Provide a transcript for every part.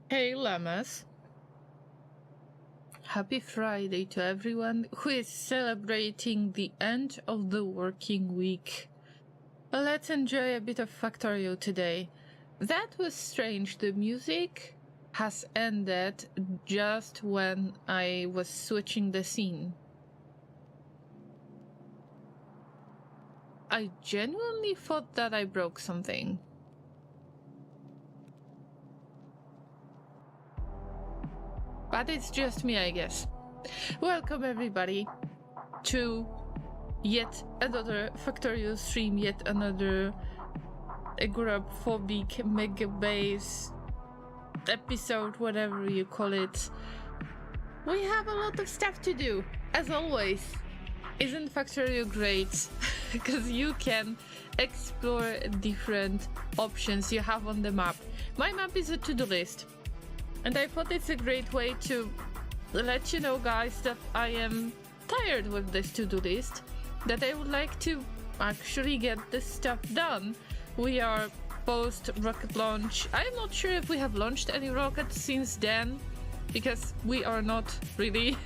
Hey Llamas. Happy Friday to everyone who is celebrating the end of the working week. Let's enjoy a bit of Factorio today. That was strange. The music has ended just when I was switching the scene. I genuinely thought that I broke something. But it's just me, I guess. Welcome everybody to yet another Factorio stream, yet another Agoraphobic Megabase episode, whatever you call it. We have a lot of stuff to do, as always. Isn't Factorio great? Because you can explore different options you have on the map. My map is a to-do list. And I thought it's a great way to let you know, guys, that I am tired with this to-do list, that I would like to actually get this stuff done. We are post-rocket launch. I'm not sure if we have launched any rockets since then, because we are not really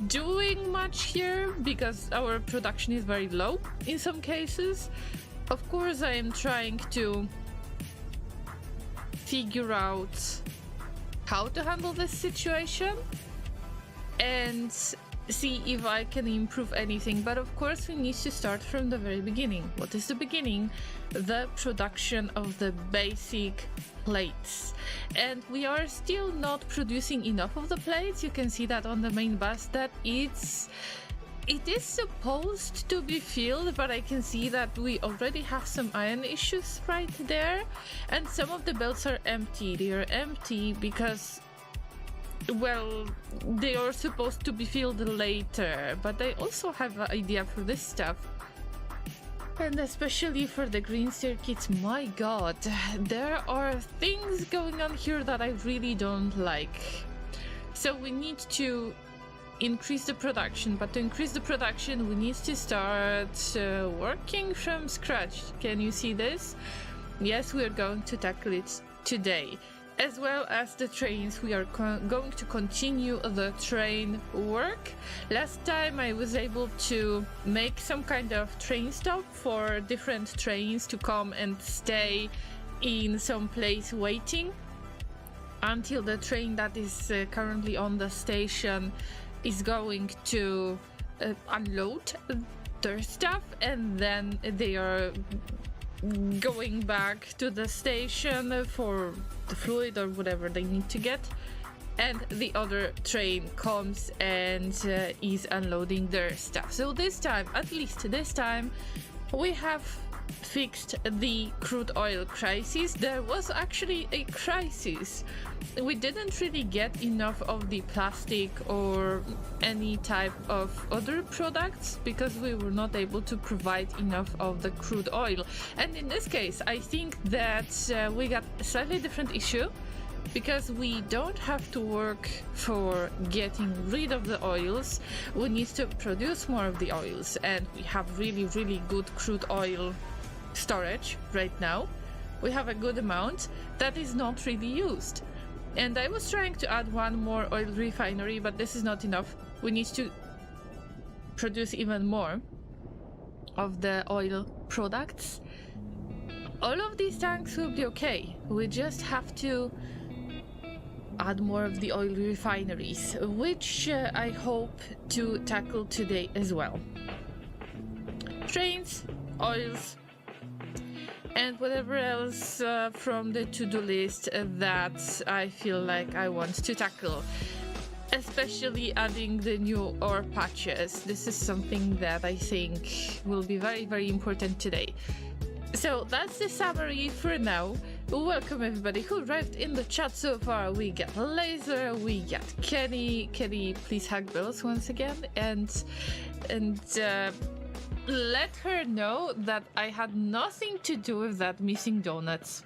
doing much here, because our production is very low in some cases. Of course, I am trying to figure out how to handle this situation and see if I can improve anything, but of course we need to start from the very beginning. What is the beginning? The production of the basic plates, and we are still not producing enough of the plates. You can see that on the main bus that it is supposed to be filled, but I can see that we already have some iron issues right there, and some of the belts are empty. They are empty because, well, they are supposed to be filled later, but I also have an idea for this stuff. And especially for the green circuits, my god, there are things going on here that I really don't like. So we need to increase the production, but to increase the production we need to start working from scratch. Can you see this? Yes, we are going to tackle it today, as well as the trains. We are going to continue the train work. Last time I was able to make some kind of train stop for different trains to come and stay in some place waiting until the train that is currently on the station is going to unload their stuff, and then they are going back to the station for the fluid or whatever they need to get, and the other train comes and is unloading their stuff. So this time, at least this time, we have fixed the crude oil crisis. There was actually a crisis. We didn't really get enough of the plastic or any type of other products because we were not able to provide enough of the crude oil. And in this case, I think that we got a slightly different issue because we don't have to work for getting rid of the oils. We need to produce more of the oils, and we have really good crude oil storage right now. We have a good amount that is not really used. And I was trying to add one more oil refinery, but this is not enough. We need to produce even more of the oil products. All of these tanks will be okay. We just have to add more of the oil refineries, which I hope to tackle today as well. Trains, oils, and whatever else from the to-do list that I feel like I want to tackle. Especially adding the new ore patches. This is something that I think will be very important today. So that's the summary for now. Welcome everybody who arrived in the chat so far. We got Laser, we got Kenny. Kenny, please hug Bells once again, and let her know that I had nothing to do with that missing donuts.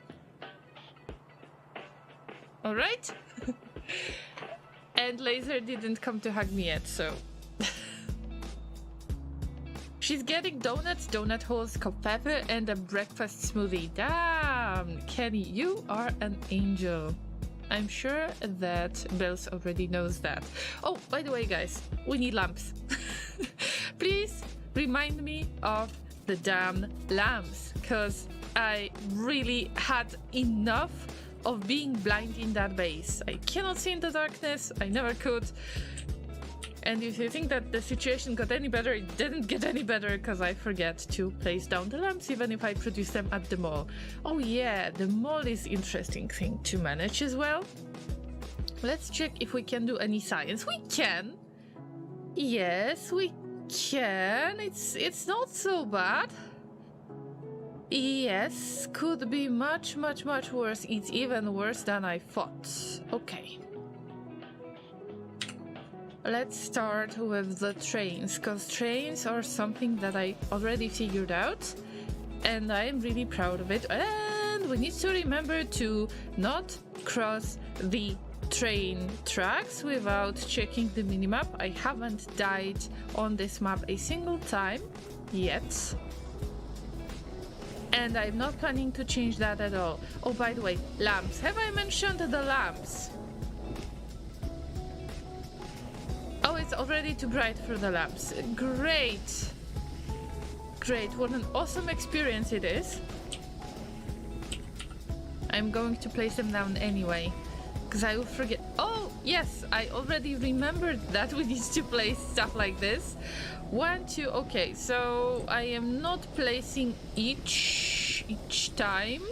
All right? And Laser didn't come to hug me yet, so she's getting donuts, donut holes, cup pepper, and a breakfast smoothie. Damn, Kenny, you are an angel. I'm sure that Bells already knows that. Oh, by the way, guys, we need lamps. Please remind me of the damn lamps, because I really had enough of being blind in that base. I cannot see in the darkness. I never could. And if you think that the situation got any better, it didn't get any better because I forget to place down the lamps even if I produce them at the mall. Oh yeah, the mall is interesting thing to manage as well. Let's check if we can do any science. We can. Yes, we can. It's not so bad. Yes, could be much worse. It's even worse than I thought. Okay. Let's start with the trains, because trains are something that I already figured out, and I'm really proud of it. And we need to remember to not cross the train tracks without checking the minimap. I haven't died on this map a single time yet. And I'm not planning to change that at all. Oh, by the way, lamps. Have I mentioned the lamps? Oh, it's already too bright for the lamps. Great. Great, what an awesome experience it is. I'm going to place them down anyway, because I will forget. Oh, yes, I already remembered that we need to place stuff like this. 1, 2, okay, so I am not placing each time.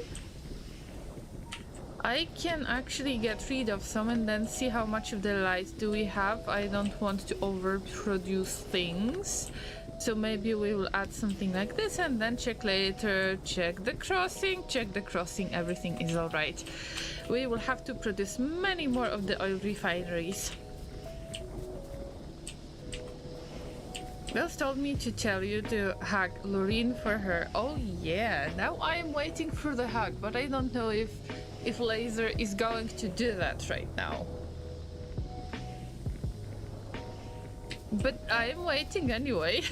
I can actually get rid of some and then see how much of the light do we have. I don't want to overproduce things. So maybe we will add something like this and then check later. Check the crossing, everything is alright. We will have to produce many more of the oil refineries. Bells told me to tell you to hug Loreen for her. Oh yeah, now I am waiting for the hug, but I don't know if Laser is going to do that right now. But I am waiting anyway.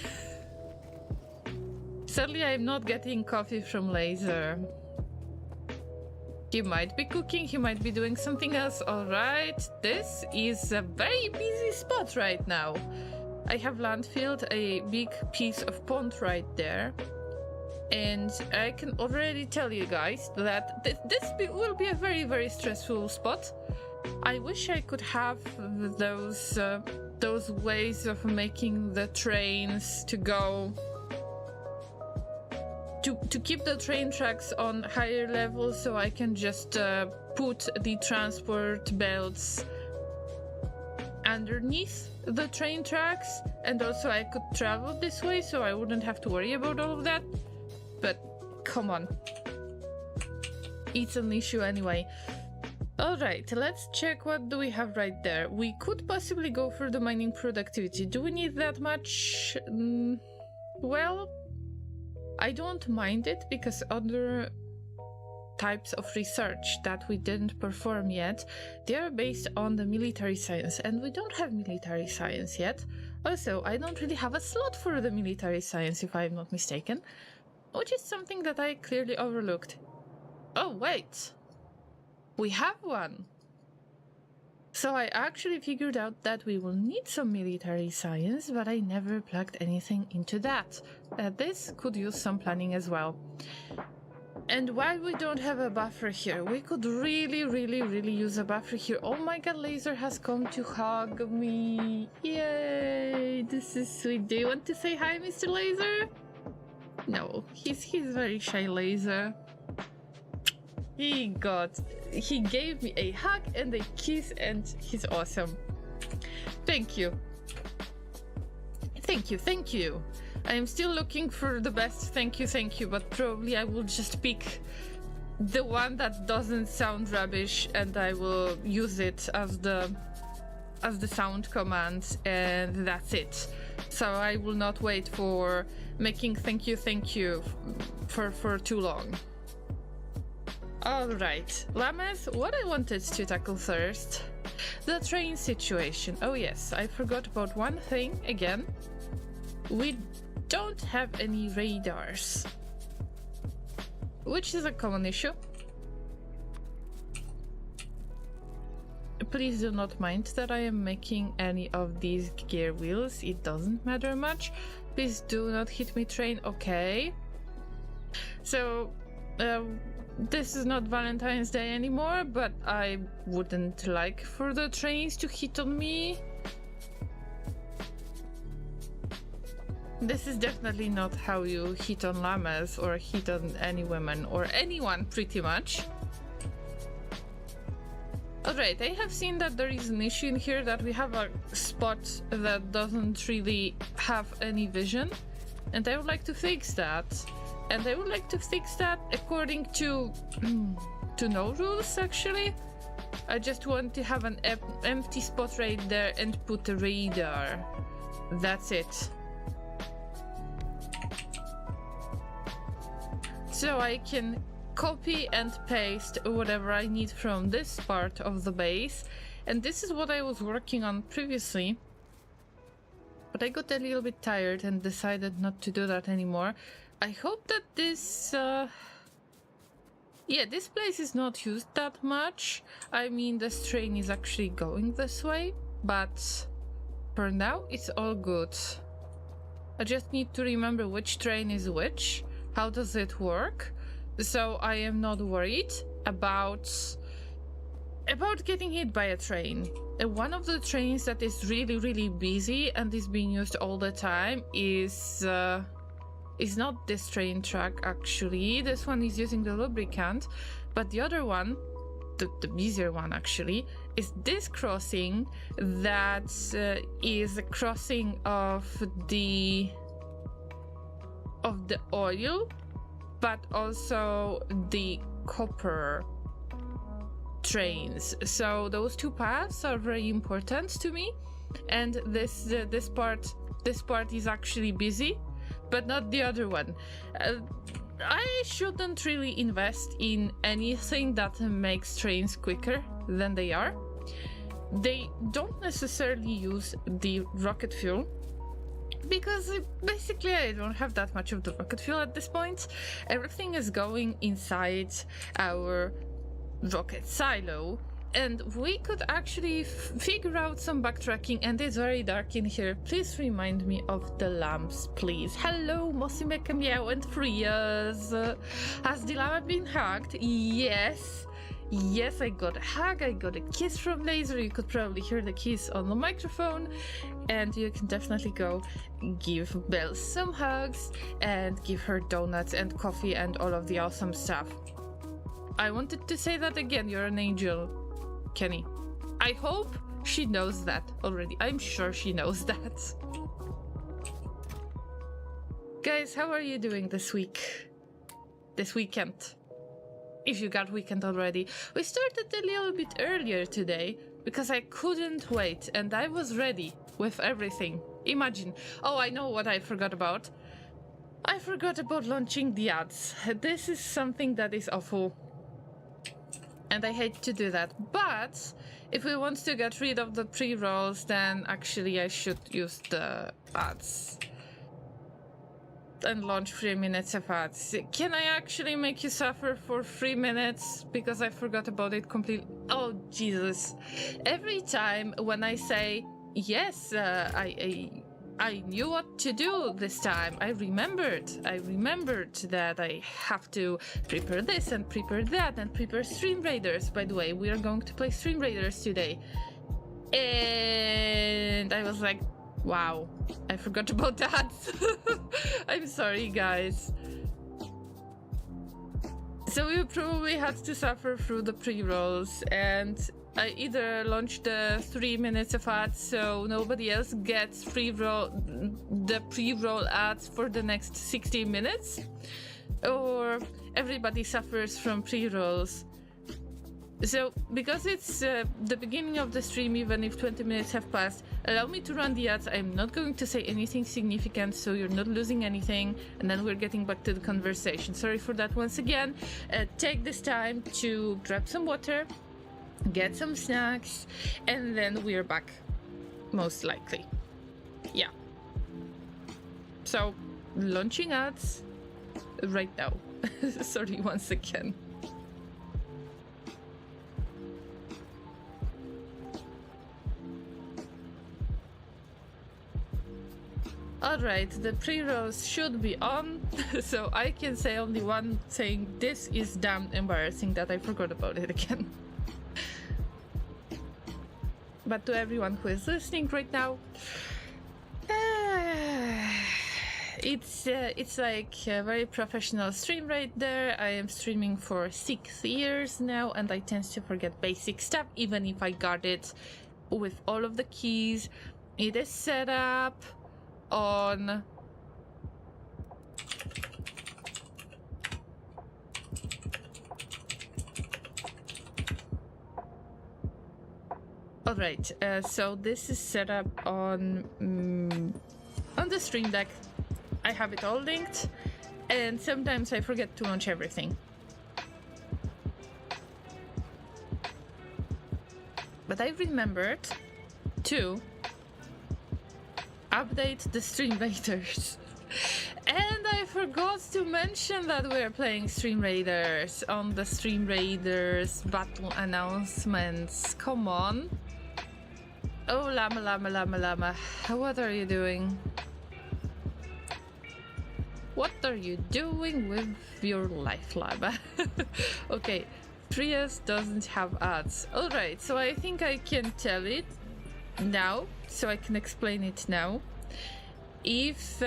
Sadly, I'm not getting coffee from Laser. He might be cooking, he might be doing something else. Alright, this is a very busy spot right now. I have landfilled a big piece of pond right there. And I can already tell you guys that this will be a very stressful spot. I wish I could have those ways of making the trains to go to keep the train tracks on higher levels, so I can just put the transport belts underneath the train tracks, and also I could travel this way, so I wouldn't have to worry about all of that. But come on. It's an issue anyway. Alright, let's check what do we have right there. We could possibly go for the mining productivity. Do we need that much? Well, I don't mind it because other types of research that we didn't perform yet, they are based on the military science, and we don't have military science yet. Also, I don't really have a slot for the military science if I'm not mistaken, which is something that I clearly overlooked. Oh wait, we have one. So I actually figured out that we will need some military science, but I never plugged anything into that. This could use some planning as well. And while we don't have a buffer here, we could really use a buffer here. Oh my god, Laser has come to hug me. Yay, this is sweet. Do you want to say hi, Mr. Laser? No, he's very shy, Laser. He gave me a hug and a kiss, and he's awesome. Thank you. Thank you. I am still looking for the best thank you, but probably I will just pick the one that doesn't sound rubbish, and I will use it as the sound command, and that's it. So I will not wait for making thank you for too long. Alright, Llamas, what I wanted to tackle first, the train situation. Oh yes, I forgot about one thing again. We don't have any radars, which is a common issue. Please do not mind that I am making any of these gear wheels, it doesn't matter much. Please do not hit me, train. Okay. So, this is not Valentine's Day anymore, but I wouldn't like for the trains to hit on me. This is definitely not how you hit on llamas or hit on any women or anyone, pretty much. Alright, I have seen that there is an issue in here, that we have a spot that doesn't really have any vision, and I would like to fix that. And I would like to fix that according to no rules, actually. I just want to have an empty spot right there and put a radar. That's it. So I can copy and paste whatever I need from this part of the base. And this is what I was working on previously. But I got a little bit tired and decided not to do that anymore. I hope that this... yeah, this place is not used that much. I mean, this train is actually going this way. But for now, it's all good. I just need to remember which train is which. How does it work? So I am not worried about getting hit by a train. One of the trains that is really busy and is being used all the time is not this train track, actually. This one is using the lubricant, but the other one, the busier one actually, is this crossing that is a crossing of the oil, but also the copper trains. So those two paths are very important to me, and this part is actually busy, but not the other one. I shouldn't really invest in anything that makes trains quicker than they are. They don't necessarily use the rocket fuel, because basically I don't have that much of the rocket fuel at this point. Everything is going inside our rocket silo, and we could actually figure out some backtracking. And it's very dark in here. Please remind me of the lamps, please. Hello, Mossy Mecha Meow and Frias. Has the llama been hugged? Yes. Yes, I got a hug, I got a kiss from Laser. You could probably hear the kiss on the microphone. And you can definitely go give Belle some hugs and give her donuts and coffee and all of the awesome stuff. I wanted to say that again, you're an angel, Kenny. I hope she knows that already. I'm sure she knows that. Guys, how are you doing this week? this weekend. If you got weekend already. We started a little bit earlier today because I couldn't wait and I was ready with everything. Imagine. Oh, I know what I forgot about. I forgot about launching the ads. This is something that is awful. And I hate to do that. But if we want to get rid of the pre-rolls, then actually I should use the ads. And launch 3 minutes of ads. Can I actually make you suffer for 3 minutes? Because I forgot about it completely. Oh, Jesus. Every time when I say, yes, I knew what to do this time. I remembered that I have to prepare this and prepare that and prepare Stream Raiders. By the way, we are going to play Stream Raiders today. And I was like, wow, I forgot about that. I'm sorry, guys. So we probably had to suffer through the pre-rolls, and I either launched the 3 minutes of ads so nobody else gets the pre-roll ads for the next 60 minutes, or everybody suffers from pre-rolls. So, because it's the beginning of the stream, even if 20 minutes have passed, allow me to run the ads. I'm not going to say anything significant, so you're not losing anything, and then we're getting back to the conversation. Sorry for that once again. Take this time to grab some water, get some snacks, and then we're back, most likely. Yeah. So, launching ads right now. Sorry once again. Alright, the pre-rolls should be on, so I can say only one thing. This is damn embarrassing that I forgot about it again. But to everyone who is listening right now, it's like a very professional stream right there. I am streaming for 6 years now, and I tend to forget basic stuff, even if I got it with all of the keys. It is set up on alright, so this is set up on the Stream Deck. I have it all linked, and sometimes I forget to launch everything. But I remembered to update the Stream Raiders. And I forgot to mention that we're playing Stream Raiders on the Stream Raiders battle announcements. Come on. Oh, Llama. What are you doing? What are you doing with your life, Llama? Okay, Prius doesn't have ads. Alright, so I think I can tell it now, so I can explain it now. If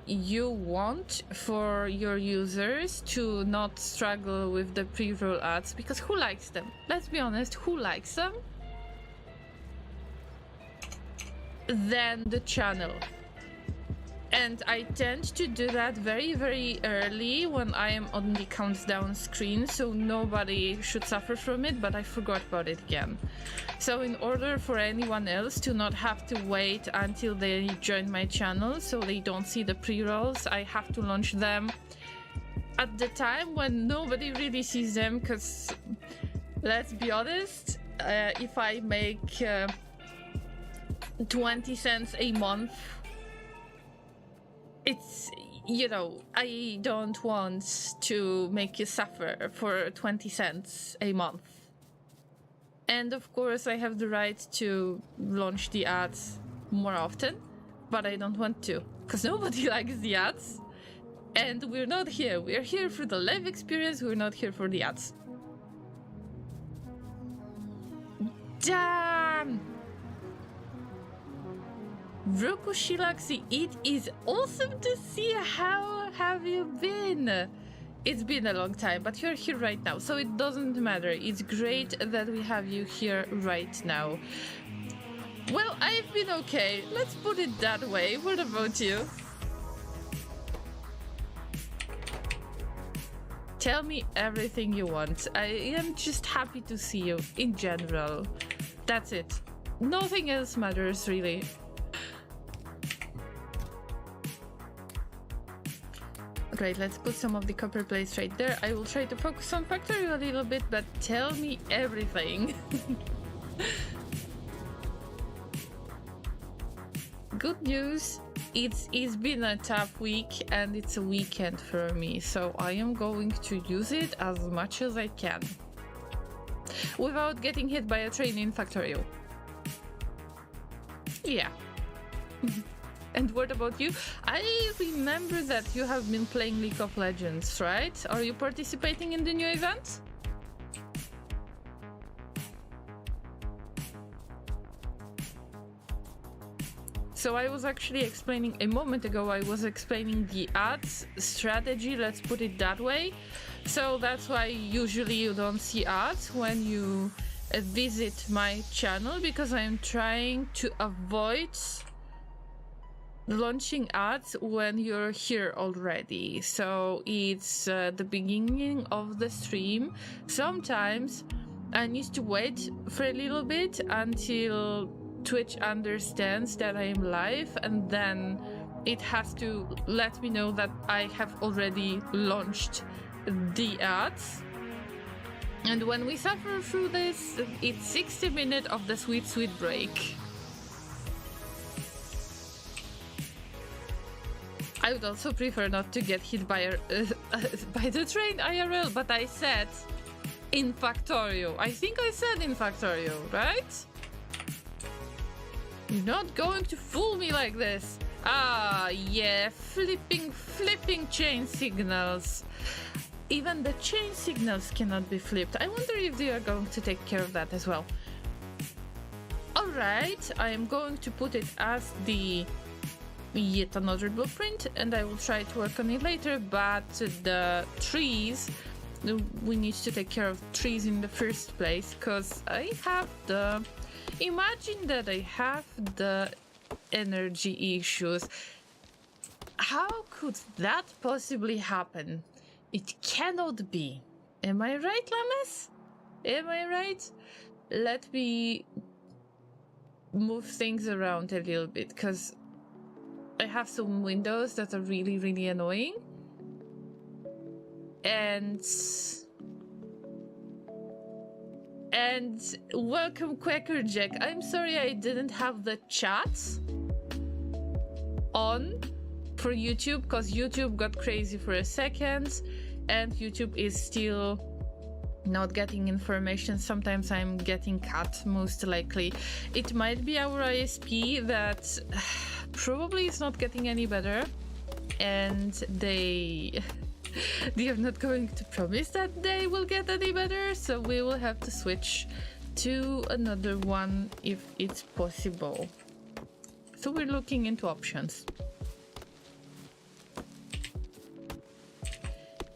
you want for your users to not struggle with the pre-roll ads, because who likes them? Let's be honest, who likes them? Then the channel. And I tend to do that very, very early when I am on the countdown screen, so nobody should suffer from it, but I forgot about it again. So in order for anyone else to not have to wait until they join my channel so they don't see the pre-rolls, I have to launch them at the time when nobody really sees them, because let's be honest, if I make 20 cents a month, it's, you know, I don't want to make you suffer for 20 cents a month. And of course I have the right to launch the ads more often, but I don't want to, because nobody likes the ads. And we're not here. We're here for the live experience, we're not here for the ads. Damn! Rokushilaxi, it is awesome to see. How have you been? It's been a long time, but you're here right now, so it doesn't matter. It's great that we have you here right now. Well, I've been okay. Let's put it that way. What about you? Tell me everything you want. I am just happy to see you in general. That's it. Nothing else matters, really. Great, let's put some of the copper plates right there. I will try to focus on factory a little bit, but tell me everything. Good news, it's been a tough week and it's a weekend for me, so I am going to use it as much as I can. Without getting hit by a train in Factorio. Yeah. And what about you? I remember that you have been playing League of Legends, right? Are you participating in the new event? So I was actually explaining a moment ago, I was explaining the ads strategy, let's put it that way. So that's why usually you don't see ads when you visit my channel, because I'm trying to avoid launching ads when you're here already. So it's the beginning of the stream. Sometimes I need to wait for a little bit until Twitch understands that I am live, and then it has to let me know that I have already launched the ads. And when we suffer through this, it's 60 minutes of the sweet break. I would also prefer not to get hit by the train IRL, but I said in Factorio. I think I said in Factorio, right? You're not going to fool me like this. Ah, yeah, flipping chain signals. Even the chain signals cannot be flipped. I wonder if they are going to take care of that as well. Alright, I am going to put it as the yet another blueprint, and I will try to work on it later, but the trees, we need to take care of trees in the first place, because I have the... Imagine that I have the energy issues. How could that possibly happen? It cannot be. Am I right, Llamas? Am I right? Let me move things around a little bit, because I have some windows that are really annoying. And welcome, Quacker Jack. I'm sorry I didn't have the chat on for YouTube, because YouTube got crazy for a second, and YouTube is still not getting information. Sometimes I'm getting cut, most likely. It might be our ISP that probably is not getting any better, and they are not going to promise that they will get any better, so we will have to switch to another one if it's possible. So we're looking into options.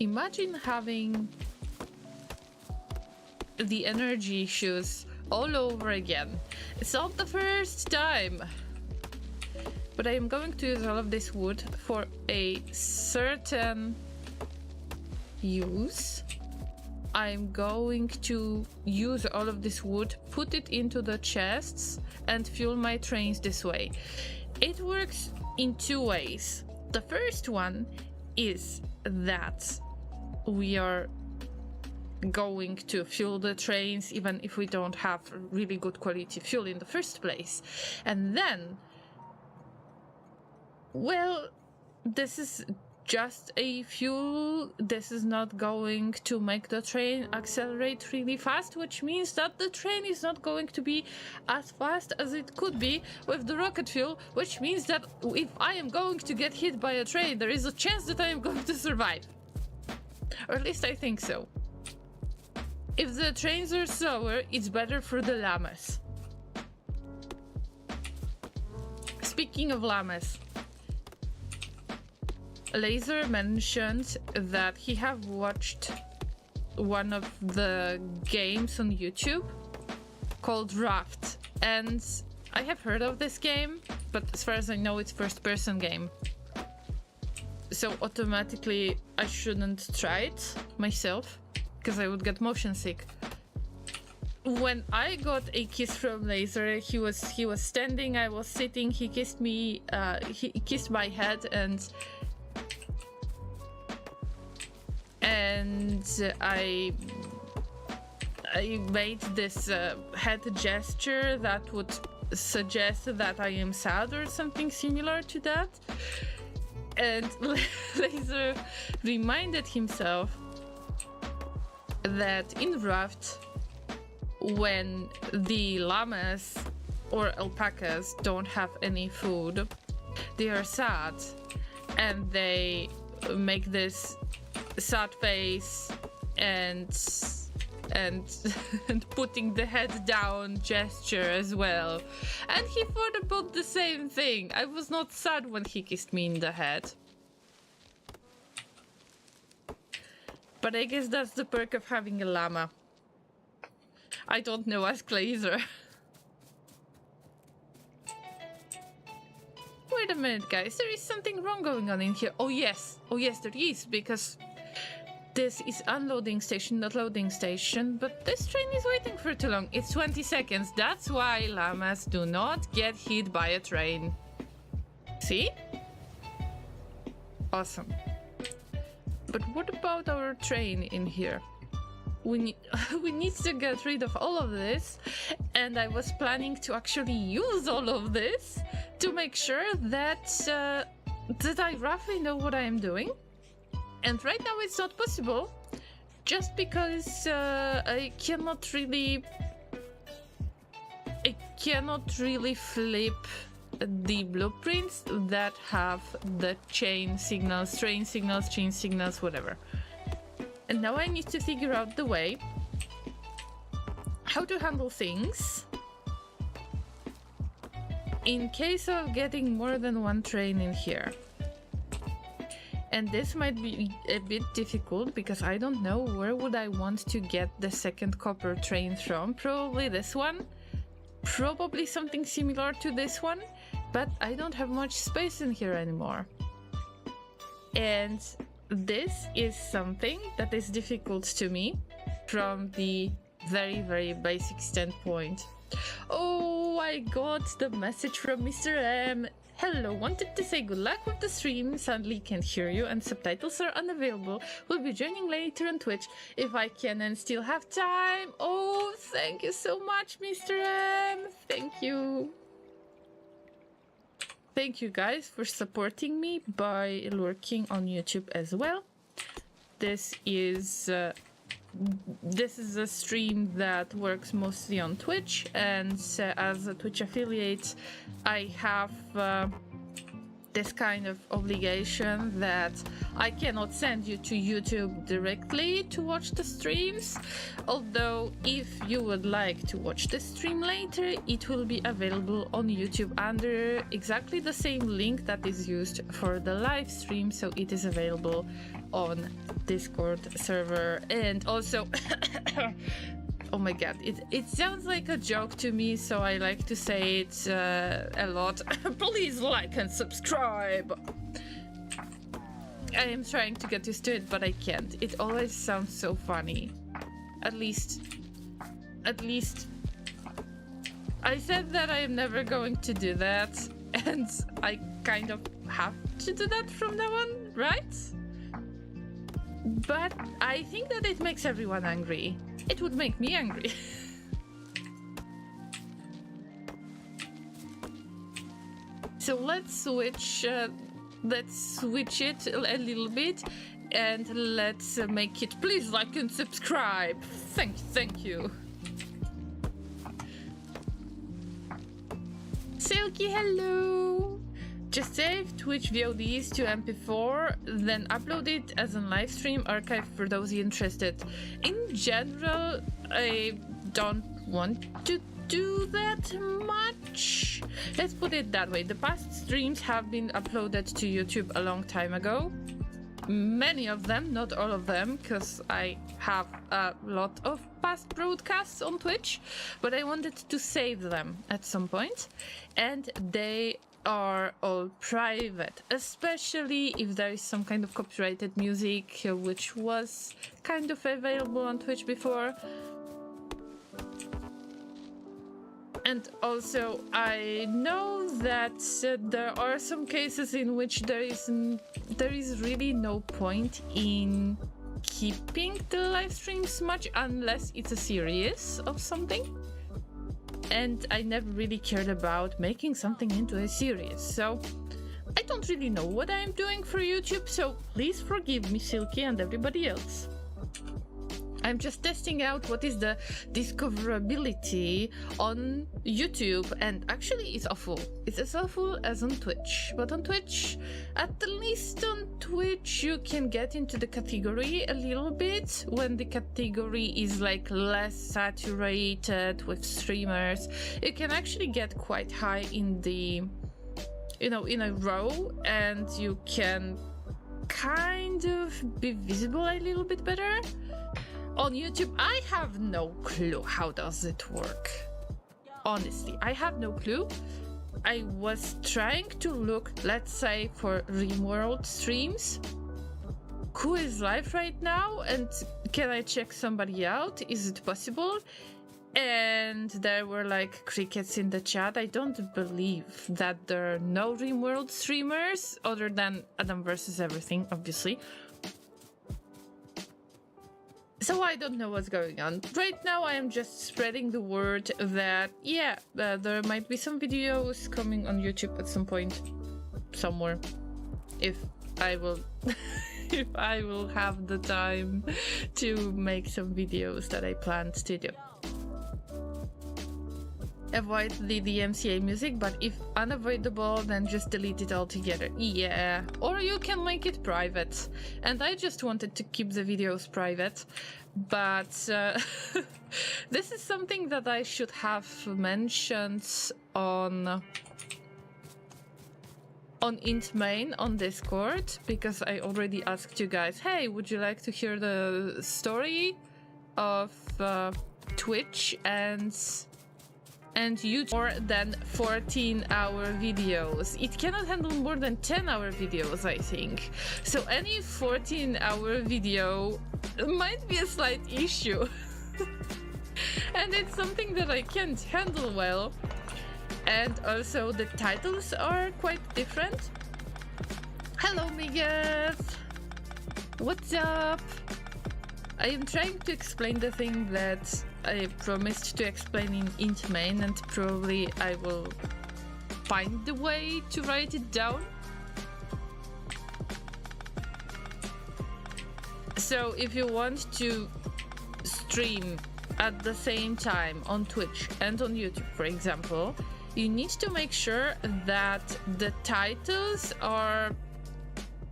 Imagine having the energy issues all over again. It's not the first time. But I am going to use all of this wood for a certain use. I'm going to use all of this wood, put it into the chests, and fuel my trains this way. It works in two ways. The first one is that we are going to fuel the trains even if we don't have really good quality fuel in the first place. And then, well, this is just a fuel. This is not going to make the train accelerate really fast, which means that the train is not going to be as fast as it could be with the rocket fuel, which means that if I am going to get hit by a train, there is a chance that I am going to survive. Or at least I think so. If the trains are slower, it's better for the llamas. Speaking of llamas, Laser mentioned that he have watched one of the games on YouTube called Raft, and I have heard of this game, but as far as I know, it's first-person game. so automatically I shouldn't try it myself because I would get motion sick. When I got a kiss from Laser, he was standing, I was sitting, he kissed me, he kissed my head, and I made this head gesture that would suggest that I am sad or something similar to that. And Laser reminded himself that in Raft, when the llamas or alpacas don't have any food, they are sad and they make this sad face and putting the head down gesture as well. And he thought about the same thing. I was not sad when he kissed me in the head. But I guess that's the perk of having a llama. I don't know, ask Laser. Wait a minute, guys. There is something wrong going on in here. Oh yes, there is, because this is unloading station, not loading station, but this train is waiting for too long. It's 20 seconds. That's why llamas do not get hit by a train. See? Awesome. But what about our train in here? We need to get rid of all of this, and I was planning to actually use all of this to make sure that I roughly know what I am doing. And right now it's not possible, just because I cannot really flip the blueprints that have the chain signals, train signals, chain signals, whatever. And now I need to figure out the way how to handle things in case of getting more than one train in here. And this might be a bit difficult because I don't know where would I want to get the second copper train from. Probably this one, probably something similar to this one, but I don't have much space in here anymore. And this is something that is difficult to me from the very, very basic standpoint. Oh, I got the message from Mr. M. Hello, wanted to say good luck with the stream. Sadly can't hear you and subtitles are unavailable. Will be joining later on Twitch if I can and still have time. Oh, thank you so much, Mr. M. Thank you. Thank you guys for supporting me by lurking on YouTube as well. This is a stream that works mostly on Twitch, and as a Twitch affiliate, I have this kind of obligation that I cannot send you to YouTube directly to watch the streams. Although if you would like to watch the stream later, it will be available on YouTube under exactly the same link that is used for the live stream, so it is available on Discord server. And also oh my god, it sounds like a joke to me, so I like to say it a lot. Please like and subscribe. I am trying to get used to it, but I can't. It always sounds so funny. At least I said that I am never going to do that, and I kind of have to do that from now on, right? But I think that it makes everyone angry. It would make me angry. So let's switch it a little bit, and let's make it. Please like and subscribe. Thank you. Silky, hello. Just save Twitch VODs to MP4, then upload it as a live stream archive for those interested. In general, I don't want to do that much. Let's put it that way. The past streams have been uploaded to YouTube a long time ago. Many of them, not all of them, because I have a lot of past broadcasts on Twitch, but I wanted to save them at some point, and they are all private, especially if there is some kind of copyrighted music, which was kind of available on Twitch before. And also, I know that there are some cases in which there is really no point in keeping the live streams much unless it's a series of something. And I never really cared about making something into a series, so I don't really know what I'm doing for YouTube, so please forgive me, Silky, and everybody else. I'm just testing out what is the discoverability on YouTube, and actually it's awful. It's as awful as on Twitch, but on Twitch, at least on Twitch, you can get into the category a little bit when the category is like less saturated with streamers. You can actually get quite high in the, in a row, and you can kind of be visible a little bit better. On YouTube, I have no clue how does it work. Honestly, I have no clue. I was trying to look, let's say, for RimWorld streams. Who is live right now? And can I check somebody out? Is it possible? And there were like crickets in the chat. I don't believe that there are no RimWorld streamers other than Adam versus Everything, obviously. So I don't know what's going on. Right now I am just spreading the word that, yeah, there might be some videos coming on YouTube at some point, somewhere, if I will if I will have the time to make some videos that I planned to do. Avoid the DMCA music, but if unavoidable, then just delete it altogether. Yeah, or you can make it private. And I just wanted to keep the videos private, but this is something that I should have mentioned on int main on Discord, because I already asked you guys, hey, would you like to hear the story of Twitch and YouTube more than 14-hour videos. It cannot handle more than 10-hour videos, I think. So any 14-hour video might be a slight issue. And it's something that I can't handle well. And also the titles are quite different. Hello, Megabase! What's up? I am trying to explain the thing that I promised to explain in int main, and probably I will find the way to write it down. So if you want to stream at the same time on Twitch and on YouTube, for example, you need to make sure that the titles are...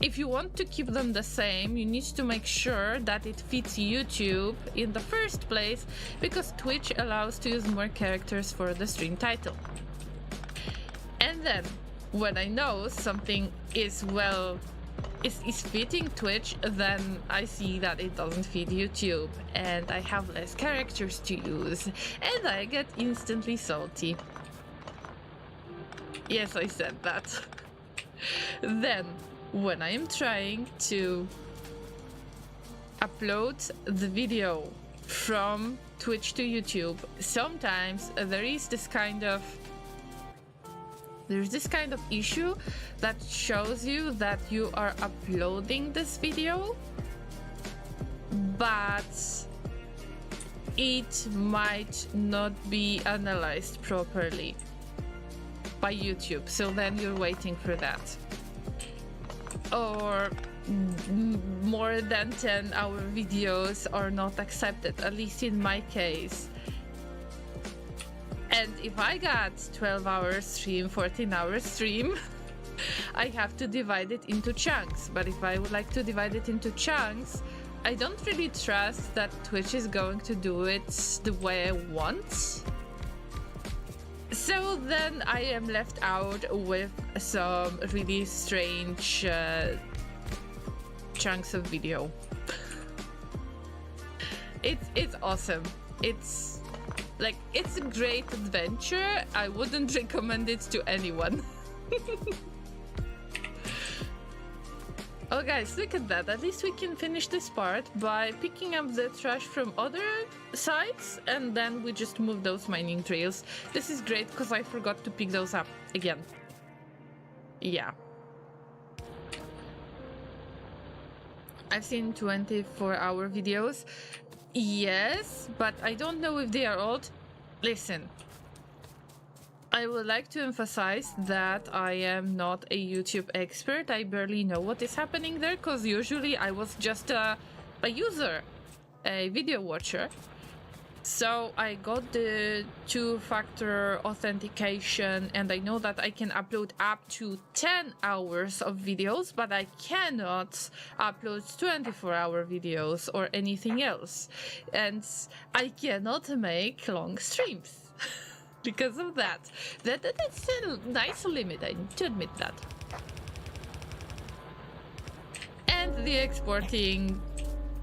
If you want to keep them the same, you need to make sure that it fits YouTube in the first place, because Twitch allows to use more characters for the stream title. And then, when I know something is fitting Twitch, then I see that it doesn't fit YouTube, and I have less characters to use, and I get instantly salty. Yes, I said that. Then, when I am trying to upload the video from Twitch to YouTube, sometimes there's this kind of issue that shows you that you are uploading this video, but it might not be analyzed properly by YouTube, so then you're waiting for that. Or more than 10-hour videos are not accepted, at least in my case. And if I got 12-hour stream, 14-hour stream, I have to divide it into chunks. But if I would like to divide it into chunks, I don't really trust that Twitch is going to do it the way I want. So then I am left out with some really strange chunks of video. It's awesome. It's a great adventure. I wouldn't recommend it to anyone. Oh guys, look at that. At least we can finish this part by picking up the trash from other sites, and then we just move those mining trails. This is great because I forgot to pick those up again. Yeah. I've seen 24-hour videos. Yes, but I don't know if they are old. Listen. I would like to emphasize that I am not a YouTube expert. I barely know what is happening there, because usually I was just a user, a video watcher. So I got the two-factor authentication, and I know that I can upload up to 10 hours of videos, but I cannot upload 24-hour videos or anything else. And I cannot make long streams. Because of that. That's a nice limit, I need to admit that. And the exporting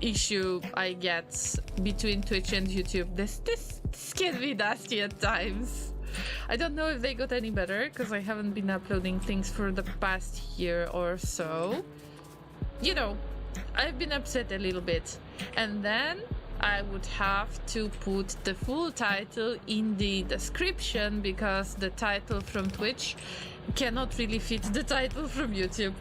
issue I get between Twitch and YouTube. This can be nasty at times. I don't know if they got any better, because I haven't been uploading things for the past year or so. You know, I've been upset a little bit. And then I would have to put the full title in the description, because the title from Twitch cannot really fit the title from YouTube.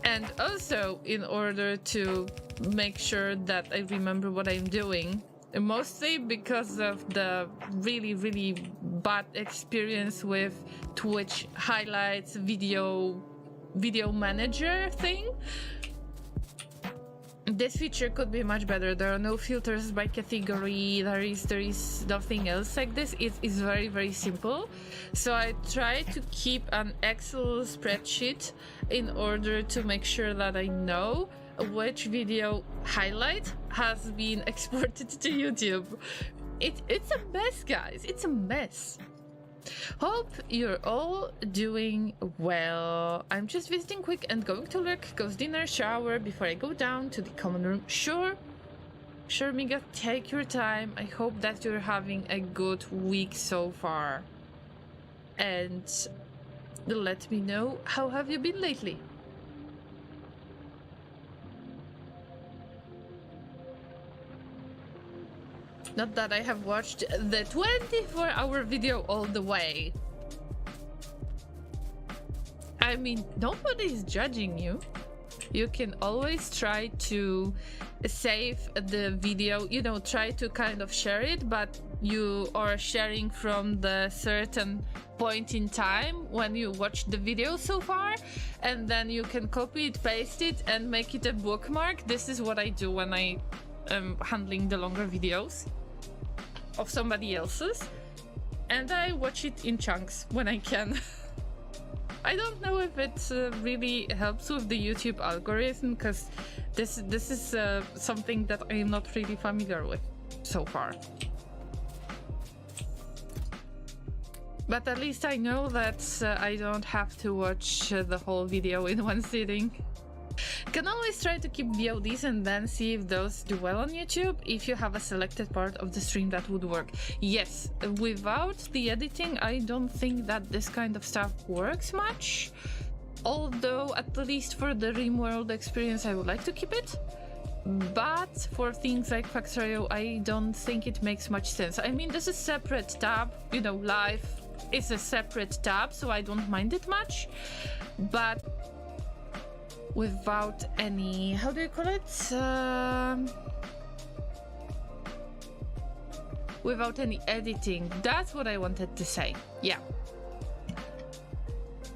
And also, in order to make sure that I remember what I'm doing, mostly because of the really, really bad experience with Twitch highlights video manager thing, this feature could be much better. There are no filters by category. There is nothing else like this. It is very, very simple. So I try to keep an Excel spreadsheet in order to make sure that I know which video highlight has been exported to YouTube. It's a mess, guys. It's a mess. Hope you're all doing well. I'm just visiting quick and going to work, cause dinner, shower before I go down to the common room. Sure, Miga, take your time. I hope that you're having a good week so far. And let me know, how have you been lately? Not that I have watched the 24-hour video all the way. I mean, nobody's judging you. You can always try to save the video, you know, try to kind of share it, but you are sharing from the certain point in time when you watched the video so far, and then you can copy it, paste it, and make it a bookmark. This is what I do when I am handling the longer videos of somebody else's, and I watch it in chunks when I can. I don't know if it really helps with the YouTube algorithm, because this is something that I'm not really familiar with so far. But at least I know that I don't have to watch the whole video in one sitting. Can always try to keep VODs and then see if those do well on YouTube. If you have a selected part of the stream, that would work. Yes, without the editing, I don't think that this kind of stuff works much. Although, at least for the RimWorld experience, I would like to keep it. But for things like Factorio, I don't think it makes much sense. I mean, this is a separate tab, you know, live is a separate tab, so I don't mind it much. But without any, how do you call it? Without any editing. That's what I wanted to say. Yeah.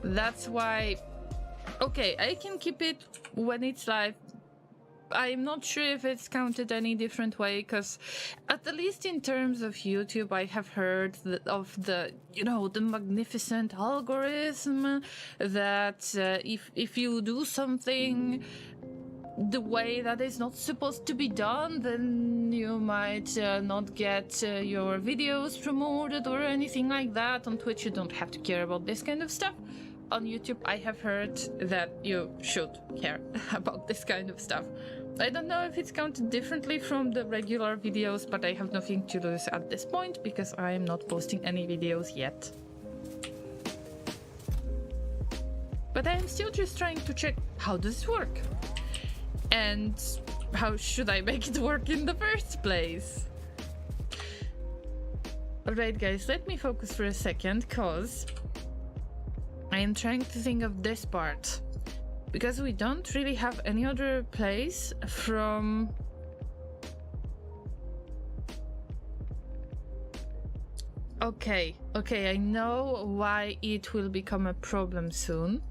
That's why. Okay, I can keep it when it's live. I'm not sure if it's counted any different way, because at least in terms of YouTube, I have heard of the, you know, the magnificent algorithm that if you do something the way that is not supposed to be done, then you might not get your videos promoted or anything like that. On Twitch, you don't have to care about this kind of stuff. On YouTube, I have heard that you should care about this kind of stuff. I don't know if it's counted differently from the regular videos, but I have nothing to lose at this point because I am not posting any videos yet. But I'm still just trying to check how does it work? And how should I make it work in the first place? Alright guys, let me focus for a second, cause I am trying to think of this part. Because we don't really have any other place from... Okay, I know why it will become a problem soon.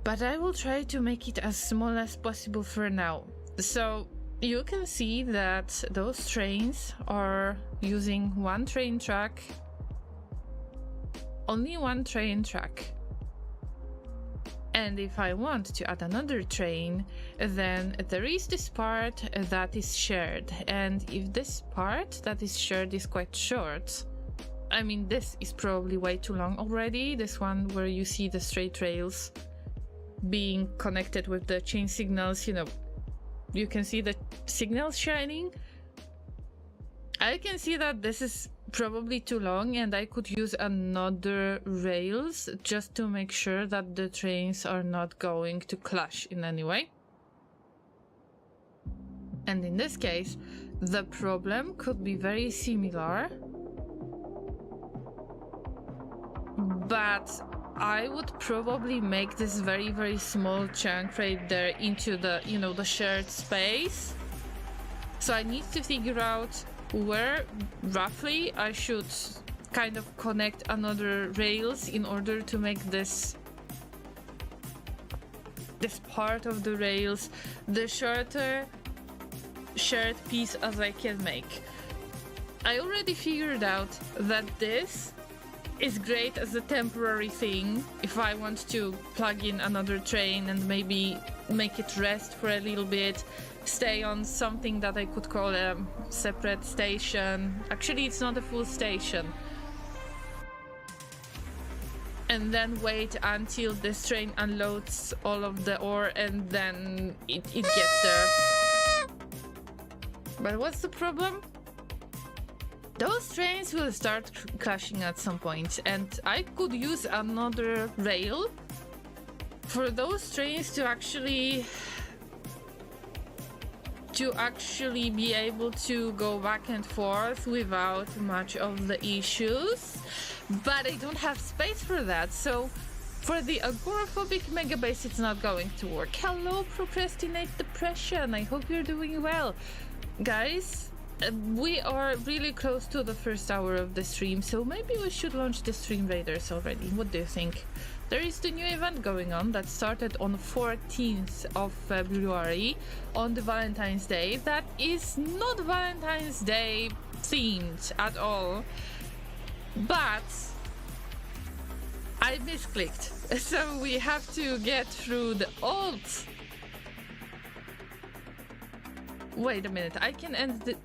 But I will try to make it as small as possible for now. So you can see that those trains are using one train track. Only one train track. And if I want to add another train, then there is this part that is shared. And if this part that is shared is quite short, I mean, this is probably way too long already. This one where you see the straight rails being connected with the chain signals, you know, you can see the signals shining. I can see that this is probably too long and I could use another rails just to make sure that the trains are not going to clash in any way. And in this case, the problem could be very similar, but I would probably make this very, very small chunk right there into the, you know, the shared space. So I need to figure out where roughly I should kind of connect another rails in order to make this part of the rails the shorter shared piece as I can make. I already figured out that this is great as a temporary thing if I want to plug in another train and maybe make it rest for a little bit, stay on something that I could call a separate station. Actually, it's not a full station. And then wait until this train unloads all of the ore and then it gets there. But what's the problem? Those trains will start clashing at some point, and I could use another rail for those trains to actually be able to go back and forth without much of the issues. But I don't have space for that, so for the agoraphobic megabase it's not going to work. Hello, procrastinate depression, I hope you're doing well. Guys, we are really close to the first hour of the stream, so maybe we should launch the Stream Raiders already. What do you think? There is the new event going on that started on 14th of February on the Valentine's Day. That is not Valentine's Day themed at all, but I misclicked, so we have to get through the old... Wait a minute, I can end the...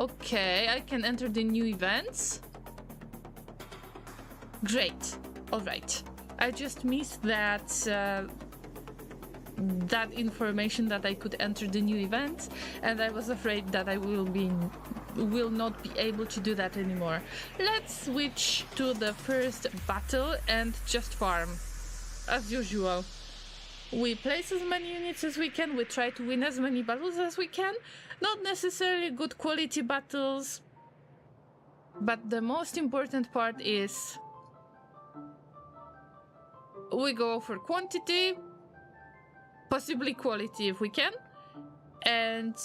Okay, I can enter the new events. Great. All right. I just missed that that information that I could enter the new events, and I was afraid that I will not be able to do that anymore. Let's switch to the first battle and just farm, as usual. We place as many units as we can, we try to win as many battles as we can. Not necessarily good quality battles, but the most important part is we go for quantity, possibly quality if we can, and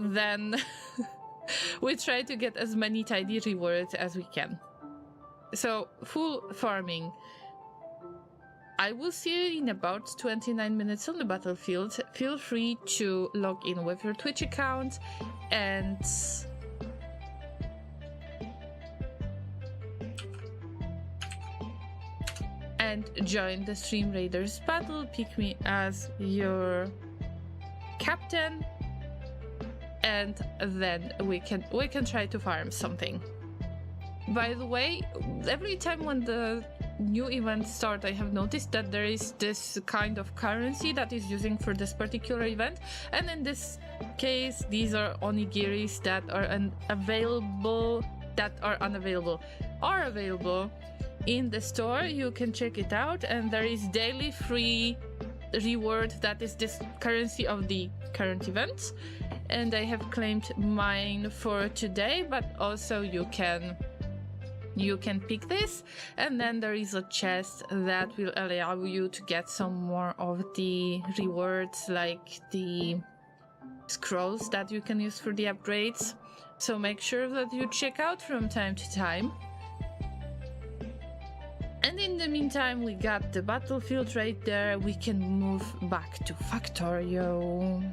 then we try to get as many tidy rewards as we can. So, full farming. I will see you in about 29 minutes on the battlefield. Feel free to log in with your Twitch account and join the Stream Raiders battle. Pick me as your captain, and then we can try to farm something. By the way, every time when the new events start, I have noticed that there is this kind of currency that is using for this particular event, and in this case these are onigiris that are available that are unavailable are available in the store. You can check it out, and there is daily free reward that is this currency of the current event, and I have claimed mine for today, but also you can pick this, and then there is a chest that will allow you to get some more of the rewards, like the scrolls that you can use for the upgrades. So make sure that you check out from time to time. And in the meantime, we got the battlefield right there. We can move back to Factorio.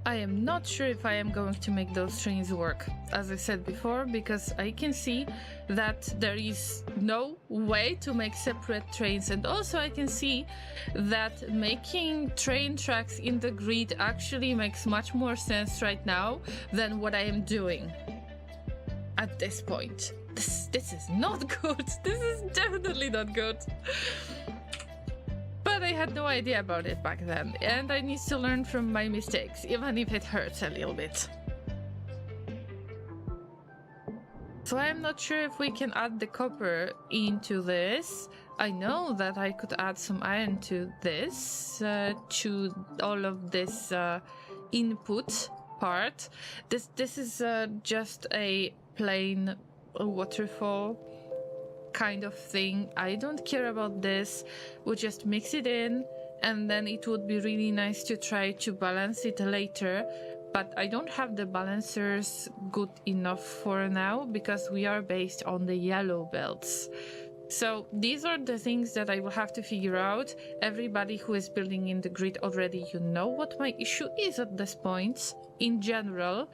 I am not sure if I am going to make those trains work, as I said before, because I can see that there is no way to make separate trains, and also I can see that making train tracks in the grid actually makes much more sense right now than what I am doing at this point. This is not good. This is definitely not good. But I had no idea about it back then, and I need to learn from my mistakes, even if it hurts a little bit. So I'm not sure if we can add the copper into this. I know that I could add some iron to this, to all of this input part. This is just a plain waterfall kind of thing. I don't care about this. We'll just mix it in, and then it would be really nice to try to balance it later, but I don't have the balancers good enough for now because we are based on the yellow belts. So these are the things that I will have to figure out. Everybody who is building in the grid already, you know what my issue is at this point in general,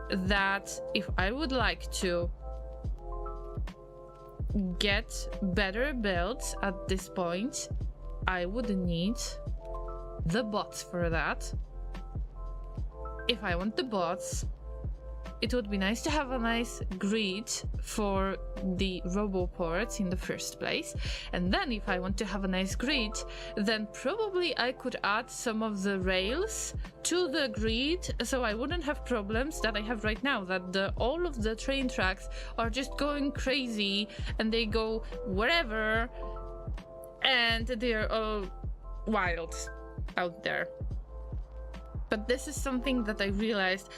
that if I would like to get better builds at this point, I would need the bots for that. If I want the bots, it would be nice to have a nice grid for the roboports in the first place. And then if I want to have a nice grid, then probably I could add some of the rails to the grid, so I wouldn't have problems that I have right now, that all of the train tracks are just going crazy and they go wherever and they're all wild out there. But this is something that I realized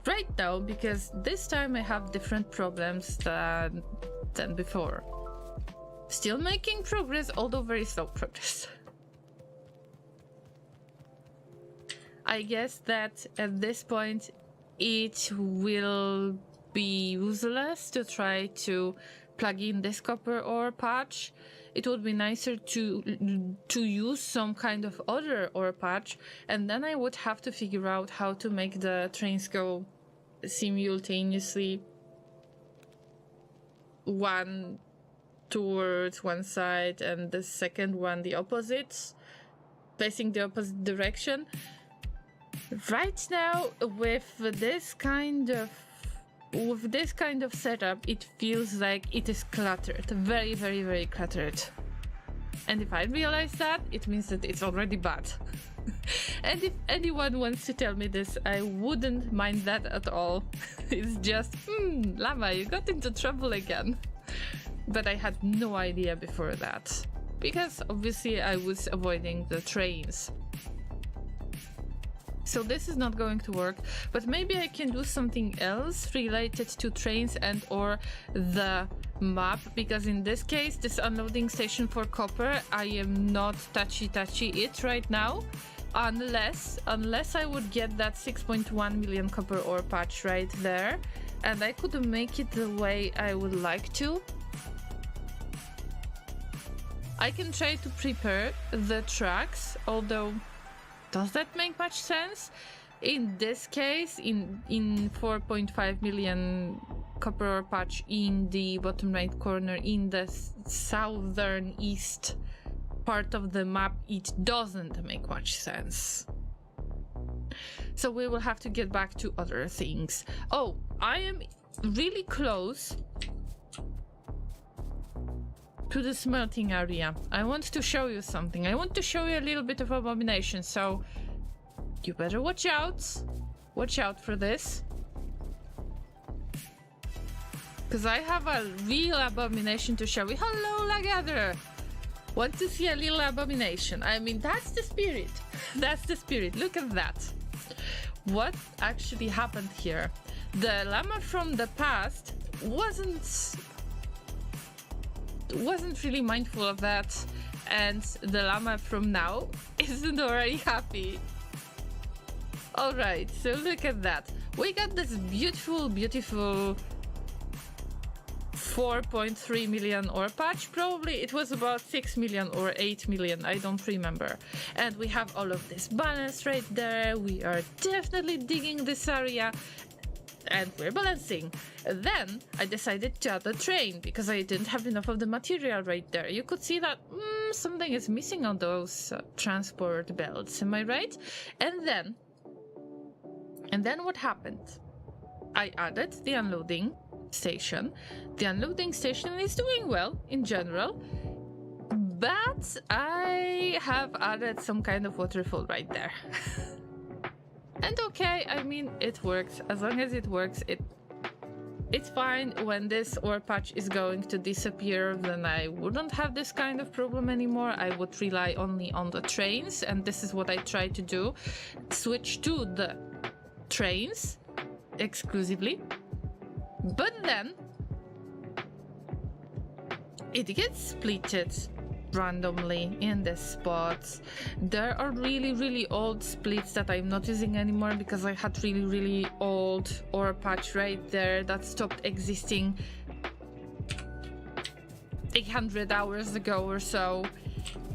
right now, because this time I have different problems than before. Still making progress, although very slow progress. I guess that at this point it will be useless to try to plug in this copper ore patch. It would be nicer to use some kind of other ore patch, and then I would have to figure out how to make the trains go simultaneously, one towards one side and the second one the opposite, facing the opposite direction. Right now, with this kind of setup, it feels like it is cluttered, very, very, very cluttered. And if I realize that, it means that it's already bad. And if anyone wants to tell me this, I wouldn't mind that at all. It's just, Llama, you got into trouble again. But I had no idea before that, because obviously I was avoiding the trains. So this is not going to work, but maybe I can do something else related to trains and or the map, because in this case, this unloading station for copper, I am not touchy it right now, unless I would get that 6.1 million copper ore patch right there, and I could make it the way I would like to. I can try to prepare the tracks, although does that make much sense? In this case, in 4.5 million copper ore patch in the bottom right corner in the southern east part of the map, it doesn't make much sense. So we will have to get back to other things. Oh, I am really close to the smelting area. I want to show you something. I want to show you a little bit of abomination, so you better watch out. Watch out for this. Because I have a real abomination to show you. Hello, Lagatherer! Want to see a little abomination? I mean, that's the spirit. That's the spirit. Look at that. What actually happened here? The llama from the past wasn't really mindful of that, and the llama from now isn't already happy. All right, so look at that. We got this beautiful 4.3 million ore patch. Probably it was about 6 million or 8 million, I don't remember. And we have all of these banners right there. We are definitely digging this area and we're balancing. Then I decided to add a train because I didn't have enough of the material right there. You could see that something is missing on those transport belts, am I right? And then what happened? I added the unloading station. The unloading station is doing well in general, but I have added some kind of waterfall right there. And okay, I mean, it works. As long as it works, it's fine. When this ore patch is going to disappear, then I wouldn't have this kind of problem anymore. I would rely only on the trains, and this is what I try to do. Switch to the trains exclusively. But then it gets splitted randomly in the spots. There are really old splits that I'm not using anymore because I had really old ore patch right there that stopped existing 800 hours ago or so.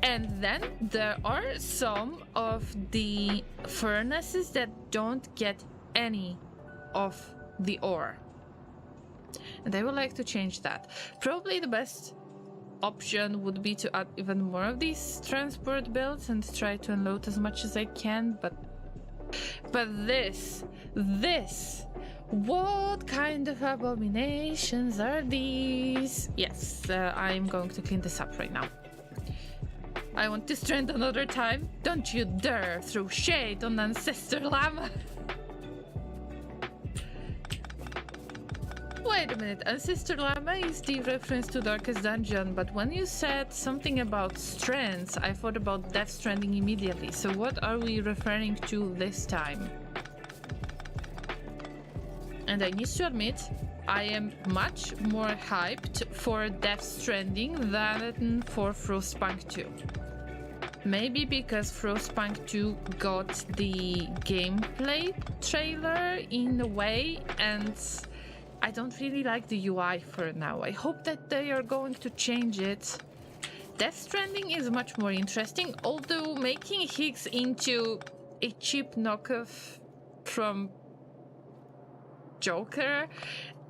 And then there are some of the furnaces that don't get any of the ore. And I would like to change that. Probably the best option would be to add even more of these transport belts and try to unload as much as I can, but this, what kind of abominations are these? Yes, I'm going to clean this up right now. I want to strand another time. Don't you dare throw shade on Ancestor Llama. Wait a minute, Ancestor Llama is the reference to Darkest Dungeon, but when you said something about strands, I thought about Death Stranding immediately. So what are we referring to this time? And I need to admit, I am much more hyped for Death Stranding than for Frostpunk 2. Maybe because Frostpunk 2 got the gameplay trailer in a way, and I don't really like the UI for now. I hope that they are going to change it. Death Stranding is much more interesting, although making Higgs into a cheap knockoff from Joker,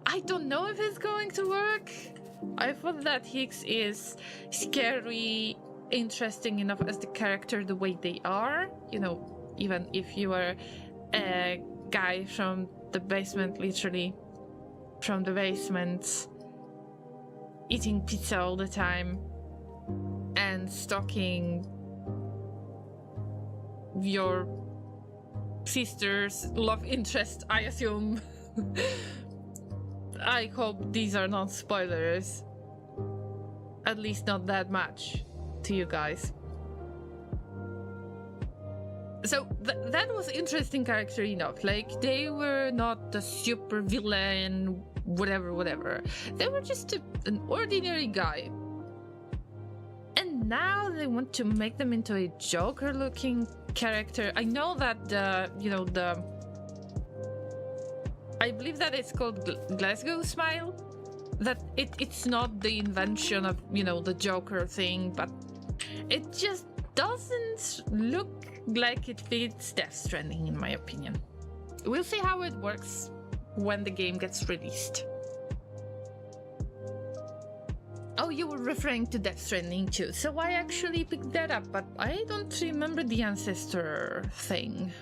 I don't know if it's going to work. I thought that Higgs is scary, interesting enough as the character the way they are. You know, even if you are a guy from the basement, literally from the basement, eating pizza all the time and stalking your sister's love interest, I assume. I hope these are not spoilers. At least not that much to you guys. So that was interesting character enough. Like, they were not the super villain, whatever. They were just an ordinary guy. And now they want to make them into a Joker-looking character. I know that I believe that it's called Glasgow Smile. That it's not the invention of, the Joker thing, but it just doesn't look like it fits Death Stranding, in my opinion. We'll see how it works when the game gets released. Oh, you were referring to Death Stranding too, so I actually picked that up, but I don't remember the Ancestor thing.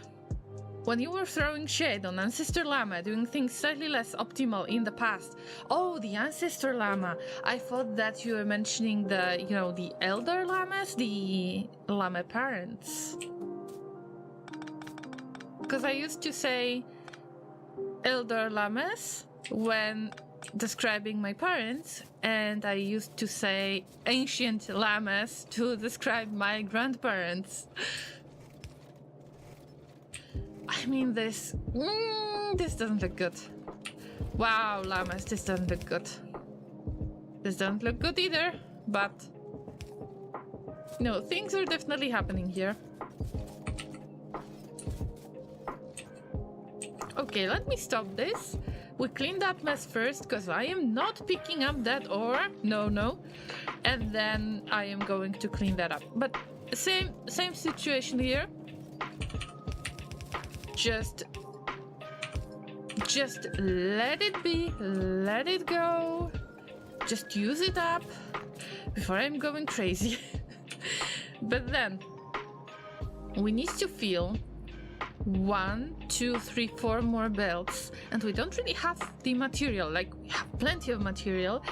When you were throwing shade on Ancestor Llama, doing things slightly less optimal in the past. Oh, the Ancestor Llama. I thought that you were mentioning the, you know, the Elder Llamas, the Llama parents. Because I used to say Elder Llamas when describing my parents, and I used to say Ancient Llamas to describe my grandparents. I mean, this doesn't look good. Wow, llamas, this doesn't look good. This doesn't look good either, but no, things are definitely happening here. Okay, let me stop this. We clean that mess first, because I am not picking up that ore. No. And then I am going to clean that up. But same situation here. Just let it be, let it go. Just use it up before I'm going crazy. But then we need to fill 1, 2, 3, 4 more belts, and we don't really have the material. Like, we have plenty of material,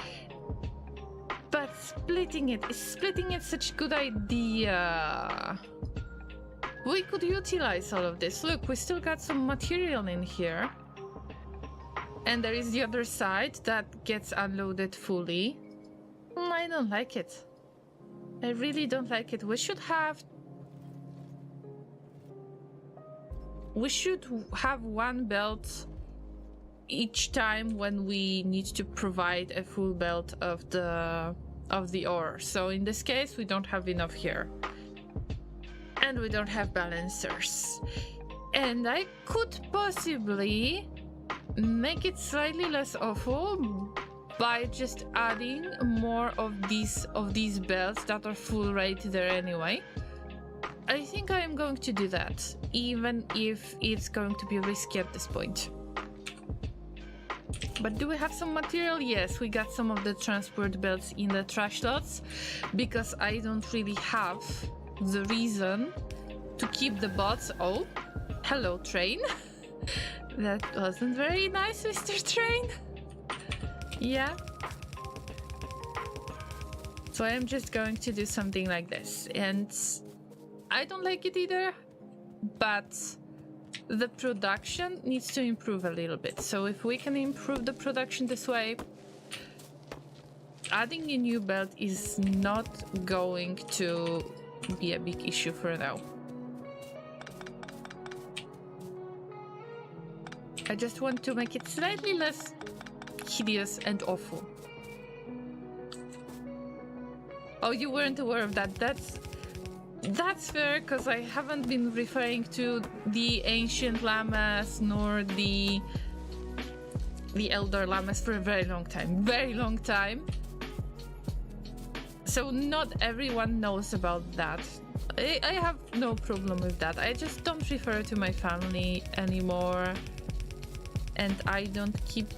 but splitting it is such a good idea. We could utilize all of this. Look, we still got some material in here. And there is the other side that gets unloaded fully. I don't like it. I really don't like it. We should have 1 belt each time when we need to provide a full belt of the ore. So in this case, we don't have enough here. And we don't have balancers. And I could possibly make it slightly less awful by just adding more of these belts that are full right there anyway. I think I am going to do that, even if it's going to be risky at this point. But do we have some material? Yes, we got some of the transport belts in the trash lots, because I don't really have the reason to keep the bots. Oh, hello, train. That wasn't very nice, Mr. Train. Yeah. So I'm just going to do something like this, and I don't like it either, but the production needs to improve a little bit. So if we can improve the production this way, adding a new belt is not going to be a big issue for now. I just want to make it slightly less hideous and awful. Oh, you weren't aware of that. That's fair, because I haven't been referring to the ancient llamas nor the elder llamas for a very long time. So not everyone knows about that. I have no problem with that. I just don't refer to my family anymore, and I don't keep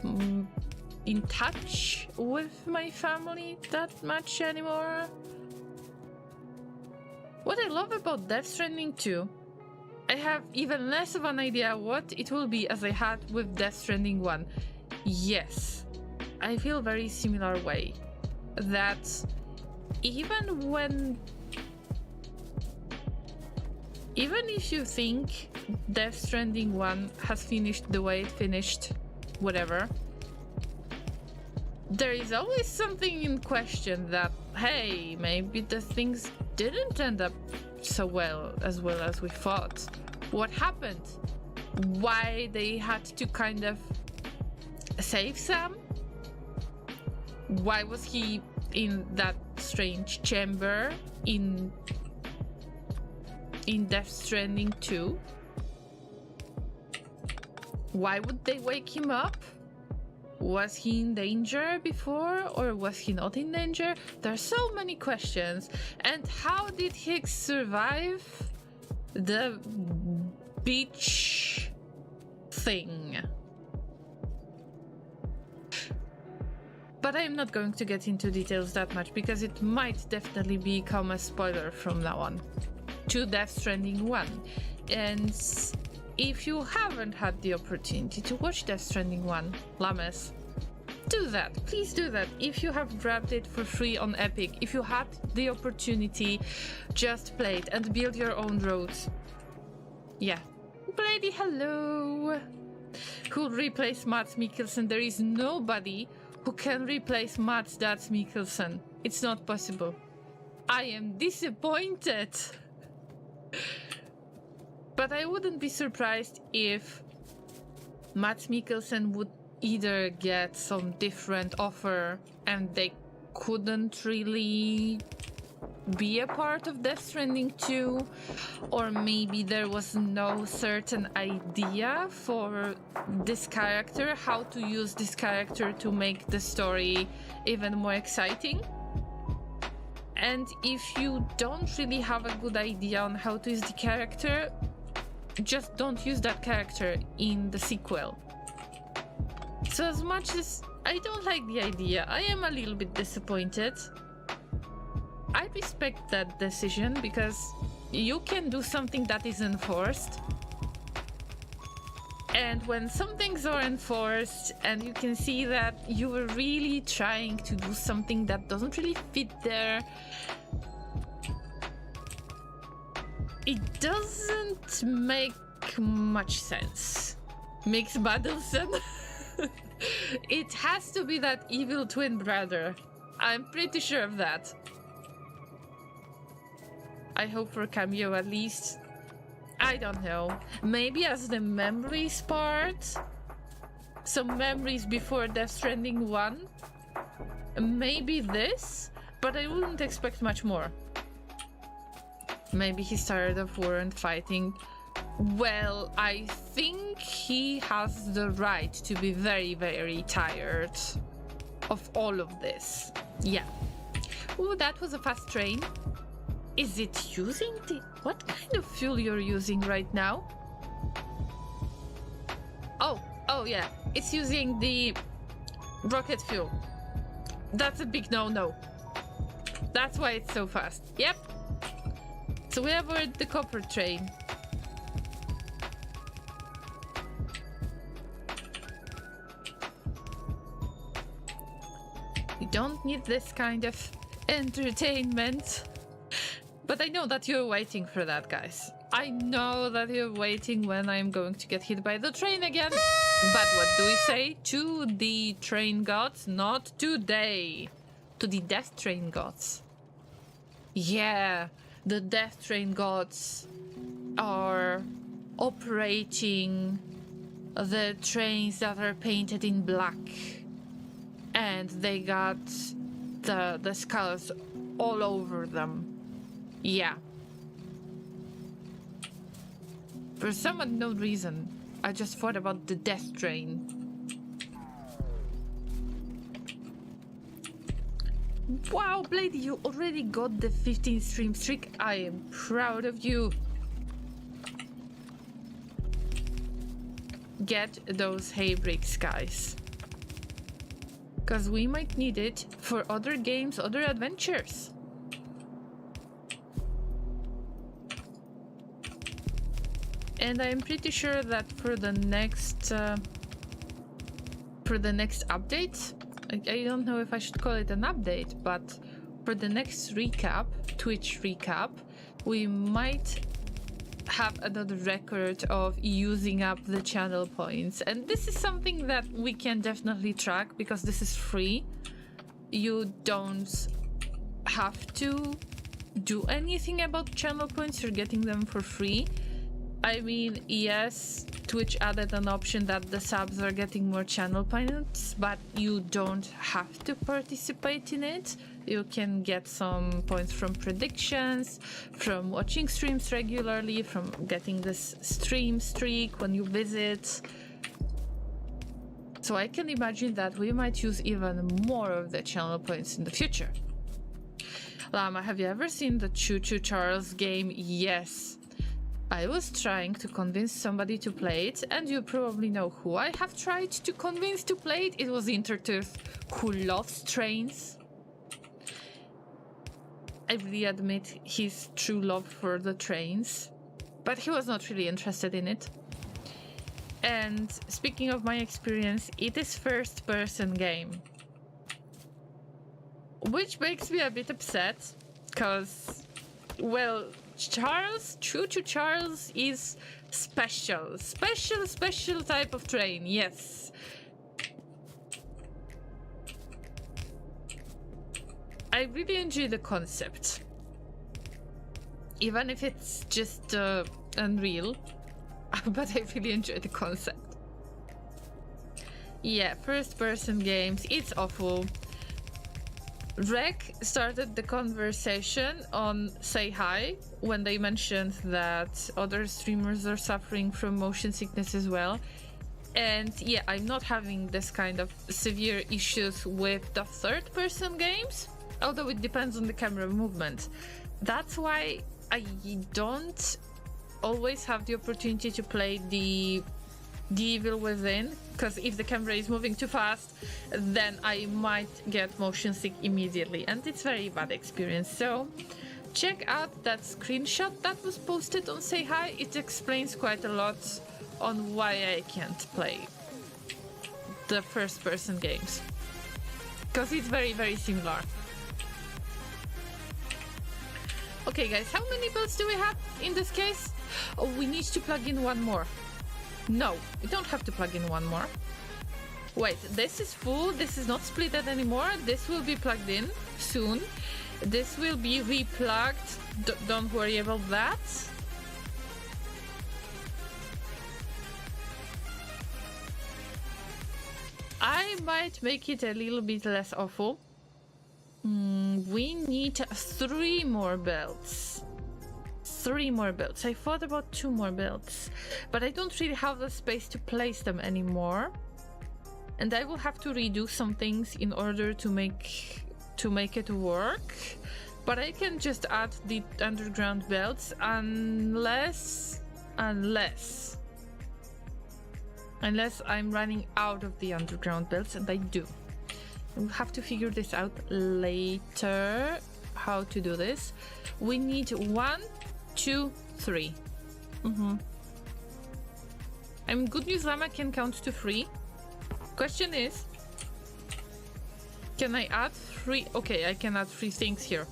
in touch with my family that much anymore. What I love about Death Stranding 2, I have even less of an idea what it will be as I had with Death Stranding 1. Yes, I feel very similar way. That even if you think Death Stranding 1 has finished the way it finished, whatever, there is always something in question that, hey, maybe the things didn't end up so well as we thought. What happened? Why they had to kind of save Sam? Why was he in that strange chamber in Death Stranding 2? Why would they wake him up? Was he in danger before, or was he not in danger? There are so many questions. And how did Higgs survive the beach thing? But I'm not going to get into details that much, because it might definitely become a spoiler from now on to Death Stranding 1. And if you haven't had the opportunity to watch Death Stranding 1, Llamas, do that. Please do that. If you have grabbed it for free on Epic, if you had the opportunity, just play it and build your own roads. Yeah. Brady, hello. Who'll replace Mads Mikkelsen? There is nobody who can replace Mads Mikkelsen. It's not possible. I am disappointed. But I wouldn't be surprised if Mads Mikkelsen would either get some different offer and they couldn't really be a part of Death Stranding 2, or maybe there was no certain idea for this character, how to use this character to make the story even more exciting. And if you don't really have a good idea on how to use the character, just don't use that character in the sequel. So as much as I don't like the idea, I am a little bit disappointed. I respect that decision because you can do something that is enforced. And when some things are enforced and you can see that you were really trying to do something that doesn't really fit there, it doesn't make much sense. Mix Badelson? It has to be that evil twin brother. I'm pretty sure of that. I hope for a cameo at least. I don't know. Maybe as the memories part? Some memories before Death Stranding 1? Maybe this? But I wouldn't expect much more. Maybe he's tired of war and fighting. Well, I think he has the right to be very, very tired of all of this. Yeah. Ooh, that was a fast train. Is it using the... What kind of fuel you're using right now? Oh yeah. It's using the rocket fuel. That's a big no-no. That's why it's so fast. Yep. So we avoid the copper train. You don't need this kind of entertainment. But I know that you're waiting for that, guys. I know that you're waiting when I'm going to get hit by the train again. But what do we say? To the train gods? Not today. To the death train gods. Yeah, the death train gods are operating the trains that are painted in black. And they got the skulls all over them. Yeah. For some unknown reason, I just thought about the death train. Wow, Blady, you already got the 15 stream streak. I am proud of you. Get those hay bricks, guys. Because we might need it for other games, other adventures. And I'm pretty sure that for the next update, I don't know if I should call it an update, but for the next recap, Twitch recap, we might have another record of using up the channel points. And this is something that we can definitely track because this is free. You don't have to do anything about channel points, you're getting them for free. I mean, yes, Twitch added an option that the subs are getting more channel points, but you don't have to participate in it. You can get some points from predictions, from watching streams regularly, from getting this stream streak when you visit. So I can imagine that we might use even more of the channel points in the future. Llama, have you ever seen the Choo Choo Charles game? Yes. I was trying to convince somebody to play it, and you probably know who I have tried to convince to play it. It was Intertooth, who loves trains. I really admit his true love for the trains, but he was not really interested in it. And speaking of my experience, it is first-person game. Which makes me a bit upset, because, well, Choo Choo Charles is special type of train, yes. I really enjoy the concept, even if it's just unreal, but I really enjoy the concept. Yeah, first-person games, it's awful. Rec started the conversation on Say Hi when they mentioned that other streamers are suffering from motion sickness as well. And yeah, I'm not having this kind of severe issues with the third-person games, although it depends on the camera movement. That's why I don't always have the opportunity to play the Evil Within, because if the camera is moving too fast, then I might get motion sick immediately, and it's very bad experience. So check out that screenshot that was posted on Say Hi. It explains quite a lot on why I can't play the first-person games, because it's very, very similar. Okay guys, how many builds do we have in this case? Oh, we need to plug in one more. No, we don't have to plug in one more. Wait, this is full, this is not splitted anymore, this will be plugged in soon. This will be replugged, don't worry about that. I might make it a little bit less awful. We need 3 more belts. 3 more belts. I thought about 2 more belts, but I don't really have the space to place them anymore. And I will have to redo some things in order to make it work. But I can just add the underground belts unless I'm running out of the underground belts, and I do. We'll have to figure this out later, how to do this. We need 1, 2, 3. I mean, good news, Llama can count to 3. Question is, can I add 3? Okay, I can add 3 things here.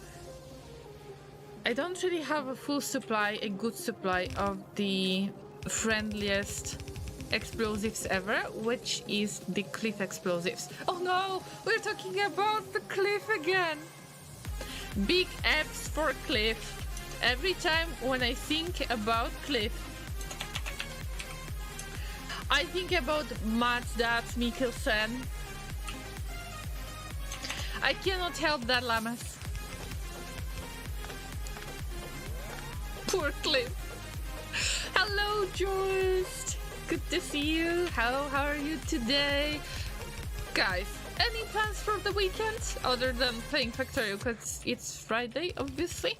I don't really have a full supply, a good supply of the friendliest explosives ever, which is the cliff explosives. Oh no, we're talking about the cliff again. Big F's for cliff. Every time when I think about cliff, I think about Mads Mikkelsen. I cannot help that, Llamas. Poor cliff. Hello, George. Good to see you. How are you today? Guys, any plans for the weekend other than playing Factorio, because it's Friday, obviously?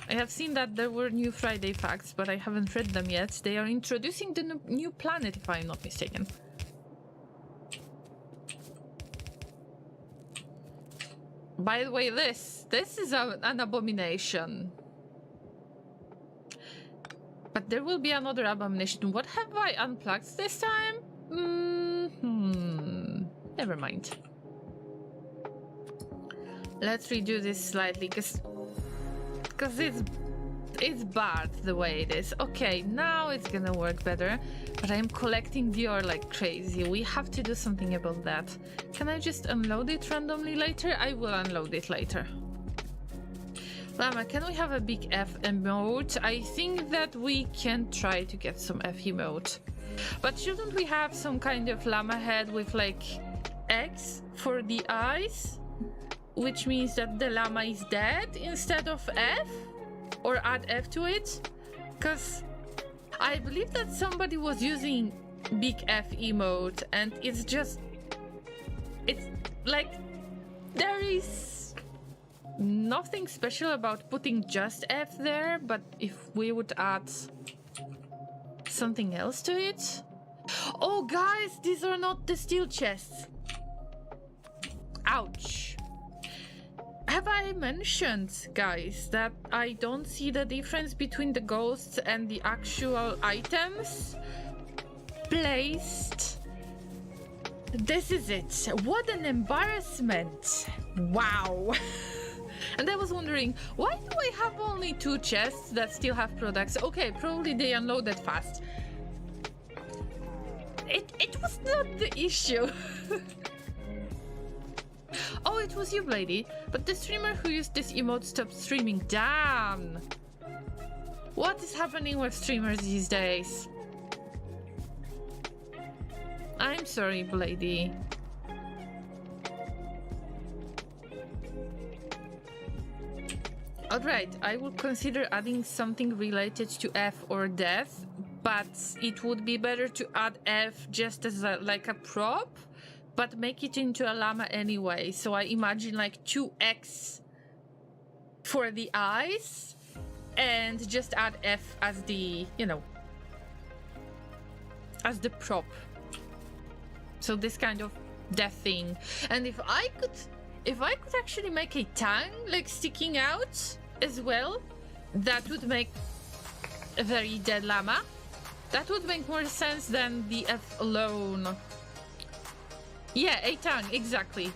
I have seen that there were new Friday facts, but I haven't read them yet. They are introducing the new planet, if I'm not mistaken. By the way, this is an abomination. But there will be another abomination. What have I unplugged this time? Never mind. Let's redo this slightly, because it's bad the way it is. Okay, now it's gonna work better. But I'm collecting the ore like crazy. We have to do something about that. Can I just unload it randomly later? I will unload it later. Llama, can we have a big F emote? I think that we can try to get some F emote. But shouldn't we have some kind of llama head with like X for the eyes? Which means that the llama is dead instead of F? Or add F to it? Because I believe that somebody was using big F emote, and it's like there is nothing special about putting just F there, but if we would add something else to it. Oh guys, these are not the steel chests. Ouch. Have I mentioned, guys, that I don't see the difference between the ghosts and the actual items? placed. This is it. What an embarrassment. Wow. And I was wondering, why do I have only 2 chests that still have products? Okay, probably they unloaded fast. It was not the issue. Oh, it was you, Blady. But the streamer who used this emote stopped streaming. Damn. What is happening with streamers these days? I'm sorry, Blady. Alright, I will consider adding something related to F or death, but it would be better to add F just as like a prop, but make it into a llama anyway. So I imagine like 2x for the eyes and just add F as the, you know, as the prop. So this kind of death thing. And if I could actually make a tongue like sticking out as well, that would make a very dead llama. That would make more sense than the F alone. Yeah, a tongue, exactly.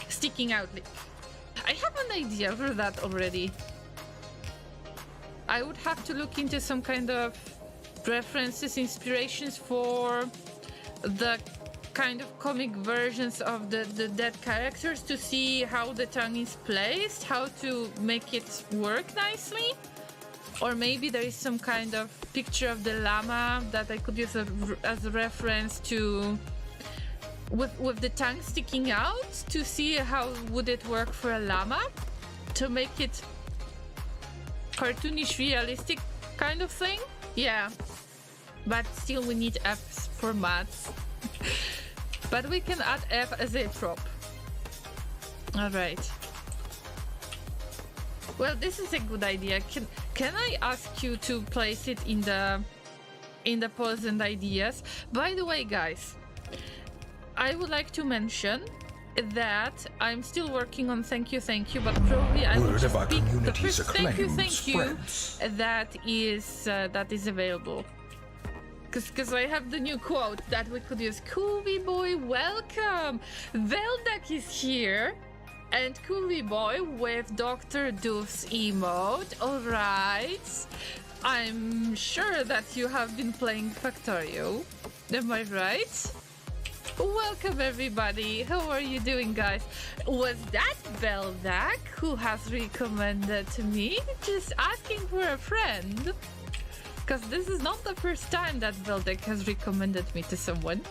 Sticking out. I have an idea for that already. I would have to look into some kind of references, inspirations for the kind of comic versions of the dead characters to see how the tongue is placed, how to make it work nicely. Or maybe there is some kind of picture of the llama that I could use as a reference to with the tongue sticking out to see how would it work for a llama to make it cartoonish, realistic kind of thing. Yeah, but still we need F's for maths. But we can add F as a prop. All right. Well, this is a good idea. Can I ask you to place it in the polls and ideas? By the way, guys, I would like to mention that I'm still working on thank you, but probably I will just pick the first thank you that is available. Because I have the new quote that we could use. Coolby boy, welcome! Veldak is here. And Coolby boy with Dr. Doof's emote. Alright. I'm sure that you have been playing Factorio. Am I right? Welcome everybody. How are you doing, guys? Was that Veldak who has recommended to me? Just asking for a friend. Because this is not the first time that Veldak has recommended me to someone.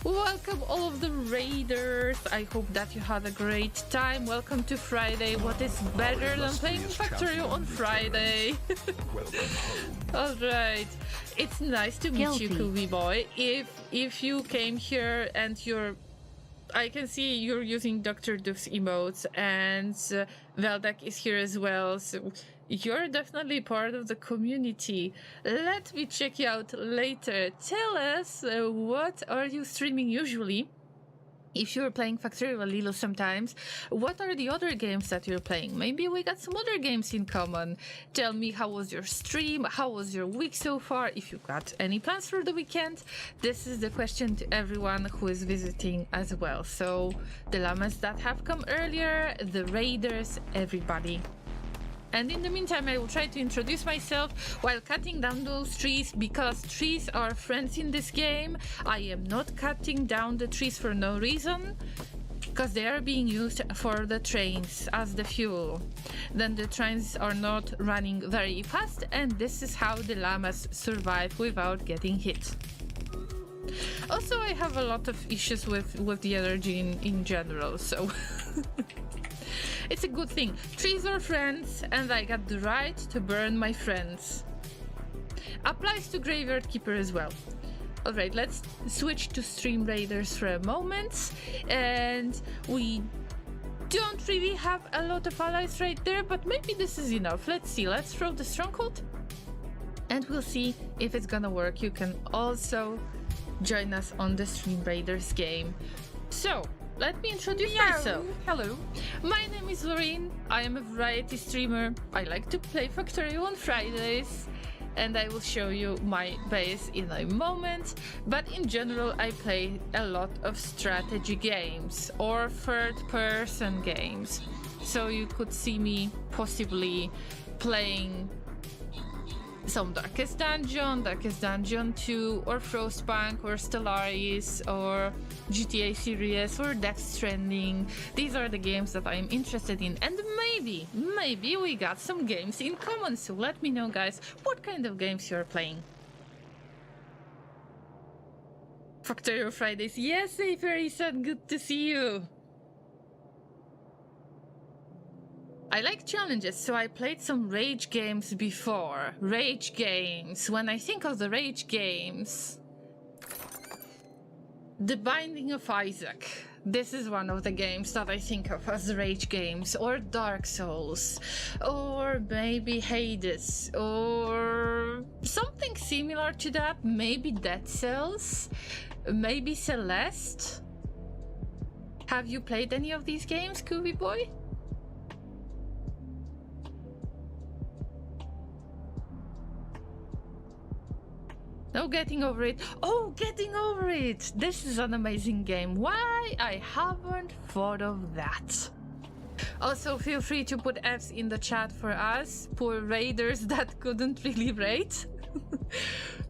Welcome all of the raiders. I hope that you had a great time. Welcome to Friday. What is better than playing Factorio on Friday? Alright. It's nice to meet you, Coolby boy. If you came here and I can see you're using Dr. Doof's emotes and Veldak is here as well. So you're definitely part of the community. Let me check you out later. Tell us what are you streaming usually? If you're playing Factorio a little sometimes, what are the other games that you're playing? Maybe we got some other games in common. Tell me, how was your stream? How was your week so far? If you got any plans for the weekend, this is the question to everyone who is visiting as well. So the llamas that have come earlier, the raiders, everybody. And in the meantime, I will try to introduce myself while cutting down those trees, because trees are friends in this game. I am not cutting down the trees for no reason, because they are being used for the trains as the fuel. Then the trains are not running very fast, and this is how the llamas survive without getting hit. Also, I have a lot of issues with the energy in general, so... It's a good thing. Trees are friends, and I got the right to burn my friends. Applies to Graveyard Keeper as well. Alright, let's switch to Stream Raiders for a moment. And we don't really have a lot of allies right there, but maybe this is enough. Let's see. Let's throw the Stronghold, and we'll see if it's gonna work. You can also join us on the Stream Raiders game. So, let me introduce myself. Hello. My name is Lorraine. I am a variety streamer. I like to play Factorio on Fridays. and I will show you my base in a moment. But in general, I play a lot of strategy games or third-person games. So you could see me possibly playing some Darkest Dungeon 2, or Frostpunk, or Stellaris, or GTA series, or Death Stranding. These are the games that I'm interested in, and maybe we got some games in common, so let me know, guys, what kind of games you're playing. Factorio Fridays, yes, Very-san, good to see you. I like challenges, so I played some rage games before. Rage games. When I think of the rage games, The Binding of Isaac. This is one of the games that I think of as rage games. Or Dark Souls. Or maybe Hades. Or something similar to that. Maybe Dead Cells. Maybe Celeste. Have you played any of these games, Scooby Boy? No, Getting Over It. Oh, Getting Over It! This is an amazing game. Why I haven't thought of that? Also, feel free to put Fs in the chat for us, poor raiders that couldn't really raid.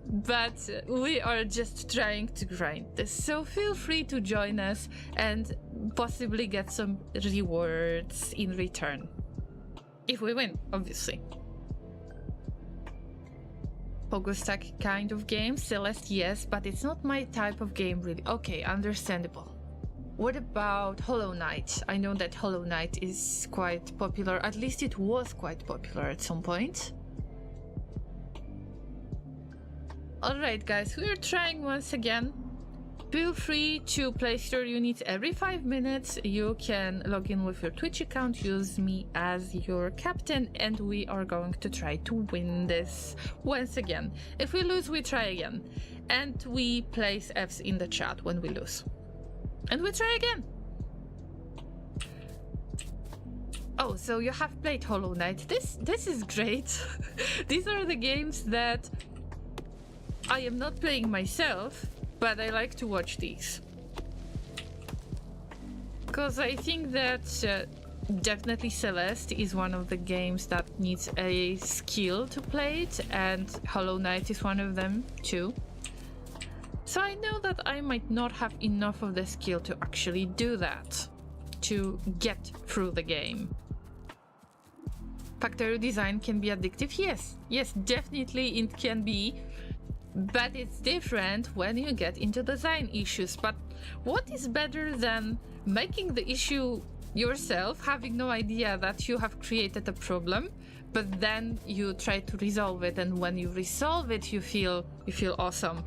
But we are just trying to grind this, so feel free to join us and possibly get some rewards in return. If we win, obviously. Pogo-stack kind of game. Celeste, yes, but it's not my type of game, really. Okay, understandable. What about Hollow Knight? I know that Hollow Knight is quite popular. At least it was quite popular at some point. Alright, guys, we're trying once again. Feel free to place your units every 5 minutes. You can log in with your Twitch account, use me as your captain, and we are going to try to win this once again. If we lose, we try again. And we place Fs in the chat when we lose. And we try again. Oh, so you have played Hollow Knight. This is great. These are the games that I am not playing myself, but I like to watch these. Because I think that definitely Celeste is one of the games that needs a skill to play it, and Hollow Knight is one of them too. So I know that I might not have enough of the skill to actually do that, to get through the game. Factorio design can be addictive? Yes, definitely it can be. But it's different when you get into design issues. But what is better than making the issue yourself, having no idea that you have created a problem, but then you try to resolve it, and when you resolve it, you feel awesome.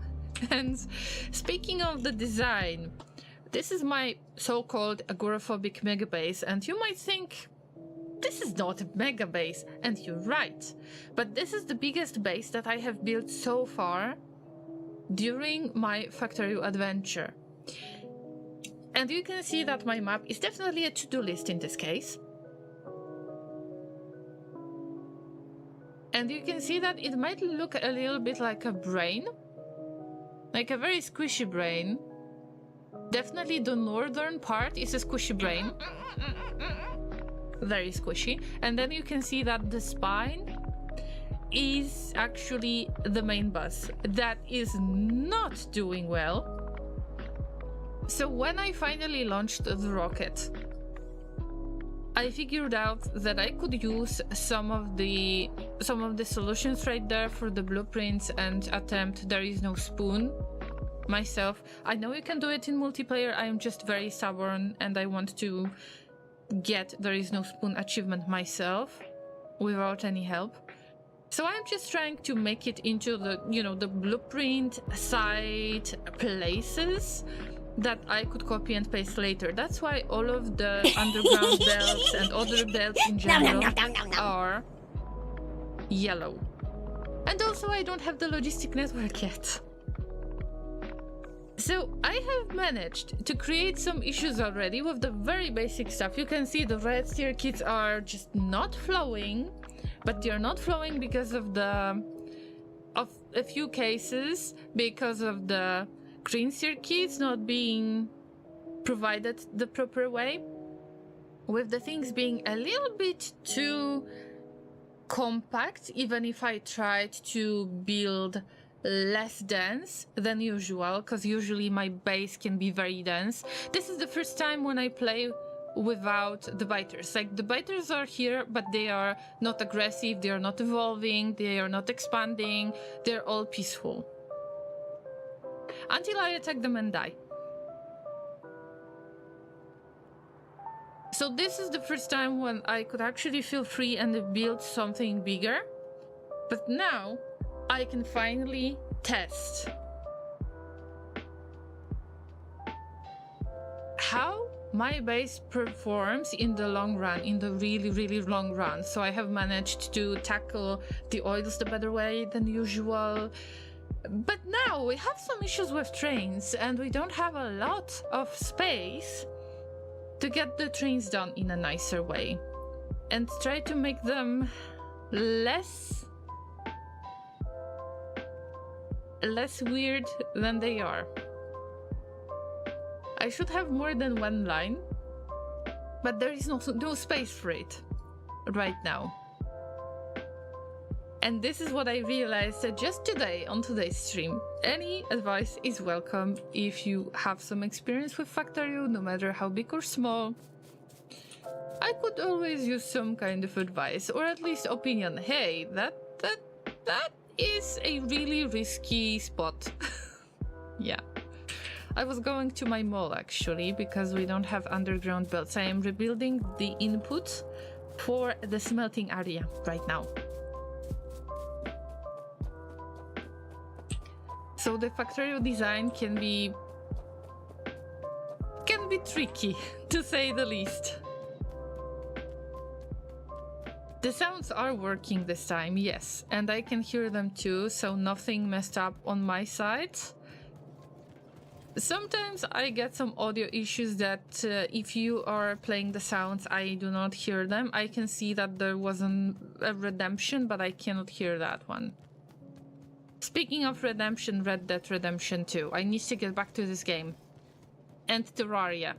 And speaking of the design, this is my so-called agoraphobic megabase, and you might think, this is not a megabase, and you're right. But this is the biggest base that I have built so far during my Factorio adventure. And you can see that my map is definitely a to-do list in this case. And you can see that it might look a little bit like a brain. Like a very squishy brain. Definitely the northern part is a squishy brain. Very squishy. And then you can see that the spine is actually the main bus that is not doing well. So when I finally launched the rocket, I figured out that I could use some of the solutions right there for the blueprints and attempt There Is No Spoon myself. I know you can do it in multiplayer. I am just very stubborn and I want to get There Is No Spoon achievement myself without any help. So I'm just trying to make it into the, the blueprint side places that I could copy and paste later. That's why all of the underground belts and other belts in general are yellow. And also I don't have the logistic network yet. So I have managed to create some issues already with the very basic stuff. You can see the red tier kits are just not flowing, but they're not flowing because of the a few cases, because of the green circuits not being provided the proper way, with the things being a little bit too compact, even if I tried to build less dense than usual, because usually my base can be very dense. This is the first time when I play without the biters. Like, the biters are here, but they are not aggressive, they are not evolving, they are not expanding, they're all peaceful. Until I attack them and die. So this is the first time when I could actually feel free and build something bigger. But now I can finally test how my base performs in the long run, in the really long run. So I have managed to tackle the oils the better way than usual. But now we have some issues with trains, and we don't have a lot of space to get the trains done in a nicer way and try to make them less weird than they are. I should have more than one line, but there is no space for it right now. And this is what I realized just today on today's stream. Any advice is welcome if you have some experience with Factorio, no matter how big or small. I could always use some kind of advice, or at least opinion. Hey, that is a really risky spot. Yeah. I was going to my mall actually, because we don't have underground belts. I am rebuilding the input for the smelting area right now. So the Factorio design can be tricky, to say the least. The sounds are working this time, yes, and I can hear them too, so nothing messed up on my side. Sometimes I get some audio issues that if you are playing the sounds, I do not hear them. I can see that there wasn't a redemption, but I cannot hear that one. Speaking of redemption, Red Dead Redemption 2. I need to get back to this game. And Terraria.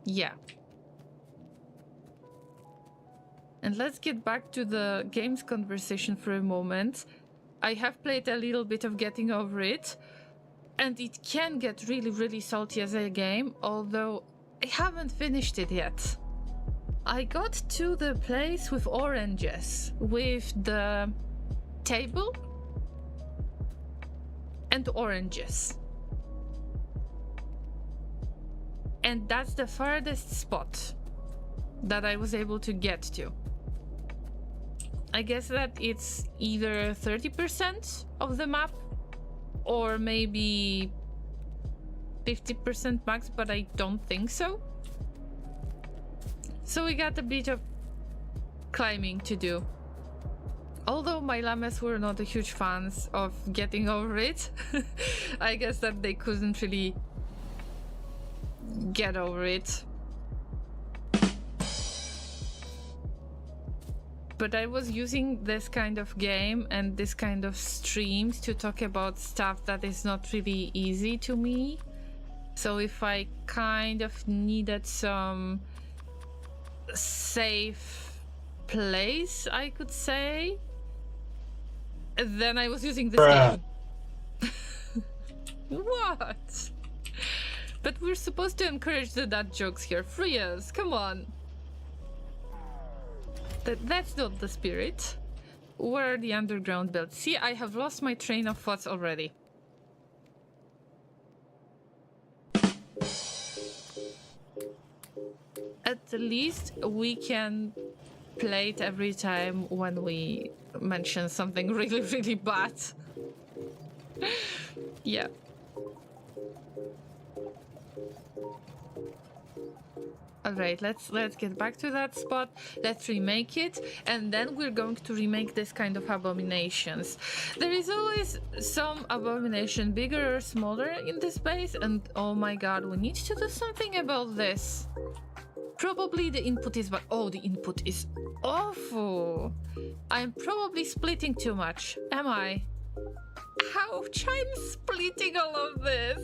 Yeah. And let's get back to the games conversation for a moment. I have played a little bit of Getting Over It, and it can get really salty as a game, although I haven't finished it yet. I got to the place with oranges, with the table and oranges. And that's the farthest spot that I was able to get to. I guess that it's either 30% of the map or maybe 50% max, but I don't think so. So we got a bit of climbing to do. Although my llamas were not a huge fans of Getting Over It, I guess that they couldn't really get over it. But I was using this kind of game and this kind of streams to talk about stuff that is not really easy to me. So if I kind of needed some safe place, I could say, then I was using this game. What? But we're supposed to encourage the dad jokes here. Free us, come on. That's not the spirit. Where are the underground belts? See, I have lost my train of thoughts already. At least we can play it every time when we mention something really bad. Yeah. Alright, let's get back to that spot. Let's remake it, and then we're going to remake this kind of abominations. There is always some abomination, bigger or smaller, in this base, and oh my god, we need to do something about this. Probably the input is, but oh, the input is awful. I'm probably splitting too much. Am I? Ouch, I'm splitting all of this.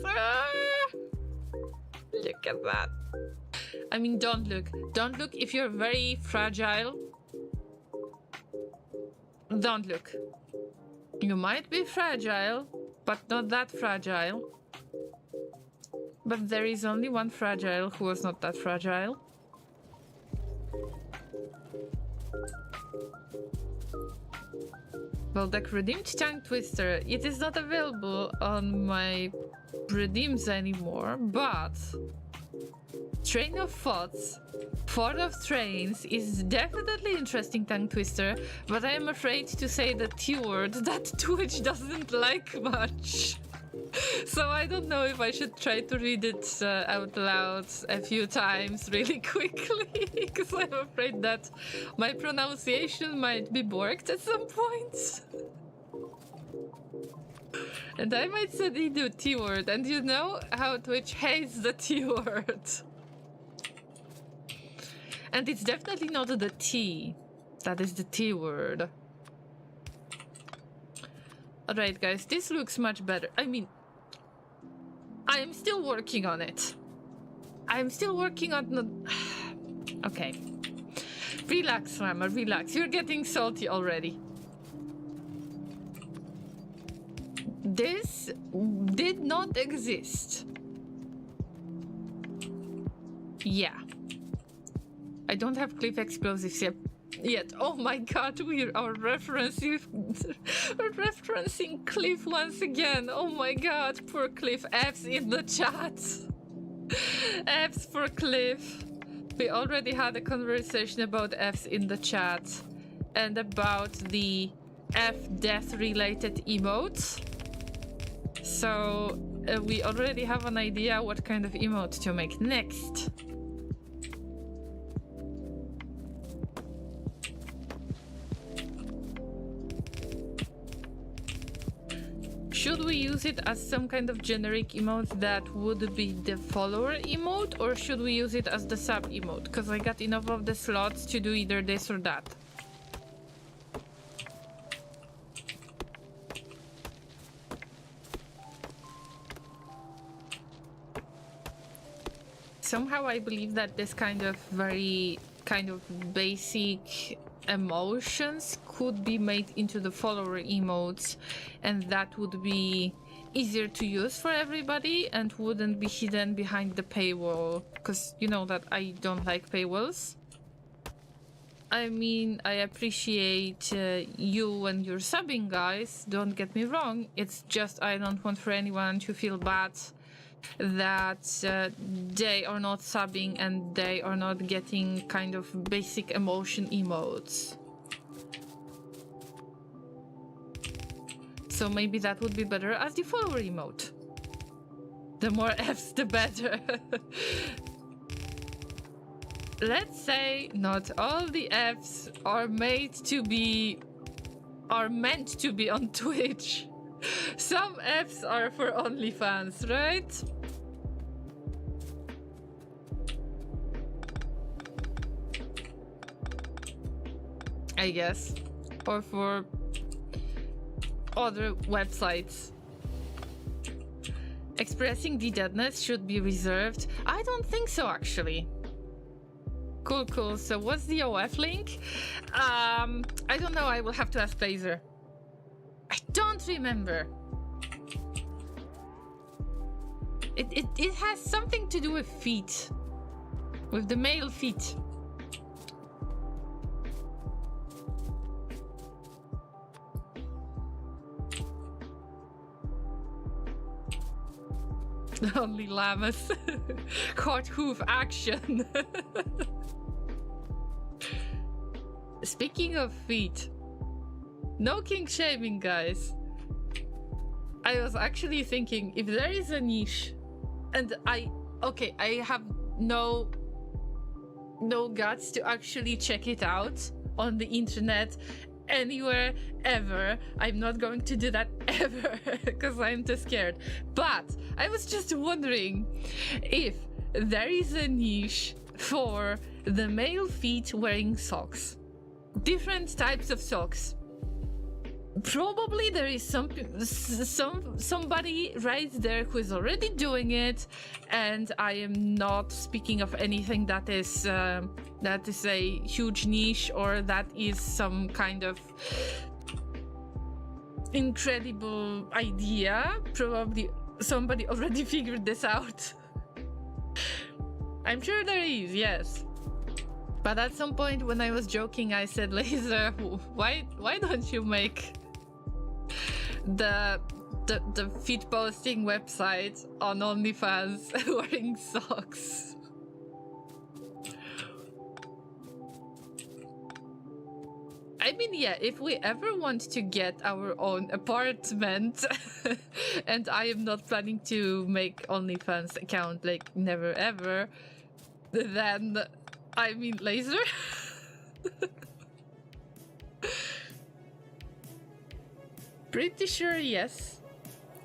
Look at that. I mean, don't look. Don't look if you're very fragile. Don't look. You might be fragile, but not that fragile. But there is only one fragile who was not that fragile. Well, the redeemed tongue twister, it is not available on my redeems anymore, but Train of Thoughts, Thought of Trains is definitely interesting tongue twister, but I am afraid to say the T word that Twitch doesn't like much. So I don't know if I should try to read it out loud a few times really quickly, because I'm afraid that my pronunciation might be borked at some point. And I might suddenly do T word, and you know how Twitch hates the T word. And it's definitely not the T. That is the T word. Alright guys, this looks much better. I mean, I am still working on it. I'm still working on the... Okay. Relax, Llama, relax. You're getting salty already. This did not exist. Yeah. I don't have cliff explosives yet. Oh my god, we are referencing Cliff once again. Oh my god, poor Cliff. F's in the chat. F's for Cliff. We already had a conversation about F's in the chat and about the F death related emotes. So we already have an idea what kind of emote to make next. Should we use it as some kind of generic emote that would be the follower emote, or should we use it as the sub emote? Because I got enough of the slots to do either this or that. Somehow I believe that this kind of very basic emotions could be made into the follower emotes, and that would be easier to use for everybody and wouldn't be hidden behind the paywall, because you know that I don't like paywalls. I mean, I appreciate you when you're subbing, guys, don't get me wrong. It's just I don't want for anyone to feel bad that they are not subbing and they are not getting kind of basic emotion emotes. So maybe that would be better as the follower emote. The more F's, the better. Let's say not all the F's are meant to be on Twitch. Some F's are for OnlyFans, right? I guess. Or for other websites. Expressing the deadness should be reserved. I don't think so, actually. Cool, cool. So what's the OF link? I don't know. I will have to ask Blazer. I don't remember. It has something to do with feet. With the male feet. Only llamas. Hot hoof action. Speaking of feet. No kink shaming, guys. I was actually thinking if there is a niche and I have no guts to actually check it out on the internet anywhere ever. I'm not going to do that ever because I'm too scared. But I was just wondering if there is a niche for the male feet wearing socks. Different types of socks. Probably there is somebody right there who is already doing it, and I am not speaking of anything that is a huge niche or that is some kind of incredible idea. Probably somebody already figured this out. I'm sure there is, yes. But at some point when I was joking, I said, Laser, why don't you make the feet posting website on OnlyFans wearing socks? I mean, yeah, if we ever want to get our own apartment, and I am not planning to make OnlyFans account, like, never ever, then, I mean, Laser? Pretty sure, yes.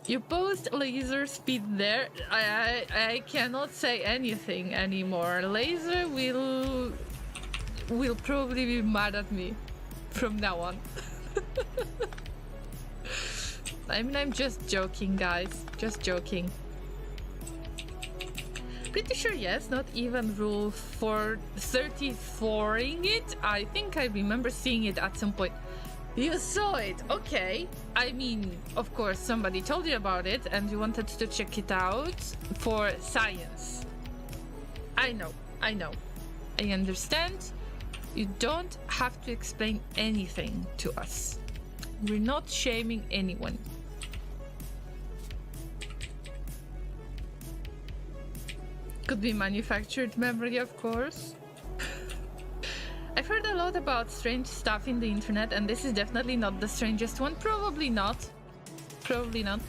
You post Laser speed there. I cannot say anything anymore. Laser will probably be mad at me from now on. I mean, I'm just joking, guys. Just joking. Pretty sure, yes. Not even rule for 34ing it. I think I remember seeing it at some point. You saw it, okay. I mean, of course, somebody told you about it and you wanted to check it out for science. I know. I understand. You don't have to explain anything to us. We're not shaming anyone. Could be manufactured memory, of course. I've heard a lot about strange stuff in the internet, and this is definitely not the strangest one. Probably not. Probably not.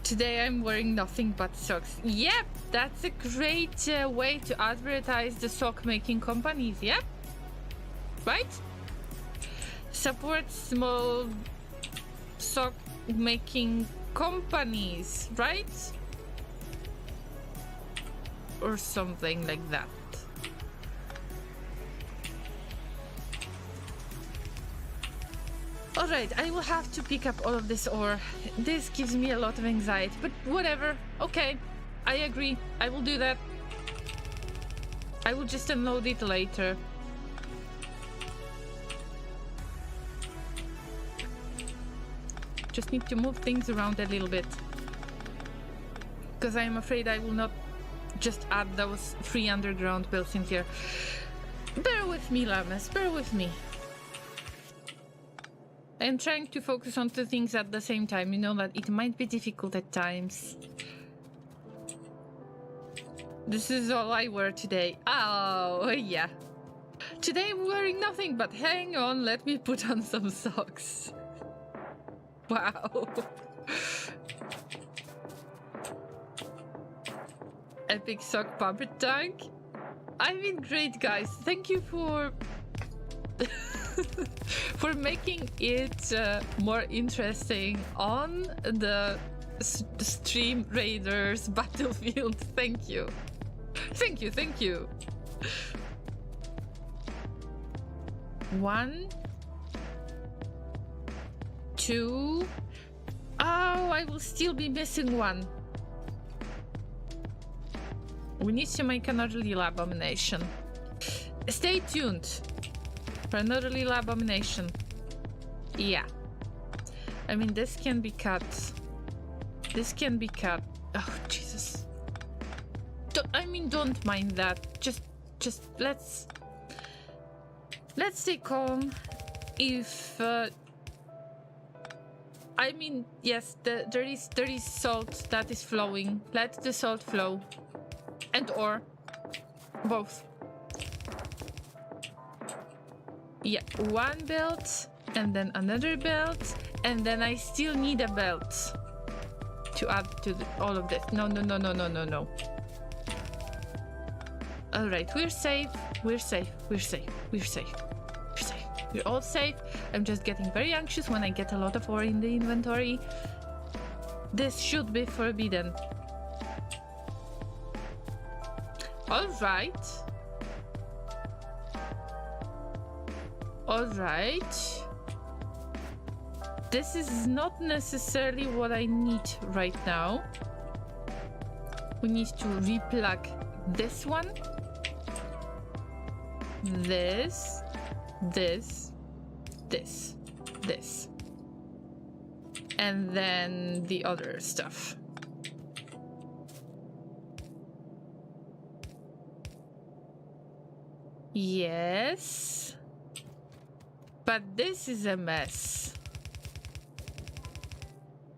Today I'm wearing nothing but socks. Yep, that's a great way to advertise the sock making companies. Yep. Right? Support small sock making companies, right? Or something like that. Alright, I will have to pick up all of this ore. This gives me a lot of anxiety, but whatever. Okay, I agree. I will do that. I will just unload it later. Just need to move things around a little bit. Because I'm afraid I will not just add those 3 underground belts in here. Bear with me, Llamas, bear with me. I'm trying to focus on 2 things at the same time. You know that it might be difficult at times. This is all I wear today. Oh, yeah. Today I'm wearing nothing, but hang on, let me put on some socks. Wow. Epic sock puppet tank. I mean, great, guys. Thank you for for making it more interesting on the Stream Raiders battlefield. Thank you. Thank you, thank you. 1, 2. Oh, I will still be missing 1. We need to make another little abomination. Stay tuned for another little abomination. Yeah. I mean, this can be cut. This can be cut. Oh, Jesus. Don't mind that. Just let's stay calm. If I mean, yes, there is salt that is flowing. Let the salt flow. And or both. Yeah, 1 belt and then another belt, and then I still need a belt to add to all of this. No. All right, we're safe. We're all safe. I'm just getting very anxious when I get a lot of ore in the inventory. This should be forbidden. Alright. Alright. This is not necessarily what I need right now. We need to replug this one. This. And then the other stuff. Yes. But this is a mess.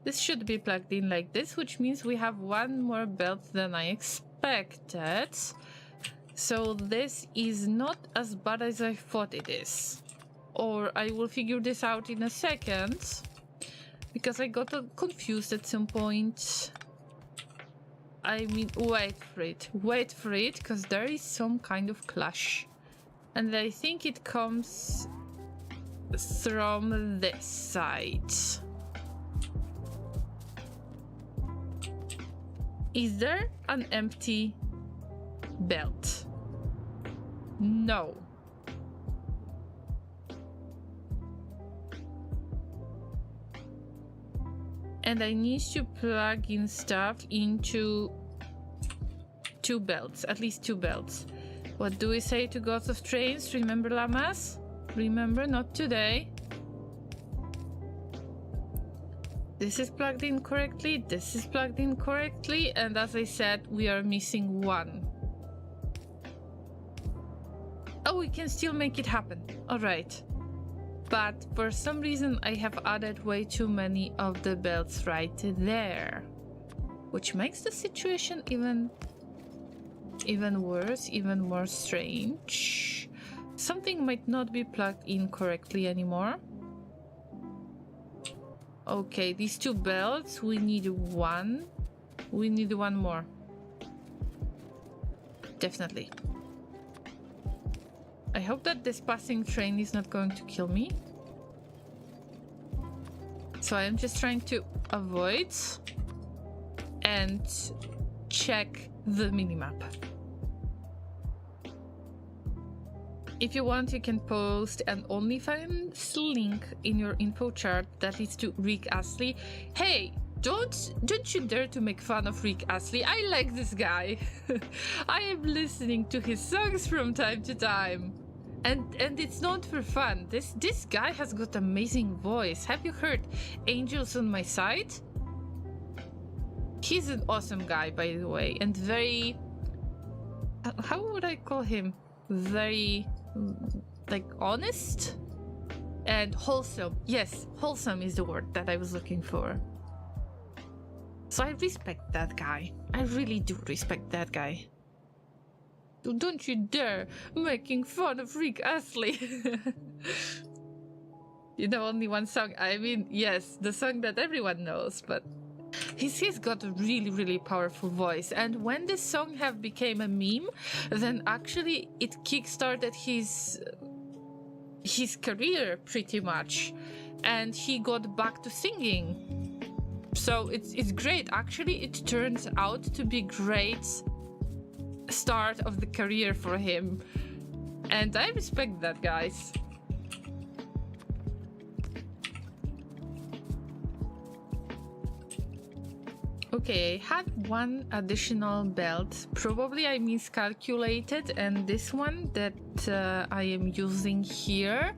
This should be plugged in like this, which means we have one more belt than I expected. So this is not as bad as I thought it is. Or I will figure this out in a second. Because I got confused at some point. I mean, wait for it, because there is some kind of clash. And I think it comes from this side. Is there an empty belt? No. And I need to plug in stuff into two belts, at least two belts. What do we say to gods of trains? Remember, llamas? Remember, not today. This is plugged in correctly, this is plugged in correctly, and as I said, we are missing one. Oh, we can still make it happen. Alright. But for some reason, I have added way too many of the belts right there. Which makes the situation even worse, even more strange. Something might not be plugged in correctly anymore. Okay, these two belts, we need one. We need one more. Definitely. I hope that this passing train is not going to kill me. So I'm just trying to avoid and check the minimap. If you want, you can post an OnlyFans link in your info chart that leads to Rick Astley. Hey, don't you dare to make fun of Rick Astley. I like this guy. I am listening to his songs from time to time. And it's not for fun. This guy has got amazing voice. Have you heard Angels on My Side? He's an awesome guy, by the way, and very... how would I call him? Very... like, honest? And wholesome. Yes, wholesome is the word that I was looking for. So I respect that guy. I really do respect that guy. Don't you dare making fun of Rick Astley. You know, only one song. I mean, yes, the song that everyone knows, but he's got a really, really powerful voice. And when this song have became a meme, then actually it kickstarted his career pretty much. And he got back to singing. So it's great. Actually, it turns out to be great start of the career for him, and I respect that, guys. Okay, I had one additional belt. Probably I miscalculated, and this one that I am using here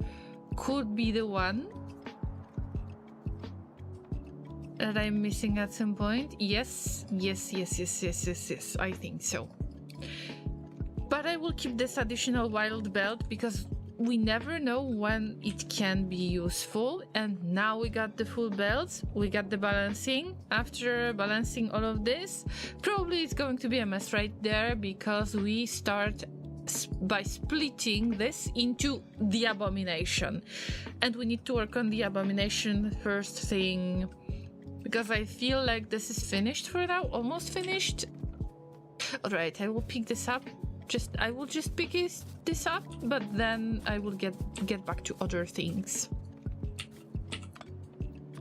could be the one that I'm missing at some point. Yes, I think so. But I will keep this additional wild belt because we never know when it can be useful. And now we got the full belt, we got the balancing. After balancing all of this, probably it's going to be a mess right there because we start by splitting this into the abomination. And we need to work on the abomination first thing because I feel like this is finished for now, almost finished. Alright, I will pick this up. I will just pick this up, but then I will get back to other things.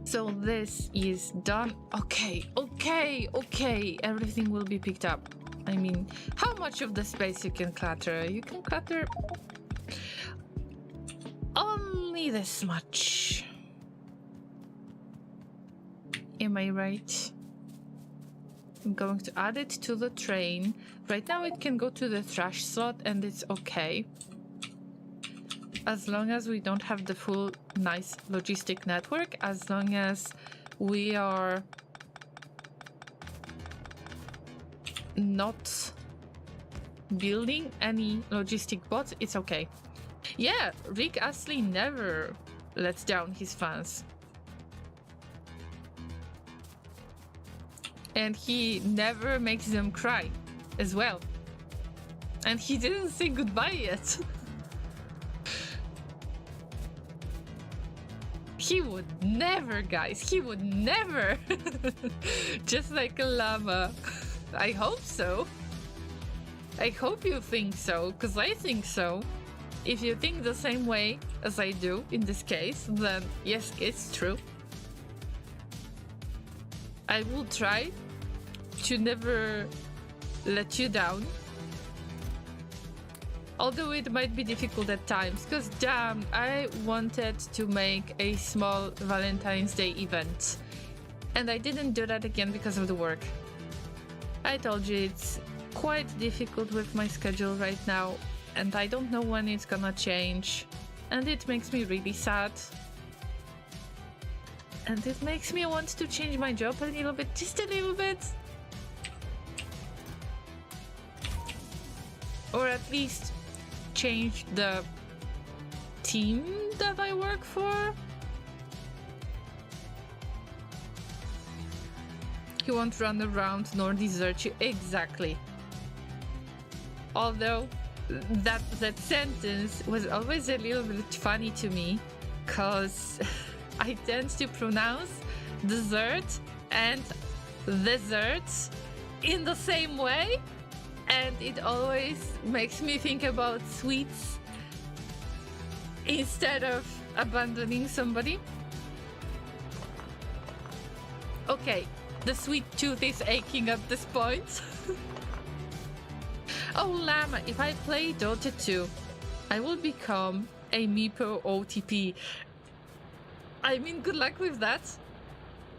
So this is done. Okay. Everything will be picked up. I mean, how much of the space you can clutter? You can clutter only this much. Am I right? I'm going to add it to the train. Right now it can go to the trash slot and it's okay. As long as we don't have the full nice logistic network, as long as we are not building any logistic bots, it's okay. Yeah, Rick Astley never lets down his fans. And he never makes them cry as well. And he didn't say goodbye yet. He would never, guys. He would never. Just like a llama. I hope so. I hope you think so, because I think so. If you think the same way as I do in this case, then yes, it's true. I will try to never let you down. Although it might be difficult at times, because damn, I wanted to make a small Valentine's Day event. And I didn't do that again because of the work. I told you it's quite difficult with my schedule right now, and I don't know when it's gonna change. And it makes me really sad. And it makes me want to change my job a little bit, just a little bit. Or at least change the team that I work for. He won't run around nor desert you. Exactly. Although that sentence was always a little bit funny to me, because I tend to pronounce dessert and dessert in the same way, and it always makes me think about sweets instead of abandoning somebody. Okay, the sweet tooth is aching at this point. Oh, Llama, if I play Dota 2, I will become a Meepo OTP. I mean, good luck with that.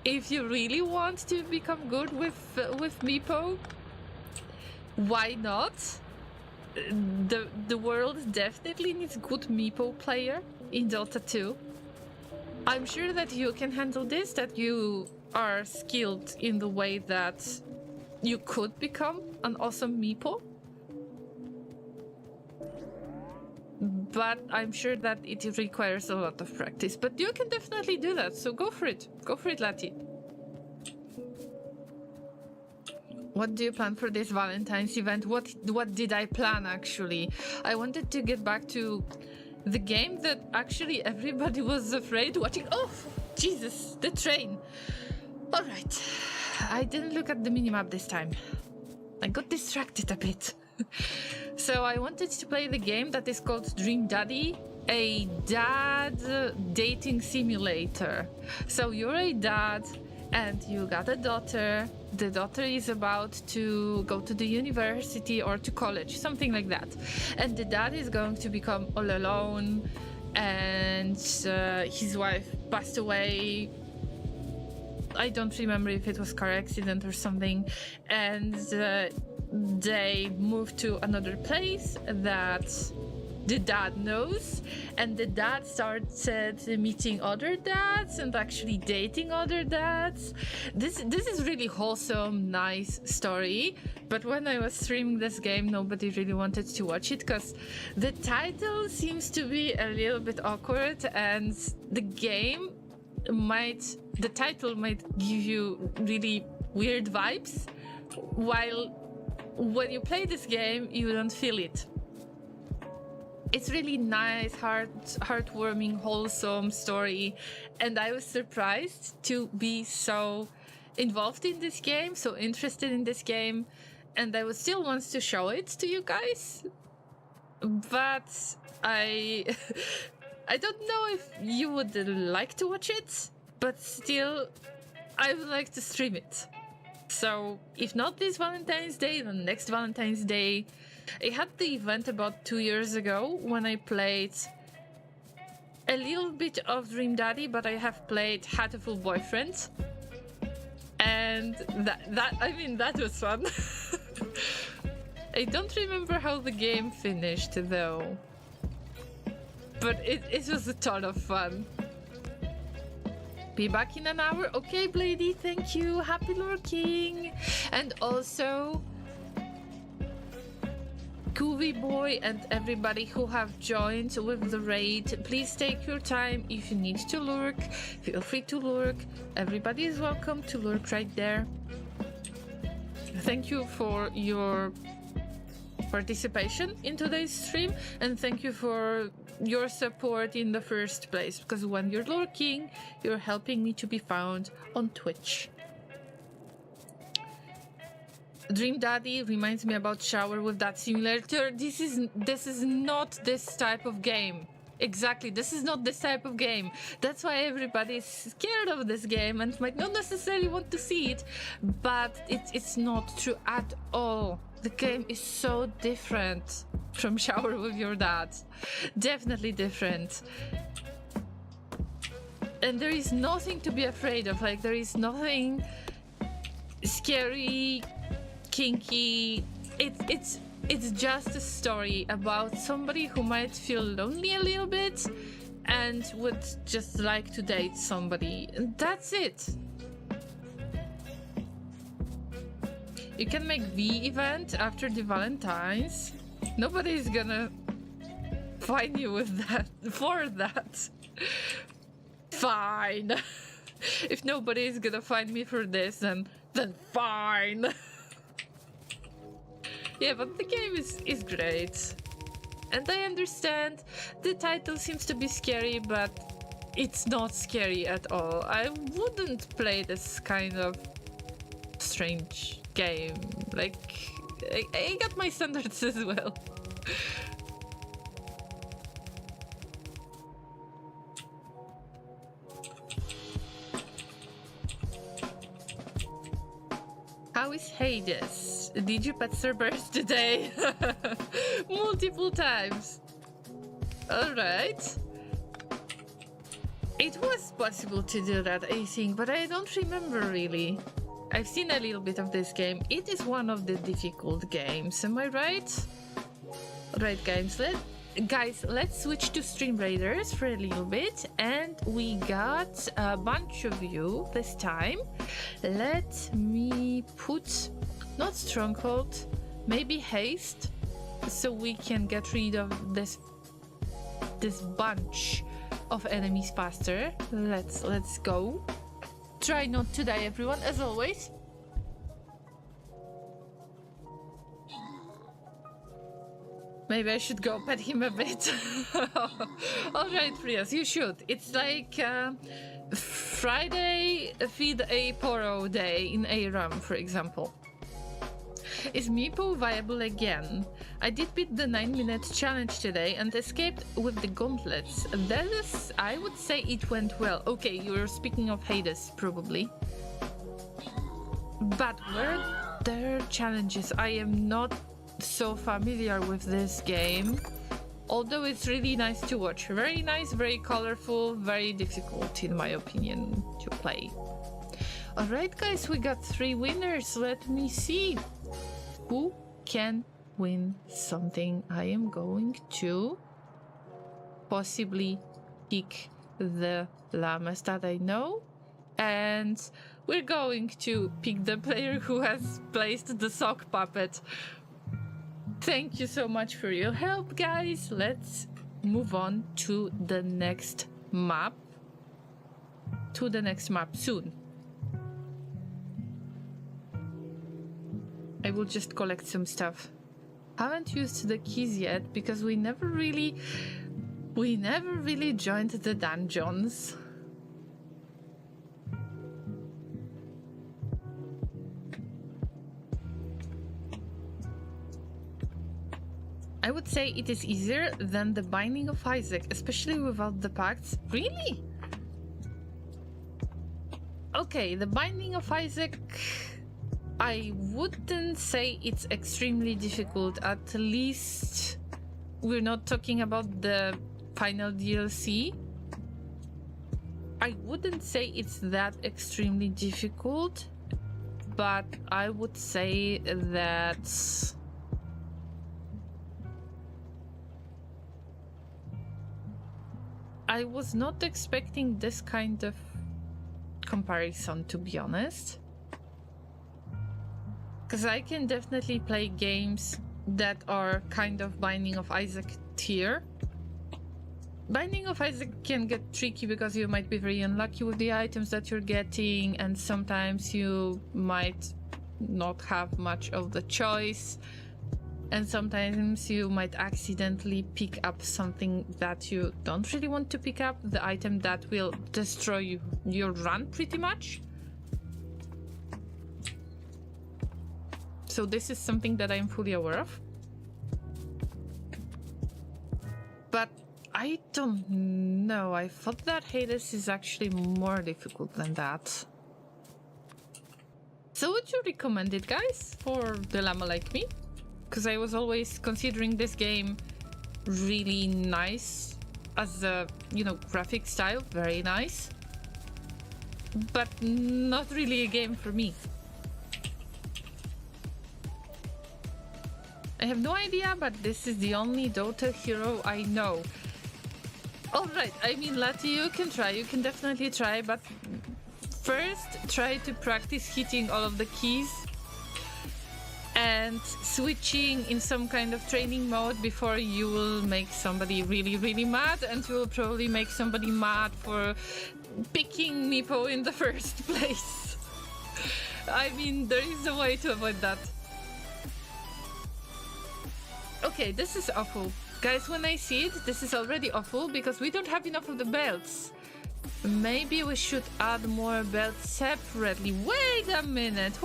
If you really want to become good with Meepo, why not? The world definitely needs good Meepo player in Dota 2. I'm sure that you can handle this, that you are skilled in the way that you could become an awesome Meepo. But I'm sure that it requires a lot of practice. But you can definitely do that, so go for it. Go for it, Lati. What do you plan for this Valentine's event? What did I plan, actually? I wanted to get back to the game that actually everybody was afraid watching. Oh, Jesus, the train. All right. I didn't look at the minimap this time. I got distracted a bit. So I wanted to play the game that is called Dream Daddy, a dad dating simulator. So you're a dad and you got a daughter. The daughter is about to go to the university or to college, something like that. And the dad is going to become all alone, and his wife passed away. I don't remember if it was car accident or something. And they moved to another place that the dad knows, and the dad started meeting other dads and actually dating other dads. This is really wholesome, nice story. But when I was streaming this game, nobody really wanted to watch it because the title seems to be a little bit awkward, and the title might give you really weird vibes, while when you play this game, you don't feel it. It's really nice, heartwarming, wholesome story, and I was surprised to be so involved in this game, so interested in this game, and I would still want to show it to you guys, but I don't know if you would like to watch it, but still, I would like to stream it. So if not this Valentine's Day, then next Valentine's Day. I had the event about 2 years ago when I played a little bit of Dream Daddy, but I have played Hatoful Boyfriend. And that was fun. I don't remember how the game finished though. But it was a ton of fun. Be back in an hour. Okay, Blady, thank you. Happy lurking. And also, Koovy Boy and everybody who have joined with the raid, please take your time. If you need to lurk, feel free to lurk. Everybody is welcome to lurk right there. Thank you for your participation in today's stream, and thank you for your support in the first place, because when you're lurking, you're helping me to be found on Twitch. Dream Daddy reminds me about Shower with that simulator. This is not this type of game. Exactly, this is not this type of game. That's why everybody is scared of this game and might not necessarily want to see it, but it's not true at all. The game is so different from Shower with Your Dad. Definitely different. And there is nothing to be afraid of. Like, there is nothing scary, kinky. It's just a story about somebody who might feel lonely a little bit and would just like to date somebody. And that's it. You can make the event after the Valentine's. Nobody's gonna find you with that for that. Fine. If nobody is gonna find me for this, then fine. Yeah, but the game is great. And I understand the title seems to be scary, but it's not scary at all. I wouldn't play this kind of strange game. Like, I got my standards as well. How is Hades? Did you pet Sir Burst today? Multiple times. Alright. It was possible to do that, I think, but I don't remember really. I've seen a little bit of this game. It is one of the difficult games, am I right? Right, guys, let's switch to Stream Raiders for a little bit, and we got a bunch of you this time. Let me put, not Stronghold, maybe Haste, so we can get rid of this bunch of enemies faster. Let's go. Try not to die, everyone, as always. Maybe I should go pet him a bit. Alright, Prius, you should. It's like Friday feed a Poro day in ARAM, for example. Is Meepo viable again? I did beat the 9-minute challenge today and escaped with the gauntlets. That is, I would say it went well. Okay, you're speaking of Hades, probably. But were there challenges? I am not so familiar with this game, although it's really nice to watch. Very nice, very colorful, very difficult in my opinion to play. Alright guys, we got 3 winners. Let me see who can win something. I am going to possibly pick the llamas that I know, and we're going to pick the player who has placed the sock puppet. Thank you so much for your help, guys. Let's move on to the next map. Soon. I will just collect some stuff. Haven't used the keys yet because we never really joined the dungeons. I would say it is easier than the Binding of Isaac, especially without the pacts. Really? Okay, the Binding of Isaac I wouldn't say it's extremely difficult. At least we're not talking about the final DLC. I wouldn't say it's that extremely difficult, but I would say that I was not expecting this kind of comparison, to be honest. Because I can definitely play games that are kind of Binding of Isaac tier. Binding of Isaac can get tricky because you might be very unlucky with the items that you're getting, and sometimes you might not have much of the choice, and sometimes you might accidentally pick up something that you don't really want to pick up, the item that will destroy your run pretty much. So this is something that I'm fully aware of. But I don't know, I thought that Hades is actually more difficult than that. So would you recommend it, guys, for the llama like me? Because I was always considering this game really nice as a, you know, graphic style, very nice. But not really a game for me. I have no idea, but this is the only Dota hero I know. Alright, I mean, Lati, you can try, you can definitely try, but first try to practice hitting all of the keys and switching in some kind of training mode before you will make somebody really, really mad, and you will probably make somebody mad for picking Meepo in the first place. I mean, there is a way to avoid that. Okay, this is awful. Guys, when I see it, this is already awful because we don't have enough of the belts. Maybe we should add more belts separately. Wait a minute.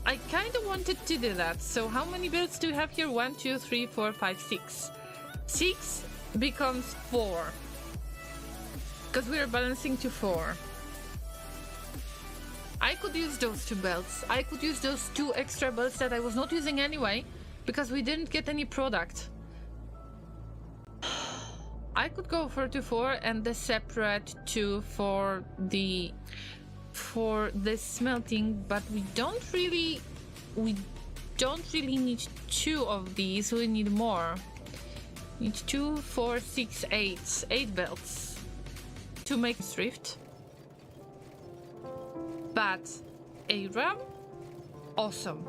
I kind of wanted to do that. So how many belts do we have here? 1, 2, 3, 4, 5, 6. 6 becomes 4. Because we are balancing to 4. I could use those 2 belts. I could use those 2 extra belts that I was not using anyway, because we didn't get any product. I could go for 2-4 and the separate 2 for the smelting, but we don't really need 2 of these. We need more. We need 2, 4, 6, 8. 8 belts to make this rift. But ARAM, awesome.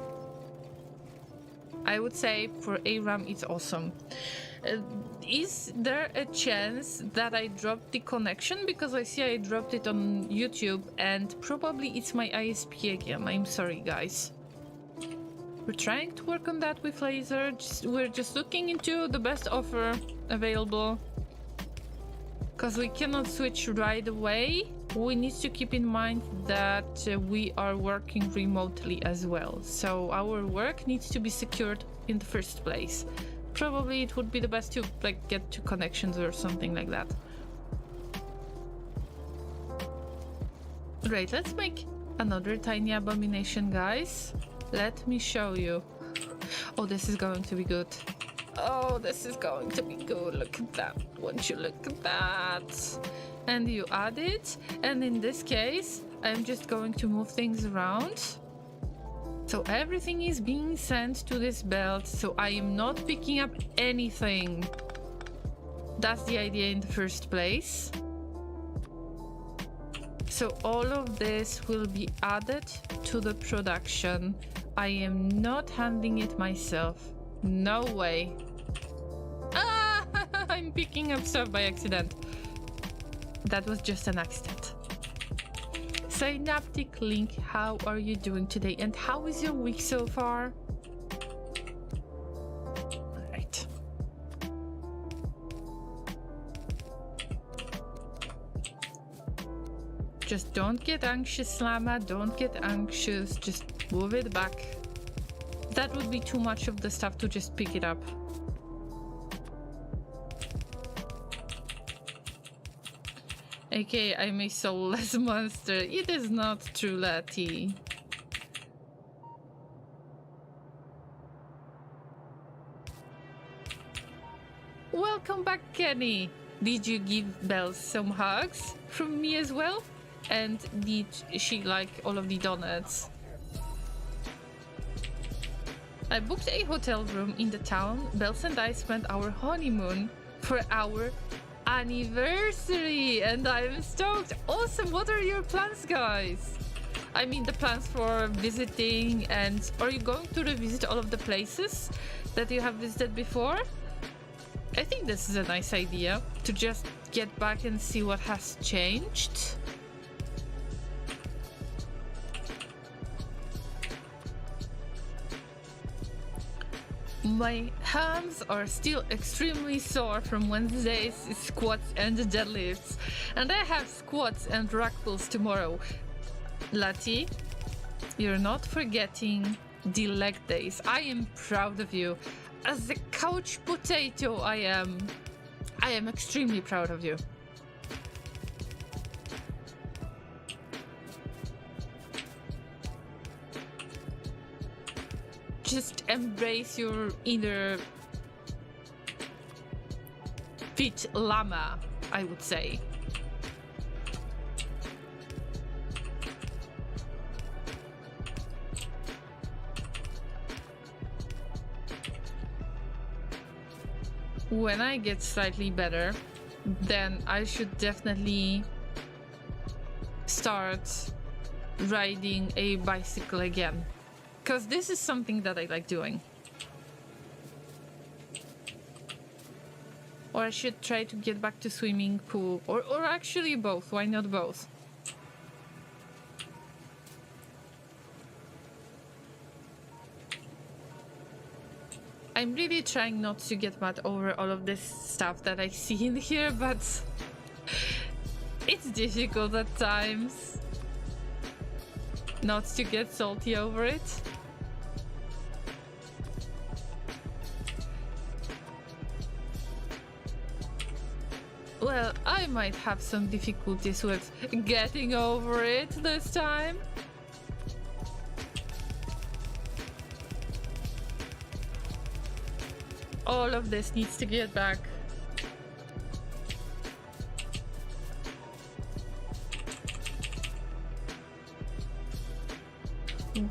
I would say for ARAM it's awesome. Is there a chance that I dropped the connection? Because I see I dropped it on YouTube and probably it's my ISP again. I'm sorry, guys. We're trying to work on that with Laser. We're just looking into the best offer available. Because we cannot switch right away. We need to keep in mind that we are working remotely as well. So our work needs to be secured in the first place. Probably it would be the best to get 2 connections or something like that. Right, let's make another tiny abomination, guys. Let me show you. Oh, this is going to be good. Oh, this is going to be good. Look at that. Won't you look at that? And you add it. And in this case, I'm just going to move things around. So everything is being sent to this belt. So I am not picking up anything. That's the idea in the first place. So all of this will be added to the production. I am not handling it myself. No way. Ah, I'm picking up stuff by accident. That was just an accident. Synaptic Link, how are you doing today? And how is your week so far? Alright. Just don't get anxious, Llama. Don't get anxious. Just move it back. That would be too much of the stuff to just pick it up. aka I'm a soulless monster. It is not true, Lati. Welcome back, Kenny. Did you give Belle some hugs from me as well? And did she like all of the donuts? I booked a hotel room in the town. Bells and I spent our honeymoon for our anniversary, and I'm stoked. Awesome. What are your plans, guys? I mean, the plans for visiting, and are you going to revisit all of the places that you have visited before? I think this is a nice idea, to just get back and see what has changed. My hands are still extremely sore from Wednesday's squats and deadlifts, and I have squats and rack pulls tomorrow. Lati, you're not forgetting the leg days. I am proud of you. As a couch potato, I am extremely proud of you. Just embrace your inner fit llama, I would say. When I get slightly better, then I should definitely start riding a bicycle again. Because this is something that I like doing. Or I should try to get back to swimming pool. Or actually both. Why not both? I'm really trying not to get mad over all of this stuff that I see in here, but it's difficult at times not to get salty over it. Well, I might have some difficulties with getting over it this time. All of this needs to get back.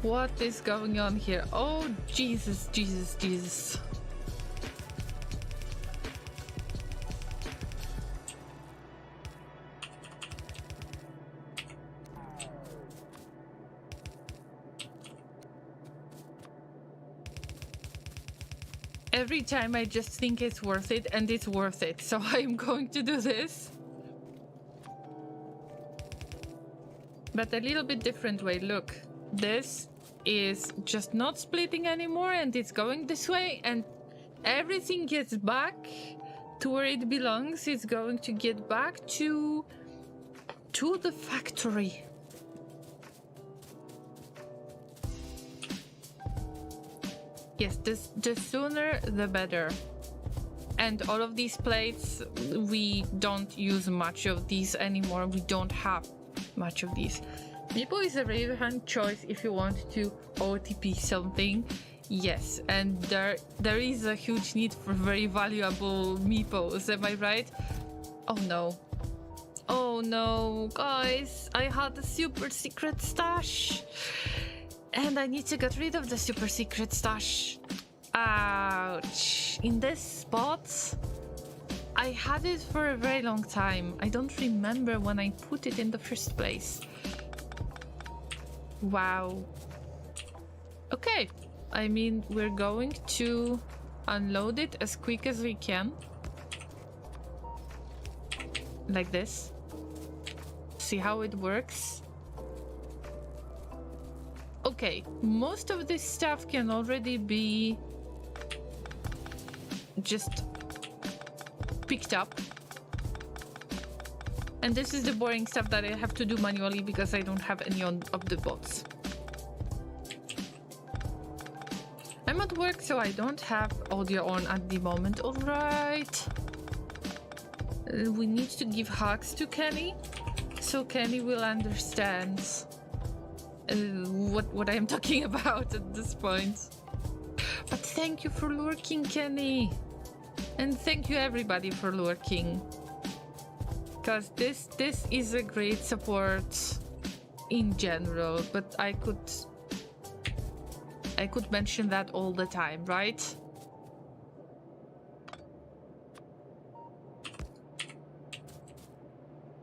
What is going on here? Oh, Jesus, Jesus, Jesus. Every time I just think it's worth it, and it's worth it. So I'm going to do this. But a little bit different way. Look, this is just not splitting anymore, and it's going this way, and everything gets back to where it belongs. It's going to get back to the factory. Yes, the sooner the better. And all of these plates, we don't use much of these anymore. We don't have much of these. Meeple is a very hand choice if you want to OTP something. Yes, and there is a huge need for very valuable meeples, am I right? Oh no. Oh no, guys, I had a super secret stash. And I need to get rid of the super secret stash. Ouch. In this spot, I had it for a very long time. I don't remember when I put it in the first place. Wow. Okay. I mean, we're going to unload it as quick as we can. Like this. See how it works. Okay, most of this stuff can already be just picked up. And this is the boring stuff that I have to do manually because I don't have any of the bots. I'm at work, so I don't have audio on at the moment. All right. We need to give hugs to Kenny. so Kenny will understand what I am talking about at this point. But thank you for lurking, Kenny. And thank you everybody for lurking. Because this is a great support in general, but I could mention that all the time, right?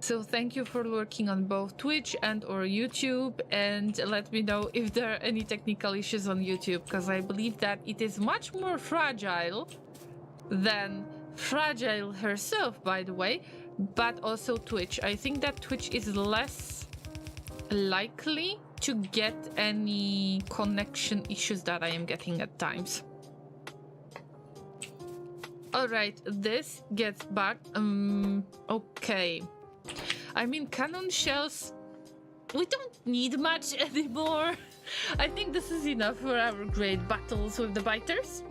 So thank you for lurking on both Twitch and or YouTube, and let me know if there are any technical issues on YouTube, because I believe that it is much more fragile than Fragile herself, by the way, but also Twitch. I think that Twitch is less likely to get any connection issues that I am getting at times. Alright, this gets back. Okay. I mean, cannon shells, we don't need much anymore. I think this is enough for our great battles with the biters.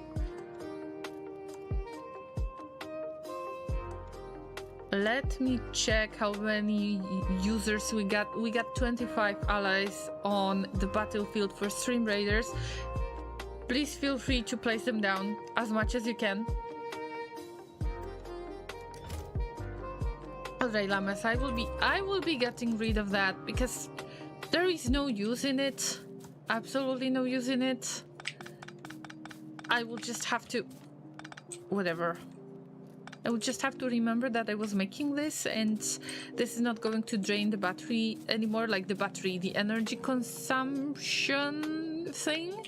Let me check how many users we got. We got 25 allies on the battlefield for Stream Raiders. Please feel free to place them down as much as you can. Alright, Llamas, I will be getting rid of that because there is no use in it. Absolutely no use in it. I will just have to... whatever. I will just have to remember that I was making this, and this is not going to drain the battery anymore, like the energy consumption thing.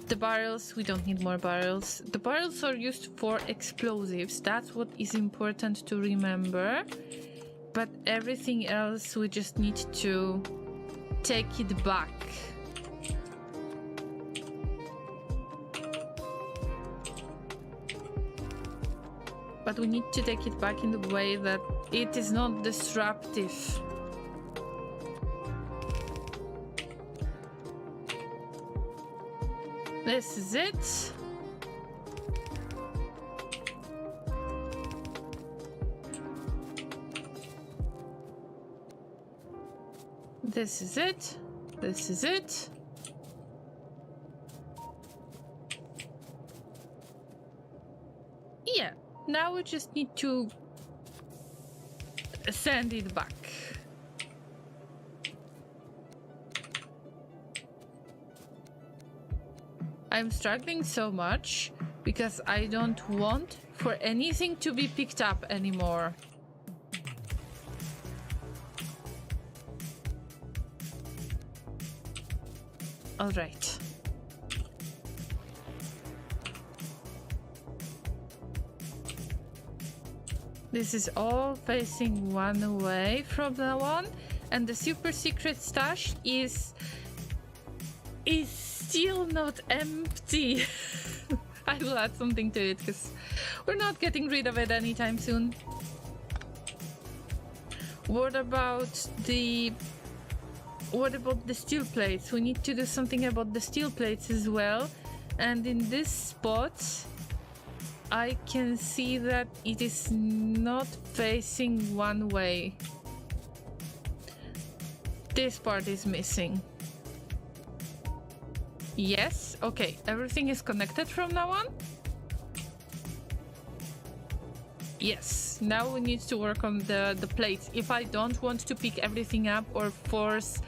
The barrels, we don't need more barrels. The barrels are used for explosives. That's what is important to remember. But everything else, we just need to take it back. But we need to take it back in the way that it is not disruptive. This is it. This is it. This is it. Yeah, now we just need to send it back. I'm struggling so much because I don't want for anything to be picked up anymore. All right. This is all facing one way from now on, and the super secret stash is still not empty. I will add something to it because we're not getting rid of it anytime soon. What about the steel plates? We need to do something about the steel plates as well. And in this spot, I can see that it is not facing one way. This part is missing. Yes, okay, everything is connected from now on. Yes, now we need to work on the plates. If I don't want to pick everything up or force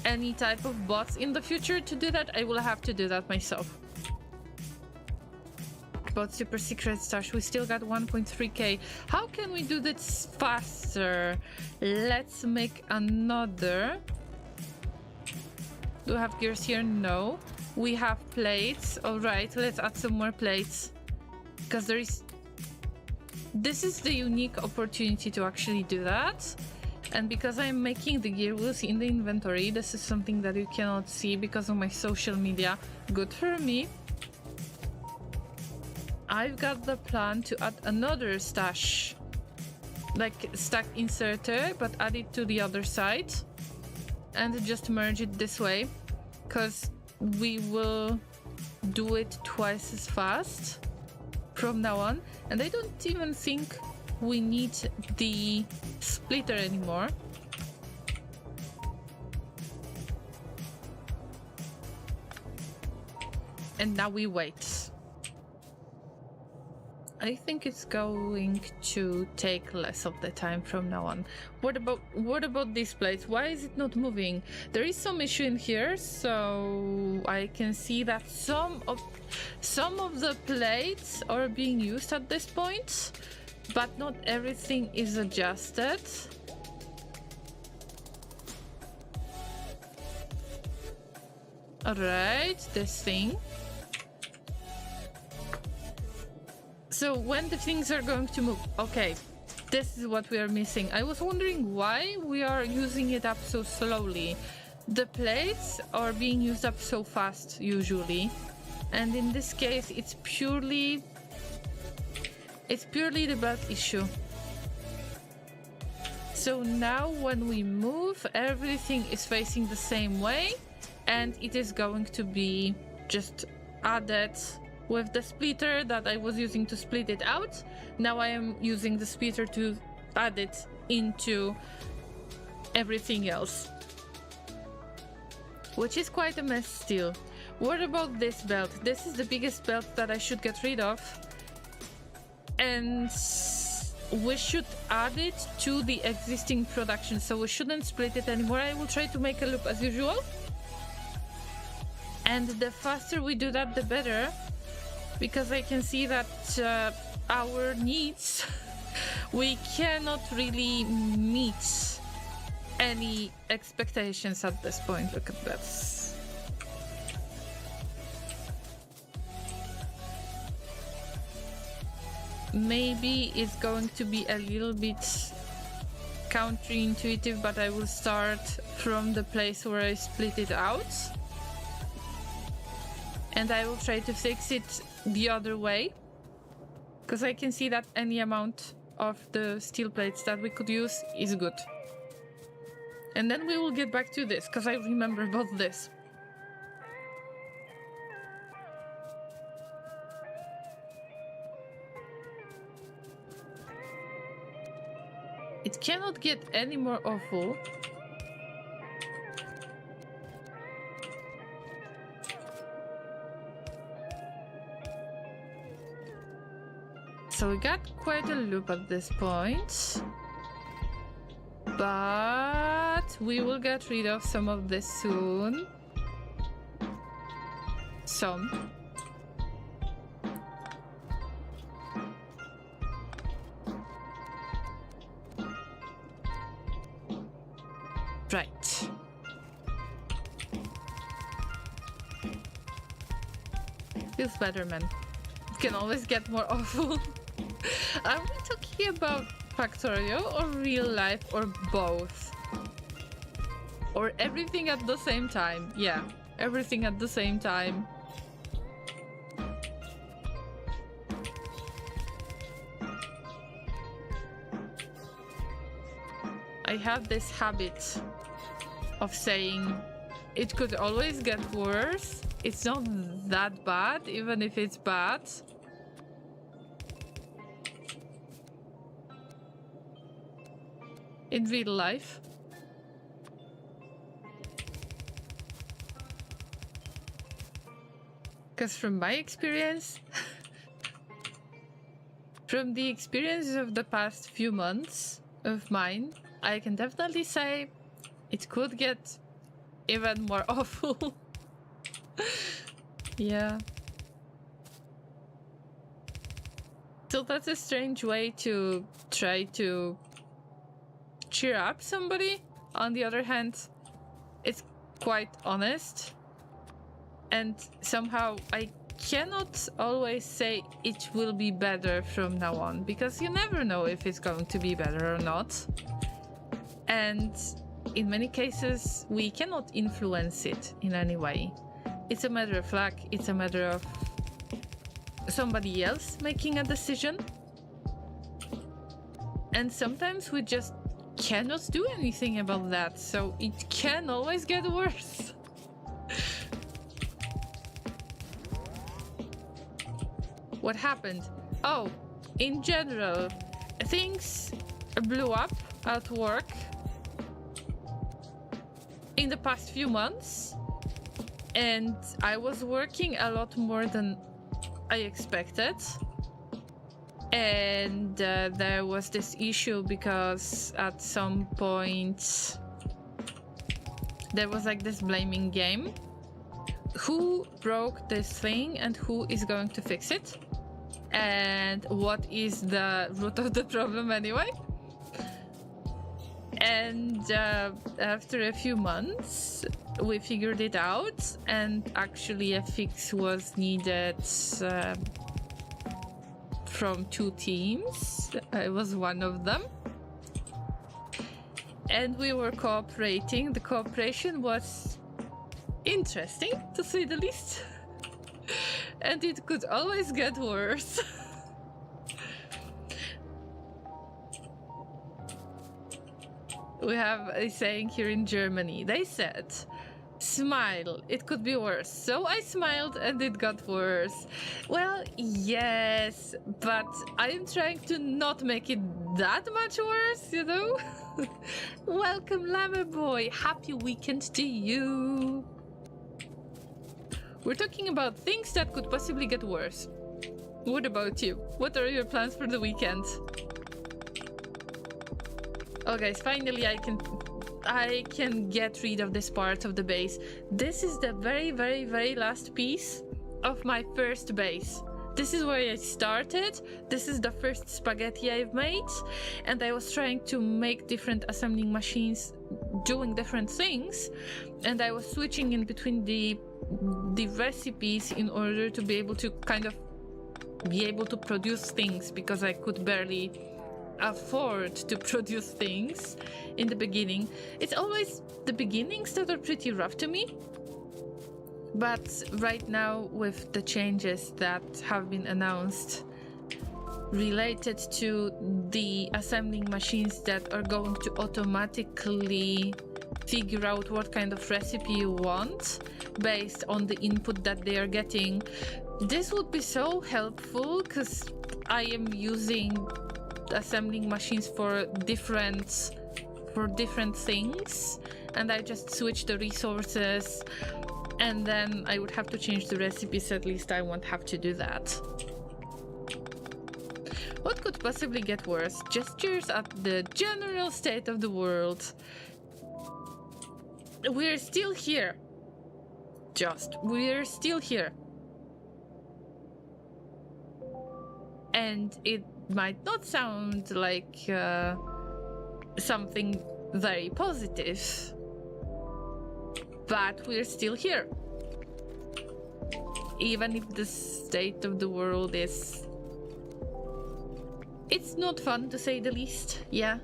any type of bots in the future to do that, I will have to do that myself. But super secret stash, we still got 1.3k. How can we do this faster? Let's make another. Do we have gears here? No. We have plates. All right, let's add some more plates. Because this is the unique opportunity to actually do that. And because I'm making the gear wheels in the inventory, this is something that you cannot see because of my social media. Good for me. I've got the plan to add another stash, like stack inserter, but add it to the other side and just merge it this way, because we will do it twice as fast from now on. And I don't even think we need the splitter anymore. And now we wait. I think it's going to take less of the time from now on. What about this place? Why is it not moving? There is some issue in here, so I can see that some of the plates are being used at this point, but not everything is adjusted. Alright, this thing. So when the things are going to move, okay, this is what we are missing. I was wondering why we are using it up so slowly. The plates are being used up so fast usually, and in this case it's purely the belt issue. So now when we move, everything is facing the same way, and it is going to be just added with the splitter that I was using to split it out. Now I am using the splitter to add it into everything else, which is quite a mess still. What about this belt? This is the biggest belt that I should get rid of, and we should add it to the existing production, so we shouldn't split it anymore. I will try to make a loop as usual, and the faster we do that, the better, because I can see that our needs we cannot really meet any expectations at this point. Look at this. Maybe it's going to be a little bit counterintuitive, but I will start from the place where I split it out, and I will try to fix it the other way, because I can see that any amount of the steel plates that we could use is good. And then we will get back to this, because I remember about this. It cannot get any more awful. So we got quite a loop at this point, but we will get rid of some of this soon. Some. Right. Feels better, man. It can always get more awful. Are we talking about Factorio or real life, or both? Or everything at the same time? Yeah, everything at the same time. I have this habit of saying it could always get worse. It's not that bad, even if it's bad. In real life. Because from my experience, from the experiences of the past few months of mine, I can definitely say it could get even more awful. Yeah. So that's a strange way to try to cheer up somebody. On the other hand, it's quite honest, and somehow I cannot always say it will be better from now on, because you never know if it's going to be better or not, and in many cases we cannot influence it in any way. It's a matter of luck, it's a matter of somebody else making a decision, and sometimes we just cannot do anything about that, so it can always get worse. What happened? Oh, in general, things blew up at work in the past few months, And I was working a lot more than I expected. And there was this issue because at some point there was like this blaming game. Who broke this thing and who is going to fix it? And what is the root of the problem anyway? And after a few months, we figured it out, and actually a fix was needed from 2 teams. I was one of them. And we were cooperating. The cooperation was interesting, to say the least. And it could always get worse. We have a saying here in Germany. They said, smile, it could be worse. So I smiled and it got worse. Well, yes, but I'm trying to not make it that much worse, you know? Welcome, Llama boy. Happy weekend to you. We're talking about things that could possibly get worse. What about you? What are your plans for the weekend? Oh guys, finally I can get rid of this part of the base. This is the very last piece of my first base. This is where I started. This is the first spaghetti I've made, and I was trying to make different assembling machines doing different things, and I was switching in between the recipes in order to be able to kind of be able to produce things, because I could barely afford to produce things in the beginning. It's always the beginnings that are pretty rough to me. But right now, with the changes that have been announced related to the assembling machines that are going to automatically figure out what kind of recipe you want based on the input that they are getting, this would be so helpful, because I am using assembling machines for different things, and I just switch the resources, and then I would have to change the recipes. At least I won't have to do that. What could possibly get worse? Gestures at the general state of the world. We're still here. We're still here. And it might not sound like something very positive, but we're still here. Even if the state of the world is... it's not fun, to say the least, yeah.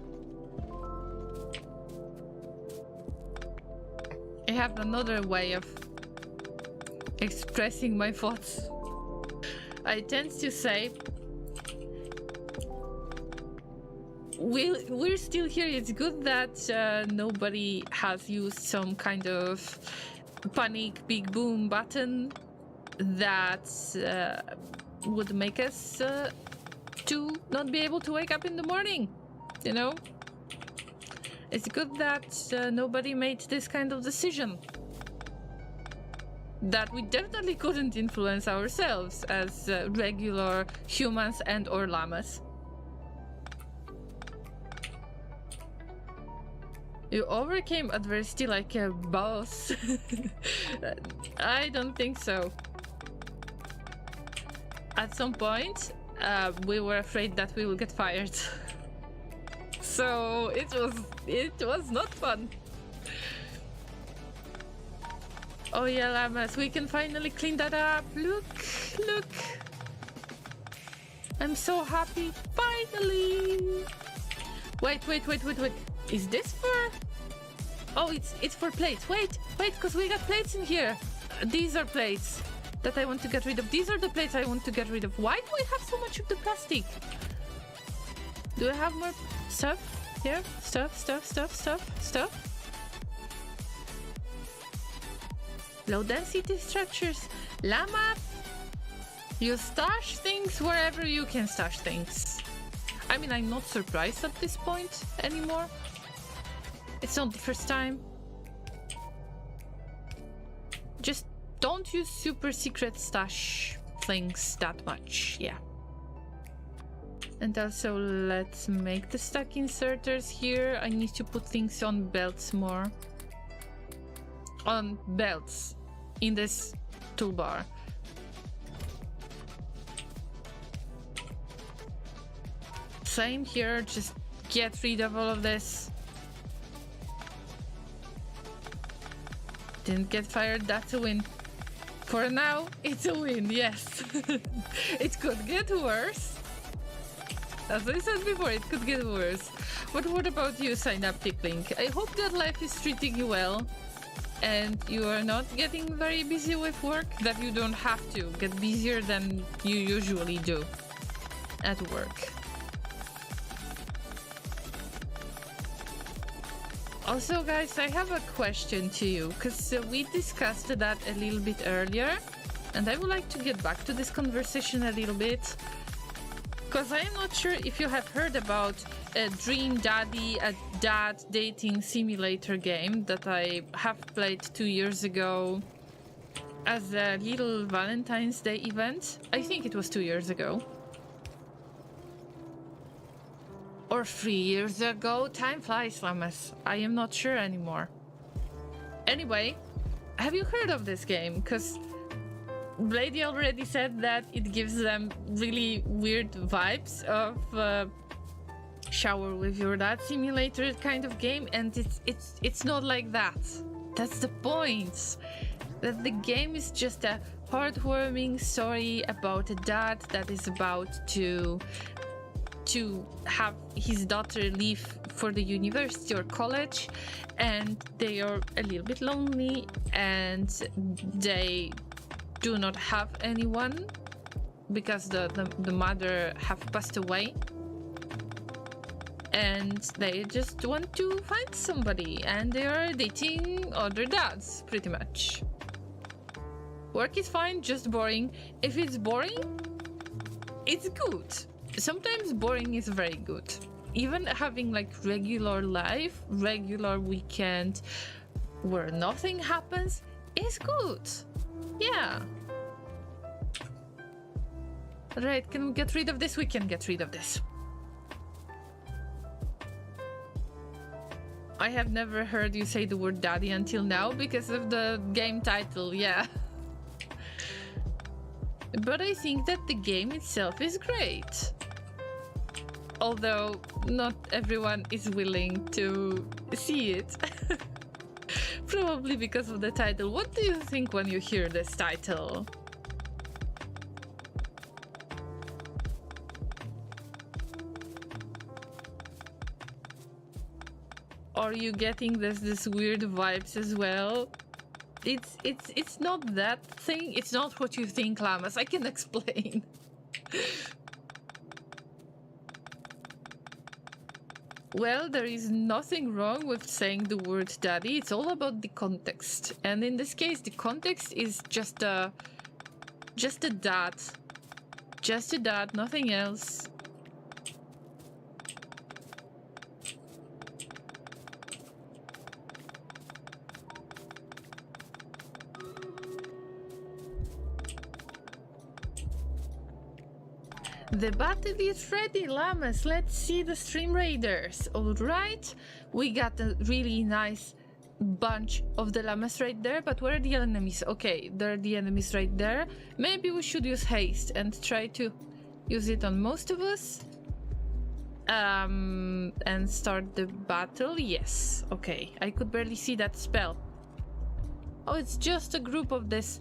I have another way of expressing my thoughts. I tend to say, we're still here. It's good that nobody has used some kind of panic big boom button that would make us to not be able to wake up in the morning, you know? It's good that nobody made this kind of decision that we definitely couldn't influence ourselves as regular humans and or llamas. You overcame adversity like a boss. I don't think so. At some point, we were afraid that we will get fired. So it was not fun. Oh yeah, llamas, we can finally clean that up. Look. I'm so happy. Finally. Wait. Is this for... oh, it's for plates. Wait, because we got plates in here. These are plates that I want to get rid of. These are the plates I want to get rid of. Why do I have so much of the plastic? Do I have more stuff here? Stuff. Low density structures. Llama, you stash things wherever you can stash things. I mean, I'm not surprised at this point anymore. It's not the first time. Just don't use super secret stash things that much, yeah. And also let's make the stack inserters here. I need to put things on belts more. On belts in this toolbar. Same here, just get rid of all of this. Didn't get fired, that's a win. For now, it's a win, yes. It could get worse. As I said before, it could get worse. But what about you, Synaptic Link? I hope that life is treating you well and you are not getting very busy with work, that you don't have to get busier than you usually do at work. Also, guys, I have a question to you, because we discussed that a little bit earlier, and I would like to get back to this conversation a little bit, because I am not sure if you have heard about a Dream Daddy, a dad dating simulator game that I have played 2 years ago as a little Valentine's Day event. I think it was 2 years ago. Or 3 years ago. Time flies, Llamas. I am not sure anymore. Anyway, have you heard of this game? Because Blady already said that it gives them really weird vibes of shower with your dad simulator kind of game, and it's not like that. That's the point. That the game is just a heartwarming story about a dad that is about to have his daughter leave for the university or college, and they are a little bit lonely and they do not have anyone because the mother have passed away, and they just want to find somebody, and they are dating other dads pretty much. Work is fine, just boring. If it's boring, it's good. Sometimes boring is very good. Even having like regular life, regular weekend where nothing happens is good. Yeah. Right, can we get rid of this? We can get rid of this. I have never heard you say the word daddy until now because of the game title, yeah. But I think that the game itself is great. Although not everyone is willing to see it. Probably because of the title. What do you think when you hear this title? Are you getting this weird vibes as well? It's not that thing. It's not what you think, Llamas. I can explain. Well, there is nothing wrong with saying the word daddy. It's all about the context. And in this case, the context is just a dad. Just a dad, nothing else. The battle is ready, Llamas. Let's see the Stream Raiders. Alright, we got a really nice bunch of the Llamas right there, but where are the enemies? Okay, there are the enemies right there. Maybe we should use haste and try to use it on most of us. And start the battle. Yes, okay. I could barely see that spell. Oh, it's just a group of this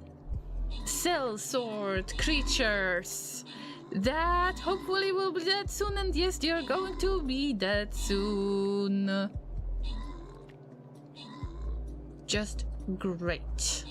cell sword creatures that hopefully will be dead soon, and yes, they are going to be dead soon. Just great.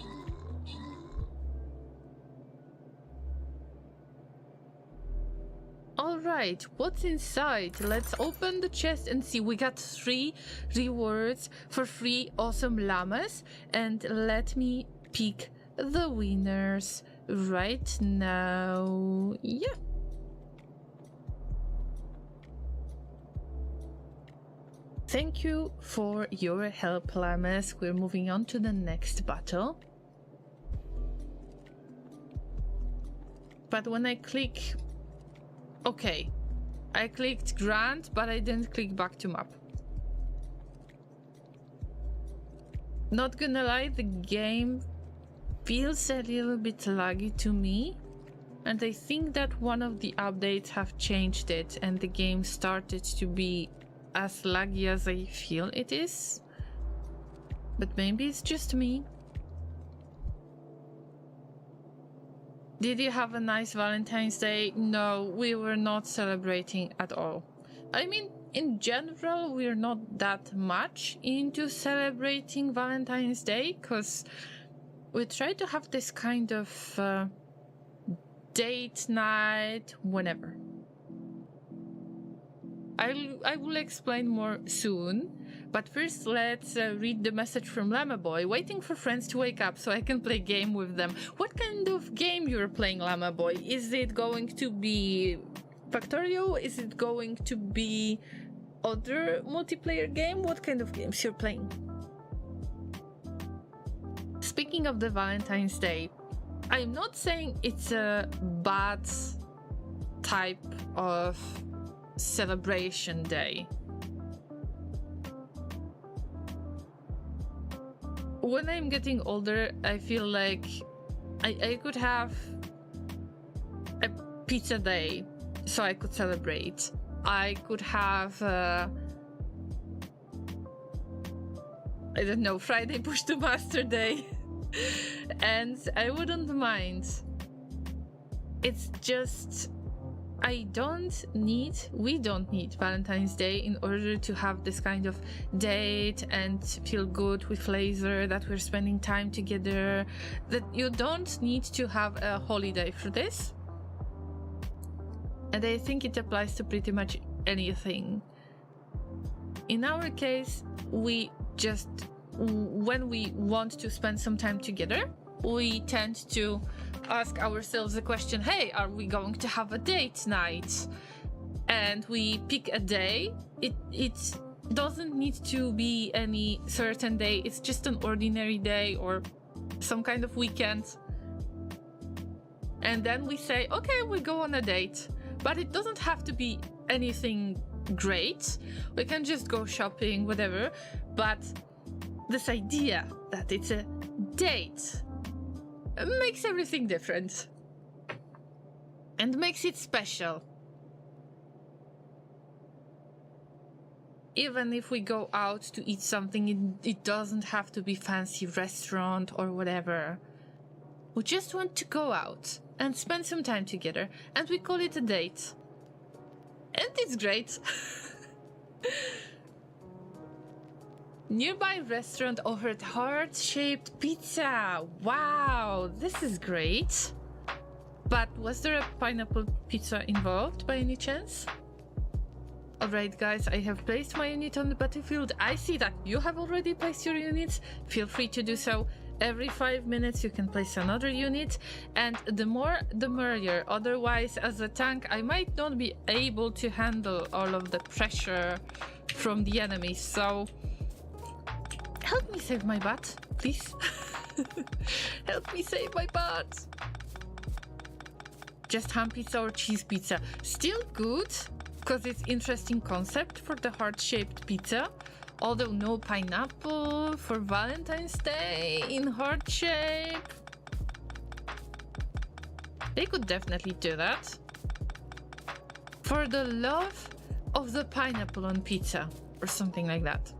Alright, what's inside? Let's open the chest and see. We got 3 rewards for 3 awesome llamas, and let me pick the winners right now. Yeah. Thank you for your help, Llamas. We're moving on to the next battle. But when I click... Okay. I clicked grant, but I didn't click back to map. Not gonna lie, the game feels a little bit laggy to me. And I think that one of the updates have changed it and the game started to be as laggy as I feel it is. But maybe it's just me. Did you have a nice Valentine's Day? No, we were not celebrating at all. I mean, in general, we're not that much into celebrating Valentine's Day because we try to have this kind of date night whenever. I will explain more soon, but first let's read the message from Llama Boy, waiting for friends to wake up so I can play game with them. What kind of game you're playing, Llama Boy? Is it going to be Factorio? Is it going to be other multiplayer game? What kind of games you're playing? Speaking of the Valentine's Day, I'm not saying it's a bad type of celebration day. When I'm getting older, I feel like I could have a pizza day so I could celebrate. I could have I don't know, Friday push to master day and I wouldn't mind. It's just we don't need Valentine's Day in order to have this kind of date and feel good with Laser, that we're spending time together, that you don't need to have a holiday for this. And I think it applies to pretty much anything. In our case, when we want to spend some time together, we tend to ask ourselves the question, hey, are we going to have a date night? And we pick a day. It doesn't need to be any certain day. It's just an ordinary day or some kind of weekend. And then we say, okay, we go on a date. But it doesn't have to be anything great. We can just go shopping, whatever. But this idea that it's a date makes everything different and makes it special. Even if we go out to eat something, it doesn't have to be fancy restaurant or whatever. We just want to go out and spend some time together, and we call it a date. And it's great. Nearby restaurant offered heart-shaped pizza. Wow, this is great. But was there a pineapple pizza involved by any chance? Alright guys, I have placed my unit on the battlefield. I see that you have already placed your units. Feel free to do so. Every 5 minutes you can place another unit, and the more the merrier. Otherwise, as a tank, I might not be able to handle all of the pressure from the enemies, so help me save my butt, please. Help me save my butt. Just ham pizza or cheese pizza. Still good, because it's interesting concept for the heart-shaped pizza. Although no pineapple for Valentine's Day in heart shape. They could definitely do that. For the love of the pineapple on pizza or something like that.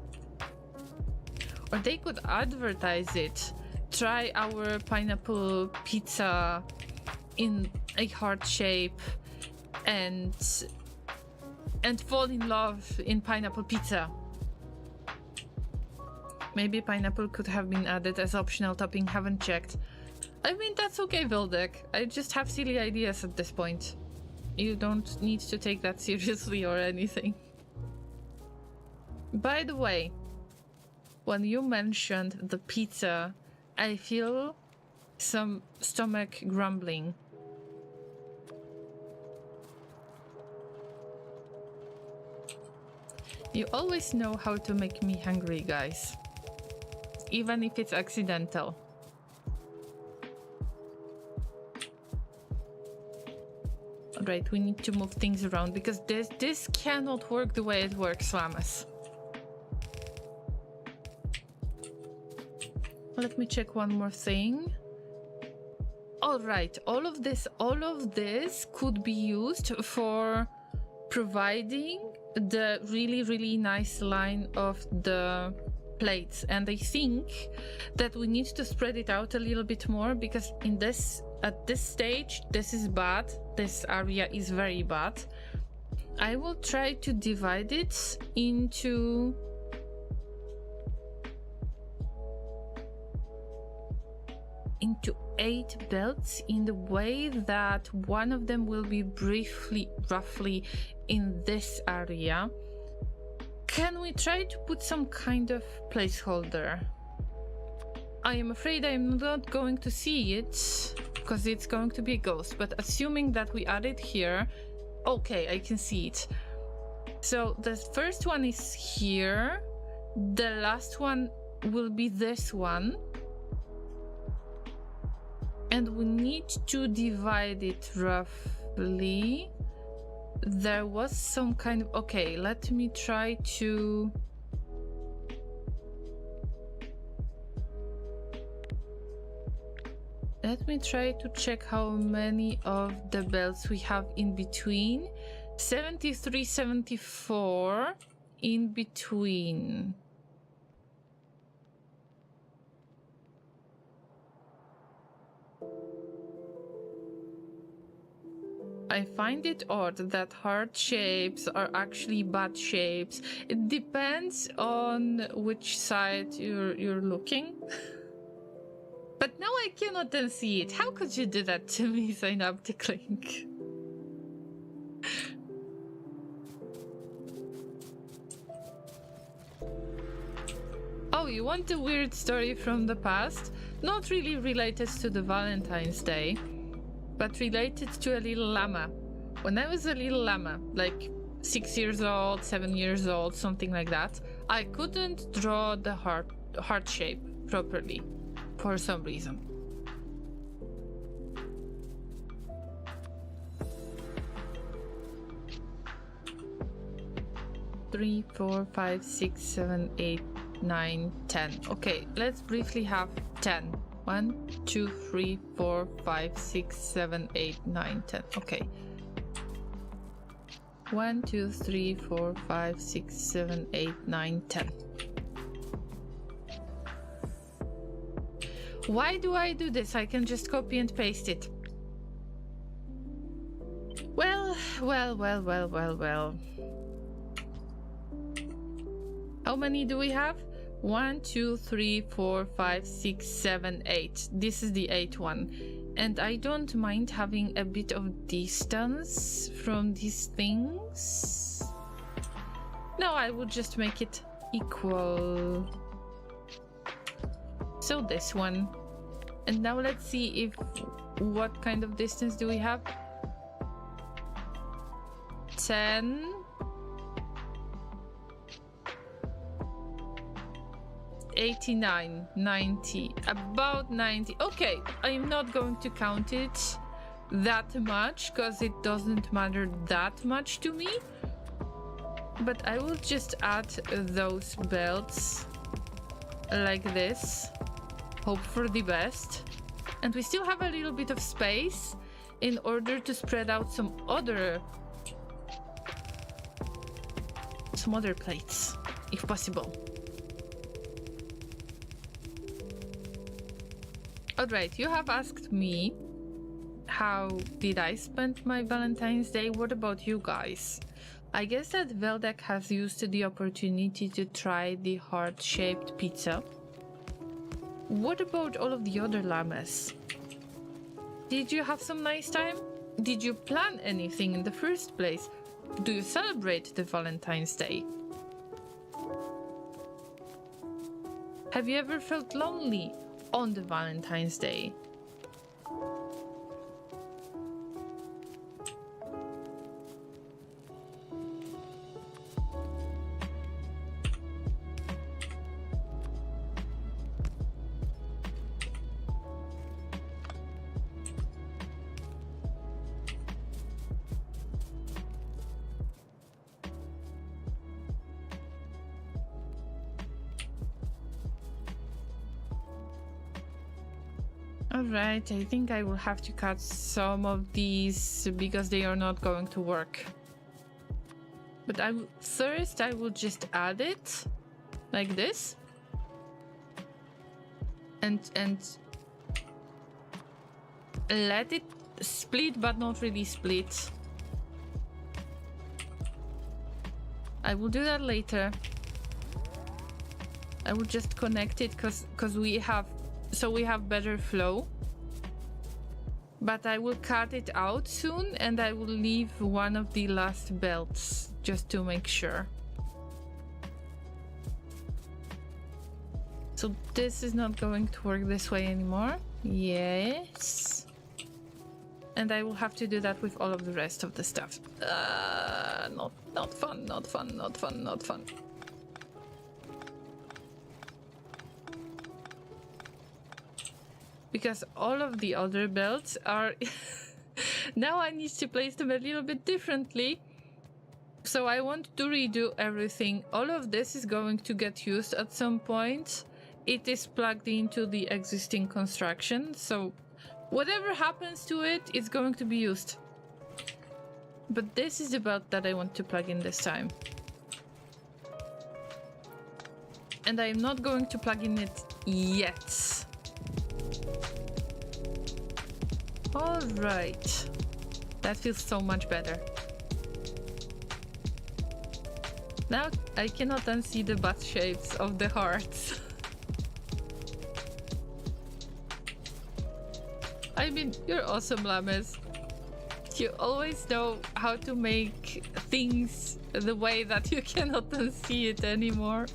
Or they could advertise it. Try our pineapple pizza in a heart shape and fall in love in pineapple pizza. Maybe pineapple could have been added as optional topping, haven't checked. I mean, that's okay, Vildek. I just have silly ideas at this point. You don't need to take that seriously or anything. By the way, when you mentioned the pizza, I feel some stomach grumbling. You always know how to make me hungry, guys. Even if it's accidental. Right, we need to move things around because this cannot work the way it works, Llamas. Let me check one more thing. All right, all of this could be used for providing the really nice line of the plates, and I think that we need to spread it out a little bit more because at this stage this is bad. This area is very bad. I will try to divide it into into 8 belts in the way that one of them will be roughly in this area. Can we try to put some kind of placeholder? I am afraid I am not going to see it because it's going to be a ghost, but assuming that we add it here, okay, I can see it. So the first one is here, the last one will be this one, and we need to divide it roughly. There was some kind of... Okay, let me try to... Let me try to check how many of the belts we have in between. 73, 74 in between. I find it odd that heart shapes are actually bad shapes. It depends on which side you're looking. But now I cannot unsee it. How could you do that to me, Synaptic Link? Oh, you want a weird story from the past? Not really related to the Valentine's Day, but related to a little llama. When I was a little llama, like 6 years old, 7 years old, something like that, I couldn't draw the heart shape properly for some reason. Three, 4, 5, 6, 7, 8, 9, 10. Okay, let's briefly have 10. 1, 2, 3, 4, 5, 6, 7, 8, 9, 10. Okay. 1, 2, 3, 4, 5, 6, 7, 8, 9, 10. Why do I do this? I can just copy and paste it. Well. How many do we have? 1, 2, 3, 4, 5, 6, 7, 8. This is the 8th one. And I don't mind having a bit of distance from these things. No, I would just make it equal. So this one. And now let's see if what kind of distance do we have? 10. 89, 90, about 90. Okay, I'm not going to count it that much because it doesn't matter that much to me. But I will just add those belts like this. Hope for the best. And we still have a little bit of space in order to spread out some other plates, if possible. Alright, you have asked me how did I spend my Valentine's Day. What about you guys? I guess that Veldek has used the opportunity to try the heart-shaped pizza. What about all of the other llamas? Did you have some nice time? Did you plan anything in the first place? Do you celebrate the Valentine's Day? Have you ever felt lonely on the Valentine's Day? Alright, I think I will have to cut some of these because they are not going to work. But first I will just add it like this. And let it split, but not really split. I will do that later. I will just connect it because we have better flow. But I will cut it out soon and I will leave one of the last belts just to make sure. So this is not going to work this way anymore. Yes. And I will have to do that with all of the rest of the stuff. Not fun, not fun, not fun, not fun. Because all of the other belts are... Now I need to place them a little bit differently. So I want to redo everything. All of this is going to get used at some point. It is plugged into the existing construction, so whatever happens to it is going to be used. But this is the belt that I want to plug in this time. And I'm not going to plug in it yet. Alright. That feels so much better. Now I cannot unsee the butt shapes of the hearts. I mean, you're awesome, Llamas. You always know how to make things the way that you cannot unsee it anymore.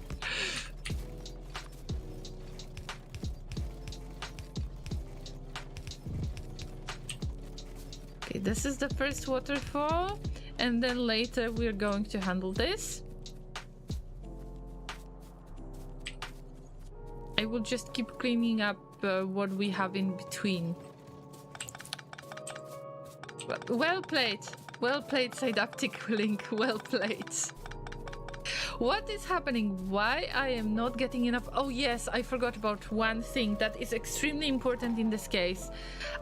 Okay, this is the first waterfall, and then later we're going to handle this. I will just keep cleaning up what we have in between. Well played, Sidaptic Link, well played. What is happening? Why I am not getting enough? Oh yes, I forgot about one thing that is extremely important in this case.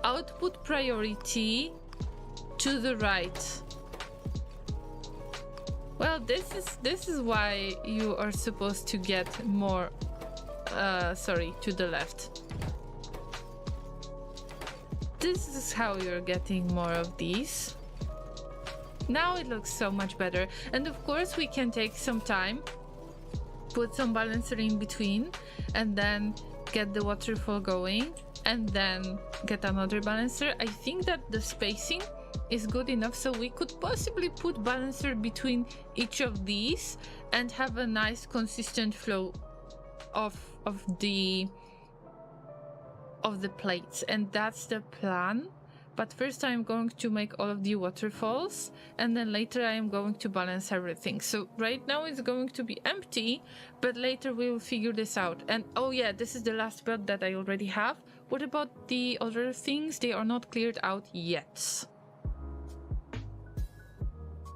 Output priority to the right. Well, this is why you are supposed to get more, to the left. This is how you're getting more of these. Now it looks so much better. And of course we can take some time, put some balancer in between, and then get the waterfall going, and then get another balancer. I think that the spacing is good enough, so we could possibly put balancer between each of these and have a nice consistent flow of the plates, and that's the plan. But first I'm going to make all of the waterfalls, and then later I am going to balance everything. So right now it's going to be empty, but later we will figure this out. And oh yeah, this is the last belt that I already have. What about the other things? They are not cleared out yet,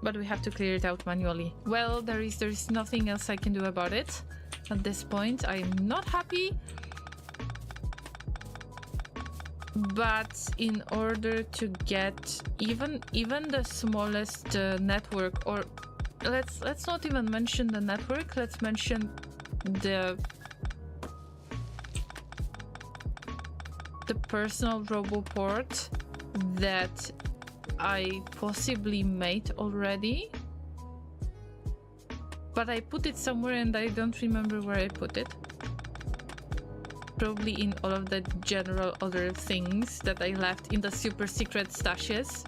but we have to clear it out manually. Well, there is nothing else I can do about it at this point. I am not happy. But in order to get even the smallest network, or let's not even mention the network, let's mention the personal roboport that I possibly made already, but I put it somewhere and I don't remember where I put it. Probably in all of the general other things that I left in the super secret stashes.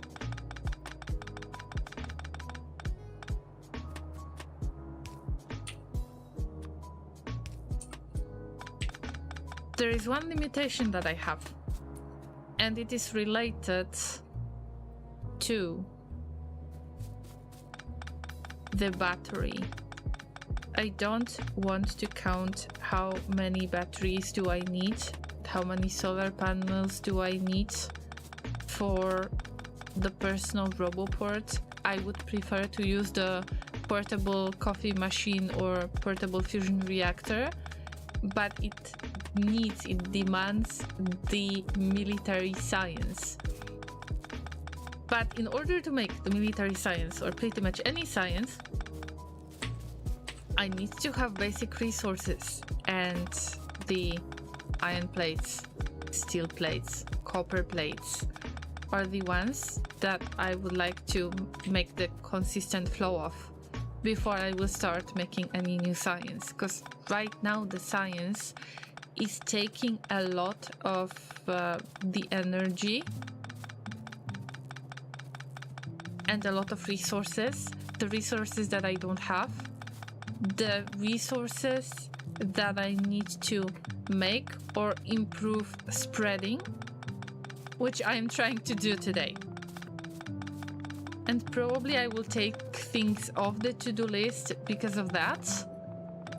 There is one limitation that I have, and it is related to the battery. I don't want to count how many batteries do I need, how many solar panels do I need for the personal roboport. I would prefer to use the portable coffee machine or portable fusion reactor, but it needs, it demands the military science. But in order to make the military science, or pretty much any science, I need to have basic resources, and the iron plates, steel plates, copper plates are the ones that I would like to make the consistent flow of before I will start making any new science, because right now the science is taking a lot of the energy and a lot of resources, the resources that I don't have, the resources that I need to make or improve spreading, which I'm trying to do today. And probably I will take things off the to-do list because of that.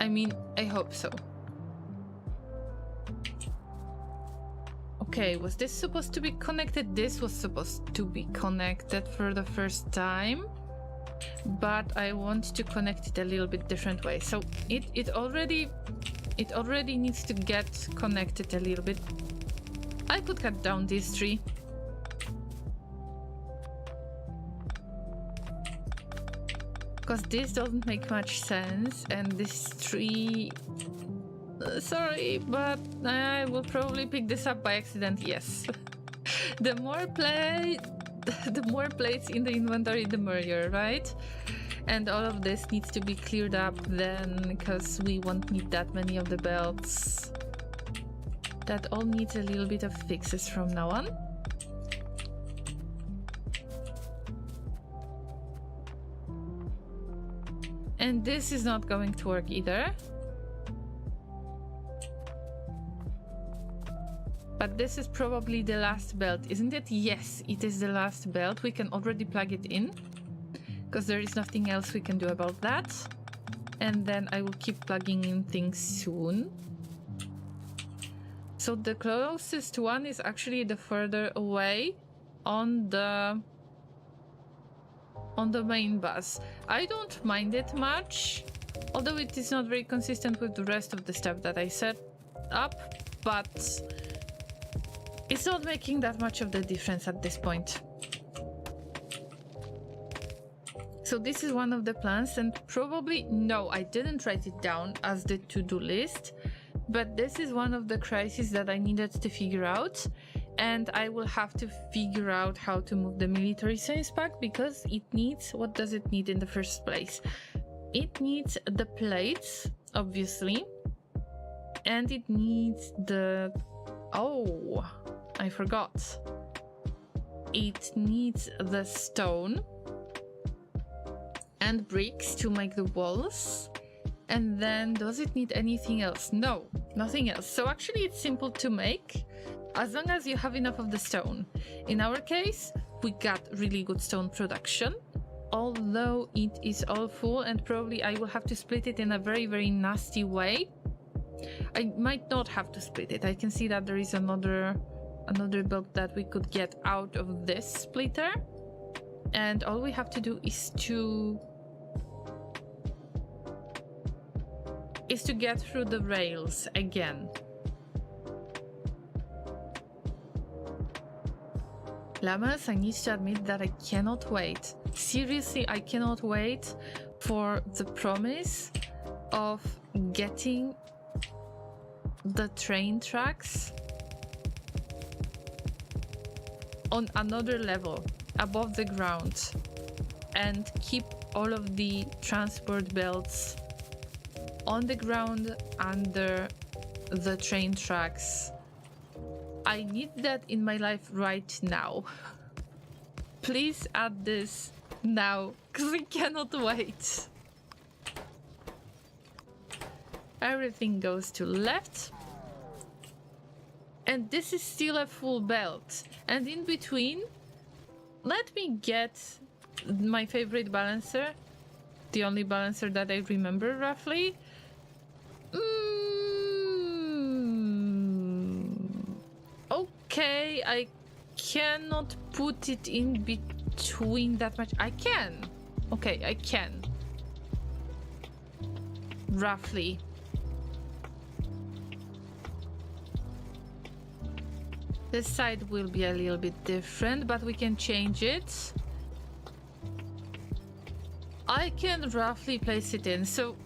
I mean, I hope so. Okay, was this supposed to be connected? This was supposed to be connected for the first time, but I want to connect it a little bit different way. So it already needs to get connected a little bit. I could cut down this tree. Because this doesn't make much sense, and this tree... sorry, but I will probably pick this up by accident, yes. The more plates in the inventory, the merrier, right? And all of this needs to be cleared up then, because we won't need that many of the belts. That all needs a little bit of fixes from now on. And this is not going to work either. But this is probably the last belt, isn't it? Yes, it is the last belt. We can already plug it in, because there is nothing else we can do about that. And then I will keep plugging in things soon. So the closest one is actually the further away on the main bus. I don't mind it much, although it is not very consistent with the rest of the stuff that I set up, but it's not making that much of the difference at this point. So this is one of the plans, and probably, no, I didn't write it down as the to-do list, but this is one of the crises that I needed to figure out, and I will have to figure out how to move the military science pack, because it needs, what does it need in the first place? It needs the plates, obviously, and it needs the... oh, I forgot. It needs the stone and bricks to make the walls. And then does it need anything else? No, nothing else. So actually it's simple to make as long as you have enough of the stone. In our case, we got really good stone production, although it is all full, and probably I will have to split it in a very, very nasty way. I might not have to split it. I can see that there is another belt that we could get out of this splitter, and all we have to do is to get through the rails again. Llamas, I need to admit that I cannot wait. Seriously, I cannot wait for the promise of getting the train tracks on another level above the ground and keep all of the transport belts on the ground under the train tracks. I need that in my life right now. Please add this now, because I cannot wait. Everything goes to left. And this is still a full belt. And in between, let me get my favorite balancer. The only balancer that I remember roughly. Okay, I cannot put it in between that much. I can. Okay, I can. Roughly. This side will be a little bit different, but we can change it. I can roughly place it in, so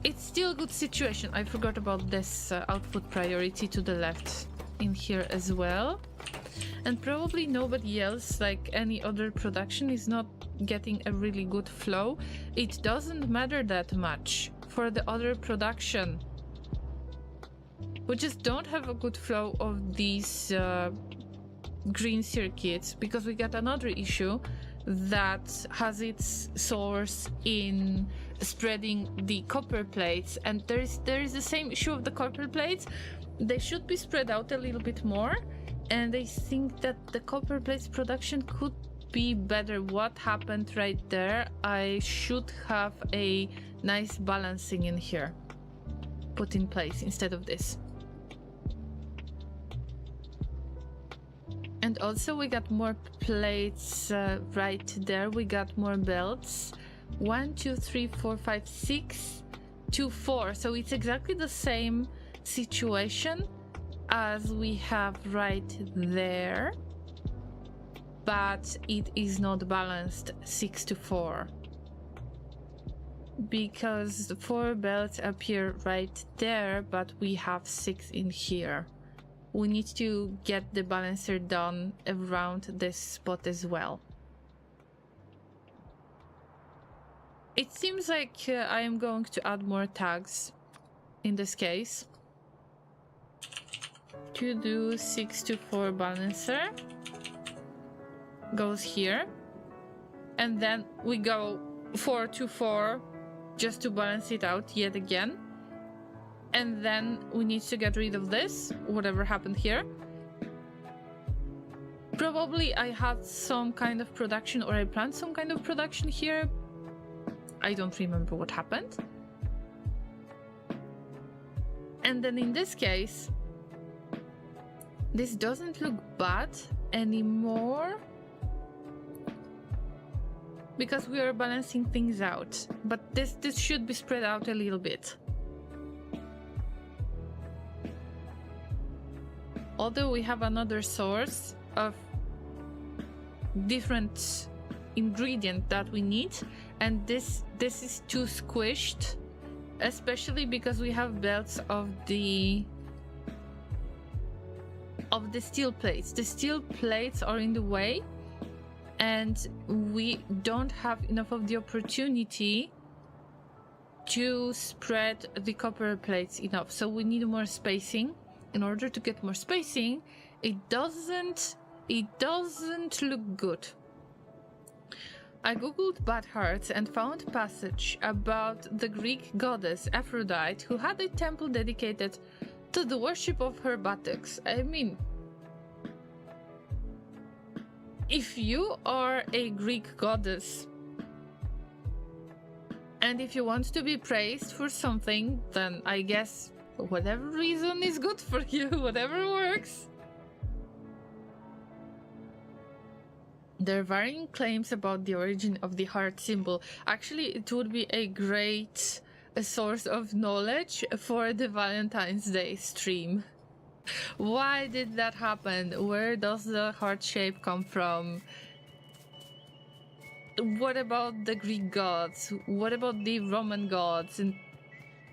it's still a good situation. I forgot about this output priority to the left in here as well. And probably nobody else, like any other production, is not getting a really good flow. It doesn't matter that much for the other production. We just don't have a good flow of these green circuits because we got another issue that has its source in spreading the copper plates, and there is the same issue of the copper plates. They should be spread out a little bit more, and I think that the copper plates production could be better. What happened right there? I should have a nice balancing in here put in place instead of this. And also we got more plates right there. We got more belts. 1, 2, 3, 4, 5, 6 to 4. So it's exactly the same situation as we have right there, but it is not balanced 6 to 4 because the 4 belts appear right there, but we have 6 in here. We need to get the balancer done around this spot as well. It seems like I am going to add more tags in this case. To do 6 to 4 balancer goes here, and then we go 4 to 4 just to balance it out yet again. And then we need to get rid of this, whatever happened here. Probably I had some kind of production, or I planned some kind of production here. I don't remember what happened. And then in this case, this doesn't look bad anymore because we are balancing things out. But this should be spread out a little bit. Although we have another source of different ingredient that we need, and this is too squished, especially because we have belts of the steel plates. The steel plates are in the way, and we don't have enough of the opportunity to spread the copper plates enough, so we need more spacing. In order to get more spacing, it doesn't look good. I googled bad hearts and found a passage about the Greek goddess Aphrodite who had a temple dedicated to the worship of her buttocks. I mean, if you are a Greek goddess and if you want to be praised for something, then I guess whatever reason is good for you, whatever works. There are varying claims about the origin of the heart symbol. Actually, it would be a great source of knowledge for the Valentine's Day stream. Why did that happen? Where does the heart shape come from? What about the Greek gods? What about the Roman gods? And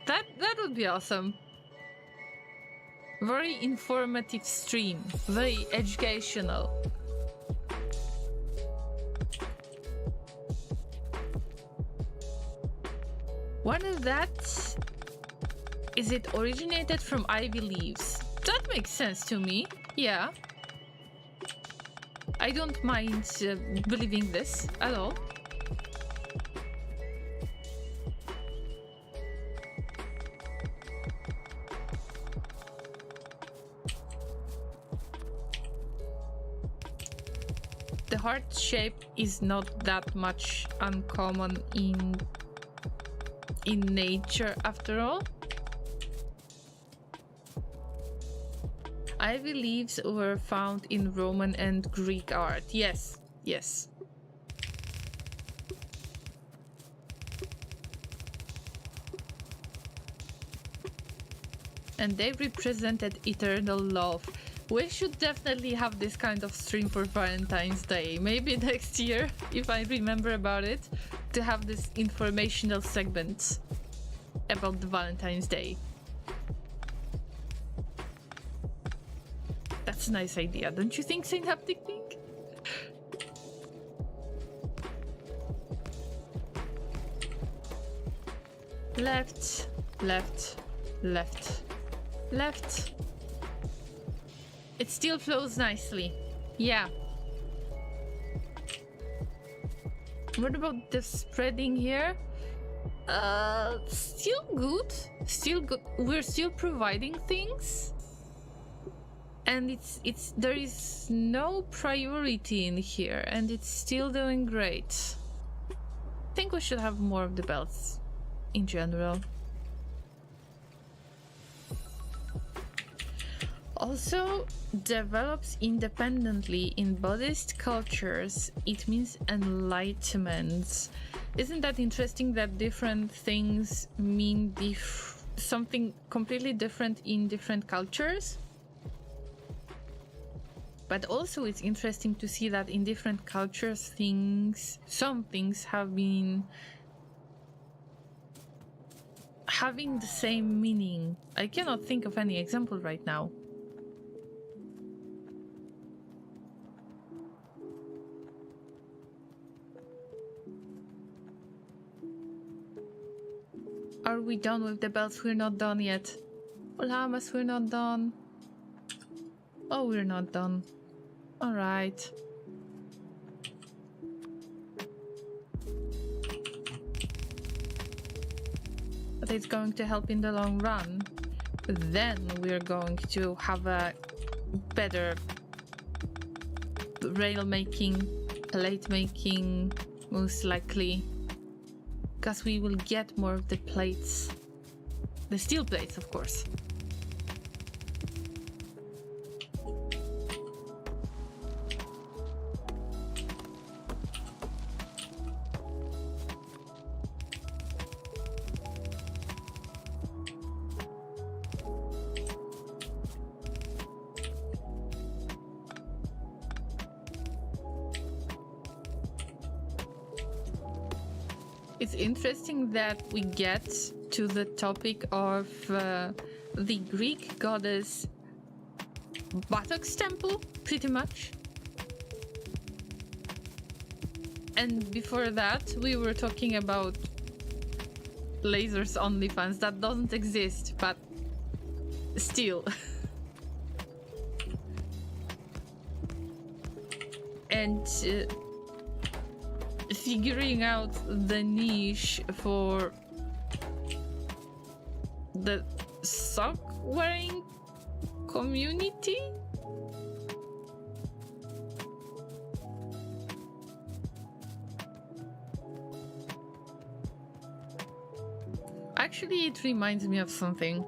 that would be awesome. Very informative stream, very educational. One of that is it originated from ivy leaves. That makes sense to me, yeah. I don't mind believing this at all. The heart shape is not that much uncommon in nature after all. Ivy leaves were found in Roman and Greek art. Yes, yes. And they represented eternal love. We should definitely have this kind of stream for Valentine's Day. Maybe next year, if I remember about it, to have this informational segment about the Valentine's Day. That's a nice idea, don't you think, Saint Haptic Pink? Left, left, left, left. It still flows nicely. Yeah. What about the spreading here? Still good. Still good. We're still providing things. And there is no priority in here, and it's still doing great. I think we should have more of the belts in general. Also develops independently in Buddhist cultures. It means enlightenment. Isn't that interesting that different things mean something completely different in different cultures? But also it's interesting to see that in different cultures some things have been having the same meaning. I cannot think of any example right now. Are we done with the belts? We're not done yet. Llamas, we're not done. Oh, we're not done. Alright. But it's going to help in the long run. Then we're going to have a better rail making, plate making, most likely. Because we will get more of the plates. The steel plates, of course. It's interesting that we get to the topic of the Greek goddess buttocks temple, pretty much. And before that, we were talking about lasers OnlyFans. That doesn't exist, but still. And figuring out the niche for the sock wearing community. Actually, it reminds me of something.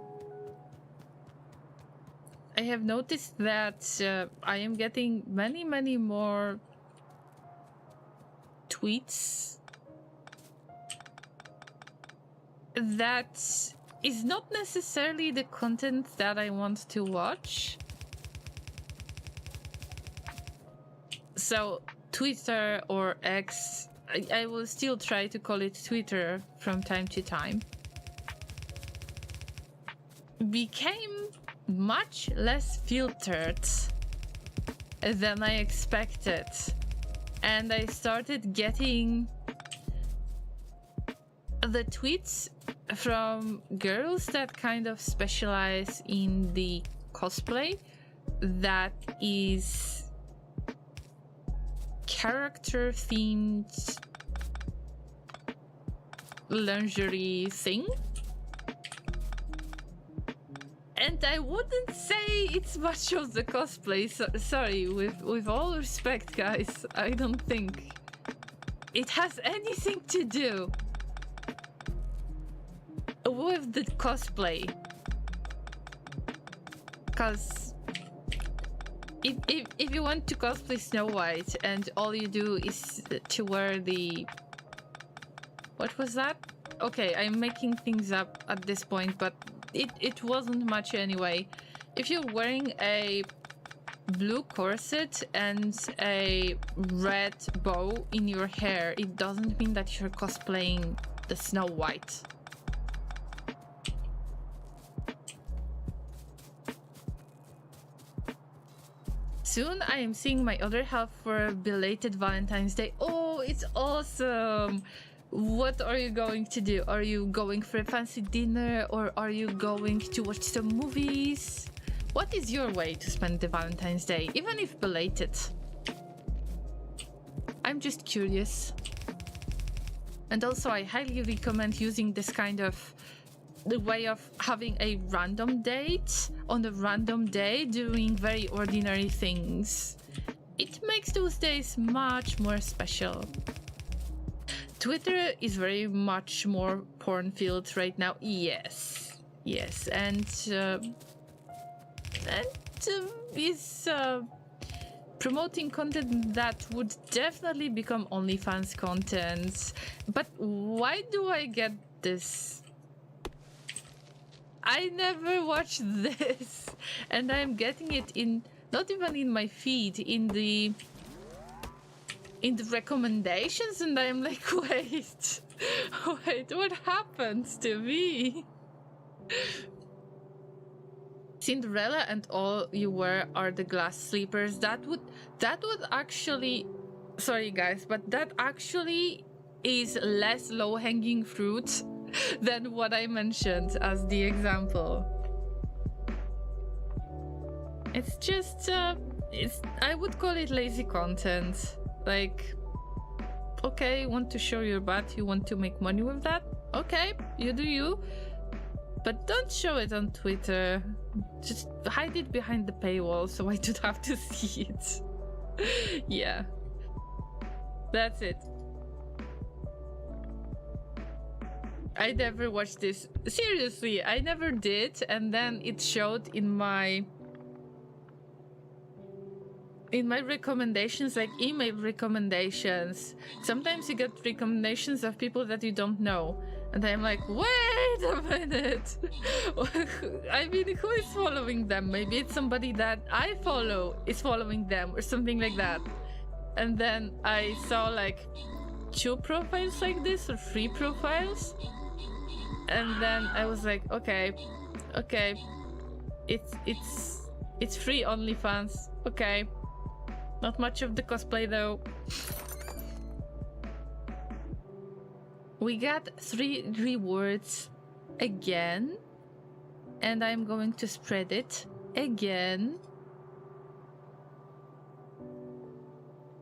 I have noticed that I am getting many more tweets that is not necessarily the content that I want to watch. So Twitter or X, I will still try to call it Twitter from time to time, became much less filtered than I expected. And I started getting the tweets from girls that kind of specialize in the cosplay that is character themed lingerie thing. And I wouldn't say it's much of the cosplay. Sorry, with all respect, guys, I don't think it has anything to do with the cosplay. Because if you want to cosplay Snow White and all you do is to wear the... What was that? Okay, I'm making things up at this point, but it wasn't much anyway. If you're wearing a blue corset and a red bow in your hair, it doesn't mean that you're cosplaying the Snow White. Soon I am seeing my other half for a belated Valentine's Day. Oh, it's awesome! What are you going to do? Are you going for a fancy dinner, or are you going to watch some movies? What is your way to spend the Valentine's Day, even if belated? I'm just curious. And also I highly recommend using this kind of the way of having a random date on a random day doing very ordinary things. It makes those days much more special. Twitter is very much more porn-filled right now. Yes, and is promoting content that would definitely become OnlyFans content. But why do I get this? I never watched this, and I'm getting it in, not even in my feed, in the recommendations, and I'm like, wait, what happened to me? Cinderella and All You Wear Are the Glass Sleepers. That would actually, sorry guys, but that actually is less low-hanging fruit than what I mentioned as the example. It's just, I would call it lazy content. Like, okay, you want to show your butt, you want to make money with that? Okay, you do you. But don't show it on Twitter. Just hide it behind the paywall so I don't have to see it. Yeah. That's it. I never watched this. Seriously, I never did. And then it showed in my recommendations, like email recommendations. Sometimes you get recommendations of people that you don't know. And I'm like, wait a minute. I mean, who is following them? Maybe it's somebody that I follow is following them or something like that. And then I saw like 2 profiles like this or 3 profiles. And then I was like, okay, it's free OnlyFans. Okay, not much of the cosplay though. We got 3 rewards again, and I'm going to spread it again.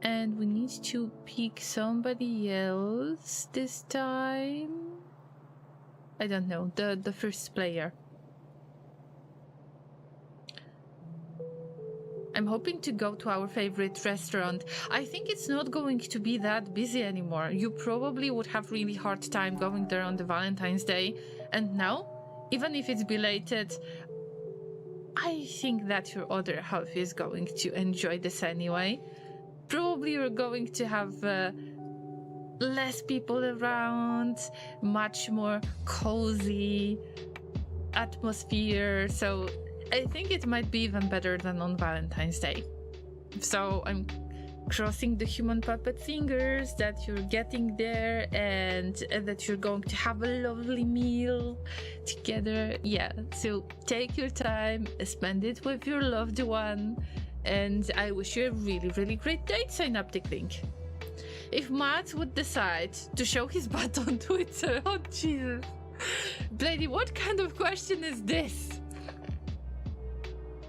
And we need to pick somebody else this time. I don't know, the first player. I'm hoping to go to our favorite restaurant. I think it's not going to be that busy anymore. You probably would have really hard time going there on the Valentine's Day. And now, even if it's belated, I think that your other half is going to enjoy this anyway. Probably you're going to have less people around, much more cozy atmosphere. So I think it might be even better than on Valentine's Day. So I'm crossing the human puppet fingers that you're getting there and that you're going to have a lovely meal together. Yeah, so take your time, spend it with your loved one, and I wish you a really, really great date, Synaptic Link. If Matt would decide to show his butt on Twitter, oh Jesus. Blady, what kind of question is this?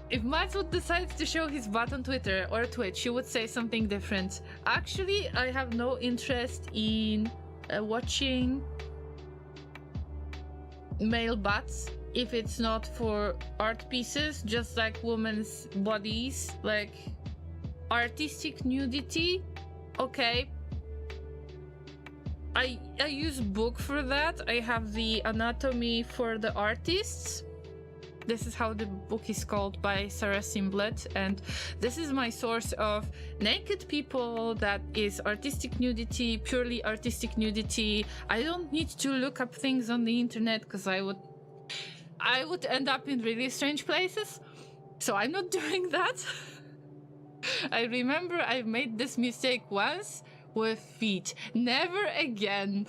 If Matt would decide to show his butt on Twitter or Twitch, he would say something different. Actually, I have no interest in watching male butts if it's not for art pieces, just like women's bodies, like artistic nudity. Okay. I use book for that. I have the Anatomy for the Artists. This is how the book is called, by Sarah Simblett, and this is my source of naked people that is artistic nudity, purely artistic nudity. I don't need to look up things on the internet because I would end up in really strange places. So I'm not doing that. I remember I made this mistake once with feet. Never again.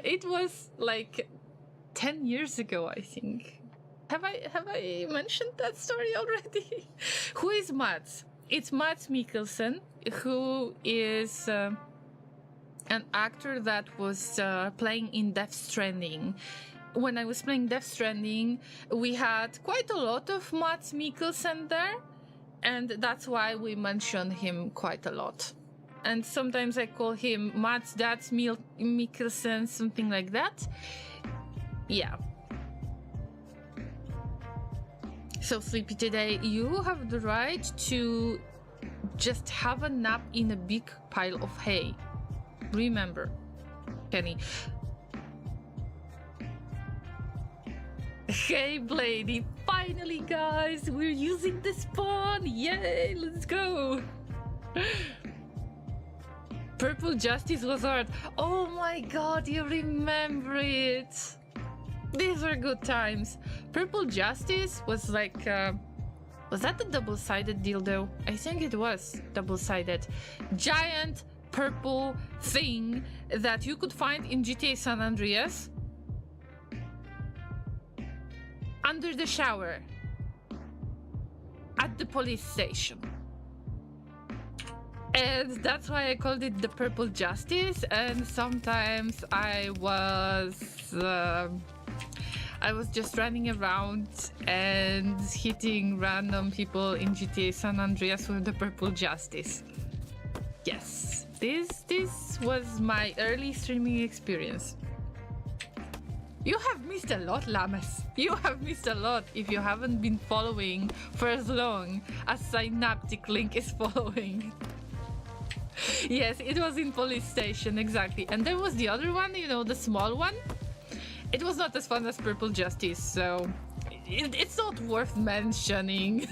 It was like 10 years ago, I think. Have I mentioned that story already? Who is Mads? It's Mads Mikkelsen, who is an actor that was playing in Death Stranding. When I was playing Death Stranding, we had quite a lot of Mads Mikkelsen there, and that's why we mention him quite a lot. And sometimes I call him Mads Dads Mikkelsen, something like that. Yeah. So sleepy today, you have the right to just have a nap in a big pile of hay. Remember, Kenny. Hey, Blady, finally, guys, we're using the spawn. Yay, let's go. Purple Justice was hard. Oh my god, you remember it. These were good times. Purple Justice was like, was that the double-sided dildo? I think it was double-sided. Giant purple thing that you could find in GTA San Andreas. Under the shower. At the police station. And that's why I called it the Purple Justice. And sometimes I was just running around and hitting random people in GTA San Andreas with the Purple Justice. Yes, this was my early streaming experience. You have missed a lot, Llamas. You have missed a lot if you haven't been following for as long as Synaptic Link is following. Yes, it was in police station, exactly. And there was the other one, you know, the small one. It was not as fun as Purple Justice, so it's not worth mentioning.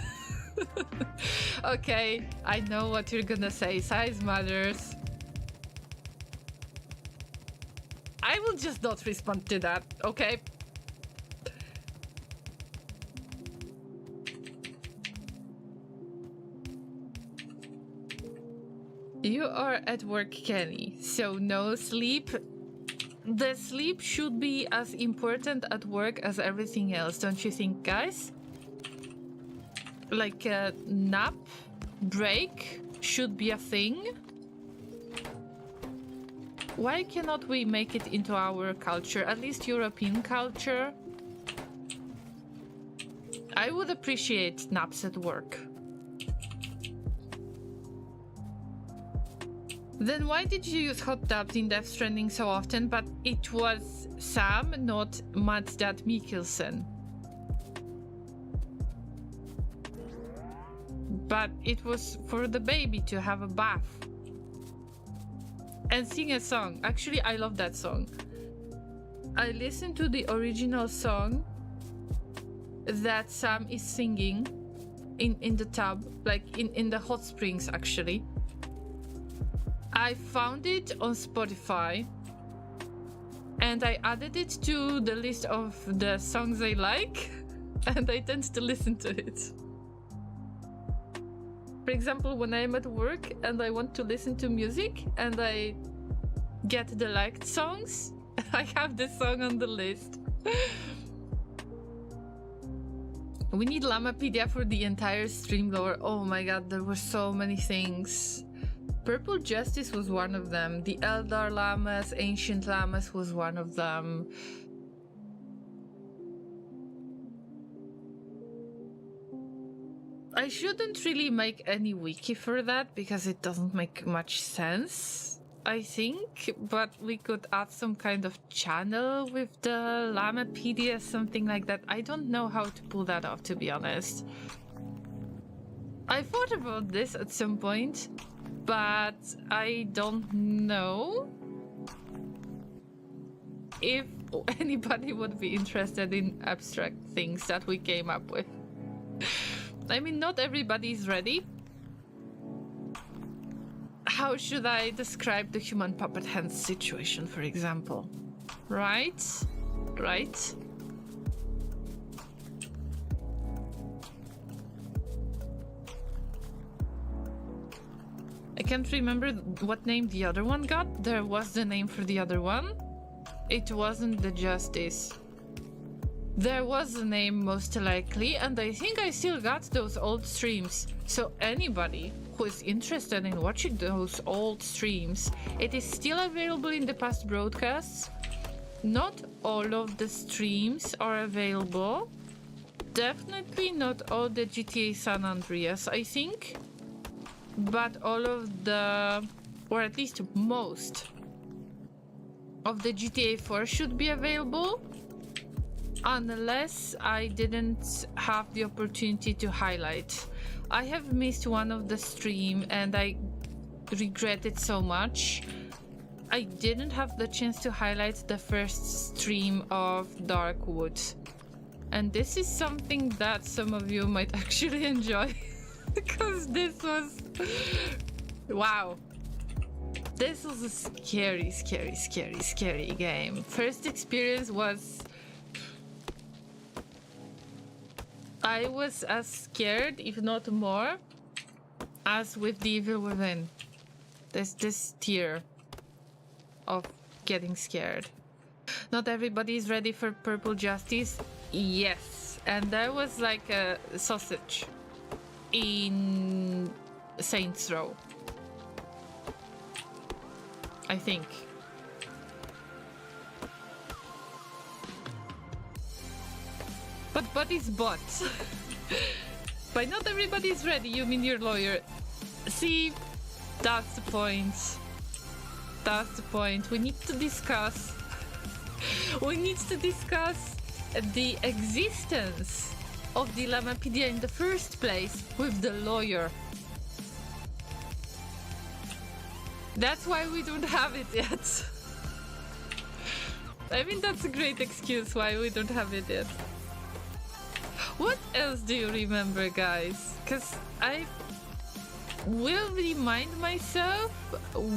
Okay, I know what you're gonna say. Size matters. I will just not respond to that, okay? You are at work, Kenny, so no sleep. The sleep should be as important at work as everything else, don't you think, guys? Like a nap break should be a thing. Why cannot we make it into our culture, at least European culture? I would appreciate naps at work. Then why did you use hot tubs in Death Stranding so often? But it was Sam, not Mads Dad Mikkelsen. But it was for the baby to have a bath. And sing a song. Actually, I love that song. I listened to the original song that Sam is singing in the tub, like in the hot springs, actually. I found it on Spotify and I added it to the list of the songs I like, and I tend to listen to it. For example, when I'm at work and I want to listen to music and I get the liked songs, I have this song on the list. We need Llamapedia for the entire stream lore. Oh my god, there were so many things. Purple Justice was one of them. The Eldar Llamas, Ancient Llamas was one of them. I shouldn't really make any wiki for that because it doesn't make much sense, I think. But we could add some kind of channel with the Llamapedia, something like that. I don't know how to pull that off, to be honest. I thought about this at some point, but I don't know if anybody would be interested in abstract things that we came up with. I mean, not everybody is ready. How should I describe the human puppet hands situation, for example? Right? Right? can't remember what name the other one got. There was the name for the other one. It wasn't the Justice. There was a name most likely, and I think I still got those old streams. So anybody who is interested in watching those old streams, it is still available in the past broadcasts. Not all of the streams are available. Definitely not all the GTA San Andreas, I think. But all of the, or at least most of the GTA 4 should be available. Unless I didn't have the opportunity to highlight. I have missed one of the stream and I regret it so much. I didn't have the chance to highlight the first stream of Darkwood. And this is something that some of you might actually enjoy. Because this was... wow. This was a scary, scary, scary, scary game. First experience was... I was as scared, if not more, as with The Evil Within. There's this tier of getting scared. Not everybody is ready for Purple Justice. Yes, and there was like a sausage in Saints Row, I think. But it's bot. By not everybody is ready, you mean your lawyer. See, that's the point. That's the point. We need to discuss. We need to discuss the existence of the Llamapedia in the first place with the lawyer. That's why we don't have it yet. I mean, that's a great excuse why we don't have it yet. What else do you remember, guys? Because I will remind myself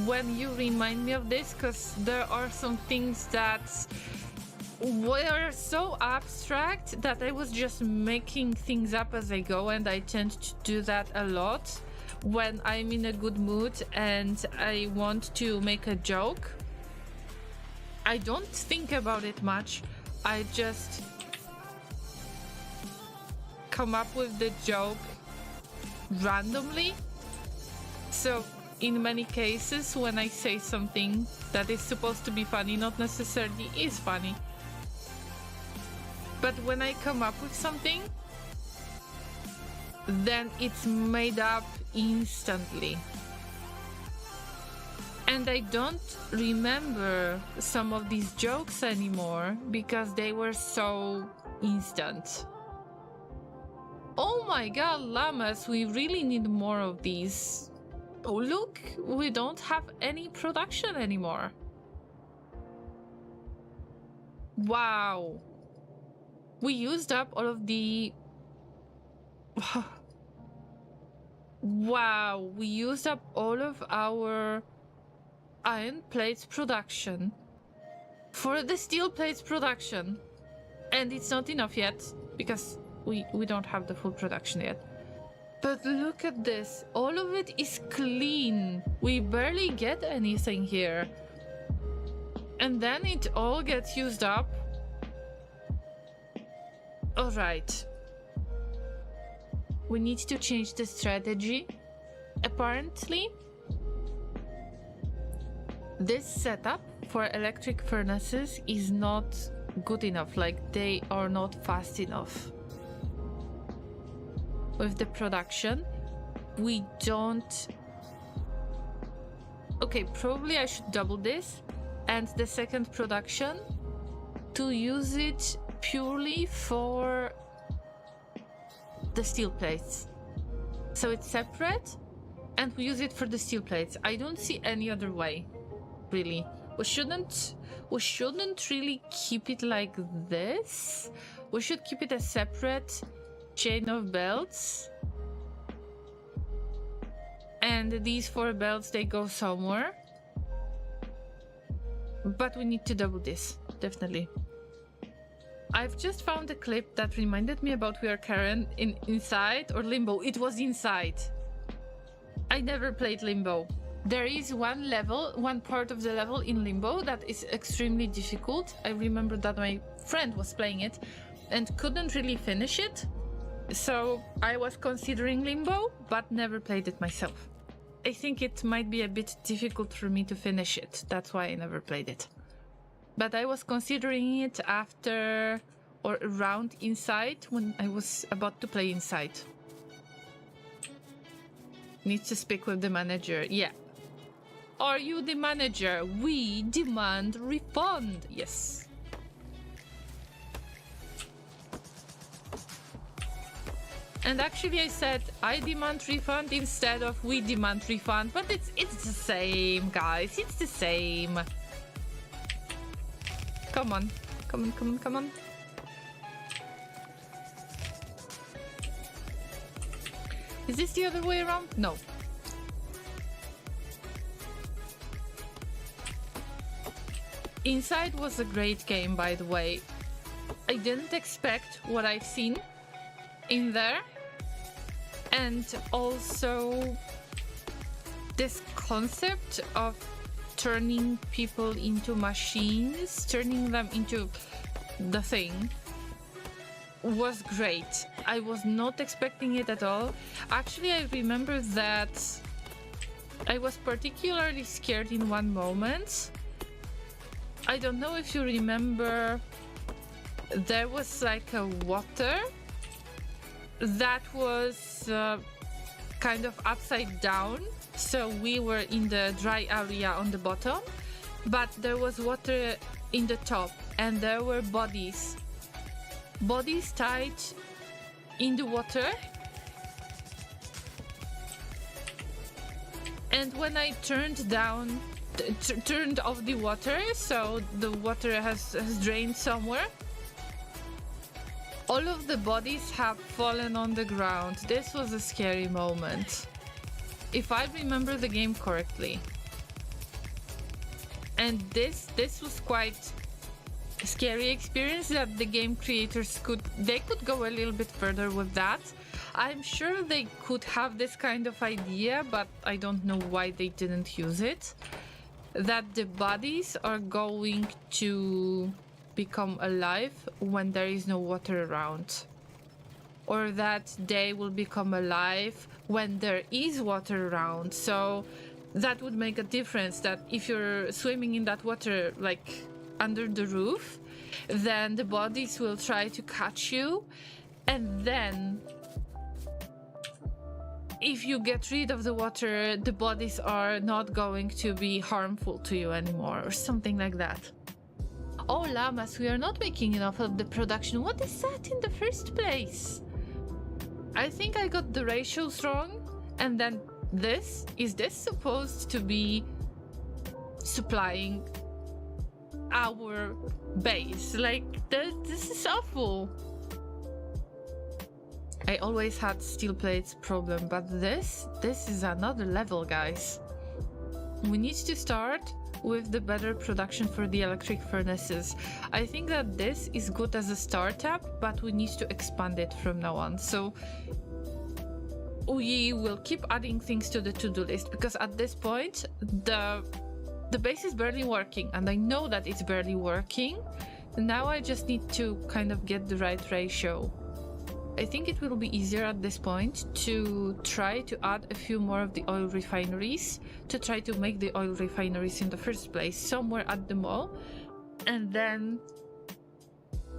when you remind me of this, because there are some things that were so abstract that I was just making things up as I go, and I tend to do that a lot when I'm in a good mood and I want to make a joke. I don't think about it much. I just come up with the joke randomly. So in many cases, when I say something that is supposed to be funny, not necessarily is funny. But when I come up with something, then it's made up instantly. And I don't remember some of these jokes anymore because they were so instant. Oh my god, llamas, we really need more of these. Oh look, we don't have any production anymore. Wow. We used up all of the... wow, we used up all of our iron plates production for the steel plates production. And it's not enough yet because we don't have the full production yet. But look at this. All of it is clean. We barely get anything here. And then it all gets used up. Alright. We need to change the strategy. Apparently, this setup for electric furnaces is not good enough. Like, they are not fast enough. With the production, we don't... Okay, probably I should double this and the second production to use it purely for the steel plates. So it's separate and we use it for the steel plates. I don't see any other way, really. We shouldn't really keep it like this. We should keep it a separate chain of belts, and these 4 belts, they go somewhere, but we need to double this, definitely. I've just found a clip that reminded me about We Are Karen in Inside or Limbo. It was Inside. I never played Limbo. There is one part of the level in Limbo that is extremely difficult. I remember that my friend was playing it and couldn't really finish it. So I was considering Limbo, but never played it myself. I think it might be a bit difficult for me to finish it. That's why I never played it. But I was considering it after or around Inside, when I was about to play Inside. Needs to speak with the manager. Yeah. Are you the manager? We demand refund. Yes. And actually I said I demand refund instead of we demand refund, but it's the same, guys. It's the same. Come on. Come on, come on, come on. Is this the other way around? No. Inside was a great game, by the way. I didn't expect what I've seen in there. And also this concept of turning people into machines, turning them into the thing, was great. I was not expecting it at all. Actually, I remember that I was particularly scared in one moment. I don't know if you remember, there was like a water that was kind of upside down. So we were in the dry area on the bottom, but there was water in the top and there were bodies tied in the water. And when I turned off the water, so the water has drained somewhere, all of the bodies have fallen on the ground. This was a scary moment, if I remember the game correctly. And this was quite a scary experience that the game creators could go a little bit further with that. I'm sure they could have this kind of idea, but I don't know why they didn't use it. That the bodies are going to become alive when there is no water around. Or that they will become alive when there is water around. So that would make a difference, that if you're swimming in that water, like under the roof, then the bodies will try to catch you, and then if you get rid of the water, the bodies are not going to be harmful to you anymore, or something like that. Oh, llamas, we are not making enough of the production. What is that in the first place? I think I got the ratios wrong, and then is this supposed to be supplying our base? Like, this is awful. I always had steel plates problem, but this is another level, guys. We need to start with the better production for the electric furnaces. I think that this is good as a startup, but we need to expand it from now on. So we will keep adding things to the to-do list, because at this point the base is barely working, and I know that it's barely working. Now I just need to kind of get the right ratio. I think it will be easier at this point to try to add a few more of the oil refineries, to try to make the oil refineries in the first place somewhere at the mall, and then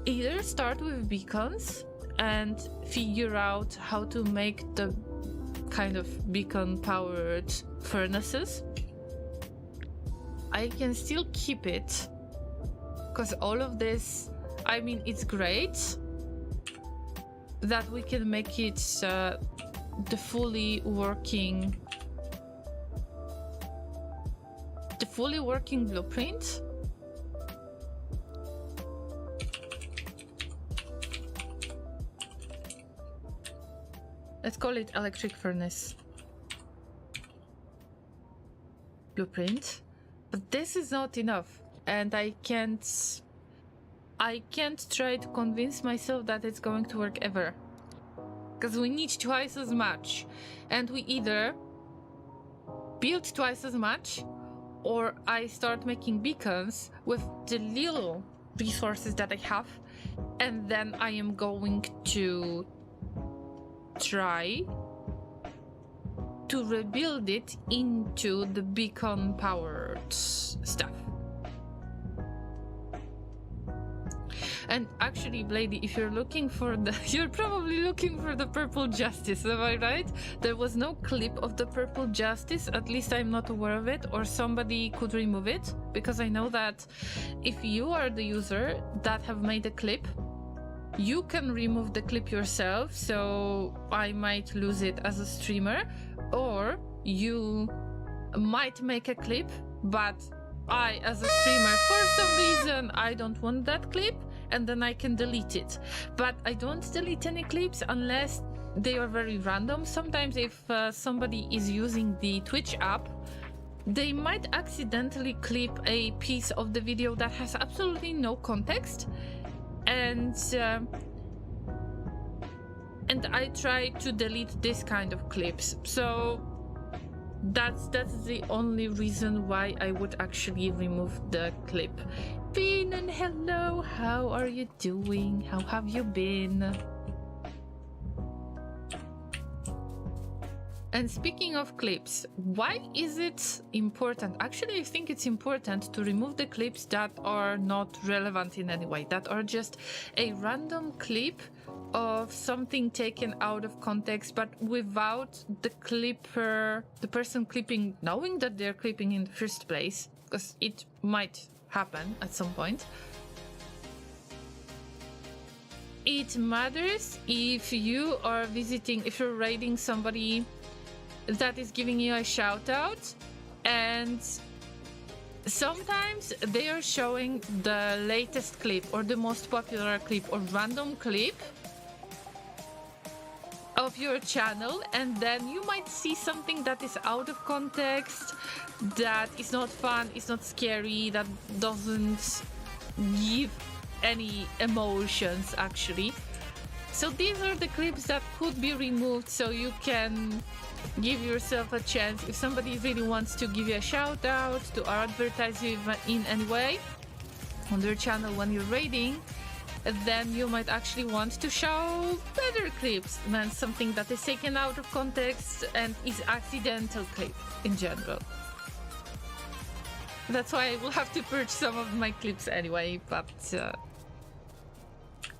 either start with beacons and figure out how to make the kind of beacon powered furnaces. I can still keep it, because all of this, I mean, it's great that we can make it the fully working blueprint. Let's call it electric furnace blueprint. But this is not enough, and I can't try to convince myself that it's going to work ever, because we need twice as much, and we either build twice as much, or I start making beacons with the little resources that I have, and then I am going to try to rebuild it into the beacon powered stuff. And actually, Blady, if you're looking for you're probably looking for the purple justice, am I right? There was no clip of the purple justice, at least I'm not aware of it, or somebody could remove it, because I know that if you are the user that have made a clip, you can remove the clip yourself, so I might lose it as a streamer, or you might make a clip, but I, as a streamer, for some reason, I don't want that clip, and then I can delete it. But I don't delete any clips unless they are very random. Sometimes if somebody is using the Twitch app, they might accidentally clip a piece of the video that has absolutely no context, and I try to delete this kind of clips. So that's the only reason why I would actually remove the clip. Bean, and hello, how are you doing? How have you been? And speaking of clips, why is it important? Actually, I think it's important to remove the clips that are not relevant in any way, that are just a random clip of something taken out of context, but without the clipper, the person clipping, knowing that they're clipping in the first place, because it might happen at some point. It matters if you are visiting, if you're raiding somebody that is giving you a shout out, and sometimes they are showing the latest clip or the most popular clip or random clip of your channel, and then you might see something that is out of context, that is not fun, is not scary, that doesn't give any emotions actually. So these are the clips that could be removed, so you can give yourself a chance. If somebody really wants to give you a shout out, to advertise you in any way on their channel when you're raiding, then you might actually want to show better clips than something that is taken out of context and is accidental clip in general. That's why I will have to purge some of my clips anyway, but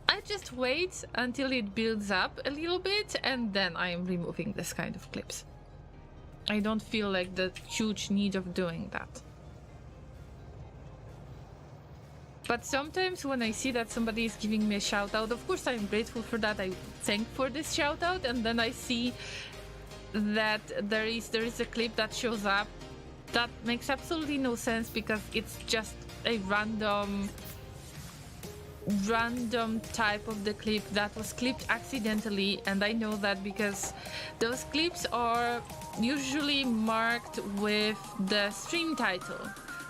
I just wait until it builds up a little bit, and then I am removing this kind of clips. I don't feel like the huge need of doing that. But sometimes when I see that somebody is giving me a shout out, of course I'm grateful for that. I thank for this shout out, and then I see that there is a clip that shows up that makes absolutely no sense, because it's just a random type of the clip that was clipped accidentally, and I know that because those clips are usually marked with the stream title.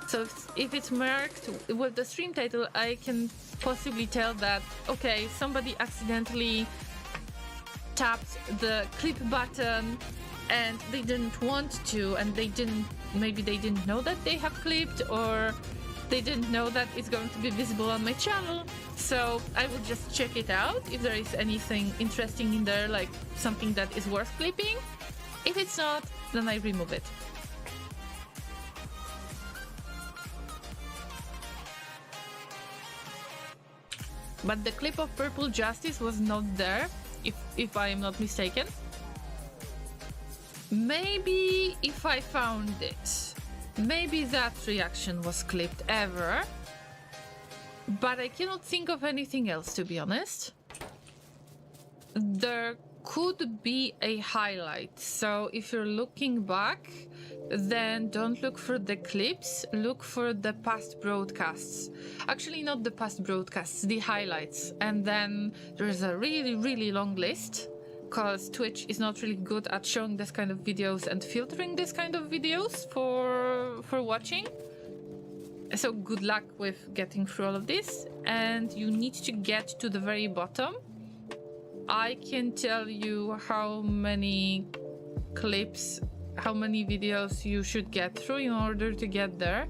So if it's marked with the stream title, I can possibly tell that, okay, somebody accidentally tapped the clip button and they didn't want to, and maybe they didn't know that they have clipped, or they didn't know that it's going to be visible on my channel. So I will just check it out if there is anything interesting in there, like something that is worth clipping. If it's not, then I remove it. But the clip of Purple Justice was not there, if I am not mistaken. Maybe if I found it, maybe that reaction was clipped ever. But I cannot think of anything else, to be honest. There could be a highlight. So if you're looking back, then don't look for the clips, look for the past broadcasts. Actually, not the past broadcasts, the highlights. And then there's a really, really long list, because Twitch is not really good at showing this kind of videos and filtering this kind of videos for watching. So good luck with getting through all of this, and you need to get to the very bottom. I can tell you how many clips how many videos you should get through in order to get there.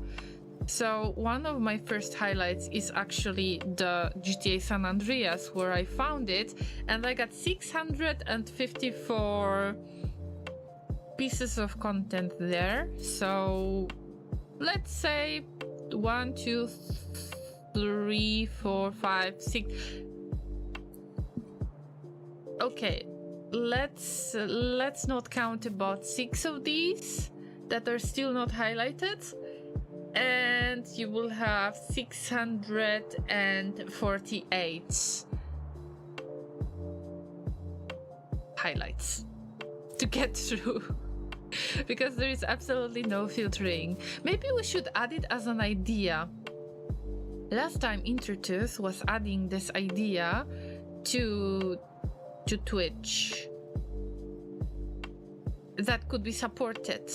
So one of my first highlights is actually the GTA San Andreas, where I found it, and I got 654 pieces of content there. So let's say 1, 2, 3, 4, 5, 6. Okay, let's not count about 6 of these that are still not highlighted, and you will have 648 highlights to get through. Because there is absolutely no filtering. Maybe we should add it as an idea. Last time Intertooth was adding this idea to Twitch that could be supported.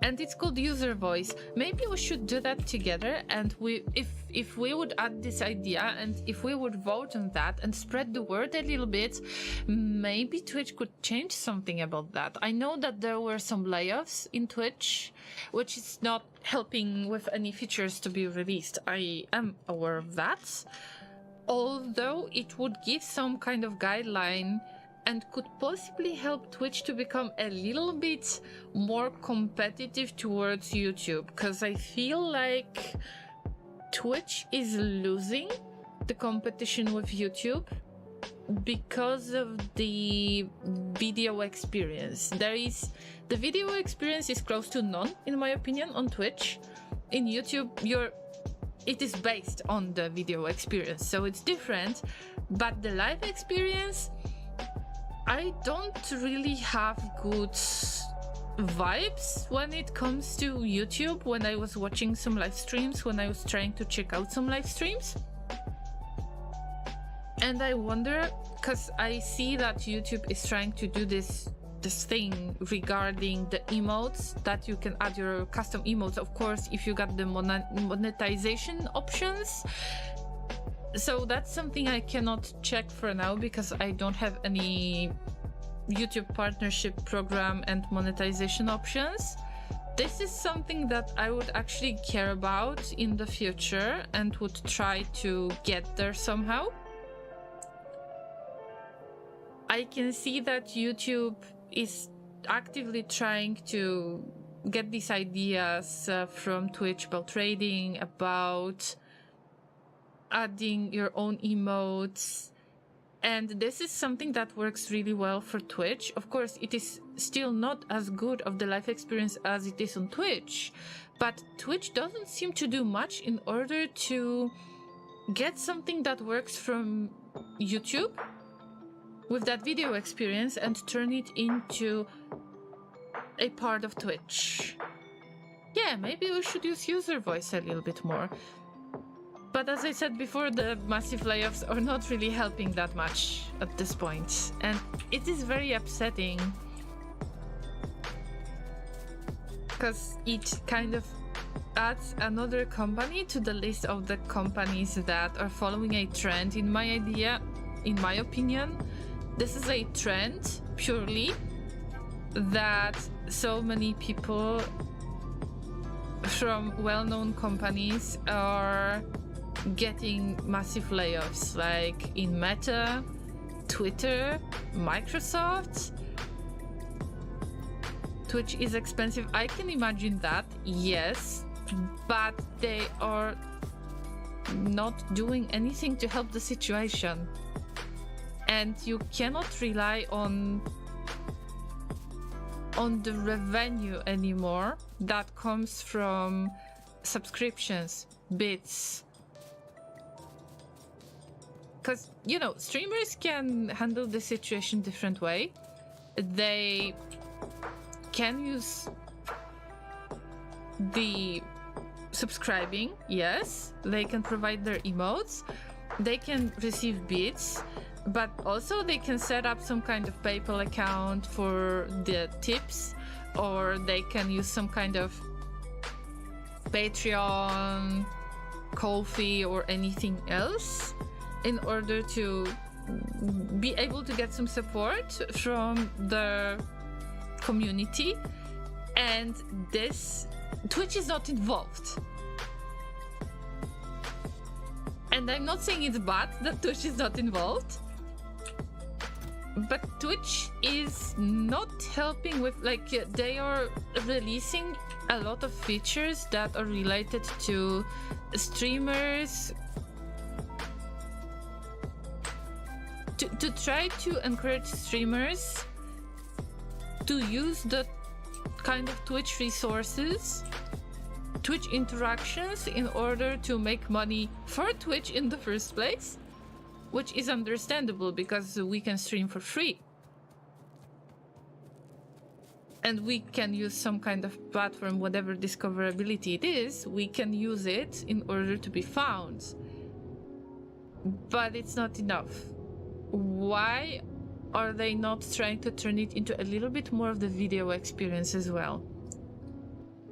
And it's called user voice. Maybe we should do that together, and if we would add this idea and if we would vote on that and spread the word a little bit, maybe Twitch could change something about that. I know that there were some layoffs in Twitch, which is not helping with any features to be released. I am aware of that. Although it would give some kind of guideline and could possibly help Twitch to become a little bit more competitive towards YouTube, because I feel like Twitch is losing the competition with YouTube because of the video experience. The video experience is close to none, in my opinion, on Twitch. In YouTube, it is based on the video experience, so it's different, but the live experience, I don't really have good vibes when it comes to YouTube. When I was watching some live streams, when I was trying to check out some live streams, and I wonder, because I see that YouTube is trying to do this thing regarding the emotes, that you can add your custom emotes, of course, if you got the monetization options. So that's something I cannot check for now because I don't have any YouTube partnership program and monetization options. This is something that I would actually care about in the future and would try to get there somehow. I can see that YouTube is actively trying to get these ideas from Twitch about trading, about adding your own emotes, and this is something that works really well for Twitch. Of course, it is still not as good of the live experience as it is on Twitch, but Twitch doesn't seem to do much in order to get something that works from YouTube with that video experience and turn it into a part of Twitch. Yeah, maybe we should use user voice a little bit more. But as I said before, the massive layoffs are not really helping that much at this point. And it is very upsetting, because it kind of adds another company to the list of the companies that are following a trend. In my opinion, this is a trend purely that so many people from well-known companies are getting massive layoffs, like in Meta, Twitter, Microsoft. Twitch is expensive. I can imagine that, yes, but they are not doing anything to help the situation. And you cannot rely on the revenue anymore that comes from subscriptions, bits. Because, you know, streamers can handle the situation different way. They can use the subscribing, yes. They can provide their emotes. They can receive bits. But also they can set up some kind of PayPal account for the tips, or they can use some kind of Patreon, Ko-fi, or anything else in order to be able to get some support from the community, and this Twitch is not involved. And I'm not saying it's bad that Twitch is not involved, but Twitch is not helping with, like, they are releasing a lot of features that are related to streamers to try to encourage streamers to use the kind of Twitch resources, Twitch interactions, in order to make money for Twitch in the first place, which is understandable because we can stream for free. And we can use some kind of platform, whatever discoverability it is, we can use it in order to be found. But it's not enough. Why are they not trying to turn it into a little bit more of the video experience as well?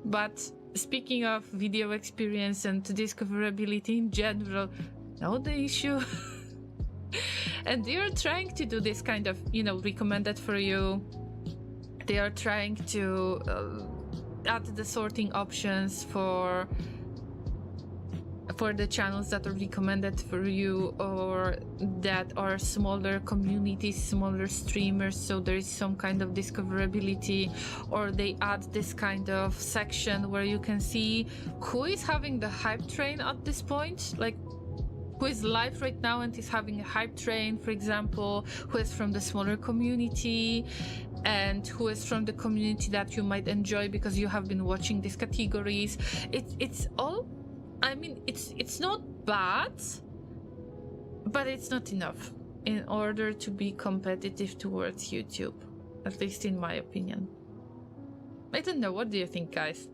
But speaking of video experience and discoverability in general, not the issue. And they are trying to do this kind of, you know, recommended for you. They are trying to add the sorting options for the channels that are recommended for you, or that are smaller communities, smaller streamers, so there is some kind of discoverability. Or they add this kind of section where you can see who is having the hype train at this point, like who is live right now and is having a hype train, for example, who is from the smaller community, and who is from the community that you might enjoy because you have been watching these categories. It's all, I mean, it's not bad, but it's not enough in order to be competitive towards YouTube, at least in my opinion. I don't know, what do you think, guys?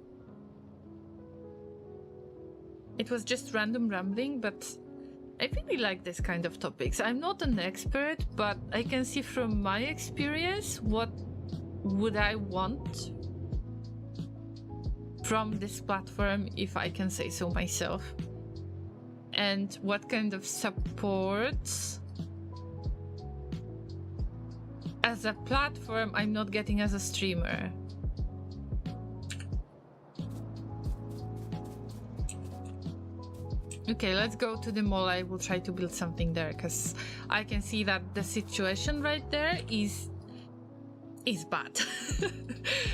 It was just random rambling, but I really like this kind of topics. I'm not an expert, but I can see from my experience what would I want from this platform, if I can say so myself, and what kind of support as a platform I'm not getting as a streamer. Okay, let's go to the mall. I will try to build something there, because I can see that the situation right there is bad.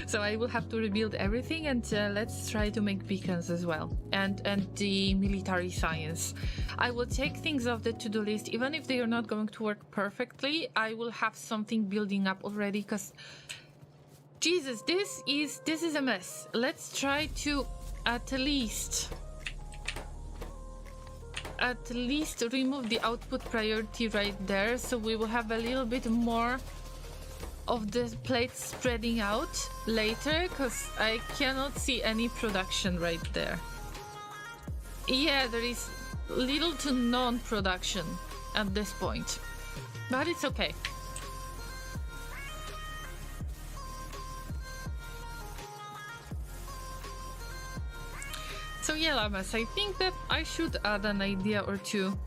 So I will have to rebuild everything, and let's try to make beacons as well, and the military science. I will take things off the to-do list, even if they are not going to work perfectly. I will have something building up already, because Jesus, this is a mess. Let's try to at least remove the output priority right there, so we will have a little bit more of the plate spreading out later, because I cannot see any production right there. Yeah, there is little to none production at this point, but it's okay. So yeah, Llamas, I think that I should add an idea or two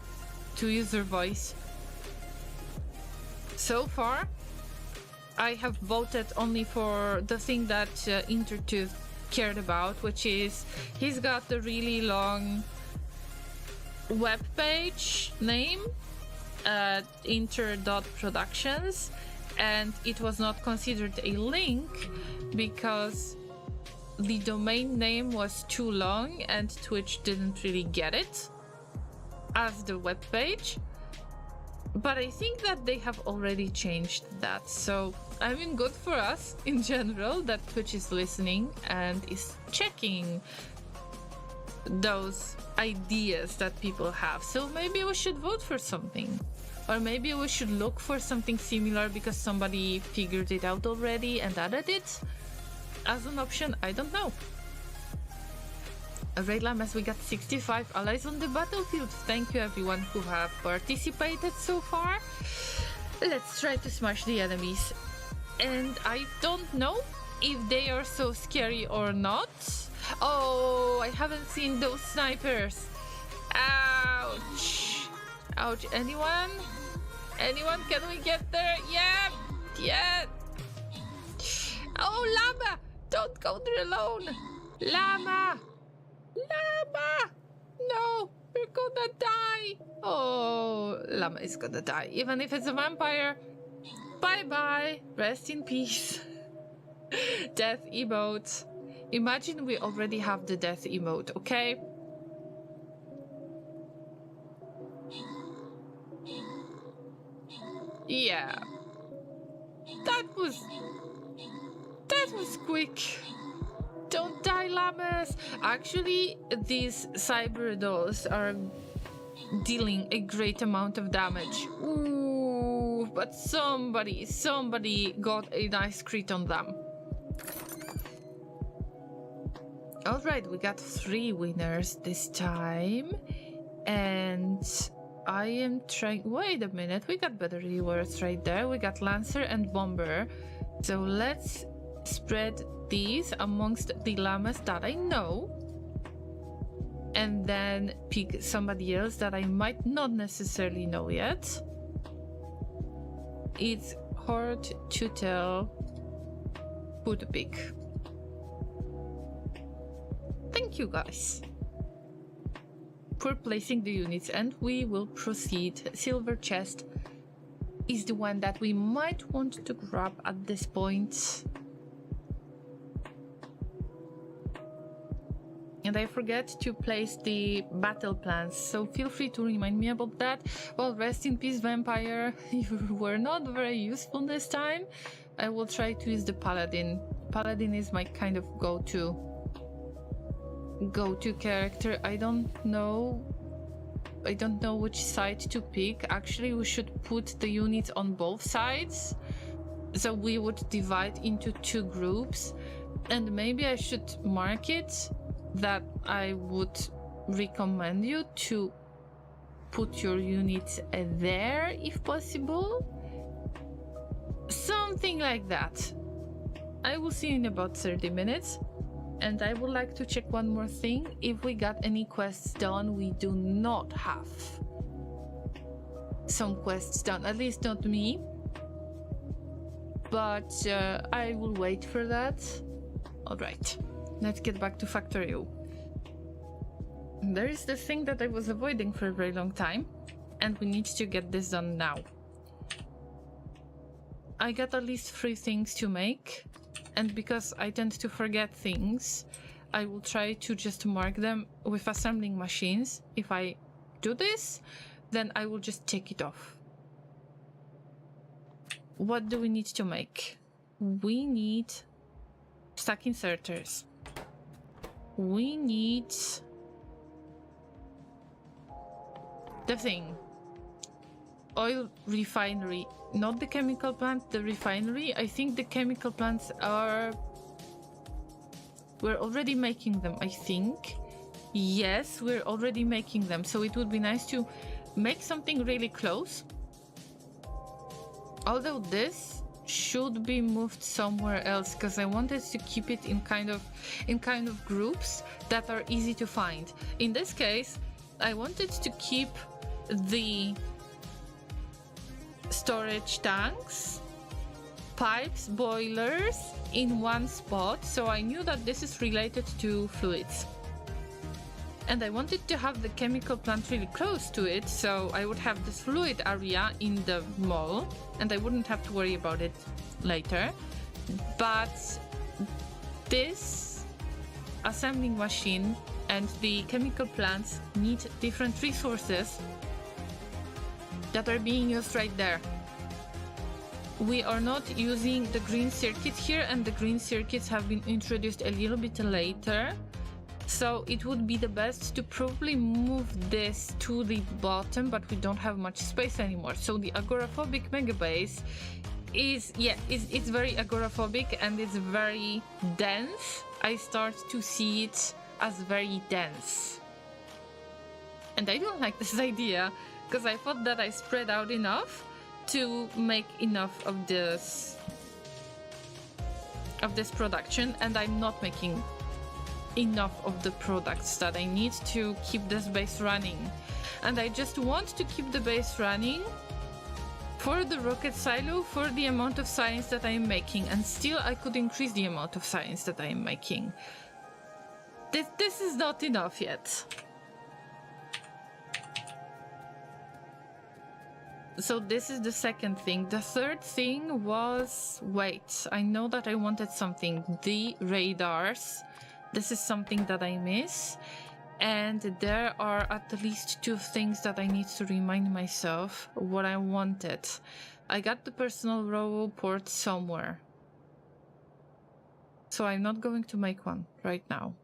to user voice. So far, I have voted only for the thing that Intertooth cared about, which is he's got the really long web page name, inter.productions, and it was not considered a link because the domain name was too long and Twitch didn't really get it as the web page. But I think that they have already changed that, so I mean, good for us in general that Twitch is listening and is checking those ideas that people have. So maybe we should vote for something, or maybe we should look for something similar because somebody figured it out already and added it as an option. I don't know. Alright, Llamas, we got 65 allies on the battlefield. Thank you everyone who have participated so far. Let's try to smash the enemies. And I don't know if they are so scary or not. Oh, I haven't seen those snipers. Ouch. Ouch. Anyone? Anyone? Can we get there? Yeah. Yeah. Oh, Llama! Don't go there alone! Llama! Llama! No! You're gonna die! Oh, Llama is gonna die. Even if it's a vampire. Bye-bye. Rest in peace. Death emote. Imagine we already have the death emote, okay? Yeah. That was quick. Don't die, llamas. Actually, these cyber dolls are dealing a great amount of damage. Ooh, but somebody got a nice crit on them. Alright, we got 3 winners this time. And I am trying... Wait a minute, we got better rewards right there. We got Lancer and Bomber. So let's spread these amongst the llamas that I know. And then pick somebody else that I might not necessarily know yet. It's hard to tell who to pick. Thank you, guys, for placing the units, and we will proceed. Silver chest is the one that we might want to grab at this point. And I forget to place the battle plans, so feel free to remind me about that. Well, rest in peace, vampire. You were not very useful this time. I will try to use the paladin. Paladin is my kind of go-to character. I don't know which side to pick. Actually, we should put the units on both sides, so we would divide into 2 groups, and maybe I should mark it that I would recommend you to put your units there if possible. Something like that. I will see you in about 30 minutes. And I would like to check one more thing. If we got any quests done, we do not have some quests done, at least not me. But I will wait for that. Alright, let's get back to Factory U. There is the thing that I was avoiding for a very long time, and we need to get this done now. I got at least 3 things to make. And because I tend to forget things, I will try to just mark them with assembling machines. If I do this, then I will just take it off. What do we need to make? We need stack inserters. We need the thing. Oil refinery, not the chemical plant, the refinery. I think the chemical plants we're already making them, I think. Yes, we're already making them, so it would be nice to make something really close. Although this should be moved somewhere else, because I wanted to keep it in kind of groups that are easy to find. In this case, I wanted to keep the storage tanks, pipes, boilers in one spot, so I knew that this is related to fluids. And I wanted to have the chemical plant really close to it, so I would have this fluid area in the mall, and I wouldn't have to worry about it later. But this assembling machine and the chemical plants need different resources that are being used right there. We are not using the green circuit here, and the green circuits have been introduced a little bit later. So it would be the best to probably move this to the bottom, but we don't have much space anymore. So the Agoraphobic Megabase it's very agoraphobic and it's very dense. I start to see it as very dense. And I don't like this idea, because I thought that I spread out enough to make enough of this production, and I'm not making enough of the products that I need to keep this base running. And I just want to keep the base running for the rocket silo for the amount of science that I am making, and still I could increase the amount of science that I am making. This is not enough yet. So this is the second thing. The third thing was, wait, I know that I wanted something. The radars. This is something that I miss. And there are at least 2 things that I need to remind myself what I wanted. I got the personal robo port somewhere. So I'm not going to make one right now.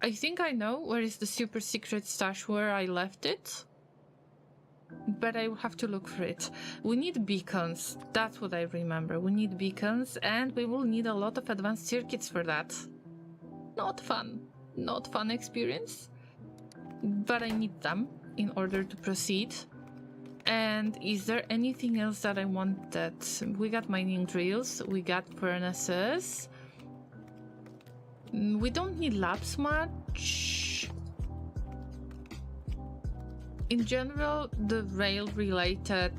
I think I know where is the super secret stash where I left it. But I will have to look for it. We need beacons. That's what I remember. We need beacons, and we will need a lot of advanced circuits for that. Not fun. Not fun experience. But I need them in order to proceed. And is there anything else that I wanted? We got mining drills. We got furnaces. We don't need labs much. In general, the rail-related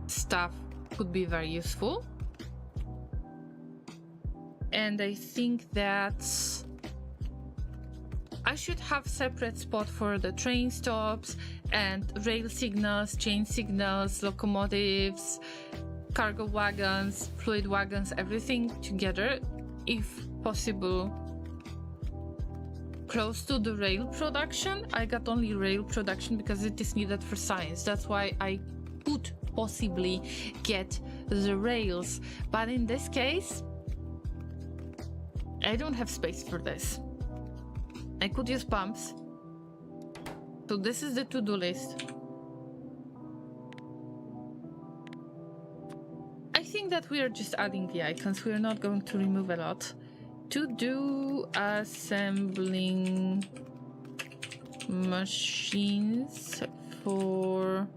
stuff could be very useful. And I think that I should have separate spot for the train stops and rail signals, chain signals, locomotives, cargo wagons, fluid wagons, everything together, if possible. Close to the rail production. I got only rail production because it is needed for science. That's why I could possibly get the rails. But in this case, I don't have space for this. I could use pumps. So this is the to-do list. I think that we are just adding the icons. We are not going to remove a lot. To do assembling machines for...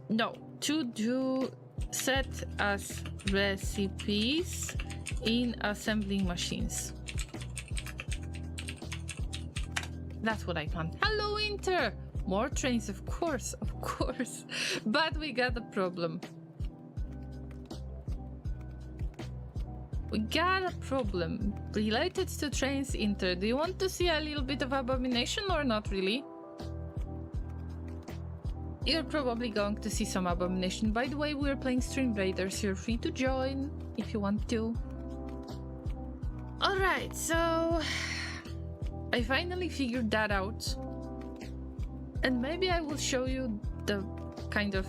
No, to do set as recipes in assembling machines. That's what I want. Hello, Winter! More trains, of course. But we got a problem. We got a problem related to trains, Inter. Do you want to see a little bit of abomination or not really? You're probably going to see some abomination. By the way, we're playing Stream Raiders. You're free to join if you want to. Alright, so I finally figured that out. And maybe I will show you the kind of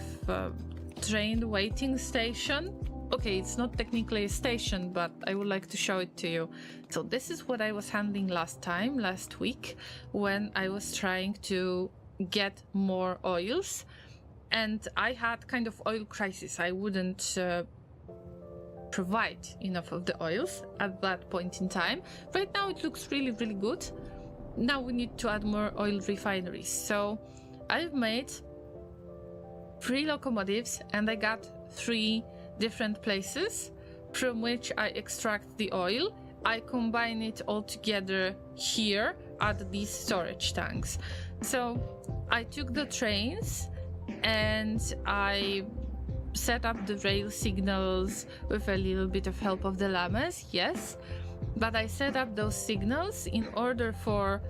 train waiting station. Okay, it's not technically a station, but I would like to show it to you. So this is what I was handling last week, when I was trying to get more oils. And I had kind of oil crisis. I wouldn't provide enough of the oils at that point in time. Right now it looks really, really good. Now we need to add more oil refineries. So I've made 3 locomotives and I got 3 different places from which I extract the oil. I combine it all together here at these storage tanks. So I took the trains and I set up the rail signals with a little bit of help of the llamas, yes, but I set up those signals in order for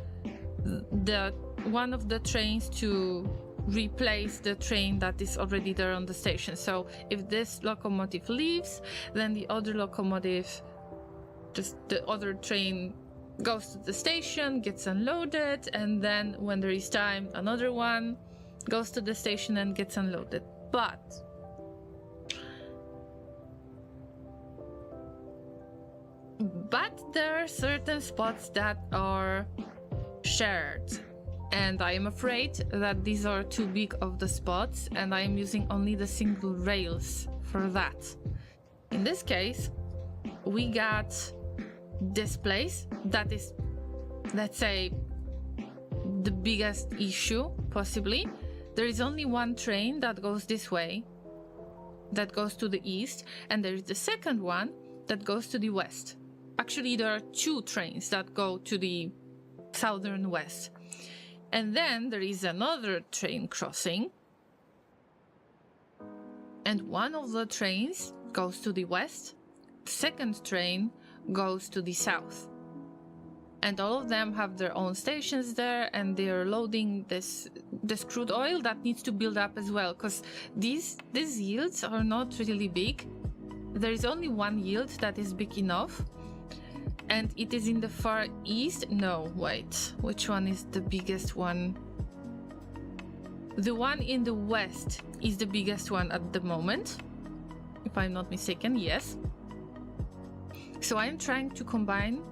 the one of the trains to replace the train that is already there on the station. So if this locomotive leaves, then the other locomotive, just the other train, goes to the station, gets unloaded, and then when there is time, another one goes to the station and gets unloaded. But there are certain spots that are shared. And I am afraid that these are too big of the spots and I am using only the single rails for that. In this case, we got this place that is, let's say, the biggest issue, possibly. There is only one train that goes this way, that goes to the east, and there is the second one that goes to the west. Actually, there are 2 trains that go to the southern west. And then there is another train crossing And one of the trains goes to the west, the second train goes to the south. And all of them have their own stations there, and they're loading this crude oil that needs to build up as well, because these yields are not really big. There is only one yield that is big enough, and it is in the far east. No, wait, which one is the biggest one? The one in the west is the biggest one at the moment, if I'm not mistaken. Yes. So I'm trying to combine.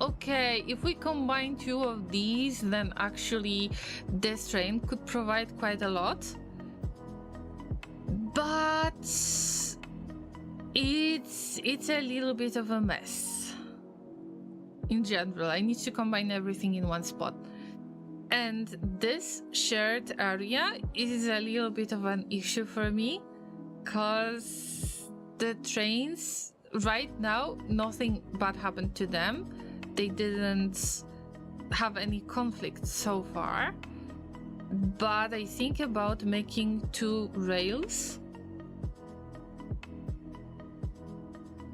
Okay, if we combine two of these, then actually this train could provide quite a lot. But it's a little bit of a mess. In general, I need to combine everything in one spot. And this shared area is a little bit of an issue for me, because the trains right now, nothing bad happened to them. They didn't have any conflict so far, but I think about making 2 rails,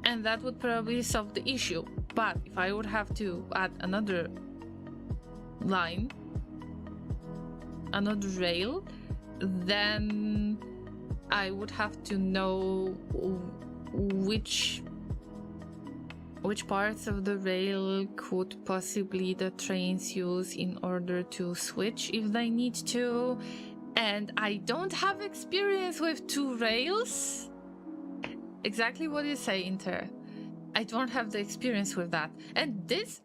and that would probably solve the issue. But if I would have to add another line, another rail, then I would have to know which parts of the rail could possibly the trains use in order to switch if they need to. And I don't have experience with 2 rails. Exactly what you say, Inter. I don't have the experience with that. And this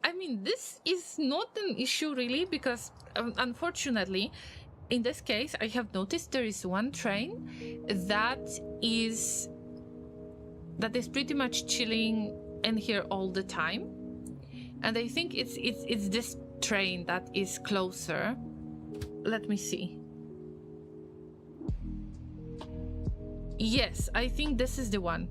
is not an issue really, because unfortunately, in this case, I have noticed there is one train that is pretty much chilling in here all the time, and I think it's this train that is closer. Let me see. Yes, I think this is the one,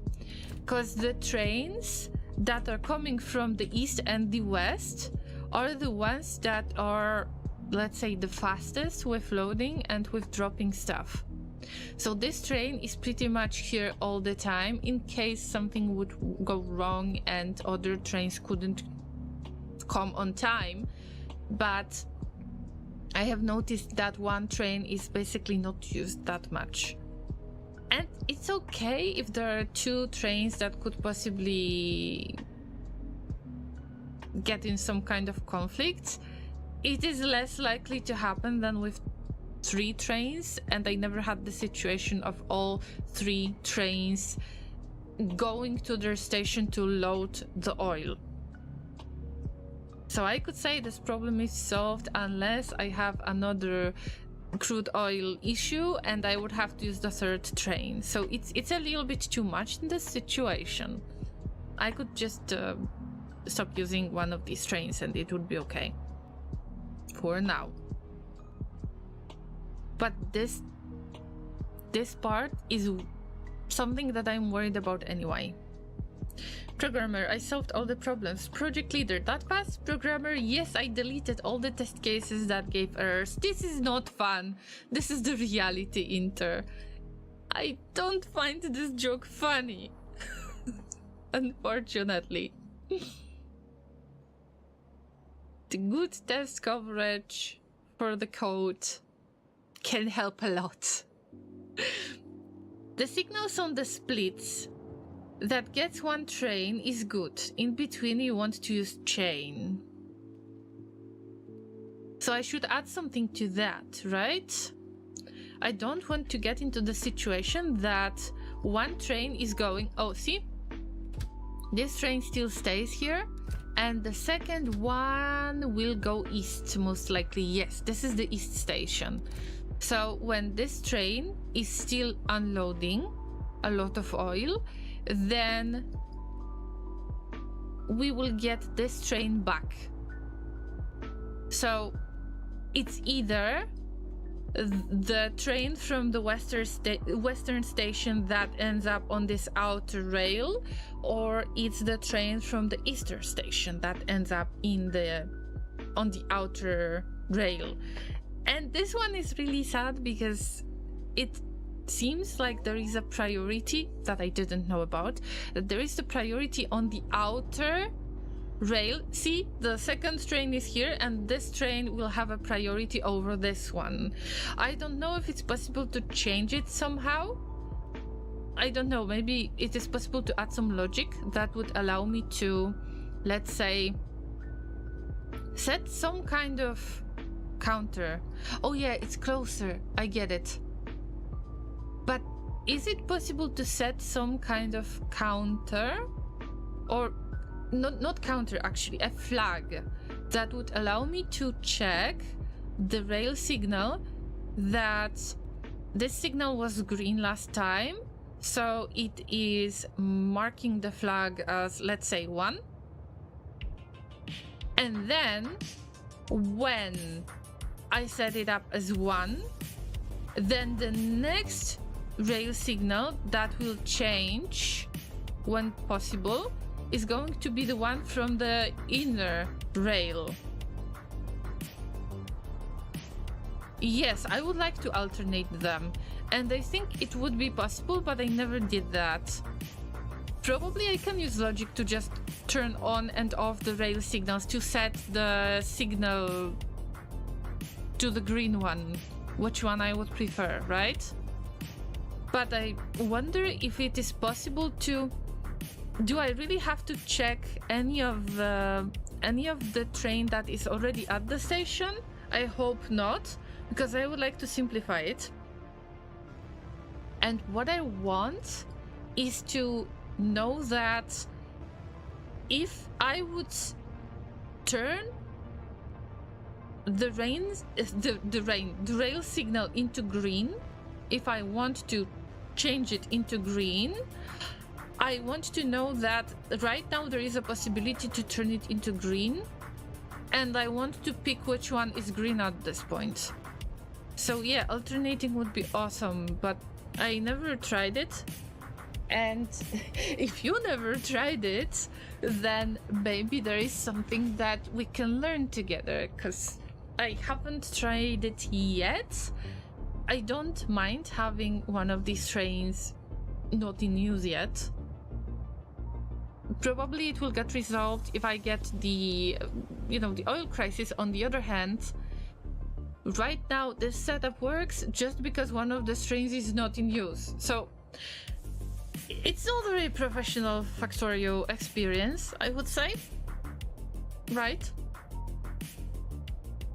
because the trains that are coming from the east and the west are the ones that are, let's say, the fastest with loading and with dropping stuff. So this train is pretty much here all the time in case something would go wrong and other trains couldn't come on time. But I have noticed that one train is basically not used that much. And it's okay if there are 2 trains that could possibly get in some kind of conflict. It is less likely to happen than with 3 trains, and I never had the situation of all 3 trains going to their station to load the oil. So I could say this problem is solved unless I have another crude oil issue and I would have to use the 3rd train. So it's a little bit too much in this situation. I could just stop using one of these trains and it would be okay for now. But this part is something that I'm worried about anyway. Programmer, I solved all the problems. Project leader, that fast? Programmer, yes, I deleted all the test cases that gave errors. This is not fun. This is the reality, Inter. I don't find this joke funny. Unfortunately. The good test coverage for the code can help a lot. The signals on the splits that gets one train is good. In between you want to use chain. So I should add something to that, right? I don't want to get into the situation that one train is going... Oh, see? This train still stays here. And the second one will go east, most likely. Yes, this is the east station. So when this train is still unloading a lot of oil, then we will get this train back. So it's either the train from the western station that ends up on this outer rail, or it's the train from the eastern station that ends up on the outer rail. And this one is really sad because seems like there is a priority that I didn't know about, that there is the priority on the outer rail. See, the second train is here and this train will have a priority over this one. I don't know if it's possible to change it somehow. I don't know, maybe it is possible to add some logic that would allow me to, let's say, set some kind of counter. Oh yeah, it's closer, I get it. But is it possible to set some kind of counter, or not counter actually, a flag that would allow me to check the rail signal that this signal was green last time, so it is marking the flag as, let's say, 1, and then when I set it up as 1, then the next rail signal that will change when possible is going to be the one from the inner rail. Yes, I would like to alternate them, and I think it would be possible, but I never did that. Probably I can use logic to just turn on and off the rail signals to set the signal to the green one, which one I would prefer, right? But I wonder if it is possible to... Do I really have to check any of the train that is already at the station? I hope not, because I would like to simplify it. And what I want is to know that if I would turn the rail signal into green, if I want to change it into green, I want to know that right now there is a possibility to turn it into green, and I want to pick which one is green at this point. So yeah, alternating would be awesome, but I never tried it. And if you never tried it, then maybe there is something that we can learn together, because I haven't tried it yet. I don't mind having one of these trains not in use yet. Probably it will get resolved if I get the, the oil crisis. On the other hand, right now this setup works just because one of the trains is not in use. So it's not a very professional Factorio experience, I would say. Right?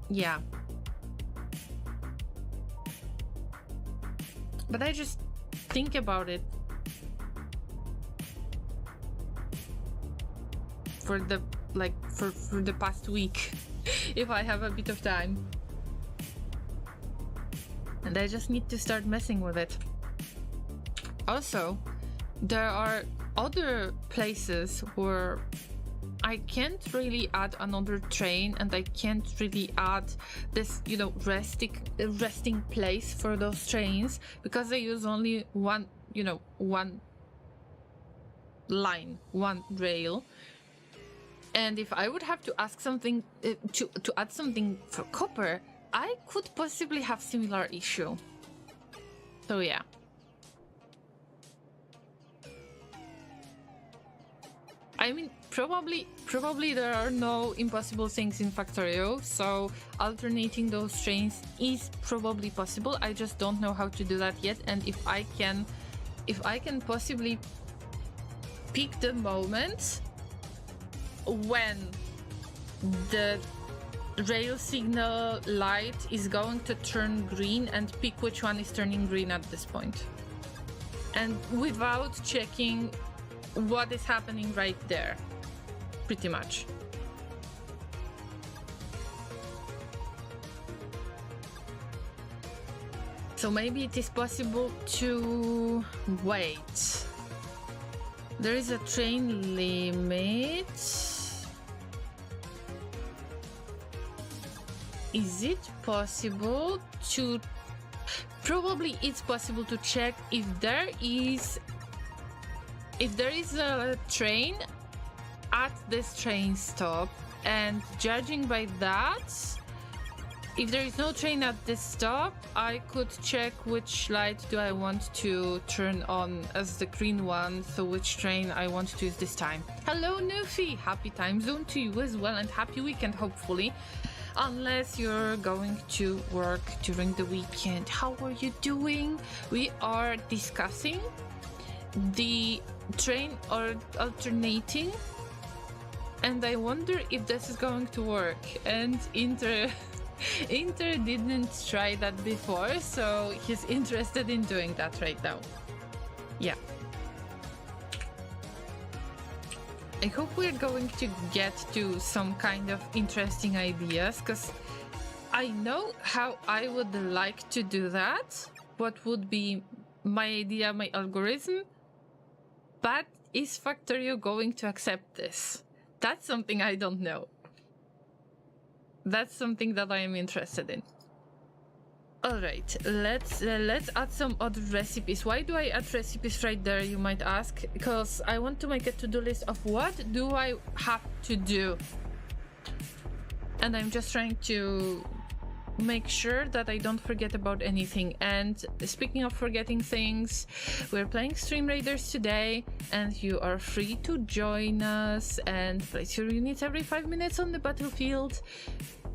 Yeah. But I just think about it for the for the past week if I have a bit of time. And I just need to start messing with it. Also, there are other places where I can't really add another train, and I can't really add this, resting place for those trains, because they use only one line, one rail. And if I would have to ask something to add something for copper, I could possibly have similar issue. So yeah. I mean, probably there are no impossible things in Factorio, so alternating those trains is probably possible. I just don't know how to do that yet, and if I can possibly pick the moment when the rail signal light is going to turn green, and pick which one is turning green at this point, and without checking what is happening right there, pretty much. So maybe it is possible to wait. There is a train limit. Is it possible to... Probably it's possible to check if there is a train at this train stop, and judging by that, If there is no train at this stop, I could check which light do I want to turn on as the green one, so which train I want to use this time. Hello, Nufi! Happy time zone to you as well, and happy weekend, hopefully. Unless you're going to work during the weekend. How are you doing? We are discussing the train or alternating, and I wonder if this is going to work. And Inter didn't try that before, so he's interested in doing that right now. Yeah. I hope we're going to get to some kind of interesting ideas, because I know how I would like to do that, what would be my idea, my algorithm, but is Factorio going to accept this? That's something I don't know. That's something that I am interested in. All right, let's add some other recipes. Why do I add recipes right there, you might ask? Because I want to make a to-do list of what do I have to do. And I'm just trying to make sure that I don't forget about anything. And speaking of forgetting things, we're playing Stream Raiders today, and you are free to join us and place your units every 5 minutes on the battlefield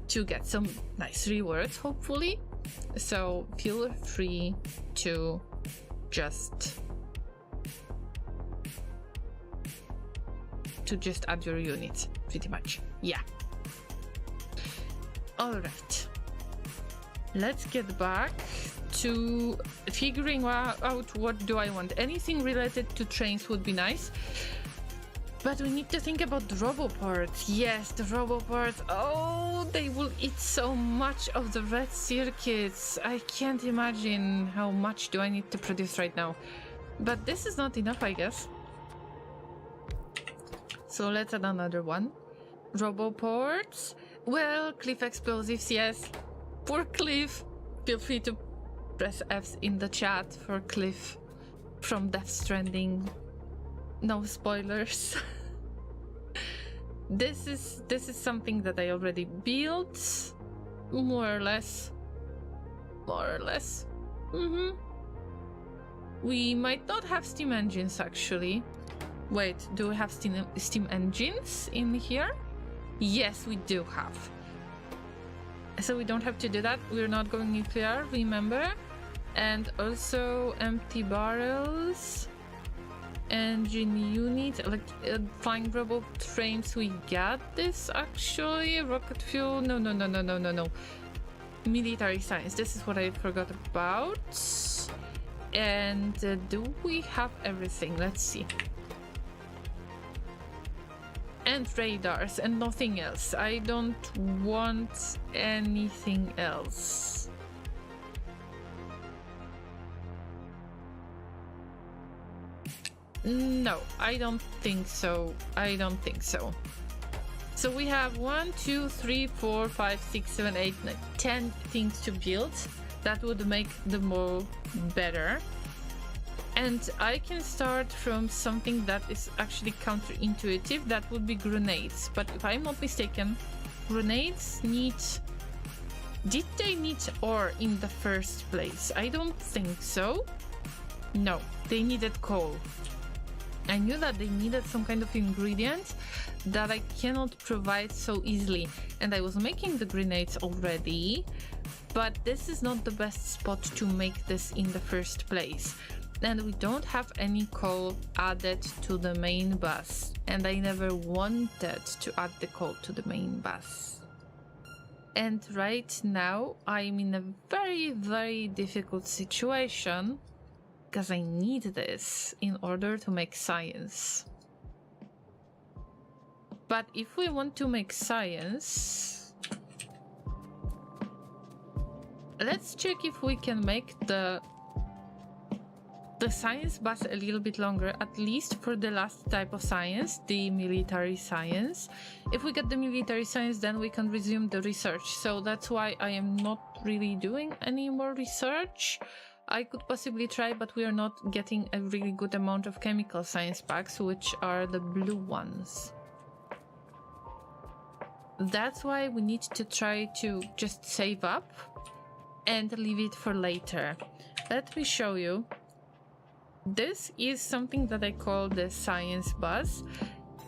to get some nice rewards, hopefully. So feel free to just add your units, pretty much. Yeah. All right. Let's get back to figuring out what do I want. Anything related to trains would be nice. But we need to think about the roboparts. Yes, the roboparts. Oh, they will eat so much of the red circuits. I can't imagine how much do I need to produce right now. But this is not enough, I guess. So let's add another one. Roboparts. Well, Cliff explosives, yes. Poor Cliff. Feel free to press Fs in the chat for Cliff from Death Stranding. No spoilers. This is something that I already built, more or less. We might not have steam engines, actually. Wait, do we have steam engines in here? Yes, we do have. So we don't have to do that. We're not going nuclear, remember? And also empty barrels. Engine unit, like flying robot trains, we got this actually. Rocket fuel, no. Military science, this is what I forgot about. And do we have everything? Let's see. And radars and nothing else. I don't want anything else. No, I don't think so. So we have 1, 2, 3, 4, 5, 6, 7, 8, 9, 10 things to build. That would make the mall better. And I can start from something that is actually counterintuitive. That would be grenades. But if I'm not mistaken, grenades need... Did they need ore in the first place? I don't think so. No, they needed coal. I knew that they needed some kind of ingredient that I cannot provide so easily. And I was making the grenades already, but this is not the best spot to make this in the first place. And we don't have any coal added to the main bus. And I never wanted to add the coal to the main bus. And right now I'm in a very, very difficult situation, because I need this in order to make science. But if we want to make science, let's check if we can make the science bus a little bit longer, at least for the last type of science, the military science. If we get the military science, then we can resume the research. So that's why I am not really doing any more research. I could possibly try, but we are not getting a really good amount of chemical science packs, which are the blue ones. that's why we need to try to just save up and leave it for later. Let me show you. This is something that I call the science bus.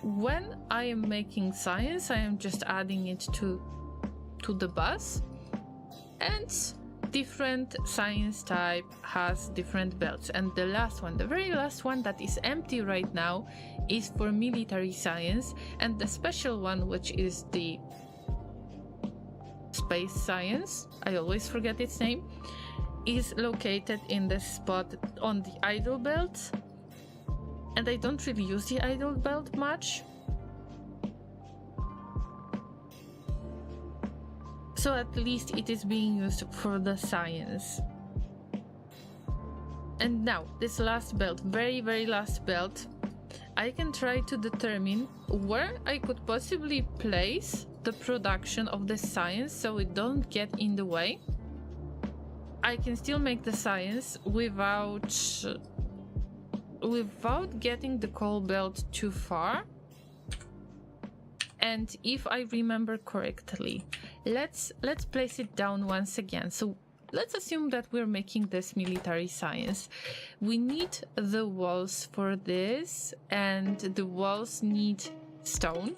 When I am making science, I am just adding it to the bus, and different science type has different belts. And the last one, the very last one that is empty right now, is for military science, and the special one, which is the space science, I always forget its name, is located in the spot on the idle belt. And I don't really use the idle belt much. So at least it is being used for the science. And now, this last belt, very, very last belt, I can try to determine where I could possibly place the production of the science so it don't get in the way. I can still make the science without getting the coal belt too far. And if I remember correctly, let's place it down once again. So let's assume that we're making this military science. We need the walls for this, and the walls need stone.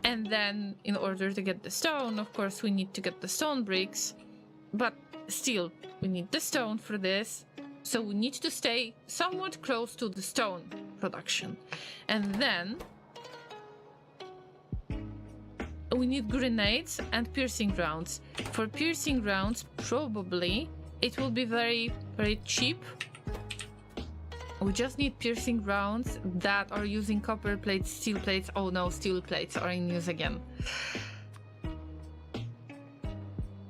And then in order to get the stone, of course, we need to get the stone bricks, but still we need the stone for this. So we need to stay somewhat close to the stone production. And then we need grenades and piercing rounds. For piercing rounds, probably it will be very, very cheap. We just need piercing rounds that are using copper plates, steel plates. Oh no, steel plates are in use again.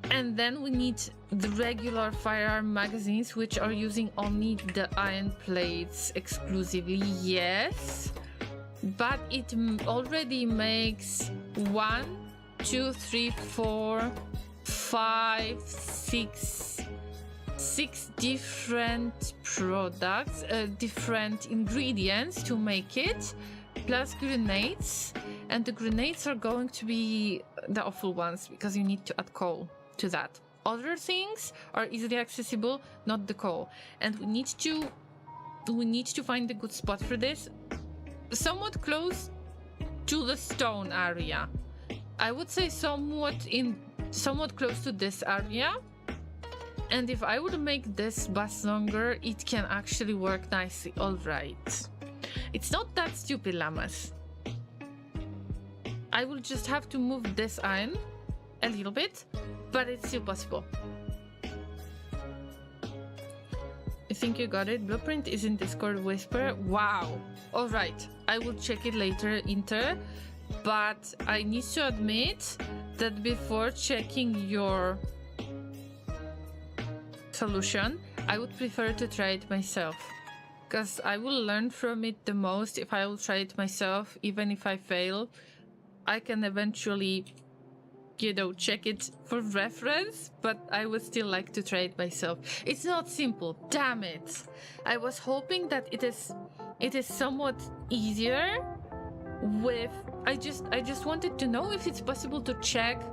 And then we need the regular firearm magazines, which are using only the iron plates exclusively. Yes, but it already makes 1, 2, 3, 4, 5, 6 different products, different ingredients to make it, plus grenades. And the grenades are going to be the awful ones because you need to add coal to that. Other things are easily accessible, not the coal. And we need to find a good spot for this, somewhat close to the stone area. I would say somewhat close to this area. And if I would make this bus longer, it can actually work nicely. All right, it's not that stupid, llamas. I will just have to move this iron a little bit, but it's still possible. I think you got it. Blueprint is in Discord Whisper. Wow. All right, I will check it later, Inter. But I need to admit that before checking your solution, I would prefer to try it myself, because I will learn from it the most if I will try it myself. Even if I fail, I can eventually, check it for reference, but I would still like to try it myself. It's not simple, damn it. I was hoping that it is somewhat easier with, I just wanted to know if it's possible to check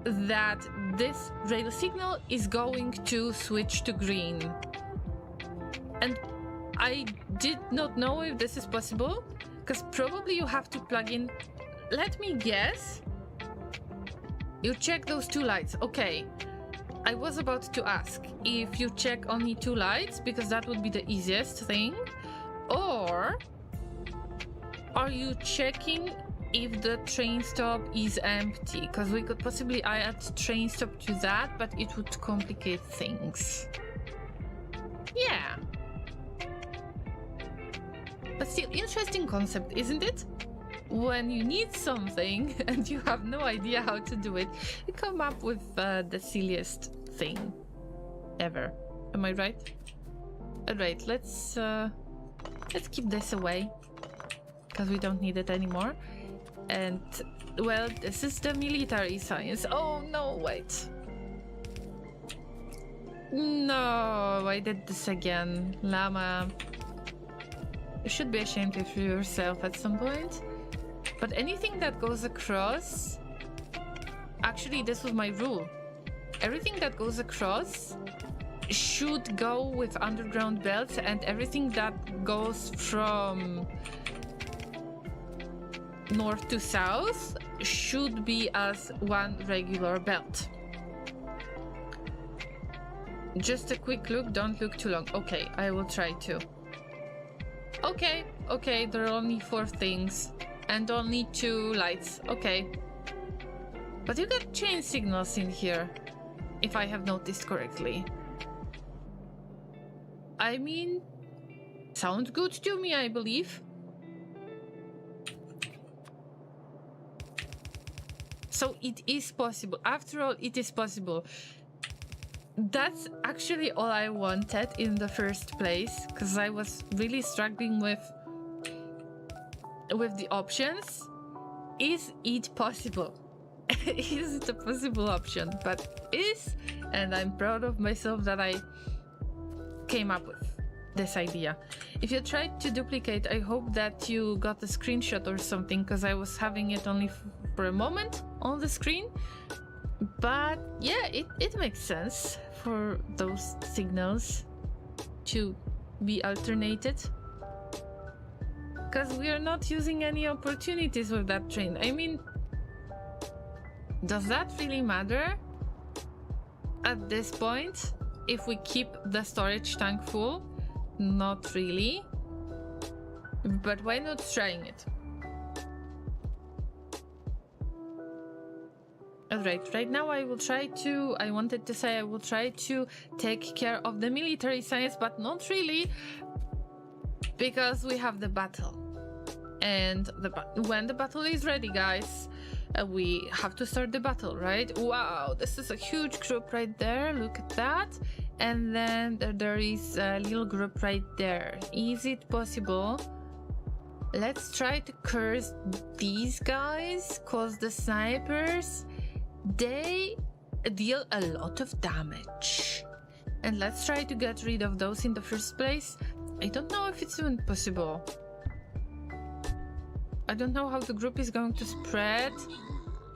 that this rail signal is going to switch to green. And I did not know if this is possible, because probably you have to plug in, let me guess, you check those 2 lights. Okay, I was about to ask if you check only 2 lights, because that would be the easiest thing, or are you checking if the train stop is empty? Because we could possibly add train stop to that, but it would complicate things. Yeah. But still, interesting concept, isn't it? When you need something and you have no idea how to do it, you come up with the silliest thing ever. Am I right? Alright, let's keep this away, because we don't need it anymore. And, well, this is the military science. Oh, no, wait. No, I did this again. Llama. You should be ashamed of yourself at some point. But anything that goes across... Actually, this was my rule. Everything that goes across should go with underground belts, and everything that goes from north to south should be as one regular belt. Just a quick look, don't look too long. Okay, I will try to. Okay, there are only 4 things and only 2 lights. Okay. But you got chain signals in here, if I have noticed correctly. I mean, sounds good to me, I believe. So it is possible. After all, it is possible. That's actually all I wanted in the first place, because I was really struggling with the options. Is it possible? Is it a possible option? But is, and I'm proud of myself that I came up with this idea. If you tried to duplicate, I hope that you got a screenshot or something, because I was having it only for a moment on the screen. But yeah, it makes sense for those signals to be alternated, because we are not using any opportunities with that train. I mean, does that really matter at this point if we keep the storage tank full? Not really, but why not trying it? Alright, right now I will try to, I wanted to say I will try to take care of the military science, but not really, because we have the battle. And when the battle is ready, guys, we have to start the battle, right? Wow, this is a huge group right there, look at that. And then there is a little group right there. Is it possible? Let's try to curse these guys, cause the snipers, they deal a lot of damage. And let's try to get rid of those in the first place. I don't know if it's even possible. I don't know how the group is going to spread.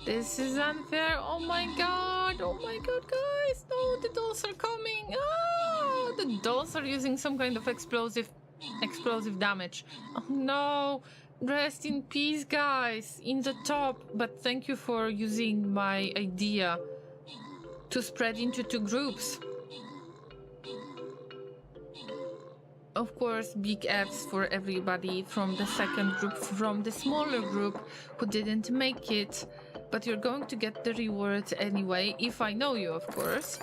This is unfair. Oh my god, guys. No, the dolls are coming. Ah, the dolls are using some kind of explosive damage. Oh no. Rest in peace, guys, in the top. But thank you for using my idea to spread into 2 groups. Of course, big Fs for everybody from the second group, from the smaller group who didn't make it. But you're going to get the rewards anyway, if I know you, of course.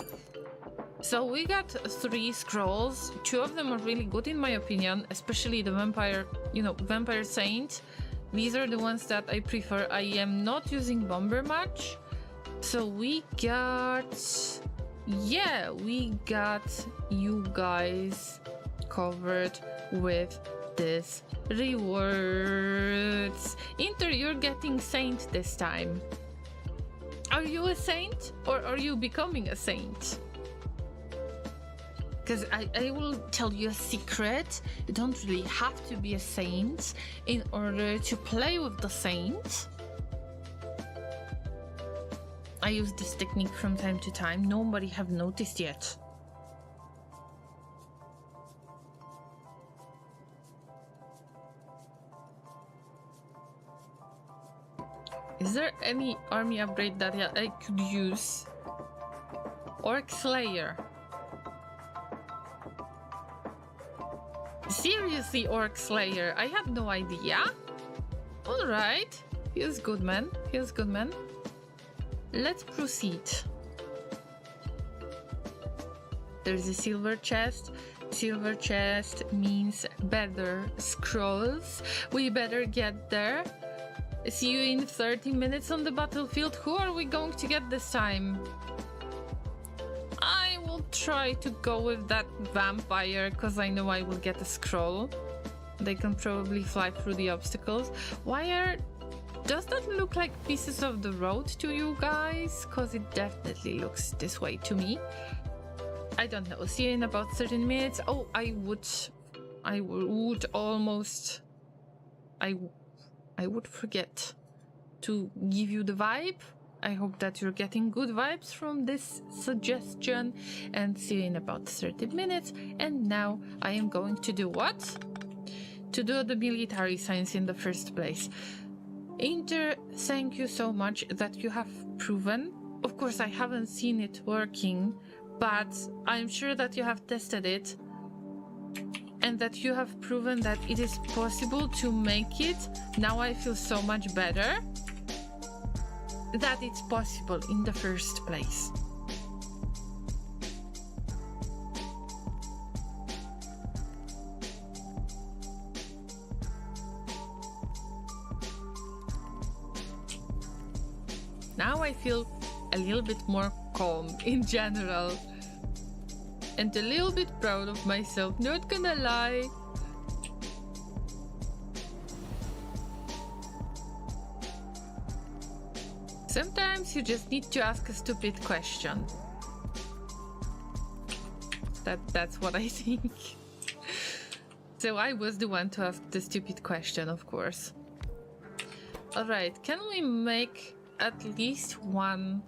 So we got 3 scrolls. 2 of them are really good in my opinion, especially the vampire, vampire saint. These are the ones that I prefer. I am not using bomber much. So we got you guys covered with this rewards. Inter, you're getting saint this time. Are you a saint or are you becoming a saint? Because I will tell you a secret. You don't really have to be a saint in order to play with the saint. I use this technique from time to time. Nobody have noticed yet. Is there any army upgrade that I could use? Orc Slayer. Seriously, Orc Slayer, I had no idea. Alright, he's good man, Let's proceed. There's a silver chest. Silver chest means better scrolls. We better get there. See you in 30 minutes on the battlefield. Who are we going to get this time? I will try to go with that vampire, because I know I will get a scroll. They can probably fly through the obstacles. Does that look like pieces of the road to you guys? Because it definitely looks this way to me. I don't know. See you in about 13 minutes. Oh, I I would almost... I would forget to give you the vibe. I hope that you're getting good vibes from this suggestion, and see you in about 30 minutes. And now I am going to do what? To do the military science in the first place. Inter, thank you so much that you have proven. Of course, I haven't seen it working, but I'm sure that you have tested it and that you have proven that it is possible to make it. Now I feel so much better that it's possible in the first place. Now I feel a little bit more calm in general and a little bit proud of myself, not gonna lie. Sometimes you just need to ask a stupid question. That's what I think. So I was the one to ask the stupid question, of course. Alright, can we make at least one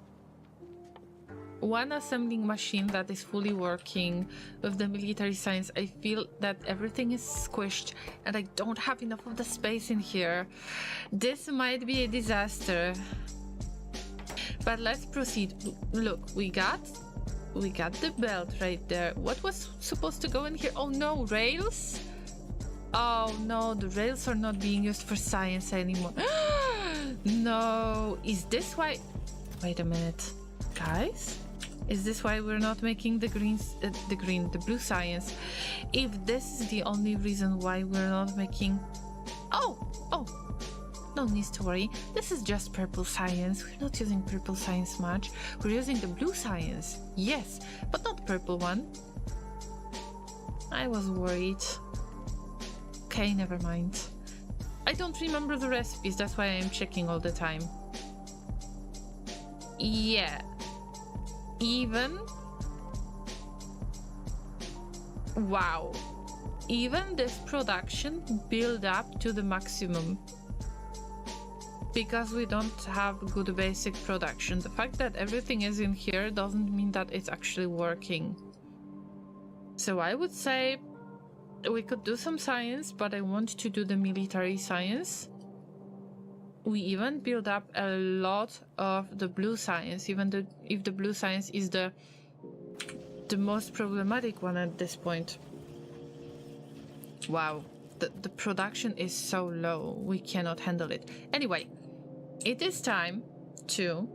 assembling machine that is fully working with the military science? I feel that everything is squished and I don't have enough of the space in here. This might be a disaster. But let's proceed. Look, we got the belt right there. What was supposed to go in here? Oh no, rails? Oh no, the rails are not being used for science anymore. No, is this why? Wait a minute, guys. Is this why we're not making the the blue science? If this is the only reason why we're not making... Oh, no need to worry. This is just purple science. We're not using purple science much. We're using the blue science. Yes, but not purple one. I was worried. Okay, never mind. I don't remember the recipes, that's why I'm checking all the time. Yeah. Even... Wow. Even this production build up to the maximum. Because we don't have good basic production. The fact that everything is in here doesn't mean that it's actually working. So I would say we could do some science, but I want to do the military science. We even build up a lot of the blue science, even if the blue science is the most problematic one at this point. Wow, the production is so low, we cannot handle it. Anyway, it is time to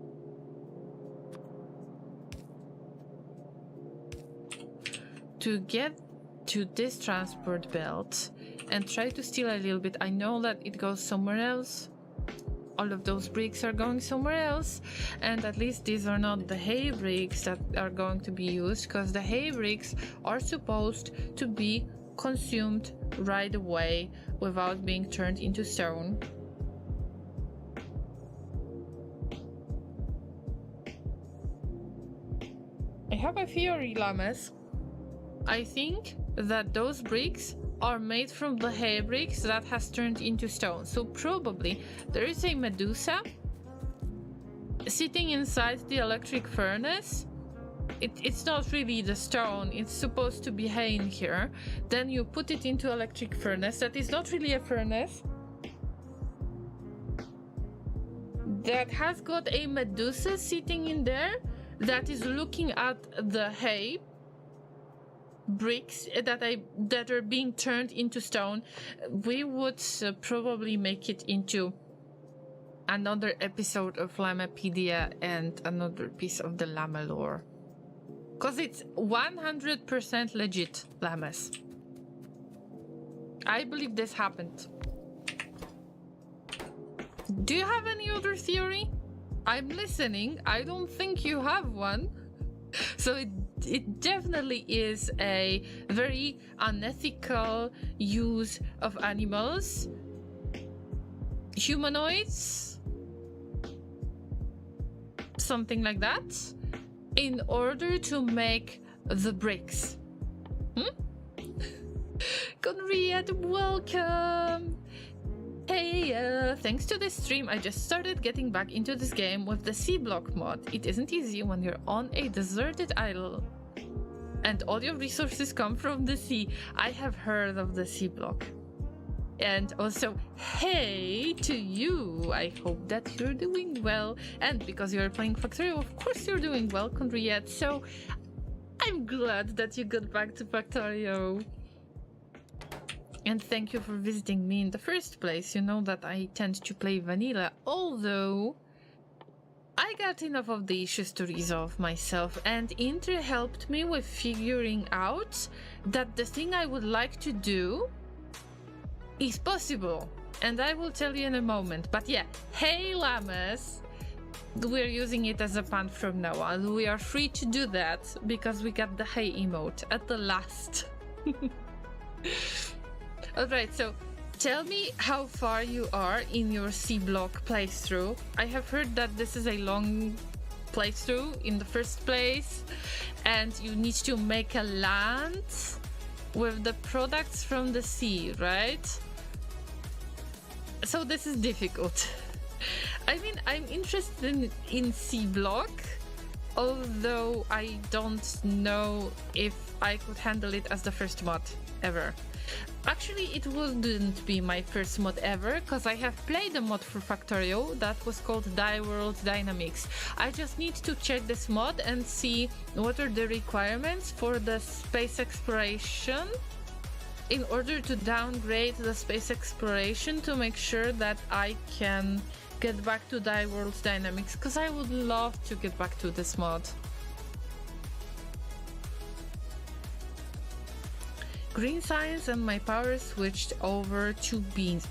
get to this transport belt and try to steal a little bit. I know that it goes somewhere else. All of those bricks are going somewhere else, and at least these are not the hay bricks that are going to be used, because the hay bricks are supposed to be consumed right away without being turned into stone. I have a theory, Llamas. I think that those bricks are made from the hay bricks that has turned into stone. So probably there is a Medusa sitting inside the electric furnace. It's not really the stone, it's supposed to be hay in here. Then you put it into electric furnace that is not really a furnace, that has got a Medusa sitting in there that is looking at the hay bricks that are being turned into stone. We would probably make it into another episode of Llamapedia and another piece of the llama lore, because it's 100% legit, llamas. I believe this happened. Do you have any other theory? I'm listening. I don't think you have one. So it definitely is a very unethical use of animals, humanoids, something like that, in order to make the bricks. Conrad, welcome! Hey, thanks to this stream, I just started getting back into this game with the C block mod. It isn't easy when you're on a deserted island and all your resources come from the sea. I have heard of the C block. And also, hey to you. I hope that you're doing well. And because you're playing Factorio, of course you're doing well, Conrad. So I'm glad that you got back to Factorio. And thank you for visiting me in the first place. You know that I tend to play vanilla, although I got enough of the issues to resolve myself, and Intre helped me with figuring out that the thing I would like to do is possible, and I will tell you in a moment. But yeah, hey Llamas, we're using it as a pun from now on. We are free to do that because we got the hey emote at the last. Alright, so tell me how far you are in your C block playthrough. I have heard that this is a long playthrough in the first place, and you need to make a land with the products from the sea, right? So this is difficult. I mean, I'm interested in C block, although I don't know if I could handle it as the first mod ever. Actually, it wouldn't be my first mod ever, because I have played a mod for Factorio that was called Die World Dynamics. I just need to check this mod and see what are the requirements for the space exploration in order to downgrade the space exploration to make sure that I can get back to Die World Dynamics, because I would love to get back to this mod. Green science and my power switched over to beans.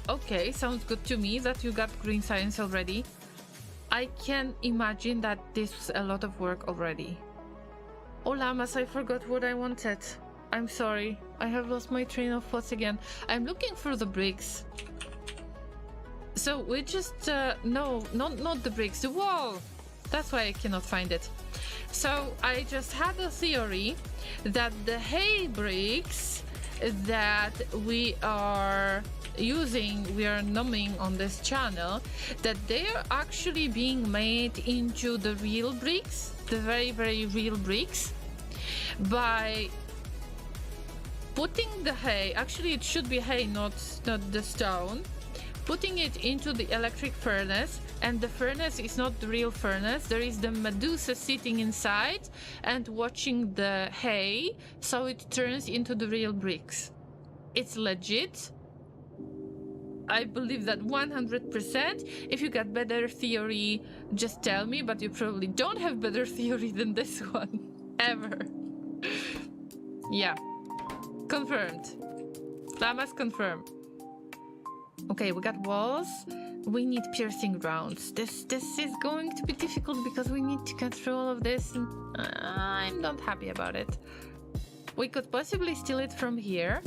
Okay, sounds good to me that you got green science already. I can imagine that this was a lot of work already. Oh, Llamas, I forgot what I wanted. I'm sorry. I have lost my train of thoughts again. I'm looking for the bricks. So we just... no, not the bricks, the wall. That's why I cannot find it. So I just had a theory that the hay bricks that we are using, we are numbing on this channel, that they are actually being made into the real bricks, the very, very real bricks, by putting the hay, actually it should be hay, not the stone, putting it into the electric furnace, and the furnace is not the real furnace. There is the Medusa sitting inside and watching the hay, so it turns into the real bricks. It's legit. I believe that 100%. If you got better theory, just tell me, but you probably don't have better theory than this one. Ever. Yeah. Confirmed. Llamas confirmed. Okay, we got walls. We need piercing rounds. This is going to be difficult because we need to get through all of this, and I'm not happy about it. We could possibly steal it from here,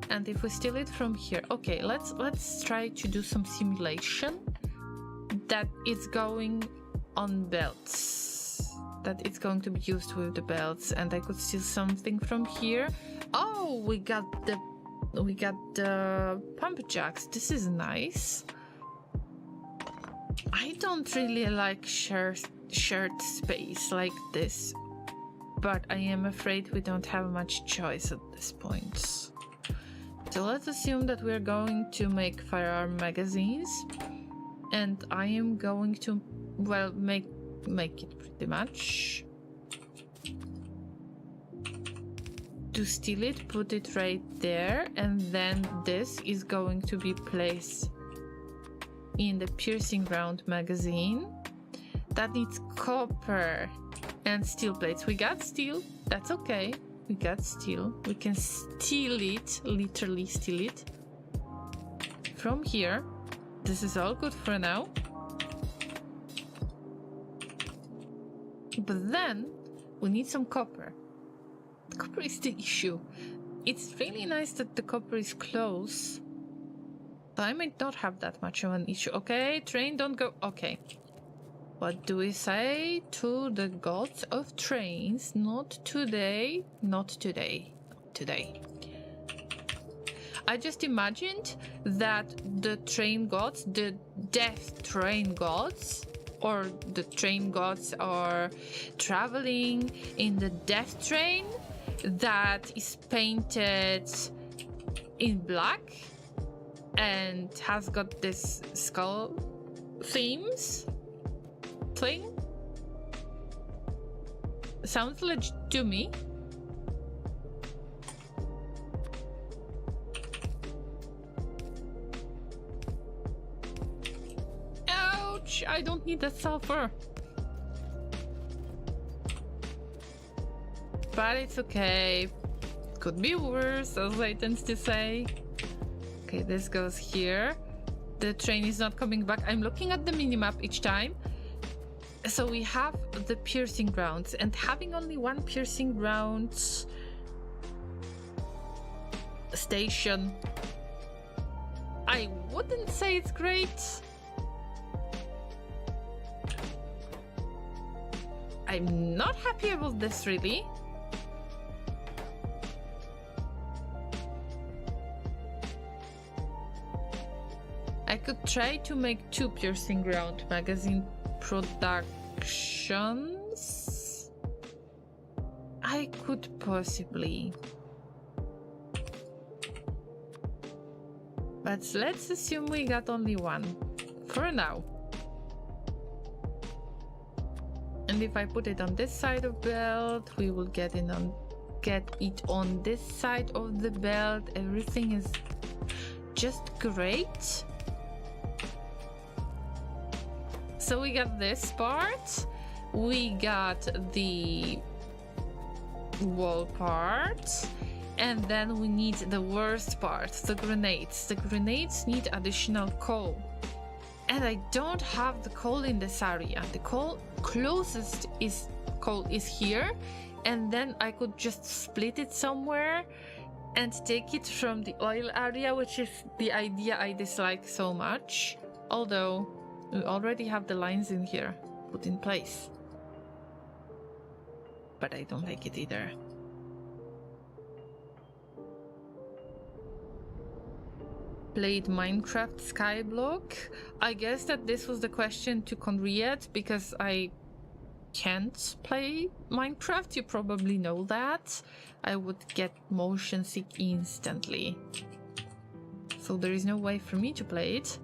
and if we steal it from here, okay, let's try to do some simulation that it's going on belts, that it's going to be used with the belts, and I could steal something from here. Oh, we got the pump jacks. This is nice. I don't really like shared space like this, but I am afraid we don't have much choice at this point. So let's assume that we're going to make firearm magazines, and I am going to, well, make it pretty much. To steal it, put it right there, and then this is going to be placed in the piercing round magazine. That needs copper and steel plates. We got steel, that's okay. We got steel. We can steal it, literally steal it from here. This is all good for now. But then we need some copper. Copper is the issue. It's really nice that the copper is close, but I might not have that much of an issue. Okay, train, don't go. Okay. What do we say to the gods of trains? Not today. Not today. Not today. I just imagined that the train gods, the death train gods, or the train gods are traveling in the death train that is painted in black and has got this skull themes thing. Sounds legit to me. Ouch! I don't need that sulfur. But it's okay. Could be worse, as I tend to say. Okay, this goes here. The train is not coming back. I'm looking at the minimap each time. So we have the piercing rounds, and having only one piercing round station, I wouldn't say it's great. I'm not happy about this, really. I could try to make 2 piercing round magazine productions. I could possibly. But let's assume we got only one for now. And if I put it on this side of belt, we will get it on this side of the belt. Everything is just great. So we got this part, we got the wall part, and then we need the worst part, the grenades. The grenades need additional coal. And I don't have the coal in this area. The closest coal is here, and then I could just split it somewhere and take it from the oil area, which is the idea I dislike so much. Although we already have the lines in here put in place. But I don't like it either. Played Minecraft Skyblock. I guess that this was the question to Conriad, because I can't play Minecraft. You probably know that. I would get motion sick instantly. So there is no way for me to play it.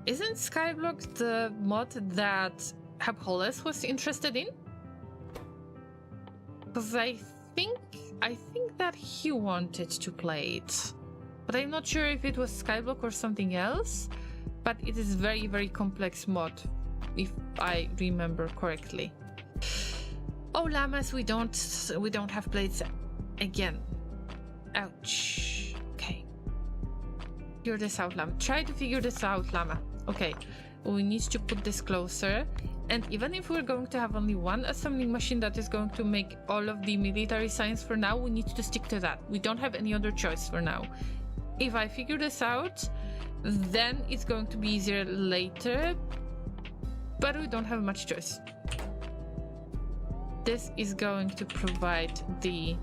Isn't Skyblock the mod that Habholes was interested in? Because I think that he wanted to play it. But I'm not sure if it was Skyblock or something else. But it is very, very complex mod, if I remember correctly. Oh, llamas, we don't have plates again. Ouch. Okay. Figure this out, llama. Try to figure this out, llama. Okay, we need to put this closer, and even if we're going to have only one assembling machine that is going to make all of the military science for now, we need to stick to that. We don't have any other choice for now. If I figure this out, then it's going to be easier later, but we don't have much choice. This is going to provide the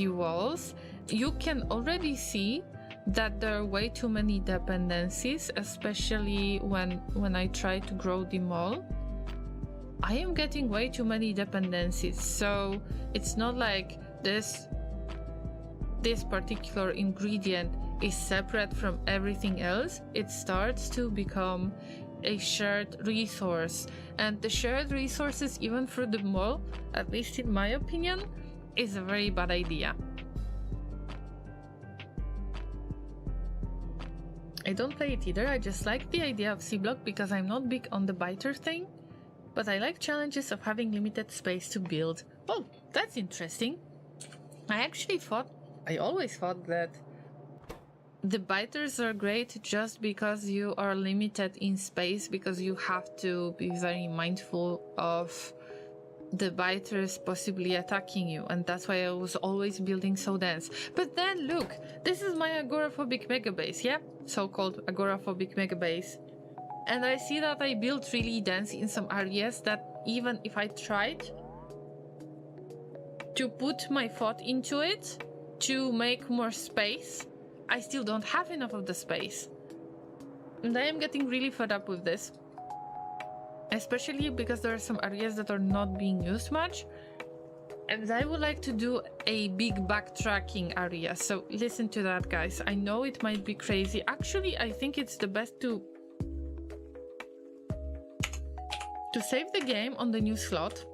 walls. You can already see that there are way too many dependencies, especially when I try to grow the mall. I am getting way too many dependencies, so it's not like this particular ingredient is separate from everything else. It starts to become a shared resource, and the shared resources, even for the mall, at least in my opinion, is a very bad idea. I don't play it either. I just like the idea of C-Block because I'm not big on the biter thing, but I like challenges of having limited space to build. Well, that's interesting. I always thought that the biters are great just because you are limited in space, because you have to be very mindful of the biters possibly attacking you, and that's why I was always building so dense. But then look, this is my agoraphobic megabase, yeah? So-called agoraphobic megabase. And I see that I built really dense in some areas that even if I tried to put my thought into it to make more space, I still don't have enough of the space. And I am getting really fed up with this. Especially because there are some areas that are not being used much. And I would like to do a big backtracking area. So listen to that, guys. I know it might be crazy. Actually, I think it's the best to save the game on the new slot,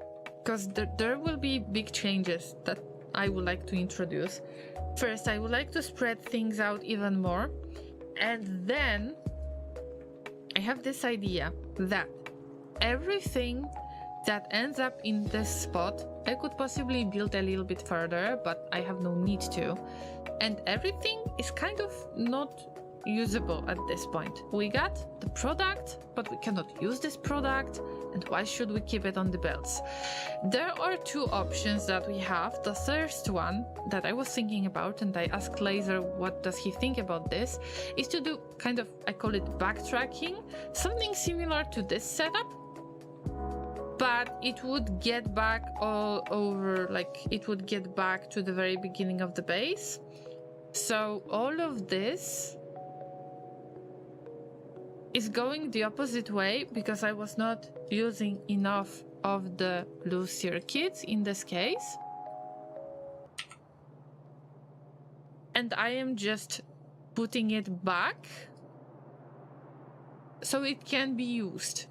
because there will be big changes that I would like to introduce. First, I would like to spread things out even more. And then I have this idea that everything that ends up in this spot, I could possibly build a little bit further, but I have no need to. And everything is kind of not usable at this point. We got the product, but we cannot use this product, and why should we keep it on the belts? There are two options that we have. The first one that I was thinking about, and I asked Laser what does he think about this, is to do kind of, I call it backtracking, something similar to this setup, but it would get back all over, like it would get back to the very beginning of the base. So all of this is going the opposite way because I was not using enough of the blue circuits in this case. And I am just putting it back so it can be used.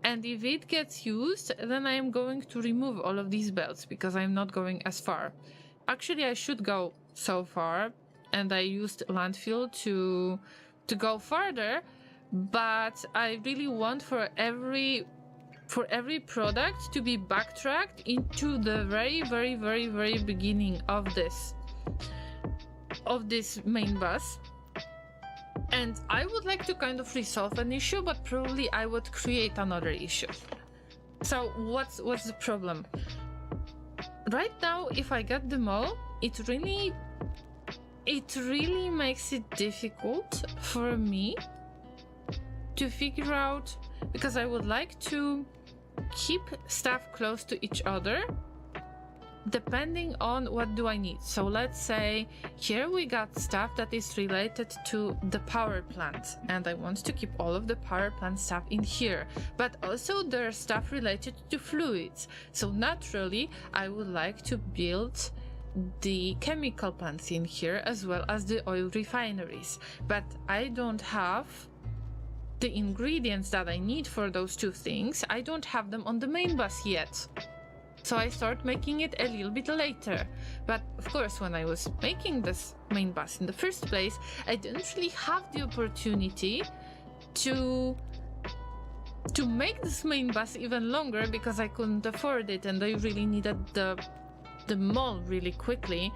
And if it gets used, then I am going to remove all of these belts because I'm not going as far. Actually, I should go so far, and I used landfill to go further, but I really want for every product to be backtracked into the very beginning of this main bus. And I would like to kind of resolve an issue, but probably I would create another issue. So what's the problem? Right now, if I get them all, it really makes it difficult for me to figure out, because I would like to keep stuff close to each other depending on what do I need. So let's say here we got stuff that is related to the power plant, and I want to keep all of the power plant stuff in here, but also there's stuff related to fluids. So naturally I would like to build the chemical plants in here as well as the oil refineries, but I don't have the ingredients that I need for those two things. I don't have them on the main bus yet. So I start making it a little bit later. But of course, when I was making this main bus in the first place, I didn't really have the opportunity to make this main bus even longer because I couldn't afford it, and I really needed the mall really quickly.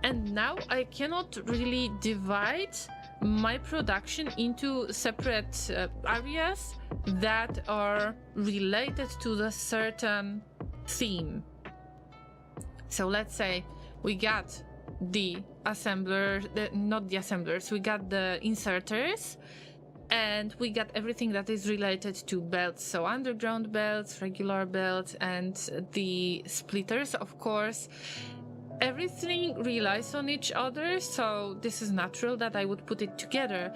And now I cannot really divide my production into separate areas that are related to the certain theme. So let's say we got the assemblers, not the assemblers, we got the inserters, and we got everything that is related to belts. So underground belts, regular belts, and the splitters, of course. Everything relies on each other, so this is natural that I would put it together.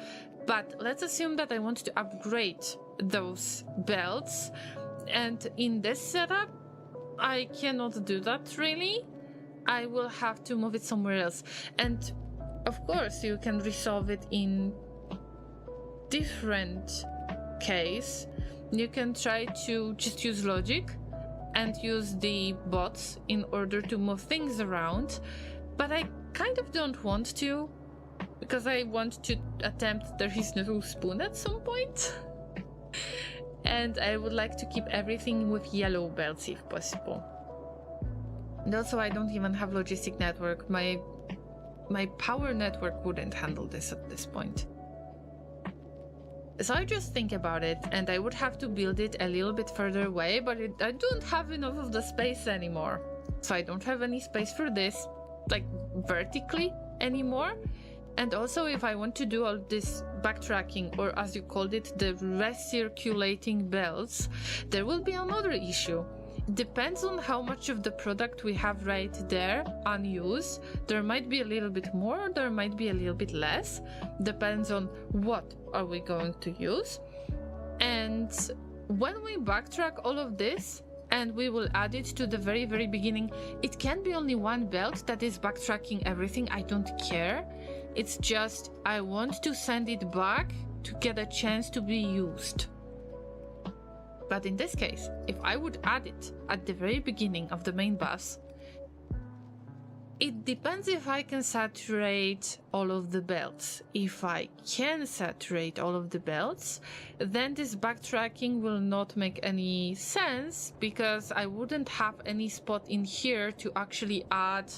But let's assume that I want to upgrade those belts, and in this setup I cannot do that really. I will have to move it somewhere else. And of course you can resolve it in different case. You can try to just use logic and use the bots in order to move things around, but I kind of don't want to, because I want to attempt There Is No Spoon at some point. And I would like to keep everything with yellow belts if possible. And also I don't even have logistic network. My power network wouldn't handle this at this point. So I just think about it, and I would have to build it a little bit further away, but I don't have enough of the space anymore. So I don't have any space for this, like vertically anymore. And also, if I want to do all this backtracking, or as you called it, the recirculating belts, there will be another issue. Depends on how much of the product we have right there unused. There might be a little bit more, there might be a little bit less. Depends on what are we going to use. And when we backtrack all of this, and we will add it to the very, very beginning, it can be only one belt that is backtracking everything. I don't care. It's just I want to send it back to get a chance to be used. But in this case, if I would add it at the very beginning of the main bus, it depends if I can saturate all of the belts. If I can saturate all of the belts, then this backtracking will not make any sense, because I wouldn't have any spot in here to actually add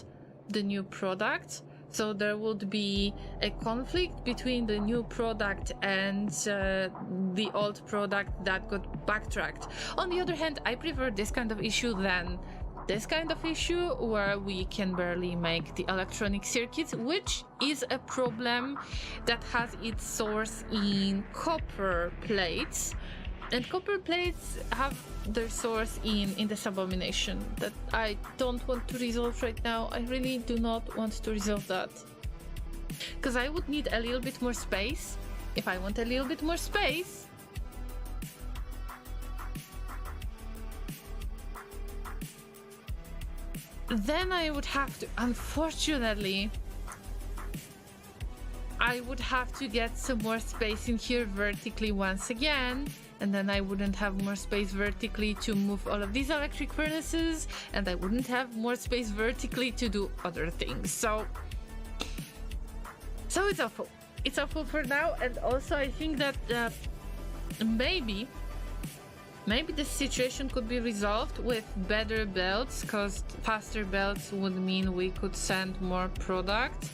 the new product. So there would be a conflict between the new product and the old product that got backtracked. On the other hand, I prefer this kind of issue than this kind of issue where we can barely make the electronic circuits, which is a problem that has its source in copper plates. And copper plates have their source in this abomination that I don't want to resolve right now. I really do not want to resolve that, because I would need a little bit more space. If I want a little bit more space, then I would have to, unfortunately, I would have to get some more space in here vertically once again, and then I wouldn't have more space vertically to move all of these electric furnaces, and I wouldn't have more space vertically to do other things. So it's awful. It's awful for now. And also I think that maybe this situation could be resolved with better belts, because faster belts would mean we could send more product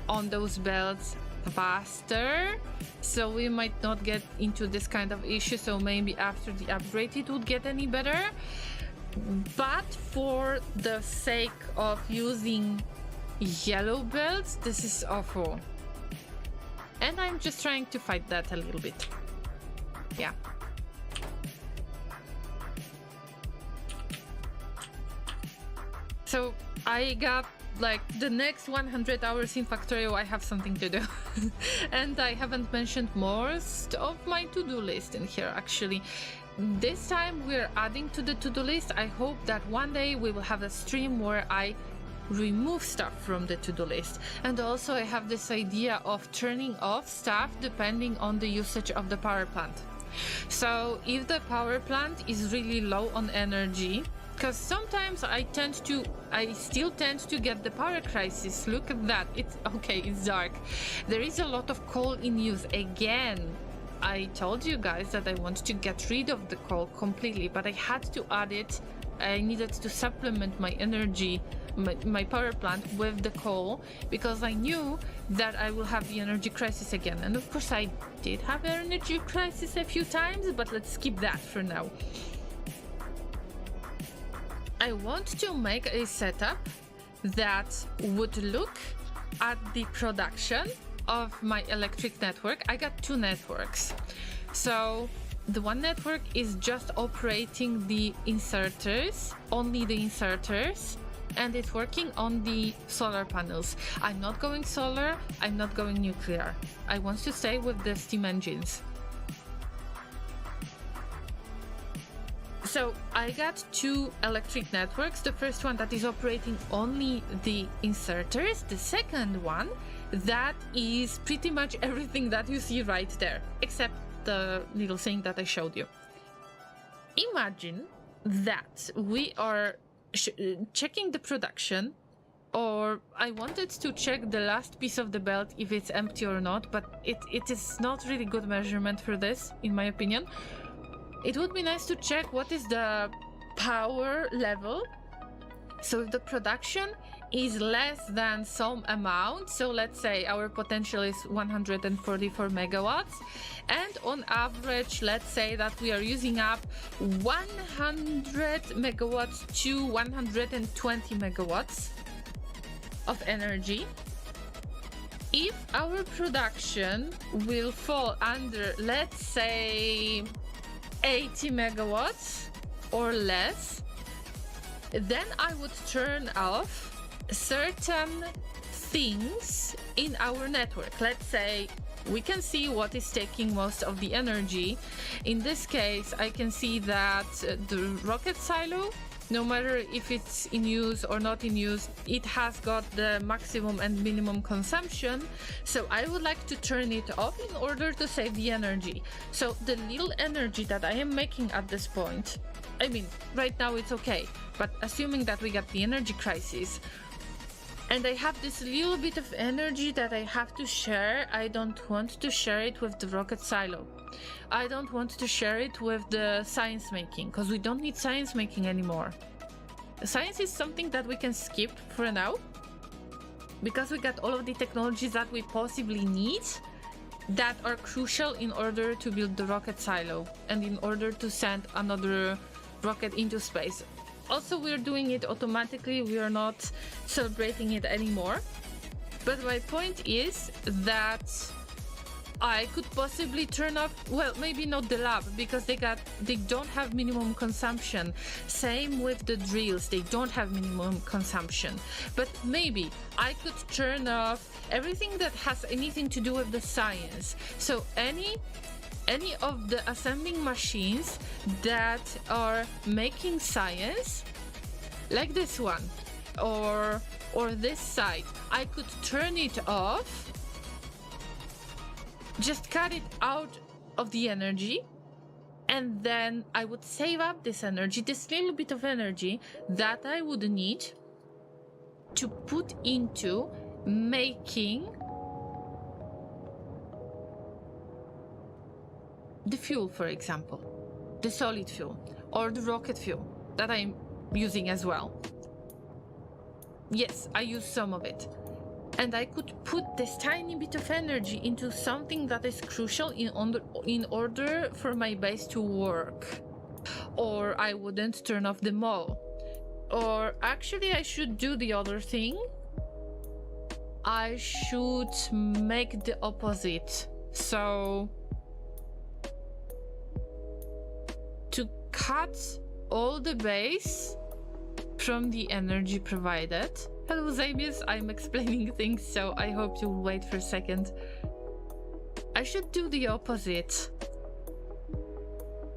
on those belts faster, so we might not get into this kind of issue. So maybe after the upgrade it would get any better, but for the sake of using yellow belts, this is awful, and I'm just trying to fight that a little bit. Yeah. So I got like the next 100 hours in Factorio. I have something to do. And I haven't mentioned most of my to-do list in here actually. This time we're adding to the to-do list. I hope that one day we will have a stream where I remove stuff from the to-do list. And also I have this idea of turning off stuff depending on the usage of the power plant. So if the power plant is really low on energy, because sometimes I still tend to get the power crisis. Look at that. It's okay, it's dark. There is a lot of coal in use. Again, I told you guys that I want to get rid of the coal completely, but I had to add it. I needed to supplement my energy, my power plant with the coal, because I knew that I will have the energy crisis again. And of course I did have an energy crisis a few times, but let's skip that for now. I want to make a setup that would look at the production of my electric network. I got two networks. So the one network is just operating the inserters, only the inserters, and it's working on the solar panels. I'm not going solar, I'm not going nuclear. I want to stay with the steam engines. So I got two electric networks. The first one that is operating only the inserters. The second one that is pretty much everything that you see right there, except the little thing that I showed you. Imagine that we are checking the production, or I wanted to check the last piece of the belt if it's empty or not, but it is not really good measurement for this, in my opinion. It would be nice to check what is the power level. So if the production is less than some amount, so let's say our potential is 144 megawatts, and on average, let's say that we are using up 100 megawatts to 120 megawatts of energy. If our production will fall under, let's say, 80 megawatts or less, then I would turn off certain things in our network. Let's say we can see what is taking most of the energy. In this case, I can see that the rocket silo, no matter if it's in use or not in use, it has got the maximum and minimum consumption. So I would like to turn it off in order to save the energy. So the little energy that I am making at this point, I mean, right now it's okay, but assuming that we got the energy crisis, and I have this little bit of energy that I have to share, I don't want to share it with the rocket silo. I don't want to share it with the science making, because we don't need science making anymore. Science is something that we can skip for now, because we got all of the technologies that we possibly need that are crucial in order to build the rocket silo and in order to send another rocket into space. Also, we're doing it automatically, we are not celebrating it anymore. But my point is that I could possibly turn off, well, maybe not the lab, because they don't have minimum consumption. Same with the drills, they don't have minimum consumption. But maybe I could turn off everything that has anything to do with the science. So any of the assembling machines that are making science, like this one or this side, I could turn it off, just cut it out of the energy, and then I would save up this energy, this little bit of energy that I would need to put into making the fuel, for example, the solid fuel or the rocket fuel that I'm using as well. Yes, I use some of it. And I could put this tiny bit of energy into something that is crucial in order for my base to work. Or I wouldn't turn off the mall. Or actually I should do the other thing. I should make the opposite. So to cut all the base from the energy provided. Hello Zamius, I'm explaining things, so I hope you'll wait for a second. I should do the opposite.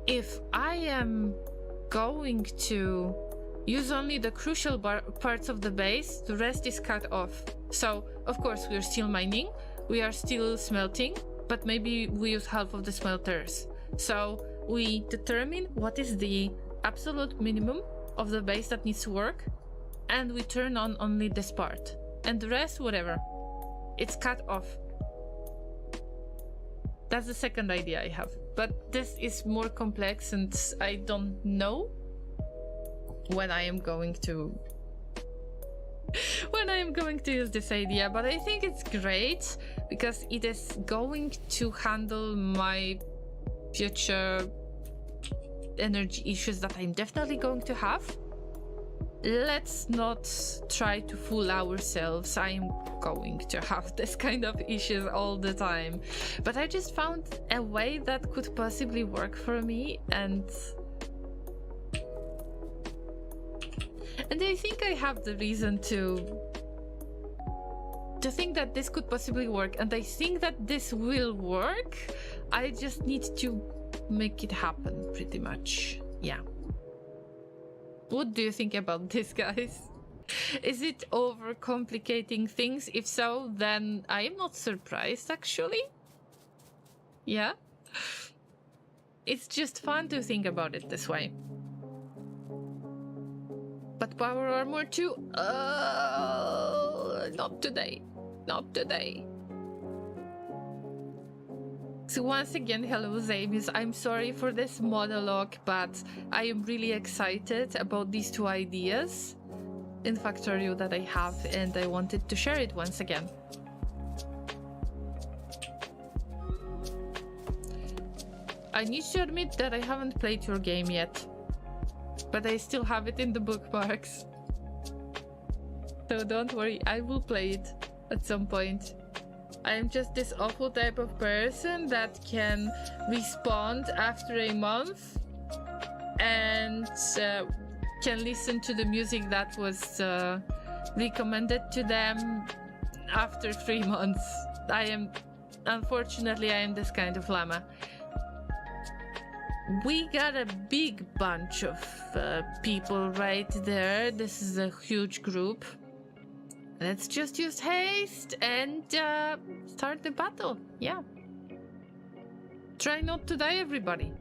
If I am going to use only the crucial parts of the base, the rest is cut off. So, of course, we are still mining, we are still smelting, but maybe we use half of the smelters. So we determine what is the absolute minimum of the base that needs to work, and we turn on only this part, and the rest, whatever, it's cut off. That's the second idea I have, but this is more complex and I don't know when I am going to use this idea, but I think it's great because it is going to handle my future energy issues that I'm definitely going to have. Let's not try to fool ourselves. I'm going to have this kind of issues all the time. But I just found a way that could possibly work for me, and I think I have the reason to think that this could possibly work, and I think that this will work. I just need to make it happen, pretty much. Yeah. What do you think about this, guys? Is it overcomplicating things? If so, then I am not surprised, actually. Yeah. It's just fun to think about it this way. But power armor too? Not today. Not today. So once again, hello Zamius, I'm sorry for this monologue, but I am really excited about these two ideas in Factorio that I have, and I wanted to share it once again. I need to admit that I haven't played your game yet, but I still have it in the bookmarks. So don't worry, I will play it at some point. I'm just this awful type of person that can respond after a month and can listen to the music that was recommended to them after 3 months. Unfortunately, I am this kind of llama. We got a big bunch of people right there. This is a huge group. Let's just use haste and start the battle. Yeah. Try not to die, everybody.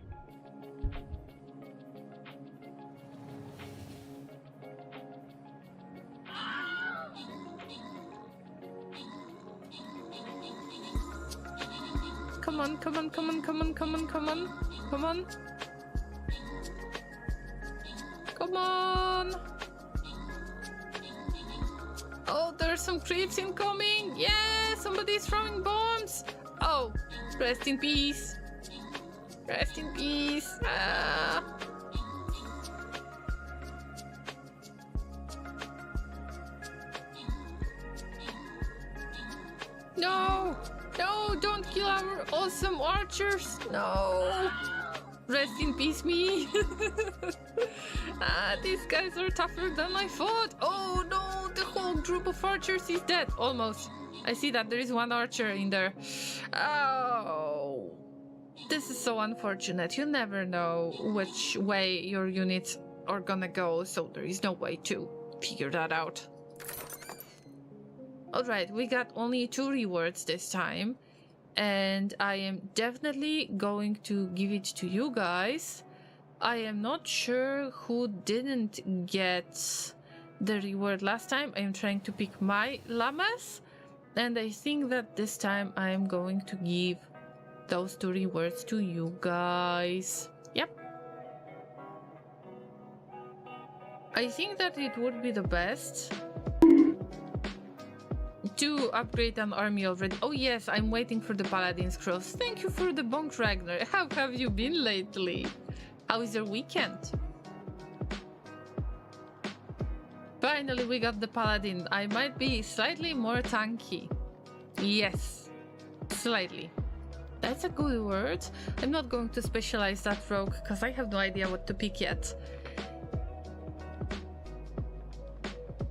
Come on, come on, come on, come on, come on, come on, come on. Come on. Oh, there's some creeps incoming. Yeah, somebody's throwing bombs. Oh, rest in peace. Rest in peace. Ah. No. No, don't kill our awesome archers. No. Rest in peace, me. These guys are tougher than I thought. Oh no, the whole group of archers is dead. Almost. I see that there is one archer in there. Oh. This is so unfortunate. You never know which way your units are gonna go, so there is no way to figure that out. Alright, we got only 2 rewards this time, and I am definitely going to give it to you guys. I am not sure who didn't get the reward last time. I am trying to pick my llamas, and I think that this time I am going to give those 2 rewards to you guys. Yep. I think that it would be the best to upgrade an army already. Oh yes, I'm waiting for the Paladin's Cross. Thank you for the bonk, Ragnar. How have you been lately? How is your weekend? Finally, we got the Paladin. I might be slightly more tanky. Yes, slightly. That's a good word. I'm not going to specialize that rogue because I have no idea what to pick yet.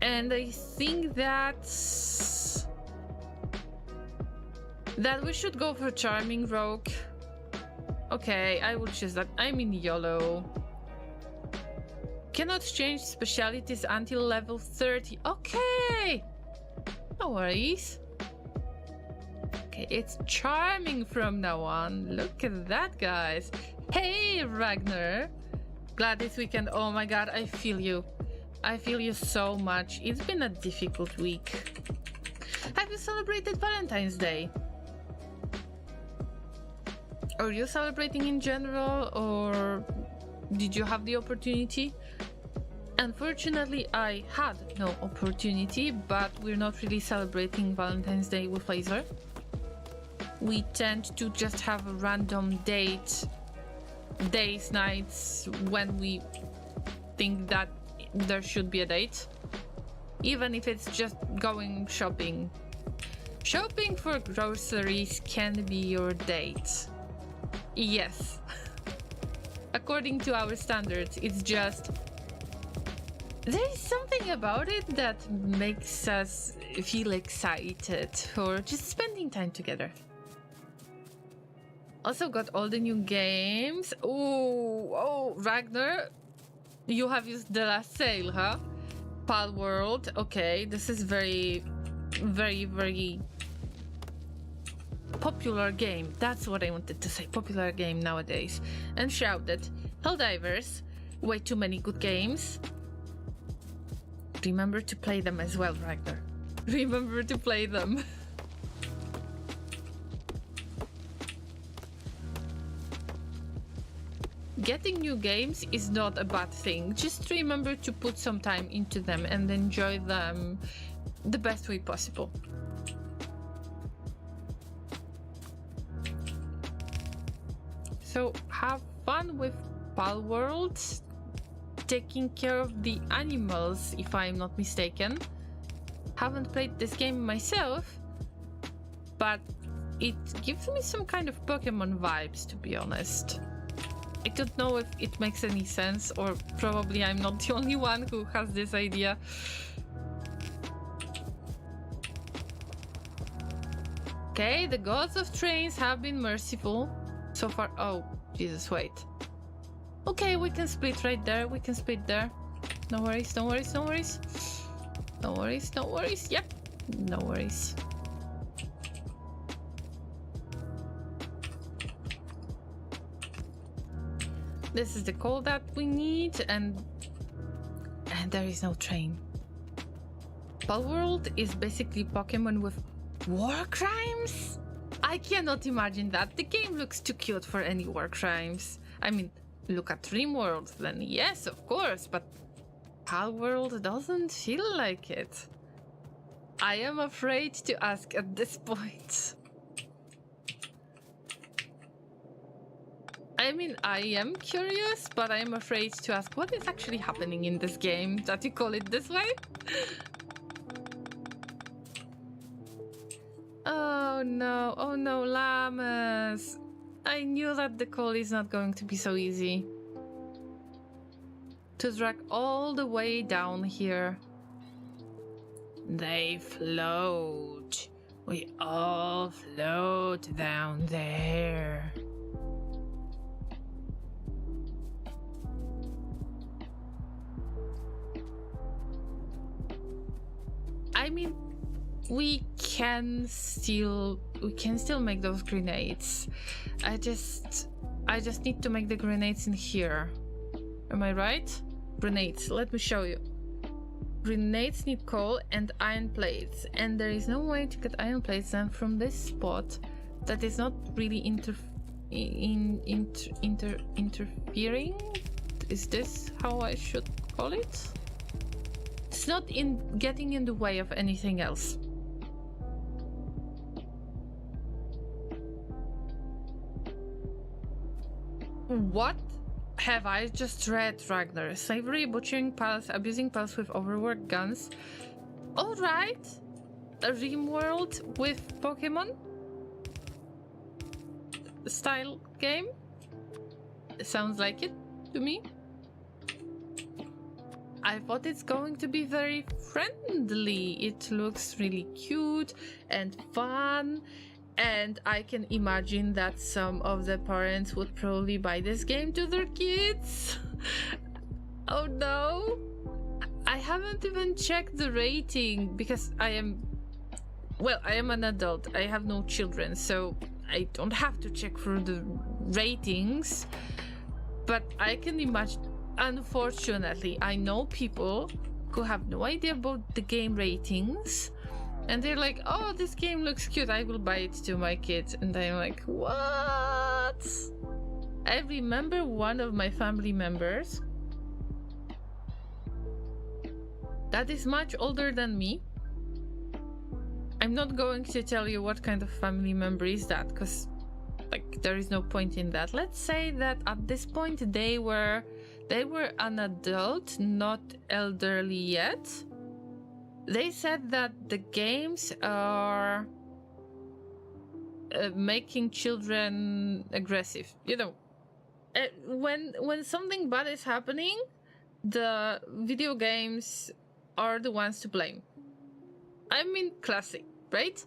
And I think that we should go for Charming Rogue. Okay, I will choose that. I'm in YOLO. Cannot change specialities until level 30. Okay! No worries. Okay, it's Charming from now on. Look at that, guys. Hey, Ragnar. Glad this weekend. Oh my god, I feel you. I feel you so much. It's been a difficult week. Have you celebrated Valentine's Day? Are you celebrating in general, or did you have the opportunity? Unfortunately, I had no opportunity, but we're not really celebrating Valentine's Day with Laser. We tend to just have a random days, nights, when we think that there should be a date. Even if it's just going shopping. Shopping for groceries can be your date. Yes. According to our standards, it's just... there is something about it that makes us feel excited for just spending time together. Also got all the new games. Oh, Ragnar, you have used the last sale, huh? Pal World. Okay, this is very, very, very popular game. That's what I wanted to say. Popular game nowadays. And Shrouded. Helldivers. Way too many good games. Remember to play them as well, Ragnar. Remember to play them. Getting new games is not a bad thing. Just remember to put some time into them and enjoy them the best way possible. So have fun with Pal World, taking care of the animals, if I'm not mistaken. Haven't played this game myself, but it gives me some kind of Pokemon vibes, to be honest. I don't know if it makes any sense, or probably I'm not the only one who has this idea. Okay, the gods of trains have been merciful so far. Oh, Jesus, wait. Okay, we can split right there. We can split there. No worries, no worries, no worries. No worries, no worries. Yep, no worries. This is the coal that we need, and there is no train. Palworld is basically Pokemon with war crimes? I cannot imagine that. The game looks too cute for any war crimes. I mean, look at Rimworld, then yes, of course, but Palworld doesn't feel like it. I am afraid to ask at this point. I mean, I am curious, but I am afraid to ask what is actually happening in this game that you call it this way. Oh no, llamas. I knew that the call is not going to be so easy. To drag all the way down here. They float. We all float down there. I mean, we can still make those grenades. I just need to make the grenades in here. Am I right? Grenades, let me show you. Grenades need coal and iron plates, and there is no way to get iron plates then from this spot that is not really interfering. Is this how I should call it? It's not getting in the way of anything else. What have I just read, Ragnar? Slavery, butchering pals, abusing pals with overworked guns. Alright. A Rimworld with Pokemon style game. Sounds like it to me. I thought it's going to be very friendly. It looks really cute and fun. And I can imagine that some of the parents would probably buy this game to their kids. Oh no. I haven't even checked the rating because I am an adult. I have no children, so I don't have to check for the ratings. But I can imagine, unfortunately, I know people who have no idea about the game ratings. And they're like, oh, this game looks cute, I will buy it to my kids. And I'm like, what? I remember one of my family members that is much older than me. I'm not going to tell you what kind of family member is that, because like there is no point in that. Let's say that at this point they were an adult, not elderly yet. They said that the games are making children aggressive. You know, when something bad is happening, the video games are the ones to blame. I mean, classic, right?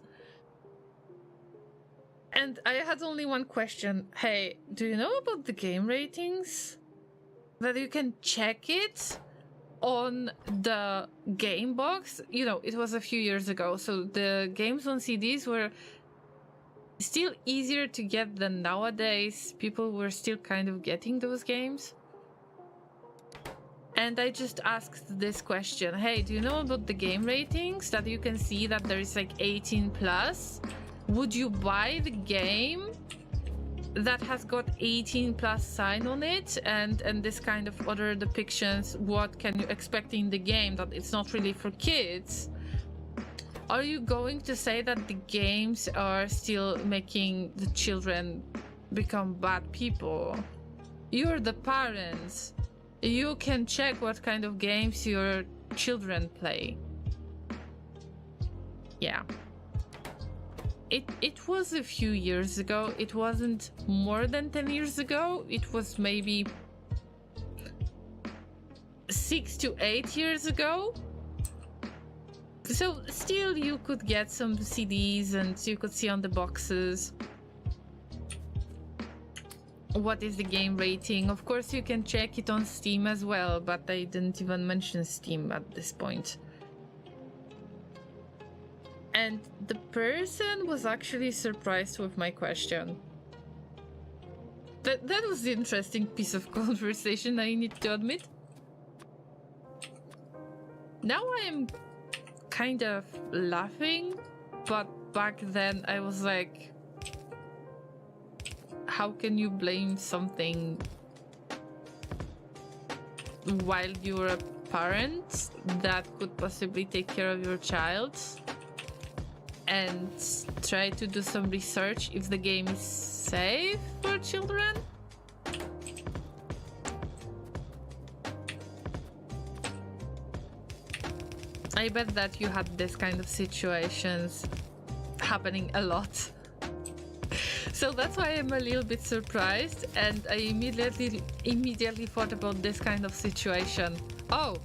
And I had only one question. Hey, do you know about the game ratings? That you can check it on the game box. You know, it was a few years ago, so the games on CDs were still easier to get than nowadays. People were still kind of getting those games. And I just asked this question. Hey, do you know about the game ratings? That you can see that there is like 18 plus. Would you buy the game that has got 18 plus sign on it and this kind of other depictions? What can you expect in the game that it's not really for kids? Are you going to say that the games are still making the children become bad people? You're the parents. You can check what kind of games your children play. Yeah. it was a few years ago. It wasn't more than 10 years ago. It was maybe 6 to 8 years ago. So still you could get some CDs and you could see on the boxes what is the game rating. Of course you can check it on Steam as well, but I didn't even mention Steam at this point. And the person was actually surprised with my question. That was an interesting piece of conversation, I need to admit. Now I am kind of laughing, but back then I was like, how can you blame something while you're a parent that could possibly take care of your child and try to do some research if the game is safe for children? I bet that you had this kind of situations happening a lot. So that's why I'm a little bit surprised, and I immediately thought about this kind of situation. Oh,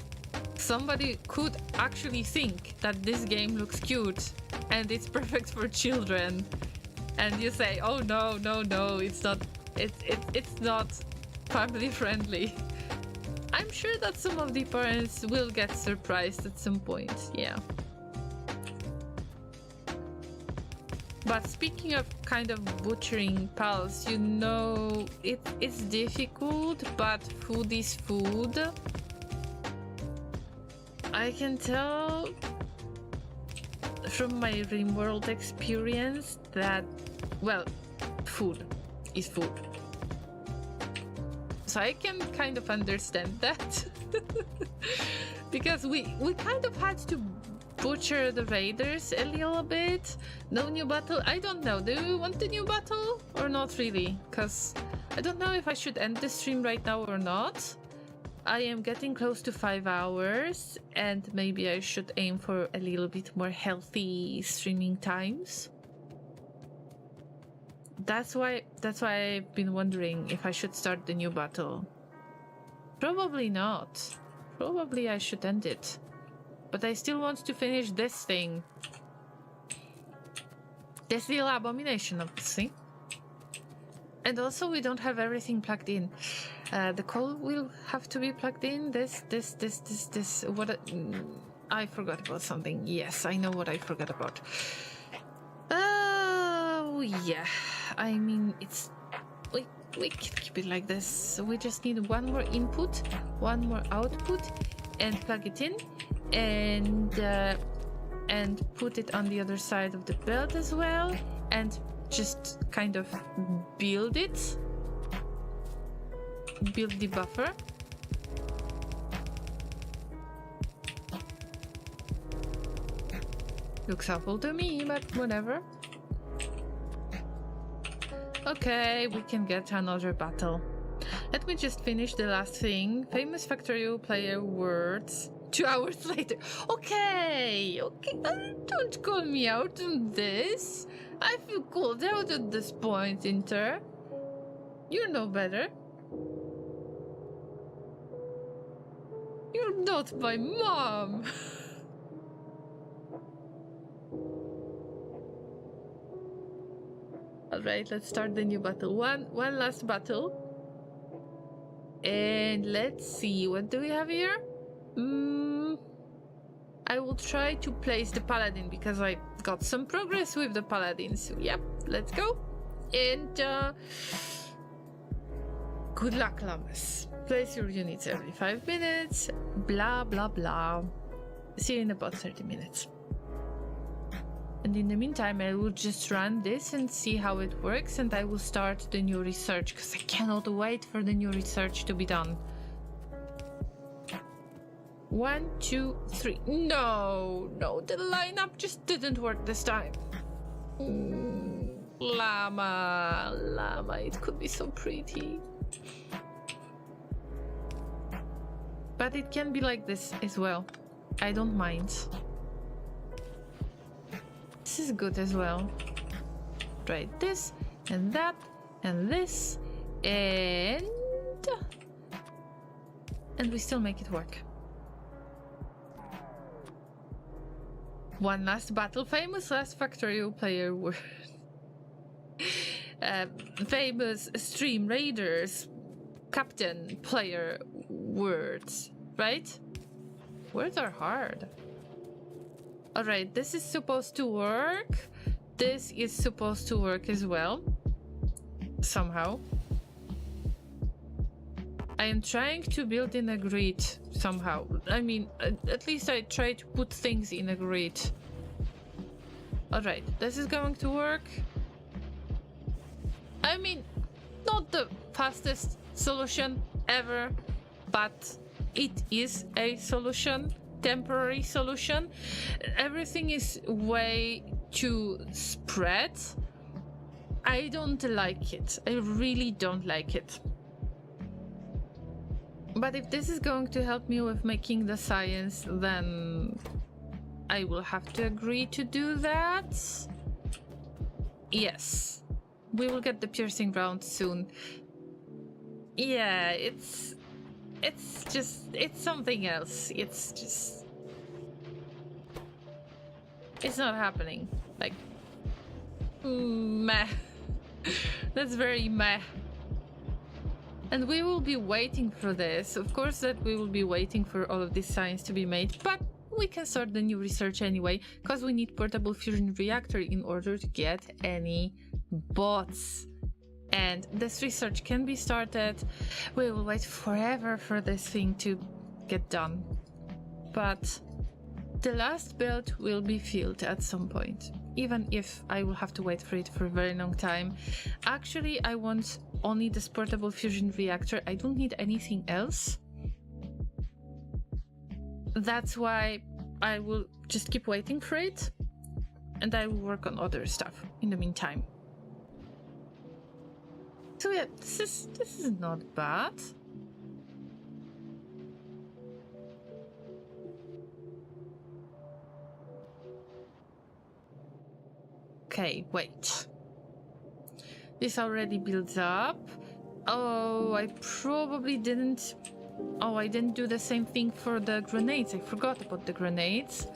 somebody could actually think that this game looks cute and it's perfect for children, and you say, oh no, it's not family friendly. I'm sure that some of the parents will get surprised at some point, yeah. But speaking of kind of butchering pals, you know, it's difficult, but food is food. I can tell from my RimWorld experience that, well, food is food. So I can kind of understand that. Because we kind of had to butcher the raiders a little bit. No new battle. I don't know. Do you want the new battle or not really? Because I don't know if I should end the stream right now or not. I am getting close to 5 hours, and maybe I should aim for a little bit more healthy streaming times. That's why I've been wondering if I should start the new battle. Probably not. Probably I should end it. But I still want to finish this thing. This little abomination, obviously. And also we don't have everything plugged in. The coal will have to be plugged in. This. What? I forgot about something. Yes, I know what I forgot about. Oh, yeah. I mean, it's... We can keep it like this. We just need one more input, one more output, and plug it in. And put it on the other side of the belt as well, and just kind of build it. Build the buffer. Looks awful to me, but whatever. Okay, we can get another battle. Let me just finish the last thing. Famous Factorio player words. 2 hours later. Okay. Don't call me out on this. I feel called out at this point, Inter. You know better. You're not my mom. Alright, let's start the new battle. One last battle. And let's see, what do we have here? I will try to place the paladin because I got some progress with the paladin. So yep, let's go. And good luck, Llamas. Place your units every 5 minutes. Blah blah blah. See you in about 30 minutes. And in the meantime, I will just run this and see how it works, and I will start the new research because I cannot wait for the new research to be done. 1, 2, 3. No, the lineup just didn't work this time. Llama, it could be so pretty. But it can be like this as well. I don't mind. This is good as well. Right, this and that and this and we still make it work. One last battle. Famous last Factorio player word. Famous stream raiders captain player words, right? Words are hard. Alright, this is supposed to work. This is supposed to work as well. Somehow. I am trying to build in a grid somehow. I mean, at least I try to put things in a grid. Alright, this is going to work. I mean, not the fastest solution ever, but it is a solution, temporary solution. Everything is way too spread. I don't like it. I really don't like it. But if this is going to help me with making the science, then I will have to agree to do that. Yes. We will get the piercing round soon. Yeah, it's something else. It's not happening. Like, meh. That's very meh. And we will be waiting for this. Of course that we will be waiting for all of this science to be made, but we can start the new research anyway, because we need portable fusion reactor in order to get any bots. And this research can be started. We will wait forever for this thing to get done. But the last build will be filled at some point, even if I will have to wait for it for a very long time. Actually, I want only this portable fusion reactor. I don't need anything else. That's why I will just keep waiting for it, and I will work on other stuff in the meantime. So yeah, this is not bad. Okay, wait. This already builds up. Oh, I probably didn't... Oh, I didn't do the same thing for the grenades. I forgot about the grenades.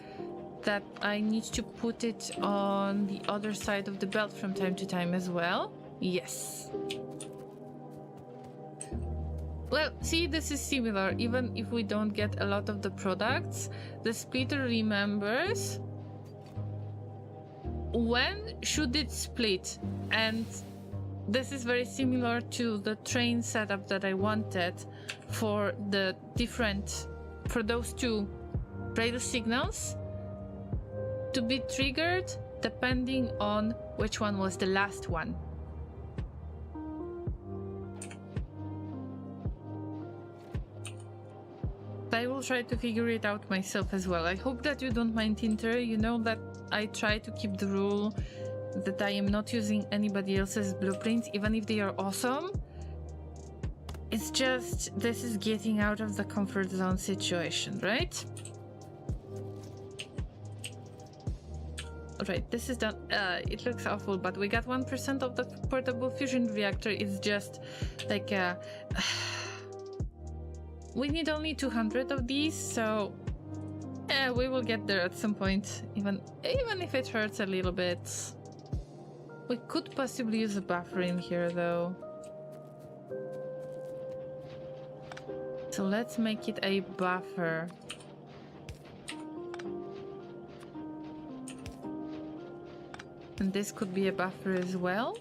That I need to put it on the other side of the belt from time to time as well. Yes. Well, see, this is similar. Even if we don't get a lot of the products, the splitter remembers when should it split. And this is very similar to the train setup that I wanted for the different, for those two radar signals to be triggered depending on which one was the last one. I will try to figure it out myself as well. I hope that you don't mind, Tinter. You know that I try to keep the rule that I am not using anybody else's blueprints, even if they are awesome. It's just, this is getting out of the comfort zone situation, right? Alright, this is done. It looks awful, but we got 1% of the portable fusion reactor. It's just like we need only 200 of these, so yeah, we will get there at some point, even if it hurts a little bit. We could possibly use a buffer in here though. So let's make it a buffer. And this could be a buffer as well.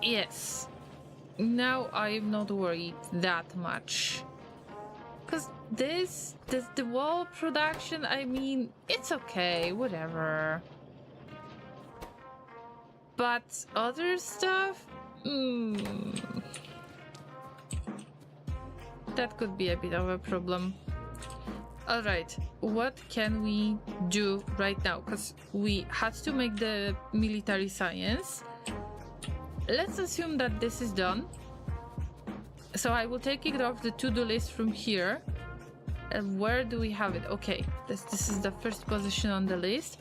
Yes. Now I'm not worried that much. Because the wall production, I mean, it's okay, whatever. But other stuff? That could be a bit of a problem. Alright, what can we do right now? Because we had to make the military science. Let's assume that this is done. So I will take it off the to-do list from here. Where do we have it? Okay, this is the first position on the list.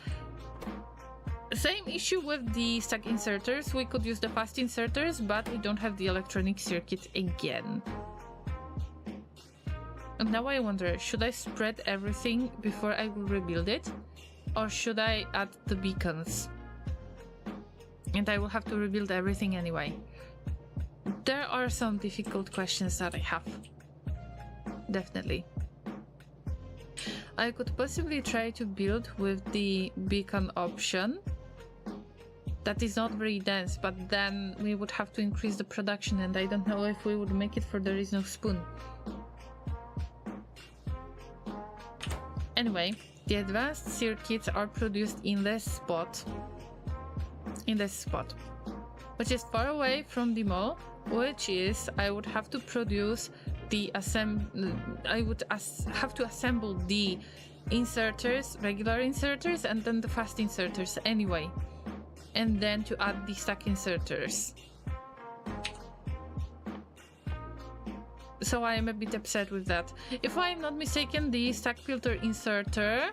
Same issue with the stack inserters. We could use the fast inserters, but we don't have the electronic circuit again. And now I wonder, should I spread everything before I will rebuild it? Or should I add the beacons? And I will have to rebuild everything anyway. There are some difficult questions that I have. Definitely. I could possibly try to build with the beacon option. That is not very dense, but then we would have to increase the production, and I don't know if we would make it for There Is No Spoon. Anyway, the advanced circuits are produced in this spot. Which is far away from the mall, which is I would have to produce the have to assemble the inserters, regular inserters, and then the fast inserters anyway, and then to add the stack inserters. So I am a bit upset with that. If I am not mistaken, the stack filter inserter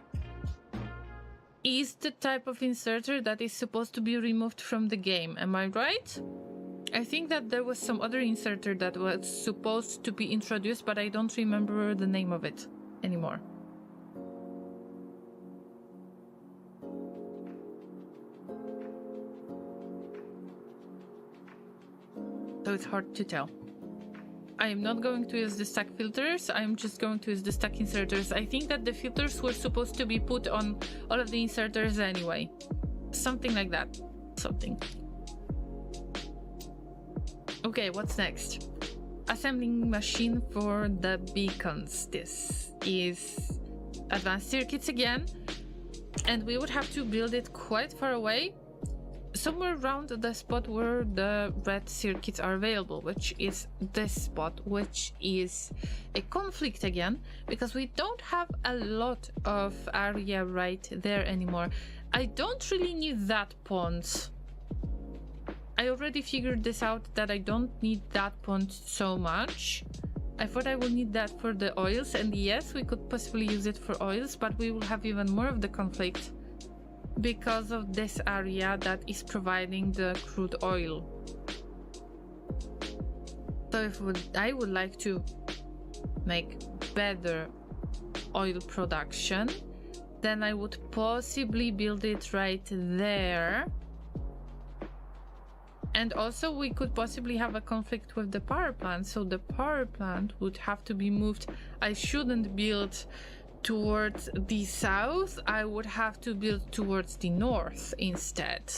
is the type of inserter that is supposed to be removed from the game. Am I right? I think that there was some other inserter that was supposed to be introduced, but I don't remember the name of it anymore. So it's hard to tell. I am not going to use the stack filters, I'm just going to use the stack inserters. I think that the filters were supposed to be put on all of the inserters anyway. Something like that. Something. Okay, what's next? Assembling machine for the beacons. This is advanced circuits again. And we would have to build it quite far away. Somewhere around the spot where the red circuits are available, which is this spot, which is a conflict again, because we don't have a lot of area right there anymore. I don't really need that pond. I already figured this out, that I don't need that pond so much. I thought I would need that for the oils, and yes, we could possibly use it for oils, but we will have even more of the conflict because of this area that is providing the crude oil. So if I would like to make better oil production, then I would possibly build it right there. And also we could possibly have a conflict with the power plant, so the power plant would have to be moved. I shouldn't build towards the south, I would have to build towards the north instead.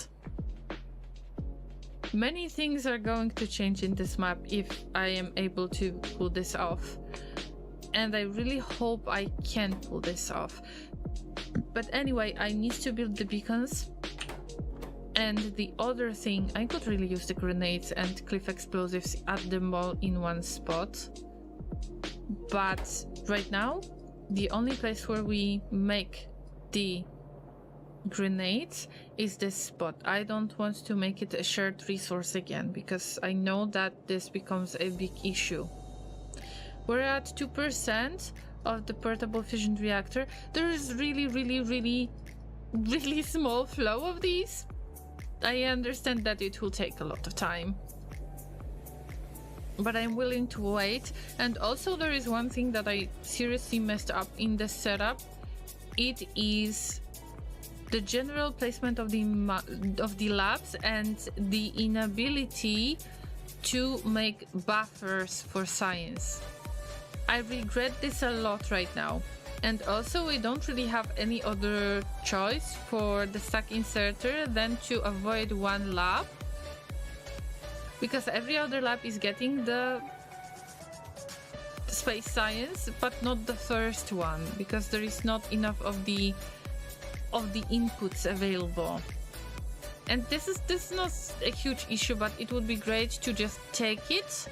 Many things are going to change in this map if I am able to pull this off. And I really hope I can pull this off. But anyway, I need to build the beacons. And the other thing, I could really use the grenades and cliff explosives at the mall in one spot. But right now, the only place where we make the grenades is this spot. I don't want to make it a shared resource again, because I know that this becomes a big issue. We're at 2% of the portable fission reactor. There is really small flow of these. I understand that it will take a lot of time, but I'm willing to wait. And also there is one thing that I seriously messed up in the setup. It is the general placement of the labs and the inability to make buffers for science. I regret this a lot right now. And also we don't really have any other choice for the stack inserter than to avoid one lab, because every other lab is getting the space science, but not the first one, because there is not enough of the inputs available. And this is not a huge issue, but it would be great to just take it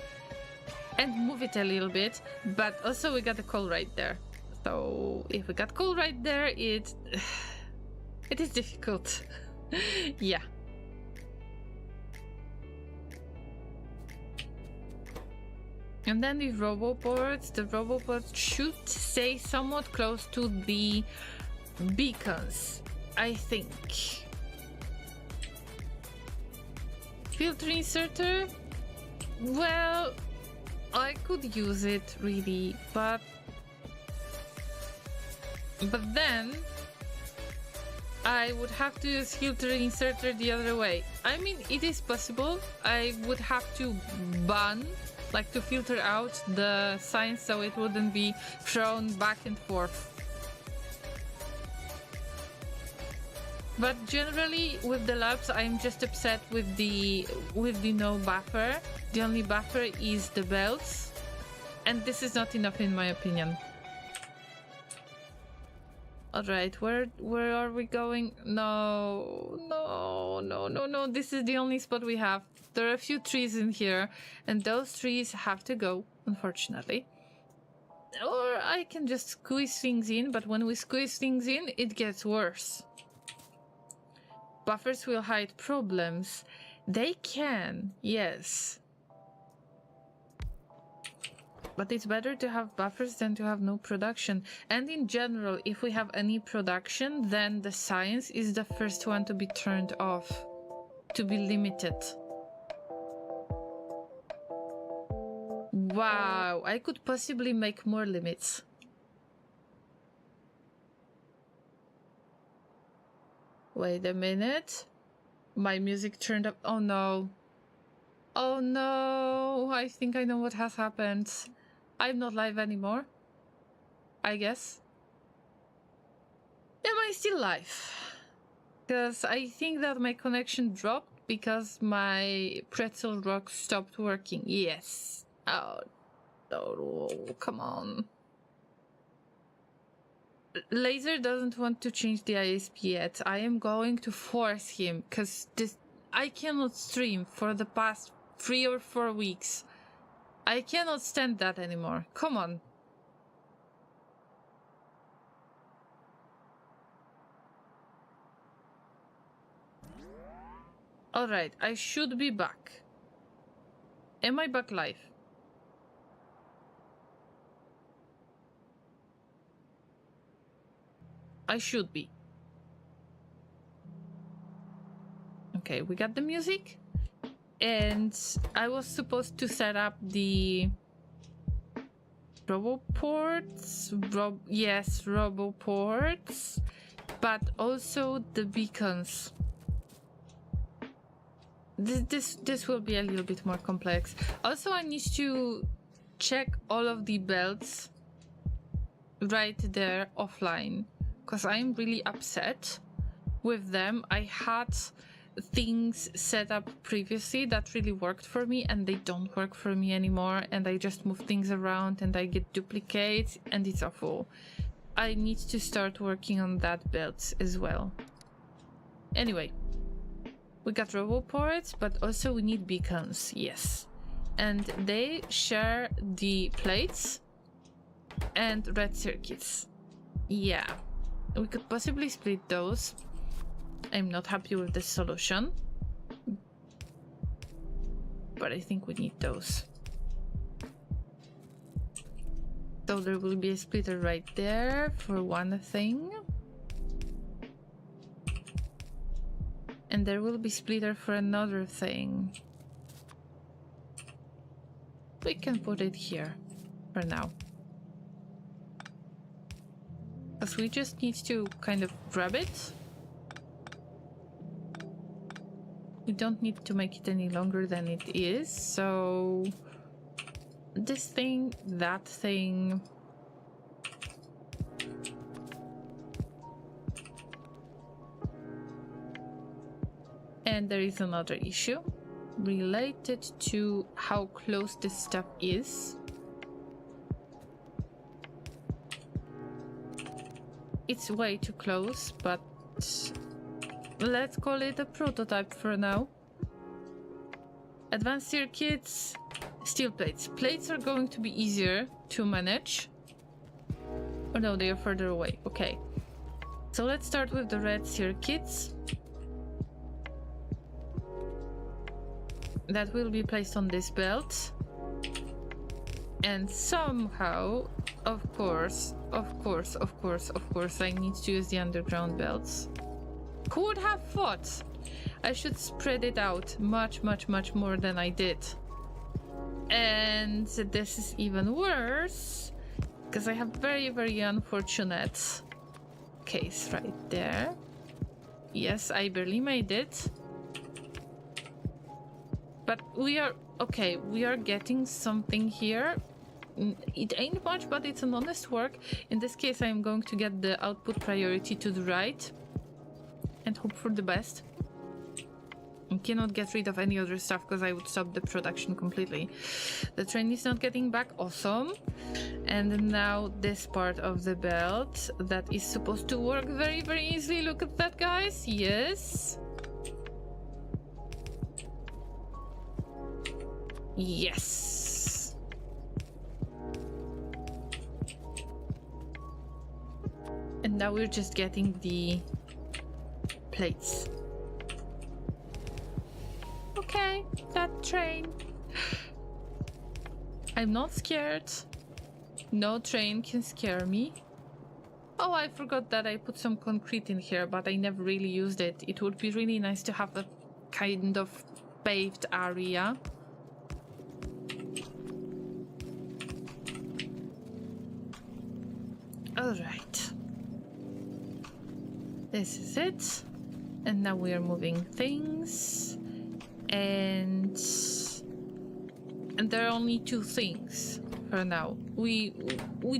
and move it a little bit. But also we got a coal right there. So if we got coal right there, it is difficult. Yeah. And then the roboports. The roboports should stay somewhat close to the beacons, I think. Filter inserter? Well, I could use it really, but then I would have to use filter inserter the other way. I mean, it is possible. I would have to ban, like to filter out the signs so it wouldn't be thrown back and forth. But generally with the labs, I'm just upset with the no buffer. The only buffer is the belts, and this is not enough in my opinion. Alright, where are we going? No, this is the only spot we have. There are a few trees in here, and those trees have to go, unfortunately. Or I can just squeeze things in, but when we squeeze things in, it gets worse. Buffers will hide problems. They can, yes. But it's better to have buffers than to have no production. And in general, if we have any production, then the science is the first one to be turned off, to be limited. Wow, I could possibly make more limits. Wait a minute. My music turned up. Oh no. Oh no. I think I know what has happened. I'm not live anymore, I guess. Am I still live? Because I think that my connection dropped because my pretzel rock stopped working. Yes. Oh, come on. Laser doesn't want to change the ISP yet. I am going to force him because I cannot stream for the past 3 or 4 weeks. I cannot stand that anymore. Come on. Alright, I should be back. Am I back live? I should be. Okay, we got the music. And I was supposed to set up the roboports. Yes, roboports. But also the beacons. This will be a little bit more complex. Also, I need to check all of the belts right there offline. Because I'm really upset with them. I had things set up previously that really worked for me and they don't work for me anymore, and I just move things around and I get duplicates and it's awful. I need to start working on that belt as well. Anyway, we got roboports, but also we need beacons, yes. And they share the plates and red circuits. Yeah. We could possibly split those. I'm not happy with this solution. But I think we need those. So there will be a splitter right there for one thing. And there will be splitter for another thing. We can put it here for now. Because we just need to kind of grab it. We don't need to make it any longer than it is, so this thing, that thing. And there is another issue related to how close this stuff is. It's way too close, but let's call it a prototype for now. Advanced circuits, steel plates. Plates are going to be easier to manage. Oh no, they are further away. Okay. So let's start with the red circuits. That will be placed on this belt. And somehow, of course, I need to use the underground belts. Who would have thought? I should spread it out much more than I did. And this is even worse, because I have very unfortunate case right there. Yes, I barely made it. But we are, okay, we are getting something here. It ain't much, but it's an honest work. In this case, I am going to get the output priority to the right and hope for the best. I cannot get rid of any other stuff because I would stop the production completely. The train is not getting back, awesome. And now this part of the belt that is supposed to work very easily. Look at that, guys. Yes. Yes. And now we're just getting the plates. Okay, that train. I'm not scared. No train can scare me. Oh, I forgot that I put some concrete in here, but I never really used it. It would be really nice to have a kind of paved area. All right. This is it. And now we are moving things. And there are only two things for now. We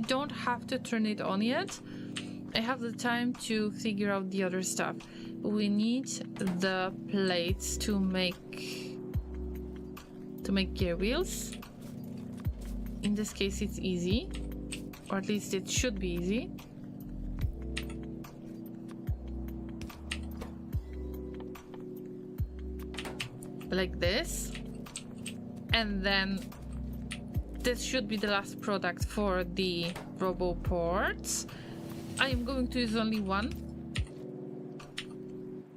don't have to turn it on yet. I have the time to figure out the other stuff. We need the plates to make gear wheels. In this case, it's easy, or at least it should be easy. Like this, and then this should be the last product for the robo ports. I am going to use only one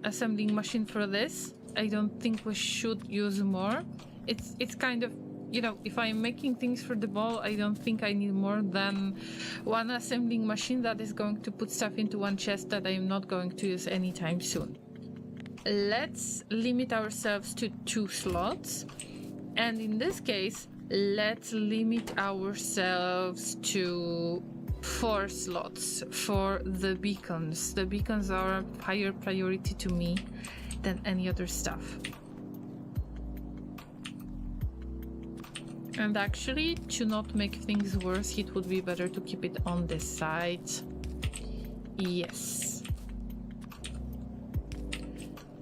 assembling machine for this. I don't think we should use more. It's kind of, you know, if I'm making things for the ball, I don't think I need more than one assembling machine that is going to put stuff into one chest that I am not going to use anytime soon. Let's limit ourselves to 2 slots, and in this case let's limit ourselves to 4 slots for the beacons. The beacons are a higher priority to me than any other stuff. And actually, to not make things worse, it would be better to keep it on this side. Yes.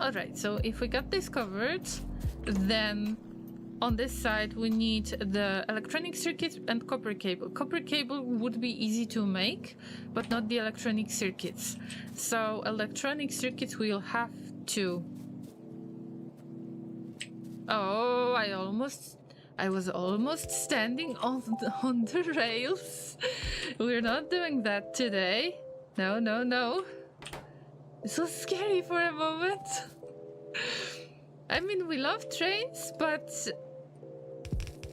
Alright, so if we got this covered, then on this side we need the electronic circuits and copper cable. Copper cable would be easy to make, but not the electronic circuits. So electronic circuits we'll have to... Oh, I was almost standing on the rails. We're not doing that today. No. It's so scary for a moment. I mean, we love trains, but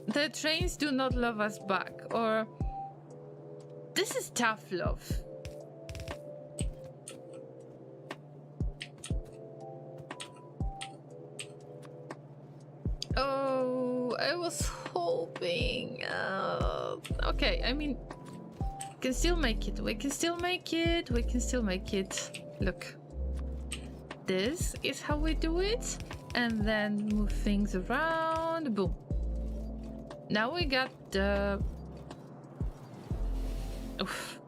the trains do not love us back. Or this is tough love. Oh, I was hoping. Okay, I mean, we can still make it. We can still make it. Look. This is how we do it, and then move things around. Boom. Now we got the... Oof.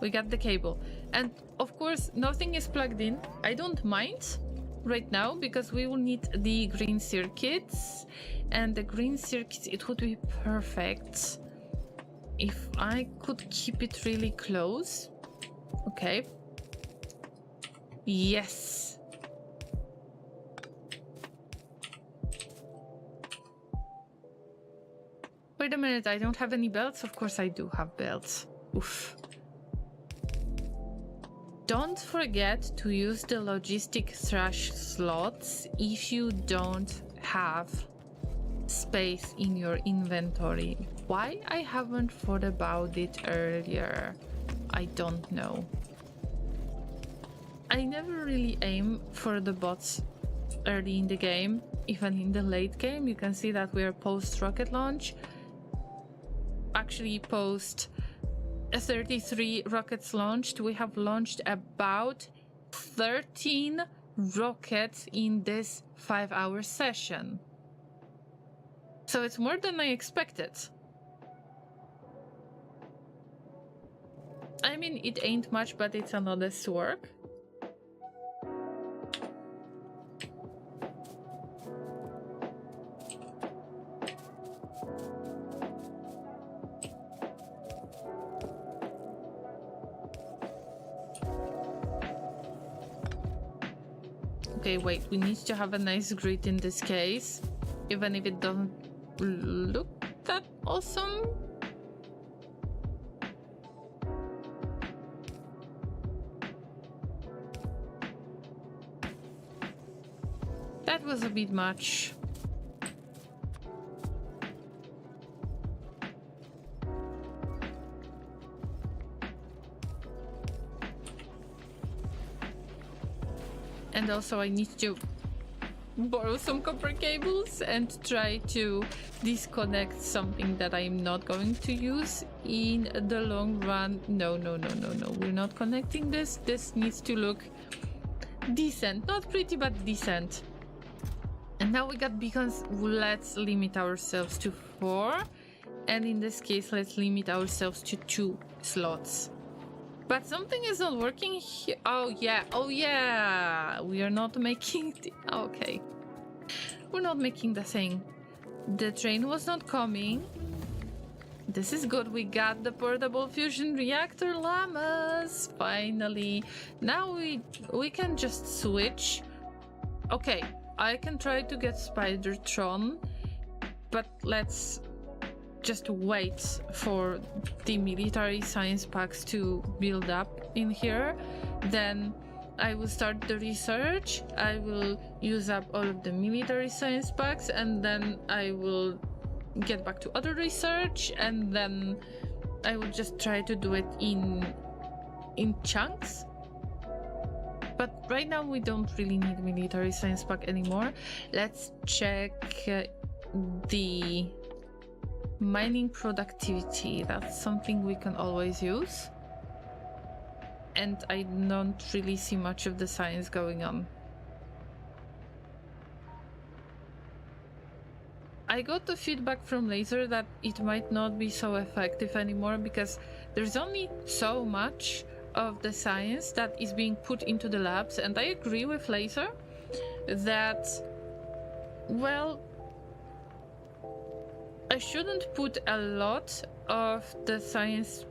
We got the cable, and of course nothing is plugged in. I don't mind right now because we will need the green circuits, and the green circuits, it would be perfect if I could keep it really close. Okay. Yes. Wait a minute, I don't have any belts? Of course I do have belts. Oof. Don't forget to use the logistic thrash slots if you don't have space in your inventory. Why I haven't thought about it earlier, I don't know. I never really aim for the bots early in the game. Even in the late game, you can see that we are post rocket launch. Actually, post 33 rockets launched, we have launched about 13 rockets in this 5-hour session. So it's more than I expected. I mean, it ain't much, but it's an honest work. Okay, wait, we need to have a nice grid in this case, even if it doesn't look that awesome. That was a bit much. And also I need to borrow some copper cables and try to disconnect something that I'm not going to use in the long run. No, we're not connecting this. This needs to look decent, not pretty, but decent. And now we got beacons. Let's limit ourselves to 4, and in this case let's limit ourselves to 2 slots. But something is not working here. Oh yeah, we are not making okay, we're not making the thing. The train was not coming. This is good. We got the portable fusion reactor llamas finally. Now we can just switch. Okay, I can try to get Spidertron, but let's just wait for the military science packs to build up in here. Then I will start the research. I will use up all of the military science packs, and then I will get back to other research, and then I will just try to do it in chunks. But right now we don't really need military science pack anymore. Let's check the mining productivity. That's something we can always use. And I don't really see much of the science going on. I got the feedback from Laser that it might not be so effective anymore because there's only so much of the science that is being put into the labs, and I agree with Laser that, well, I shouldn't put a lot of the science.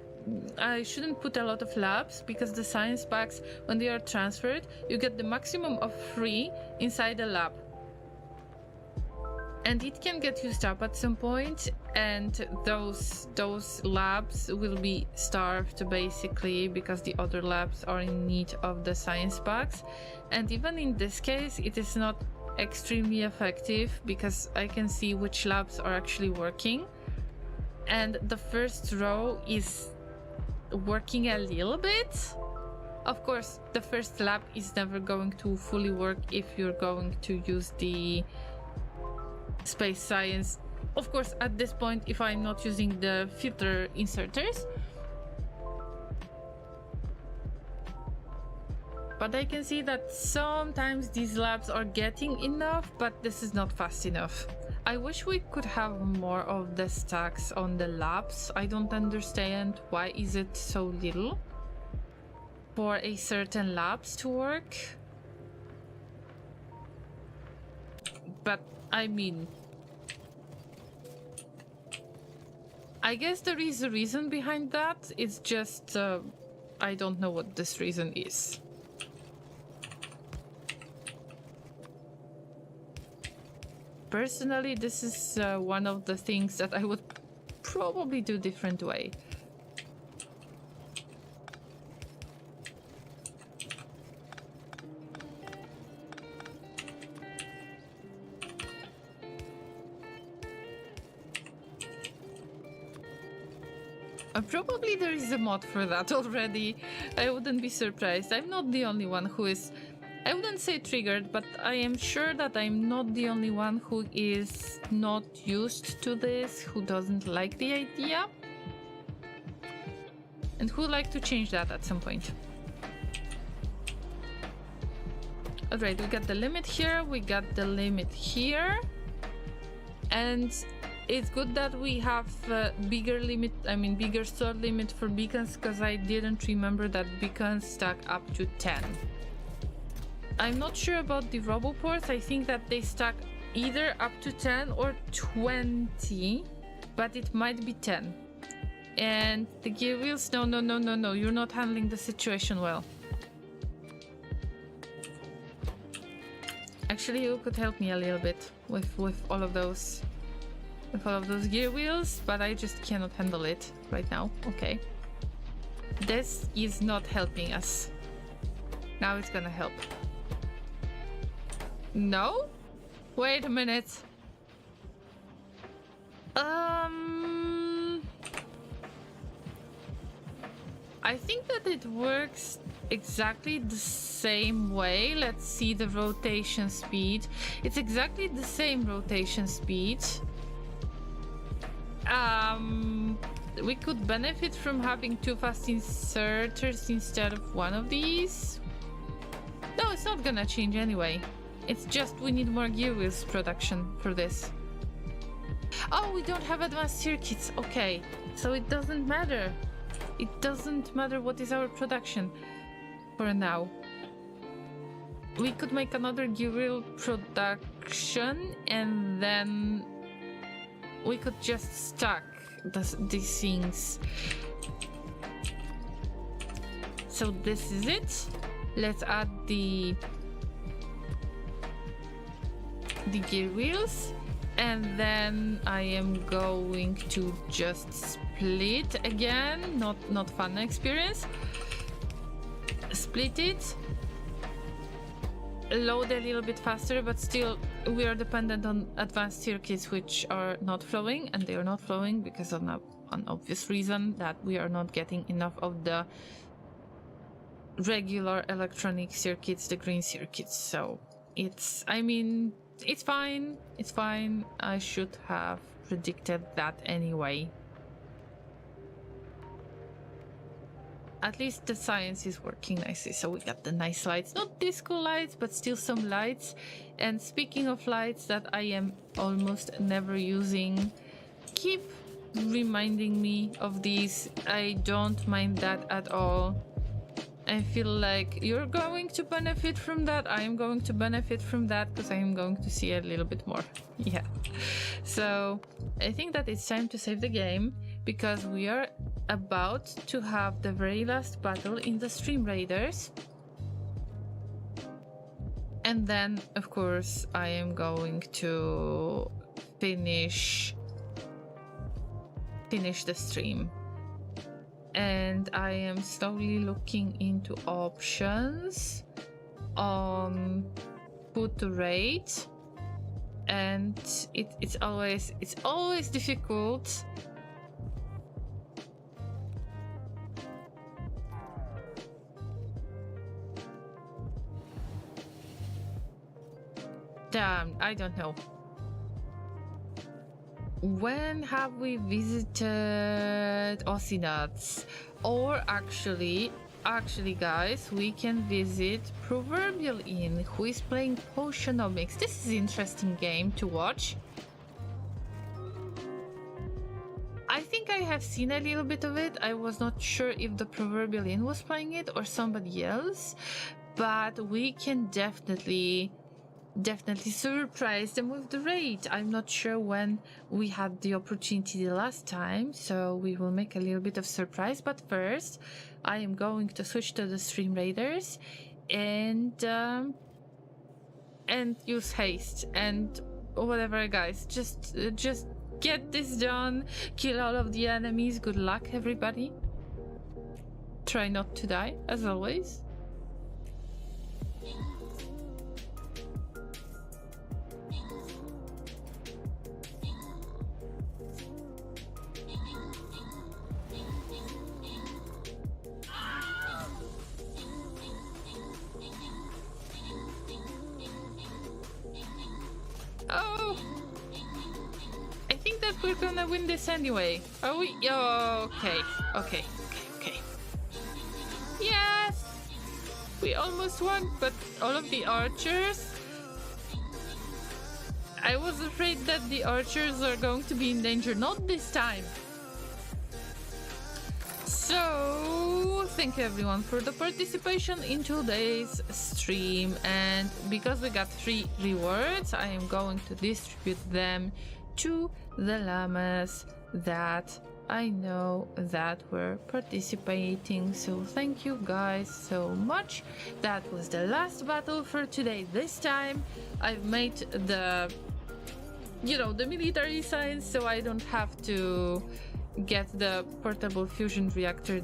I shouldn't put a lot of labs because the science packs, when they are transferred, you get the maximum of 3 inside the lab. And it can get used up at some point, and those labs will be starved basically because the other labs are in need of the science packs. And even in this case, it is not extremely effective because I can see which labs are actually working, and the first row is working a little bit. Of course, the first lab is never going to fully work if you're going to use the space science. Of course, at this point, if I'm not using the filter inserters. But I can see that sometimes these labs are getting enough, but this is not fast enough. I wish we could have more of the stacks on the labs. I don't understand why is it so little for a certain labs to work. But I mean, I guess there is a reason behind that. It's just I don't know what this reason is. Personally, this is one of the things that I would probably do different way. Probably there is a mod for that already. I wouldn't be surprised. I'm not the only one who is, I wouldn't say triggered, but I am sure that I'm not the only one who is not used to this, who doesn't like the idea, and who would like to change that at some point. Alright, we got the limit here, we got the limit here, and it's good that we have bigger store limit for beacons, because I didn't remember that beacons stack up to 10. I'm not sure about the roboports. I think that they stack either up to 10 or 20, but it might be 10. And the gear wheels, no, you're not handling the situation well. Actually, you could help me a little bit with all of those gear wheels, but I just cannot handle it right now. Okay. This is not helping us. Now it's gonna help. No? Wait a minute. I think that it works exactly the same way. Let's see the rotation speed. It's exactly the same rotation speed. We could benefit from having 2 fast inserters instead of one of these. No, it's not gonna change anyway. It's just we need more gear wheels production for this. Oh, we don't have advanced circuits. Okay, so it doesn't matter. It doesn't matter what is our production for now. We could make another gear wheel production and then we could just stack these things. So this is it. Let's add the gear wheels, and then I am going to just split again. Not fun experience. Split it. Load a little bit faster, but still we are dependent on advanced circuits which are not flowing, and they are not flowing because of an obvious reason that we are not getting enough of the regular electronic circuits, the green circuits. So it's fine. It's fine. I should have predicted that anyway. At least the science is working nicely. So we got the nice lights, not disco lights, but still some lights. And speaking of lights that I am almost never using, keep reminding me of these. I don't mind that at all. I feel like you're going to benefit from that. I am going to benefit from that because I am going to see a little bit more. Yeah. So I think that it's time to save the game because we are about to have the very last battle in the Stream Raiders. And then, of course, I am going to finish the stream. And I am slowly looking into options on who to rate, and it's always difficult. Damn, I don't know. When have we visited Ossinuts? Or actually guys, we can visit Proverbial Inn, who is playing Potionomics. This is an interesting game to watch. I think I have seen a little bit of it. I was not sure if the Proverbial Inn was playing it or somebody else, but we can definitely surprise them with the raid. I'm not sure when we had the opportunity the last time, so we will make a little bit of surprise. But first, I am going to switch to the Stream Raiders and use haste and whatever, guys. Just get this done. Kill all of the enemies. Good luck, everybody. Try not to die, as always. we're gonna win this anyway. Are we? Okay. Yes! We almost won, but all of the archers... I was afraid that the archers are going to be in danger. Not this time. So, thank you everyone for the participation in today's stream. And because we got 3 rewards, I am going to distribute them to the llamas that I know that were participating. So thank you guys so much. That was the last battle for today. This time I've made the, the military science, so I don't have to get the portable fusion reactor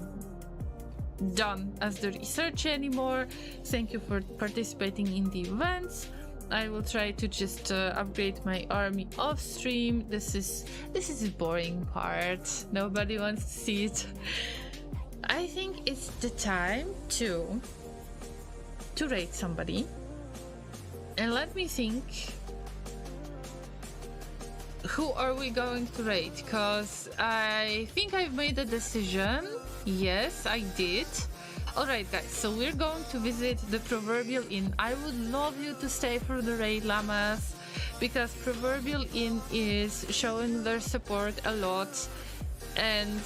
done as the research anymore. Thank you for participating in the events. I will try to just upgrade my army off stream. This is the boring part. Nobody wants to see it. I think it's the time to raid somebody. And let me think. Who are we going to raid? Because I think I've made a decision. Yes, I did. Alright guys, so we're going to visit the Proverbial Inn. I would love you to stay for the raid, llamas, because Proverbial Inn is showing their support a lot, and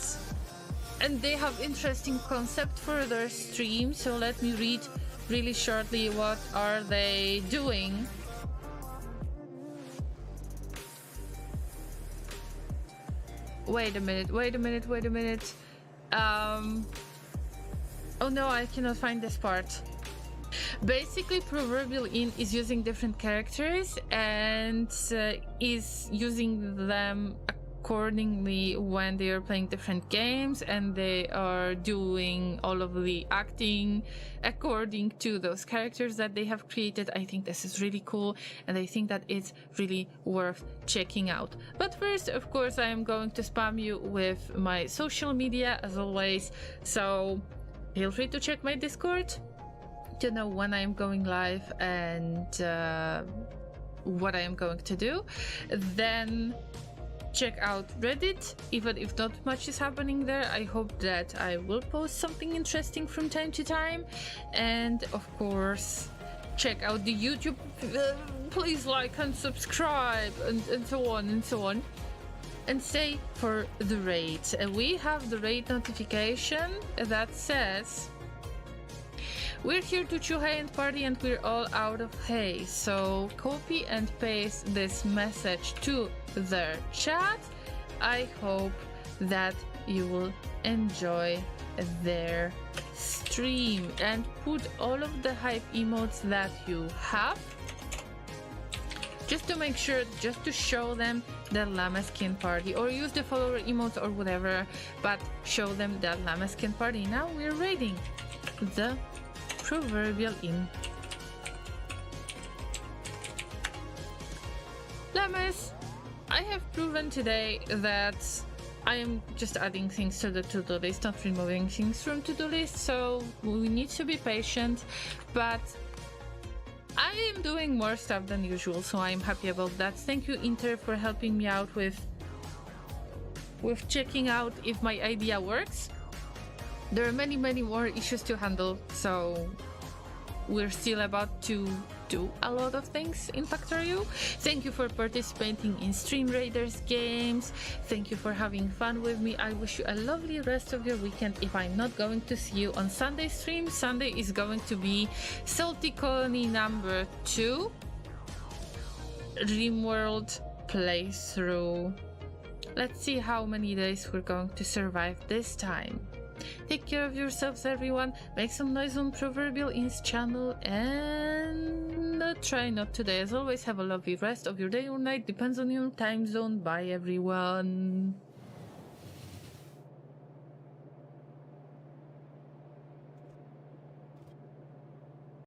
they have interesting concept for their stream. So let me read really shortly what are they doing. Wait a minute. Oh no, I cannot find this part. Basically, Proverbial Inn is using different characters and is using them accordingly when they are playing different games, and they are doing all of the acting according to those characters that they have created. I think this is really cool, and I think that it's really worth checking out. But first, of course, I am going to spam you with my social media as always, so feel free to check my Discord to know when I am going live and what I am going to do. Then check out Reddit, even if not much is happening there. I hope that I will post something interesting from time to time. And of course, check out the YouTube. Please like and subscribe and so on and so on. And stay for the raid. We have the raid notification that says we're here to chew hay and party, and we're all out of hay. So copy and paste this message to their chat. I hope that you will enjoy their stream, and put all of the hype emotes that you have, just to make sure, just to show them that llamas can party, or use the follower emotes or whatever, but show them that llamas can party. Now we're raiding the Proverbial Inn. Llamas, I have proven today that I am just adding things to the to-do list, not removing things from to-do list, so we need to be patient, but I am doing more stuff than usual, so I'm happy about that. Thank you, Inter, for helping me out with checking out if my idea works. There are many more issues to handle, so we're still about to do a lot of things in Factorio. Thank you for participating in Stream Raiders games. Thank you for having fun with me. I wish you a lovely rest of your weekend if I'm not going to see you on Sunday stream. Sunday is going to be Salty Colony number 2 Rimworld playthrough. Let's see how many days we're going to survive this time. Take care of yourselves, everyone. Make some noise on Proverbial Inn's channel, and try not today. As always, have a lovely rest of your day or night. Depends on your time zone. Bye, everyone.